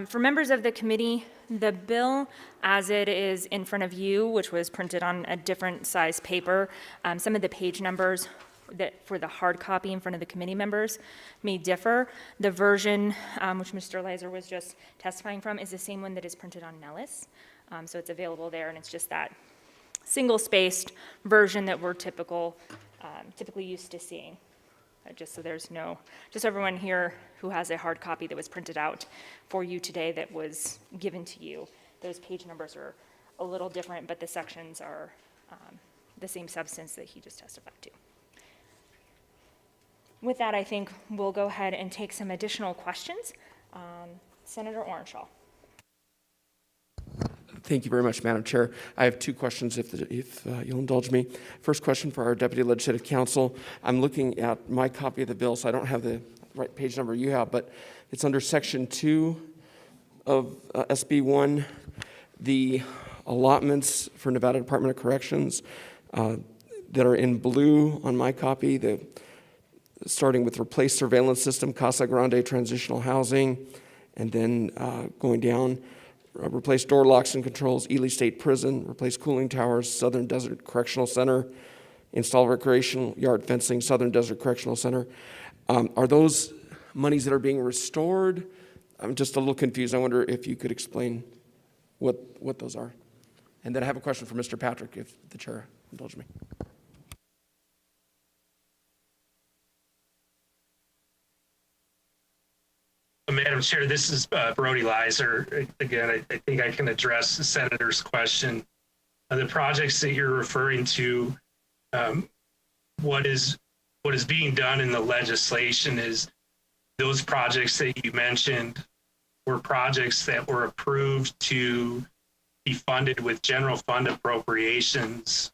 For members of the committee, the bill as it is in front of you, which was printed on a different size paper, some of the page numbers that for the hard copy in front of the committee members may differ. The version which Mr. Leiser was just testifying from is the same one that is printed on Nellis. So it's available there, and it's just that single-spaced version that we're typically used to seeing. Just so there's just everyone here who has a hard copy that was printed out for you today that was given to you. Those page numbers are a little different, but the sections are the same substance that he just testified to. With that, I think we'll go ahead and take some additional questions. Senator Orenshaw. Thank you very much, Madam Chair. I have two questions, if you'll indulge me. First question for our Deputy Legislative Counsel. I'm looking at my copy of the bill, so I don't have the right page number you have, but it's under Section 2 of SB 1, the allotments for Nevada Department of Corrections that are in blue on my copy, starting with replace surveillance system, Casa Grande transitional housing, and then going down, replace door locks and controls, Ely State Prison, replace cooling towers, Southern Desert Correctional Center, install recreational yard fencing, Southern Desert Correctional Center. Are those monies that are being restored? I'm just a little confused. I wonder if you could explain what those are. And then I have a question for Mr. Patrick, if the chair indulges me. Madam Chair, this is Brody Leiser. Again, I think I can address the Senator's question. The projects that you're referring to, what is being done in the legislation is those projects that you mentioned were projects that were approved to be funded with general fund appropriations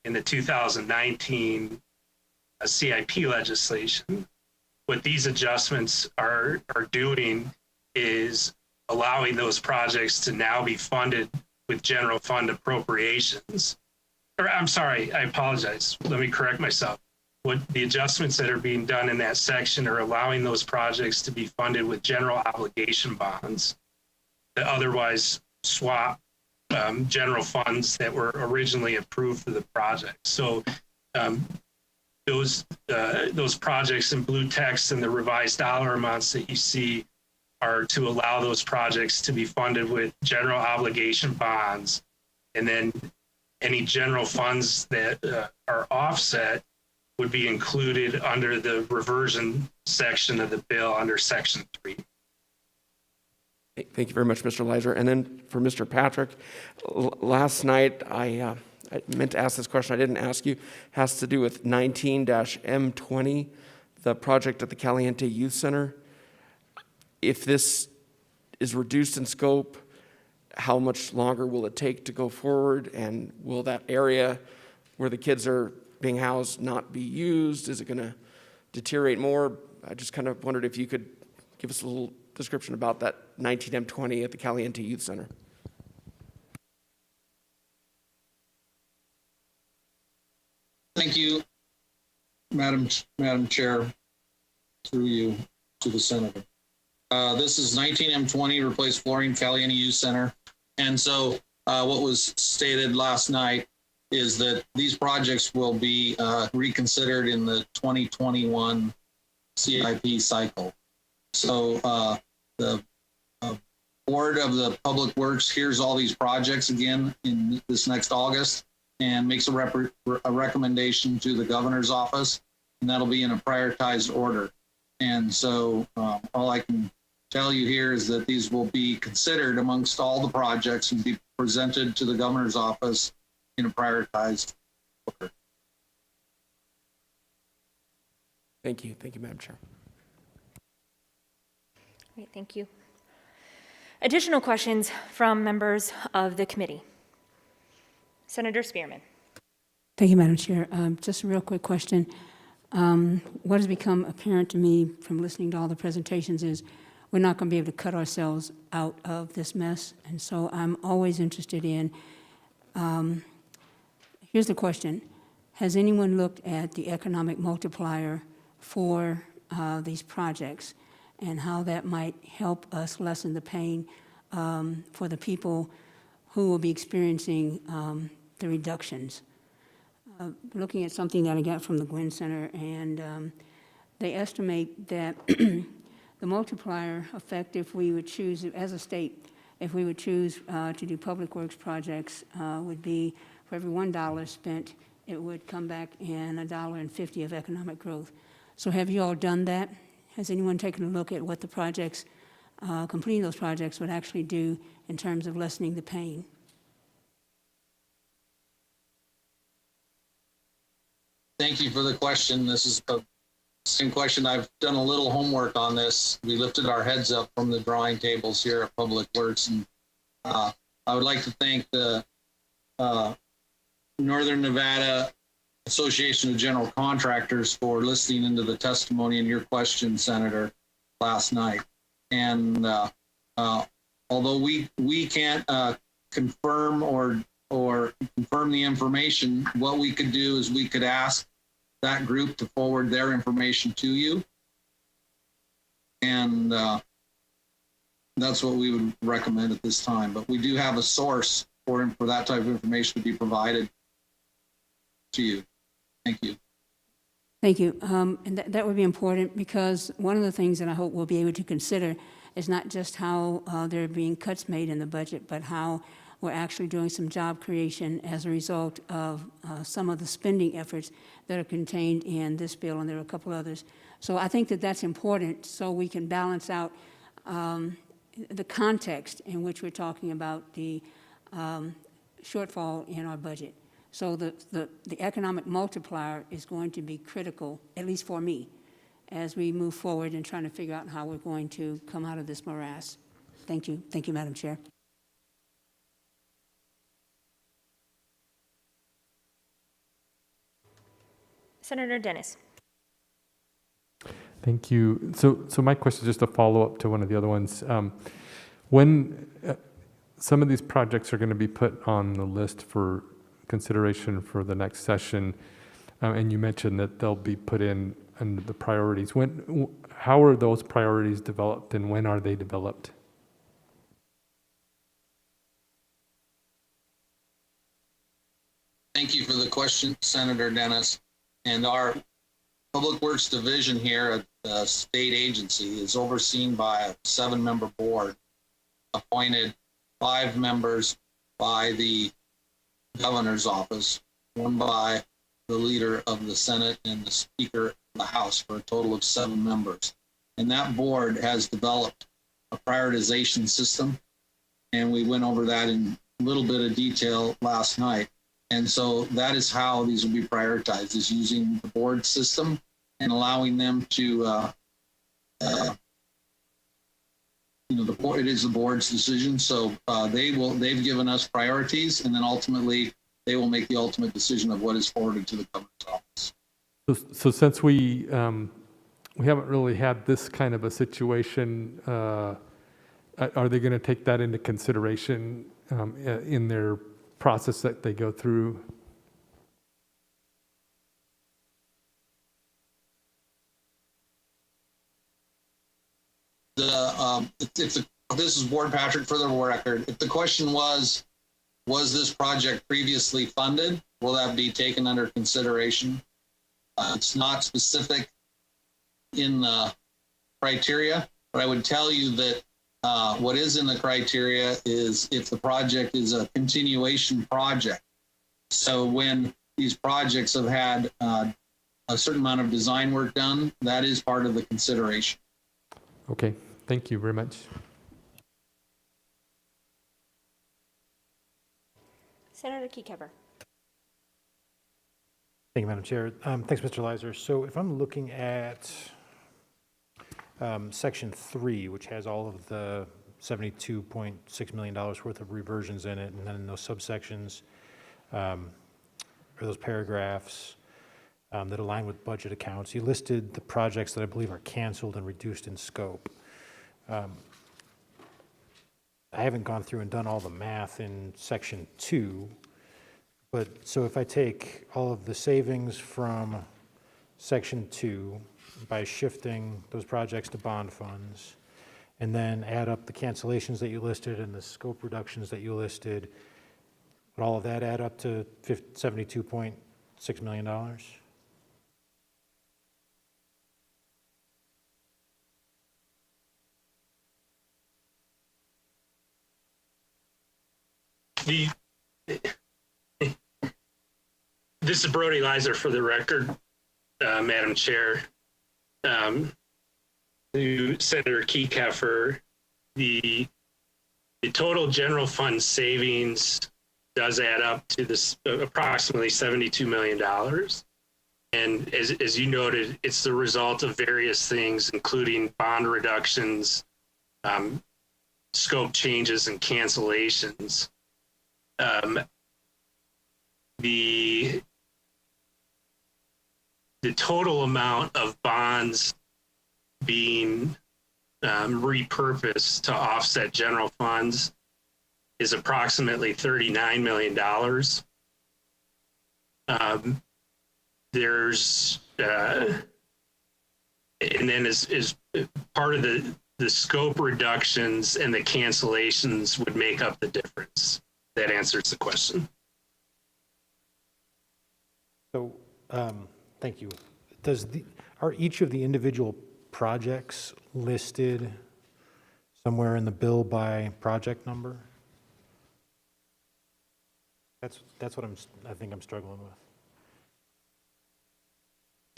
in the 2019 CIP legislation. What these adjustments are doing is allowing those projects to now be funded with general fund appropriations. Or I'm sorry, I apologize. Let me correct myself. What the adjustments that are being done in that section are allowing those projects to be funded with general obligation bonds that otherwise swap general funds that were originally approved for the project. So those projects in blue text and the revised dollar amounts that you see are to allow those projects to be funded with general obligation bonds, and then any general funds that are offset would be included under the reversion section of the bill under Section 3. Thank you very much, Mr. Leiser. And then for Mr. Patrick, last night I I meant to ask this question, I didn't ask you, has to do with 19-M20, the project at the Caliente Youth Center. If this is reduced in scope, how much longer will it take to go forward? And will that area where the kids are being housed not be used? Is it going to deteriorate more? I just kind of wondered if you could give us a little description about that 19M20 at the Caliente Youth Center. Thank you, Madam Chair, through you to the Senator. This is 19M20, replace flooring, Caliente Youth Center. And so what was stated last night is that these projects will be reconsidered in the 2021 CIP cycle. So the Board of the Public Works hears all these projects again in this next August and makes a recommendation to the governor's office, and that'll be in a prioritized order. And so all I can tell you here is that these will be considered amongst all the projects and be presented to the governor's office in a prioritized order. Thank you. Thank you, Madam Chair. Great, thank you. Additional questions from members of the committee? Senator Spearman. Thank you, Madam Chair. Just a real quick question. What has become apparent to me from listening to all the presentations is we're not going to be able to cut ourselves out of this mess. And so I'm always interested in, here's the question. Has anyone looked at the economic multiplier for these projects and how that might help us lessen the pain for the people who will be experiencing the reductions? Looking at something that I got from the Gwen Center, and they estimate that the multiplier effect, if we would choose, as a state, if we would choose to do public works projects, would be for every $1 spent, it would come back in $1.50 of economic growth. So have you all done that? Has anyone taken a look at what the projects, completing those projects would actually do in terms of lessening the pain? Thank you for the question. This is the same question. I've done a little homework on this. We lifted our heads up from the drawing tables here at Public Works, and I would like to thank the Northern Nevada Association of General Contractors for listening into the testimony in your question, Senator, last night. And although we can't confirm or confirm the information, what we could do is we could ask that group to forward their information to you. And that's what we would recommend at this time. But we do have a source for that type of information to be provided to you. Thank you. Thank you. And that would be important, because one of the things that I hope we'll be able to consider is not just how there are being cuts made in the budget, but how we're actually doing some job creation as a result of some of the spending efforts that are contained in this bill, and there are a couple others. So I think that that's important, so we can balance out the context in which we're talking about the shortfall in our budget. So the economic multiplier is going to be critical, at least for me, as we move forward in trying to figure out how we're going to come out of this morass. Thank you. Thank you, Madam Chair. Senator Dennis. Thank you. So my question is just a follow-up to one of the other ones. When some of these projects are going to be put on the list for consideration for the next session, and you mentioned that they'll be put in under the priorities. How are those priorities developed, and when are they developed? Thank you for the question, Senator Dennis. And our Public Works Division here at the state agency is overseen by a 7-member board, appointed 5 members by the governor's office, 1 by the leader of the Senate and the Speaker of the House, for a total of 7 members. And that board has developed a prioritization system, and we went over that in a little bit of detail last night. And so that is how these will be prioritized, is using the board system and allowing them to, the board, it is the board's decision. So they've given us priorities, and then ultimately they will make the ultimate decision of what is forwarded to the governor's office. So since we haven't really had this kind of a situation, are they going to take that into consideration in their process that they go through? This is Board Patrick for the record. If the question was this project previously funded, will that be taken under consideration? It's not specific in the criteria, but I would tell you that what is in the criteria is if the project is a continuation project. So when these projects have had a certain amount of design work done, that is part of the consideration. Okay, thank you very much. Senator Keycover. Thank you, Madam Chair. Thanks, Mr. Leiser. So if I'm looking at Section 3, which has all of the $72.6 million worth of reversions in it, and then in those subsections, or those paragraphs that align with budget accounts, you listed the projects that I believe are canceled and reduced in scope. I haven't gone through and done all the math in Section 2, but so if I take all of the savings from Section 2 by shifting those projects to bond funds, and then add up the cancellations that you listed and the scope reductions that you listed, would all of that add up to $72.6 million? This is Brody Leiser for the record, Madam Chair. To Senator Keycover, the total general fund savings does add up to this approximately $72 million. And as you noted, it's the result of various things, including bond reductions, scope changes, and cancellations. The total amount of bonds being repurposed to offset general funds is approximately $39 million. There's and then as part of the scope reductions and the cancellations would make up the difference. That answers the question. So, thank you. Are each of the individual projects listed somewhere in the bill by project number? That's what I think I'm struggling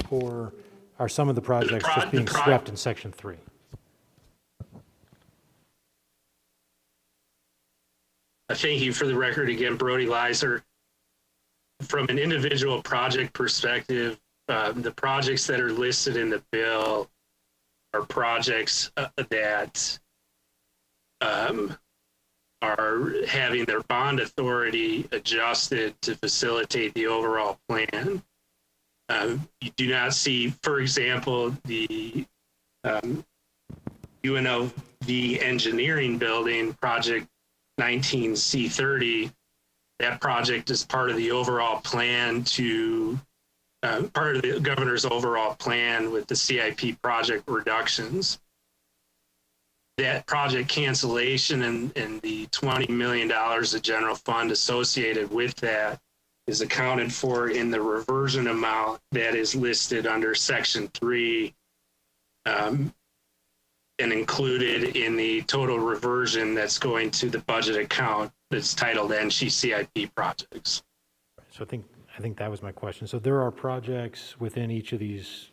with. Or are some of the projects just being swept in Section 3? Thank you. For the record again, Brody Leiser. From an individual project perspective, the projects that are listed in the bill are projects that are having their bond authority adjusted to facilitate the overall plan. You do not see, for example, the UNLV engineering building, project 19C30. That project is part of the overall plan part of the governor's overall plan with the CIP project reductions. That project cancellation and the $20 million of general fund associated with that is accounted for in the reversion amount that is listed under Section 3 and included in the total reversion that's going to the budget account that's titled NCCIP projects. So I think that was my question. So there are projects within each of these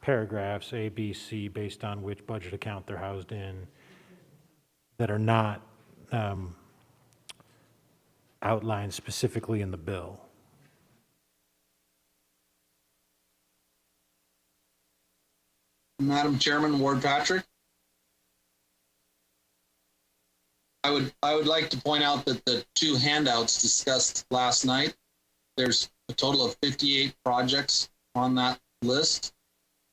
paragraphs, A, B, C, based on which budget account they're housed in, that are not outlined specifically in the bill? Madam Chairman, Ward Patrick. I would like to point out that the two handouts discussed last night, there's a total of 58 projects on that list.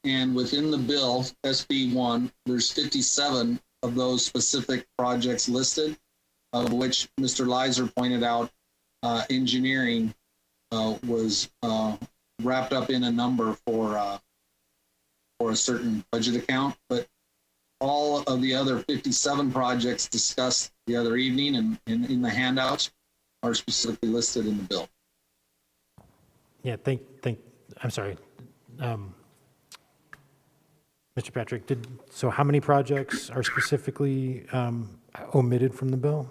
And within the bill, SB1, there's 57 of those specific projects listed, of which Mr. Leiser pointed out engineering was wrapped up in a number for a certain budget account. But all of the other 57 projects discussed the other evening and in the handouts are specifically listed in the bill. Yeah, I'm sorry. Mr. Patrick, so how many projects are specifically omitted from the bill?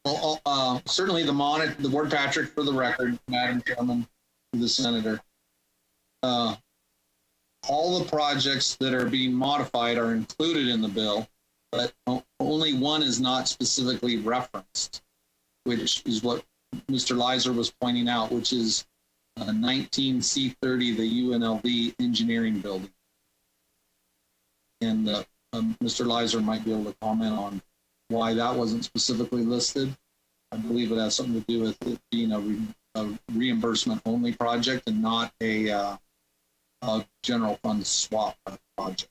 Well, certainly the Ward Patrick, for the record, Madam Chairman, to the Senator. All the projects that are being modified are included in the bill, but only one is not specifically referenced, which is what Mr. Leiser was pointing out, which is 19C30, the UNLV engineering building. And Mr. Leiser might be able to comment on why that wasn't specifically listed. I believe it has something to do with it being a reimbursement only project and not a general fund swap project.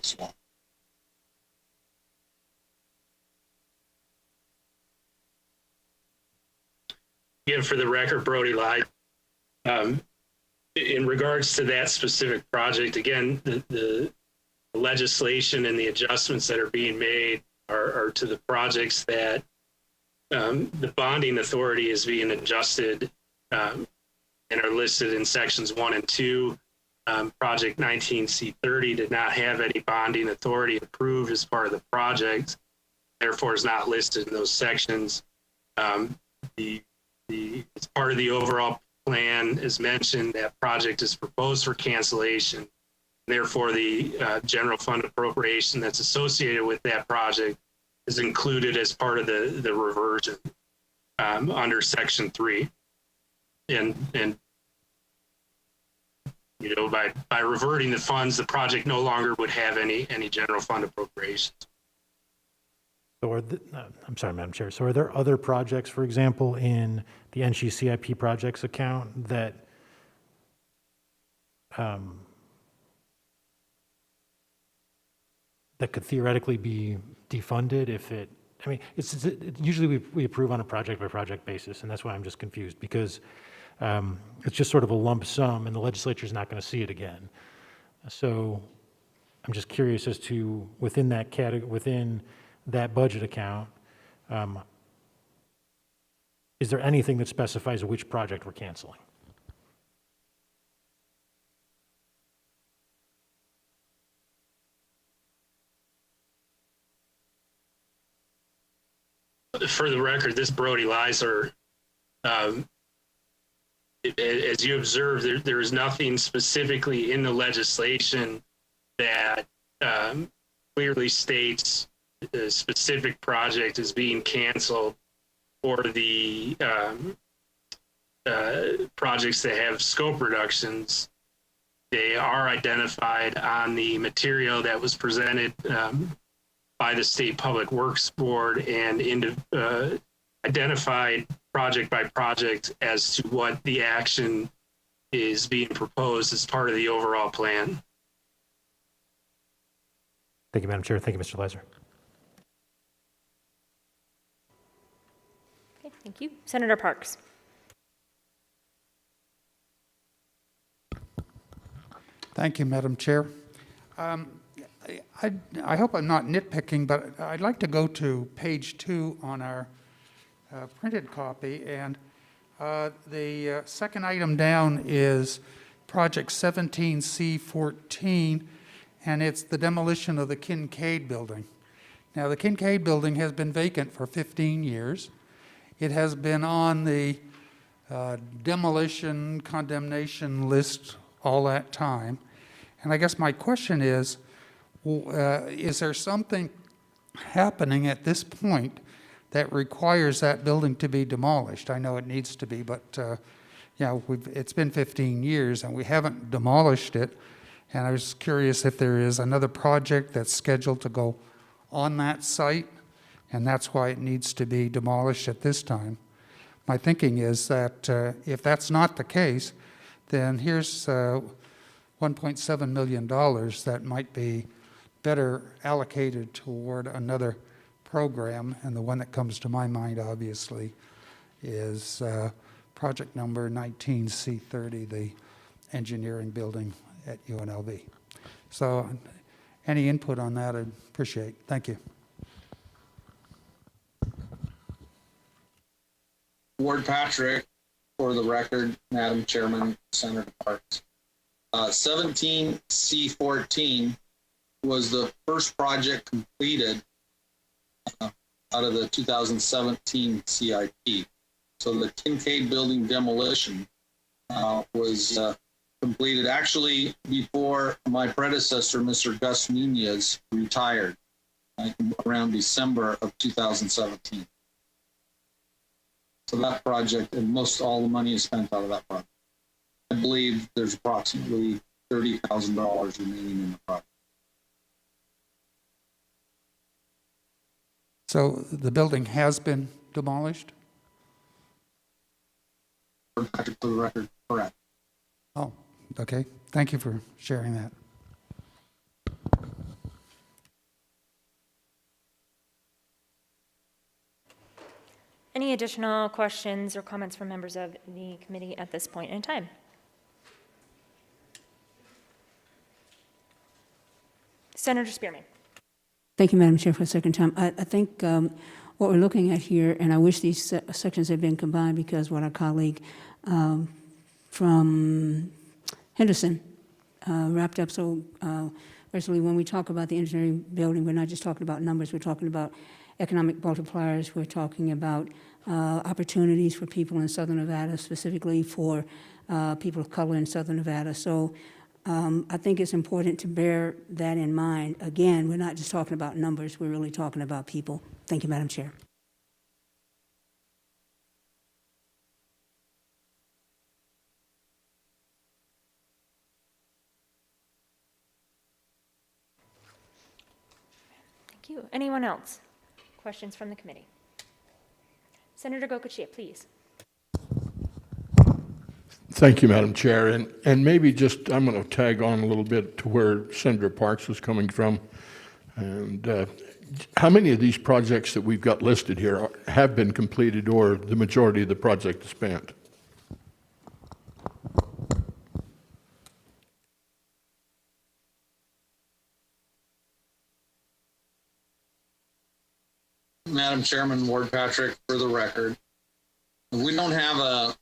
Swap. Again, for the record, Brody Light. In regards to that specific project, again, the legislation and the adjustments that are being made are to the projects that the bonding authority is being adjusted and are listed in sections 1 and 2. Project 19C30 did not have any bonding authority approved as part of the project, therefore is not listed in those sections. As part of the overall plan, as mentioned, that project is proposed for cancellation. Therefore, the general fund appropriation that's associated with that project is included as part of the reversion under Section 3. And you know, by reverting the funds, the project no longer would have any general fund appropriations. So I'm sorry, Madam Chair. So are there other projects, for example, in the NSHE CIP projects account that that could theoretically be defunded if it? I mean, usually we approve on a project by project basis, and that's why I'm just confused because it's just sort of a lump sum, and the legislature is not going to see it again. So I'm just curious as to within that category, within that budget account, is there anything that specifies which project we're canceling? For the record, this Brody Leiser, as you observed, there is nothing specifically in the legislation that clearly states a specific project is being canceled for the projects that have scope reductions. They are identified on the material that was presented by the State Public Works Board and identified project by project as to what the action is being proposed as part of the overall plan. Thank you, Madam Chair. Thank you, Mr. Leiser. Okay, thank you. Senator Parks. Thank you, Madam Chair. I hope I'm not nitpicking, but I'd like to go to page 2 on our printed copy, and the second item down is project 17C14, and it's the demolition of the Kincaid building. Now, the Kincaid building has been vacant for 15 years. It has been on the demolition condemnation list all that time. And I guess my question is there something happening at this point that requires that building to be demolished? I know it needs to be, but it's been 15 years and we haven't demolished it. And I was curious if there is another project that's scheduled to go on that site, and that's why it needs to be demolished at this time. My thinking is that if that's not the case, then here's $1.7 million that might be better allocated toward another program. And the one that comes to my mind, obviously, is project number 19C30, the engineering building at UNLV. So any input on that, I'd appreciate. Thank you. Ward Patrick, for the record, Madam Chairman, Senator Parks. 17C14 was the first project completed out of the 2017 CIP. So the Kincaid building demolition was completed actually before my predecessor, Mr. Gus Nunez, retired around December of 2017. So that project, and most all the money is spent out of that project. I believe there's approximately $30,000 remaining in the project. So the building has been demolished? For the record, correct. Oh, okay. Thank you for sharing that. Any additional questions or comments from members of the committee at this point in time? Senator Spearman. Thank you, Madam Chair, for a second time. I think what we're looking at here, and I wish these sections had been combined because what our colleague from Henderson wrapped up so recently. When we talk about the engineering building, we're not just talking about numbers, we're talking about economic multipliers, we're talking about opportunities for people in Southern Nevada, specifically for people of color in Southern Nevada. So I think it's important to bear that in mind. Again, we're not just talking about numbers, we're really talking about people. Thank you, Madam Chair. Thank you. Anyone else? Questions from the committee? Senator Gocochea, please. Thank you, Madam Chair. And maybe just, I'm going to tag on a little bit to where Senator Parks was coming from. And how many of these projects that we've got listed here have been completed, or the majority of the project is spent? Madam Chairman, Ward Patrick, for the record, we don't have a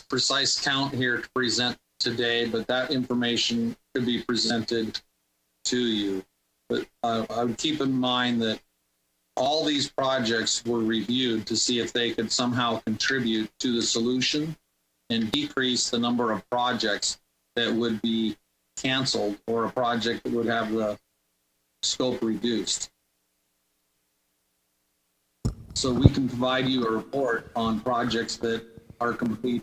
precise count here to present today, but that information could be presented to you. But I would keep in mind that all these projects were reviewed to see if they could somehow contribute to the solution and decrease the number of projects that would be canceled, or a project that would have the scope reduced. So we can provide you a report on projects that are complete.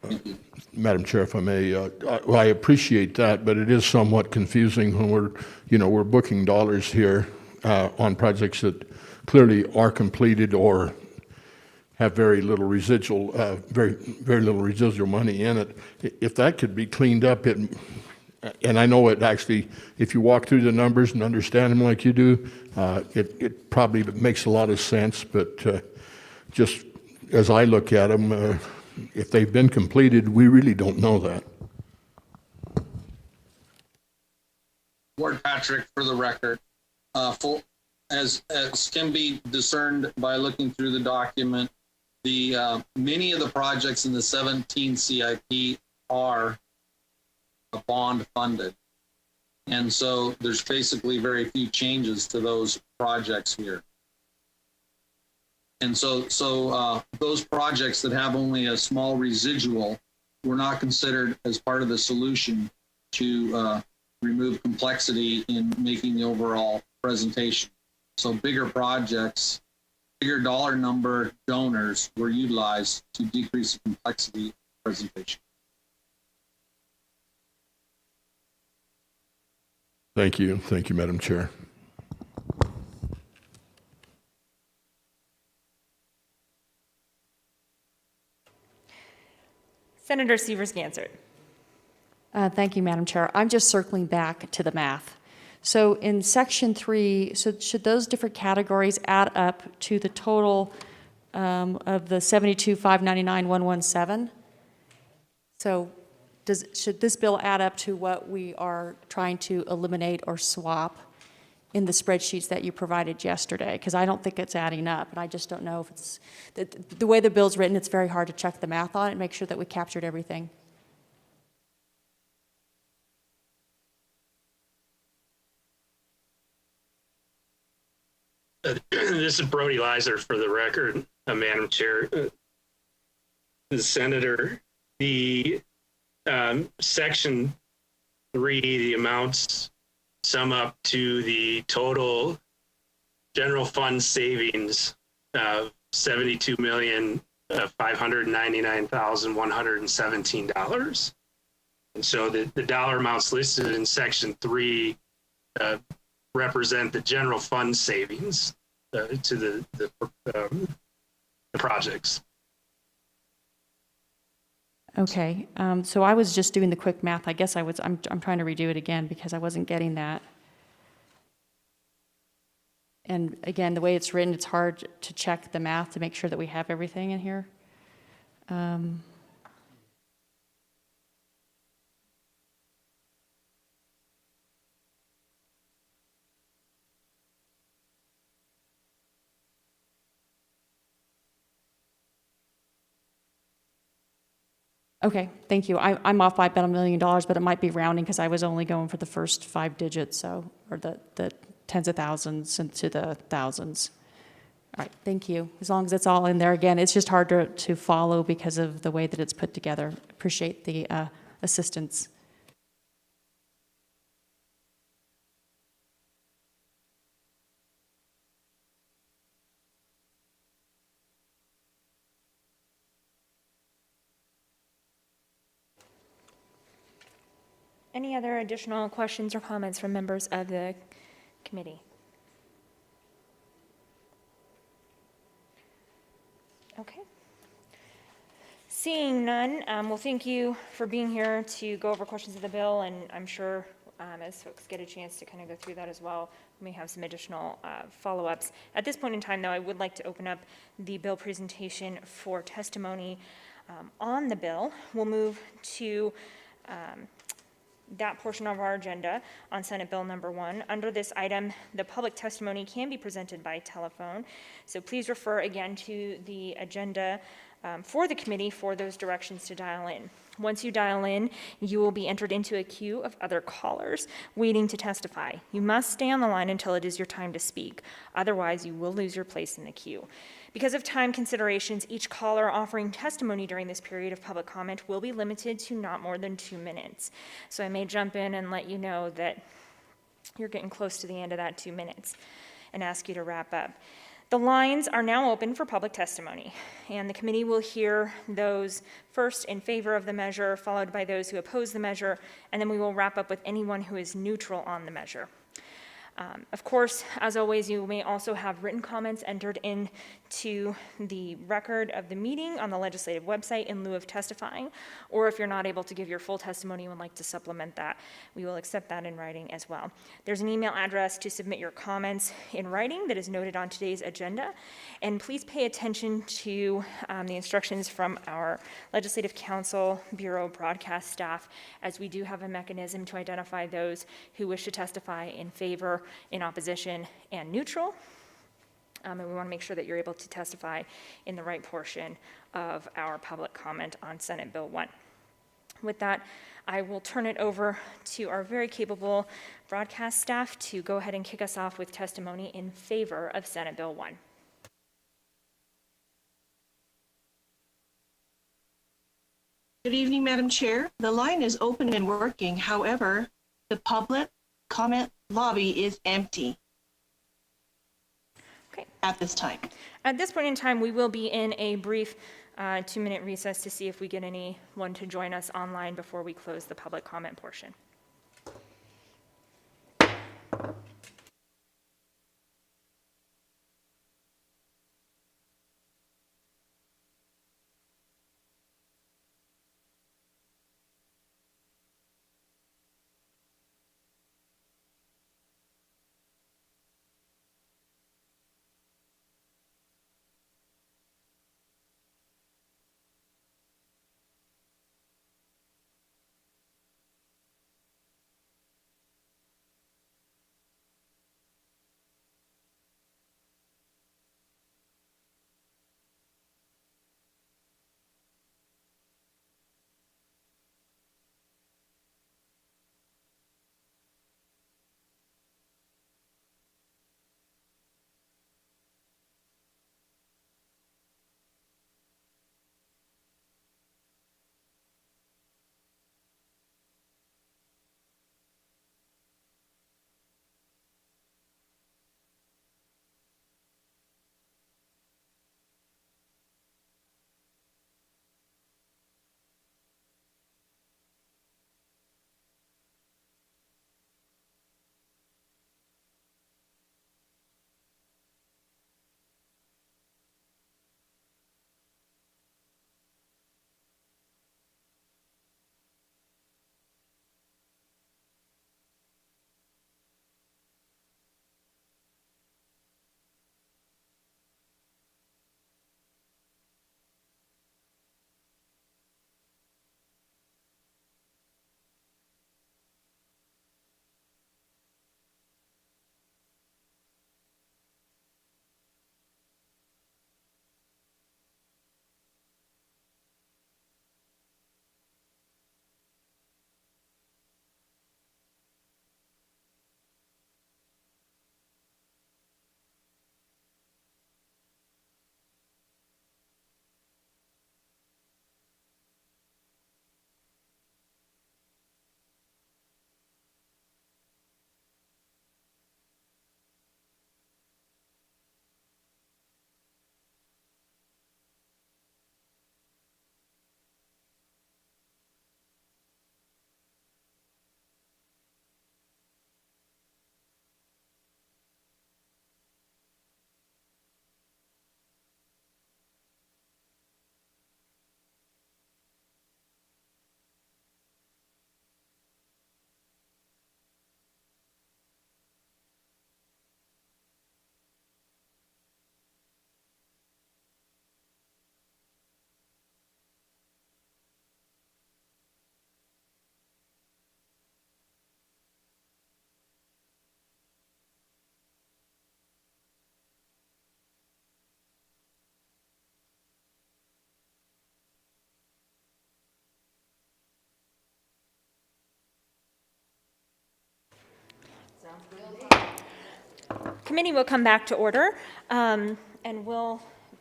Thank you. Madam Chair, if I may, I appreciate that, but it is somewhat confusing when we're booking dollars here on projects that clearly are completed or have very little residual, very little residual money in it. If that could be cleaned up, and I know it actually, if you walk through the numbers and understand them like you do, it probably makes a lot of sense. But just as I look at them, if they've been completed, we really don't know that. Ward Patrick, for the record, as can be discerned by looking through the document, the many of the projects in the 17 CIP are bond funded, and so there's basically very few changes to those projects here. And so those projects that have only a small residual were not considered as part of the solution to remove complexity in making the overall presentation. So bigger projects, bigger dollar number donors were utilized to decrease the complexity of the presentation. Thank you. Thank you, Madam Chair. Senator Severs-Gansert. Thank you, Madam Chair. I'm just circling back to the math. So in section 3, so should those different categories add up to the total of the 72,599,117? So should this bill add up to what we are trying to eliminate or swap in the spreadsheets that you provided yesterday? Because I don't think it's adding up, and I just don't know if it's the way the bill's written. It's very hard to check the math on it and make sure that we captured everything. This is Brody Leiser for the record, Madam Chair. The Senator, the section 3, the amounts sum up to the total general fund savings of $72,599,117. And so the dollar amounts listed in section 3 represent the general fund savings to the projects. Okay, so I was just doing the quick math. I guess I'm trying to redo it again because I wasn't getting that. And again, the way it's written, it's hard to check the math to make sure that we have everything in here. Okay, thank you. I'm off by about $1 million, but it might be rounding because I was only going for the first 5 digits, so, or the tens of thousands into the thousands. All right, thank you. As long as it's all in there. Again, it's just hard to follow because of the way that it's put together. Appreciate the assistance. Any other additional questions or comments from members of the committee? Okay. Seeing none, well, thank you for being here to go over questions of the bill, and I'm sure as folks get a chance to kind of go through that as well, we may have some additional follow-ups. At this point in time, though, I would like to open up the bill presentation for testimony on the bill. We'll move to that portion of our agenda on Senate Bill number 1. Under this item, the public testimony can be presented by telephone. So please refer again to the agenda for the committee for those directions to dial in. Once you dial in, you will be entered into a queue of other callers waiting to testify. You must stay on the line until it is your time to speak. Otherwise, you will lose your place in the queue. Because of time considerations, each caller offering testimony during this period of public comment will be limited to not more than 2 minutes. So I may jump in and let you know that you're getting close to the end of that 2 minutes and ask you to wrap up. The lines are now open for public testimony, and the committee will hear those first in favor of the measure, followed by those who oppose the measure, and then we will wrap up with anyone who is neutral on the measure. Of course, as always, you may also have written comments entered into the record of the meeting on the legislative website in lieu of testifying, or if you're not able to give your full testimony and would like to supplement that, we will accept that in writing as well. There's an email address to submit your comments in writing that is noted on today's agenda, and please pay attention to the instructions from our Legislative Council Bureau broadcast staff, as we do have a mechanism to identify those who wish to testify in favor, in opposition, and neutral. And we want to make sure that you're able to testify in the right portion of our public comment on Senate Bill 1. With that, I will turn it over to our very capable broadcast staff to go ahead and kick us off with testimony in favor of Senate Bill 1. Good evening, Madam Chair. The line is open and working. However, the public comment lobby is empty. at this time? At this point in time, we will be in a brief 2-minute recess to see if we get anyone to join us online before we close the public comment portion. Committee will come back to order, and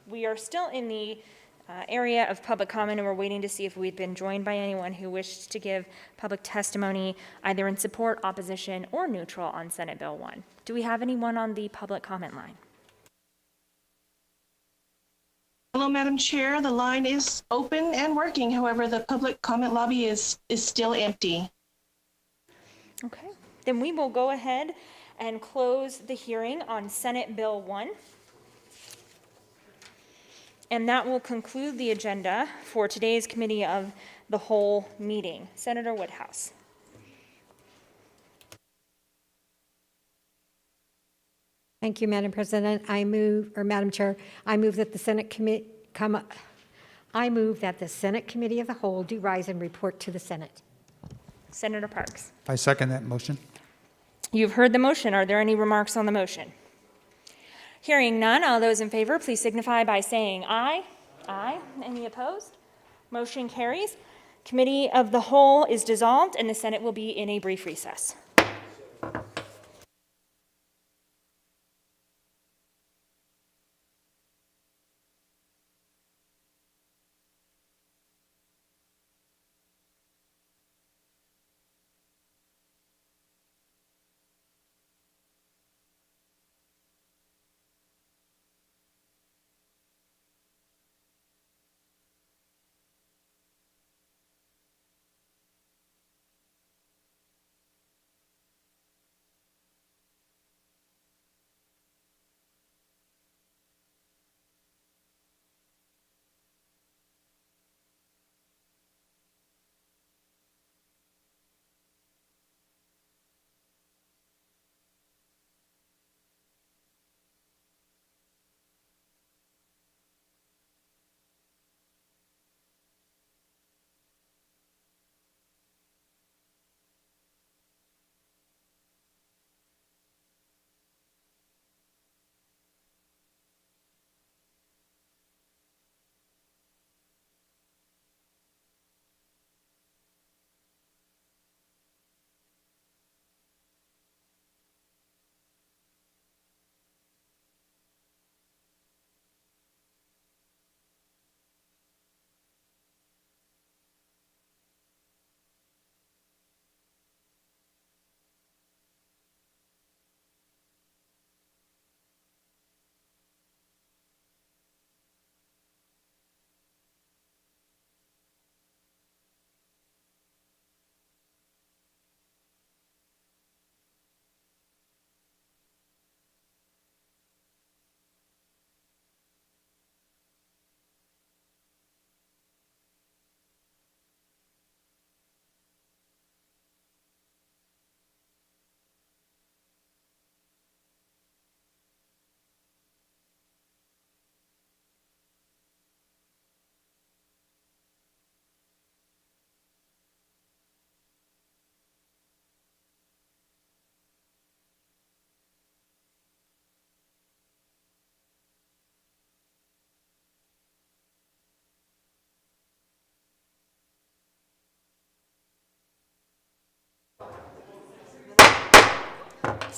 we are still in the area of public comment, and we're waiting to see if we've been joined by anyone who wished to give public testimony either in support, opposition, or neutral on Senate Bill 1. Do we have anyone on the public comment line? Hello, Madam Chair. The line is open and working. However, the public comment lobby is still empty. Okay, then we will go ahead and close the hearing on Senate Bill 1. And that will conclude the agenda for today's Committee of the Whole meeting. Senator Woodhouse. Thank you, Madam President. Madam Chair, I move that the Senate Committee of the Whole do rise and report to the Senate. Senator Parks. I second that motion. You've heard the motion. Are there any remarks on the motion? Hearing none, all those in favor, please signify by saying aye. Aye. Any opposed? Motion carries. Committee of the Whole is dissolved, and the Senate will be in a brief recess.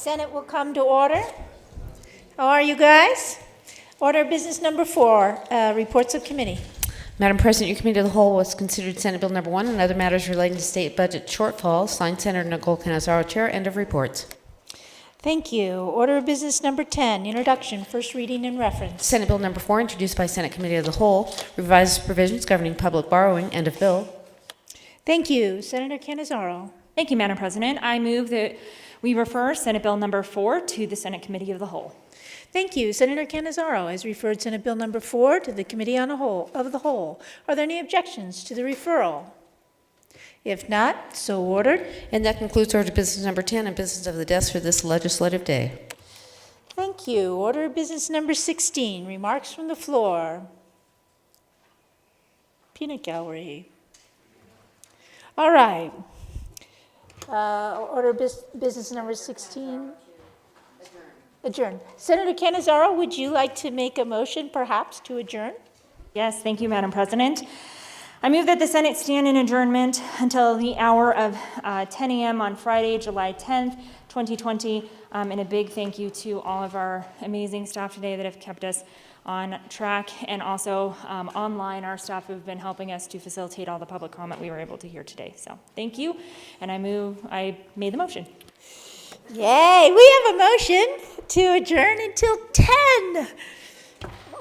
Senate will come to order. How are you guys? Order of business number 4, reports of committee. Madam President, your committee of the whole was considered Senate Bill number 1 and other matters relating to state budget shortfalls. Signed, Senator Nicole Canizaro, Chair. End of reports. Thank you. Order of business number 10, introduction, first reading and reference. Senate Bill number 4, introduced by Senate Committee of the Whole, revises provisions governing public borrowing. End of bill. Thank you. Senator Canizaro. Thank you, Madam President. I move that we refer Senate Bill number 4 to the Senate Committee of the Whole. Thank you. Senator Canizaro has referred Senate Bill number 4 to the Committee of the Whole. Are there any objections to the referral? If not, so ordered. And that concludes order of business number 10 and business of the desk for this legislative day. Thank you. Order of business number 16, remarks from the floor. Peanut gallery. All right. Order of business number 16. Adjourn. Senator Canizaro, would you like to make a motion perhaps to adjourn? Yes, thank you, Madam President. I move that the Senate stand in adjournment until the hour of 10 a.m. on Friday, July 10th, 2020. And a big thank you to all of our amazing staff today that have kept us on track, and also online, our staff who have been helping us to facilitate all the public comment we were able to hear today. So thank you, and I made the motion. Yay, we have a motion to adjourn until 10.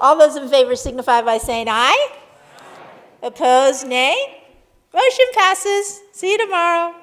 All those in favor signify by saying aye. Opposed, nay. Motion passes. See you tomorrow.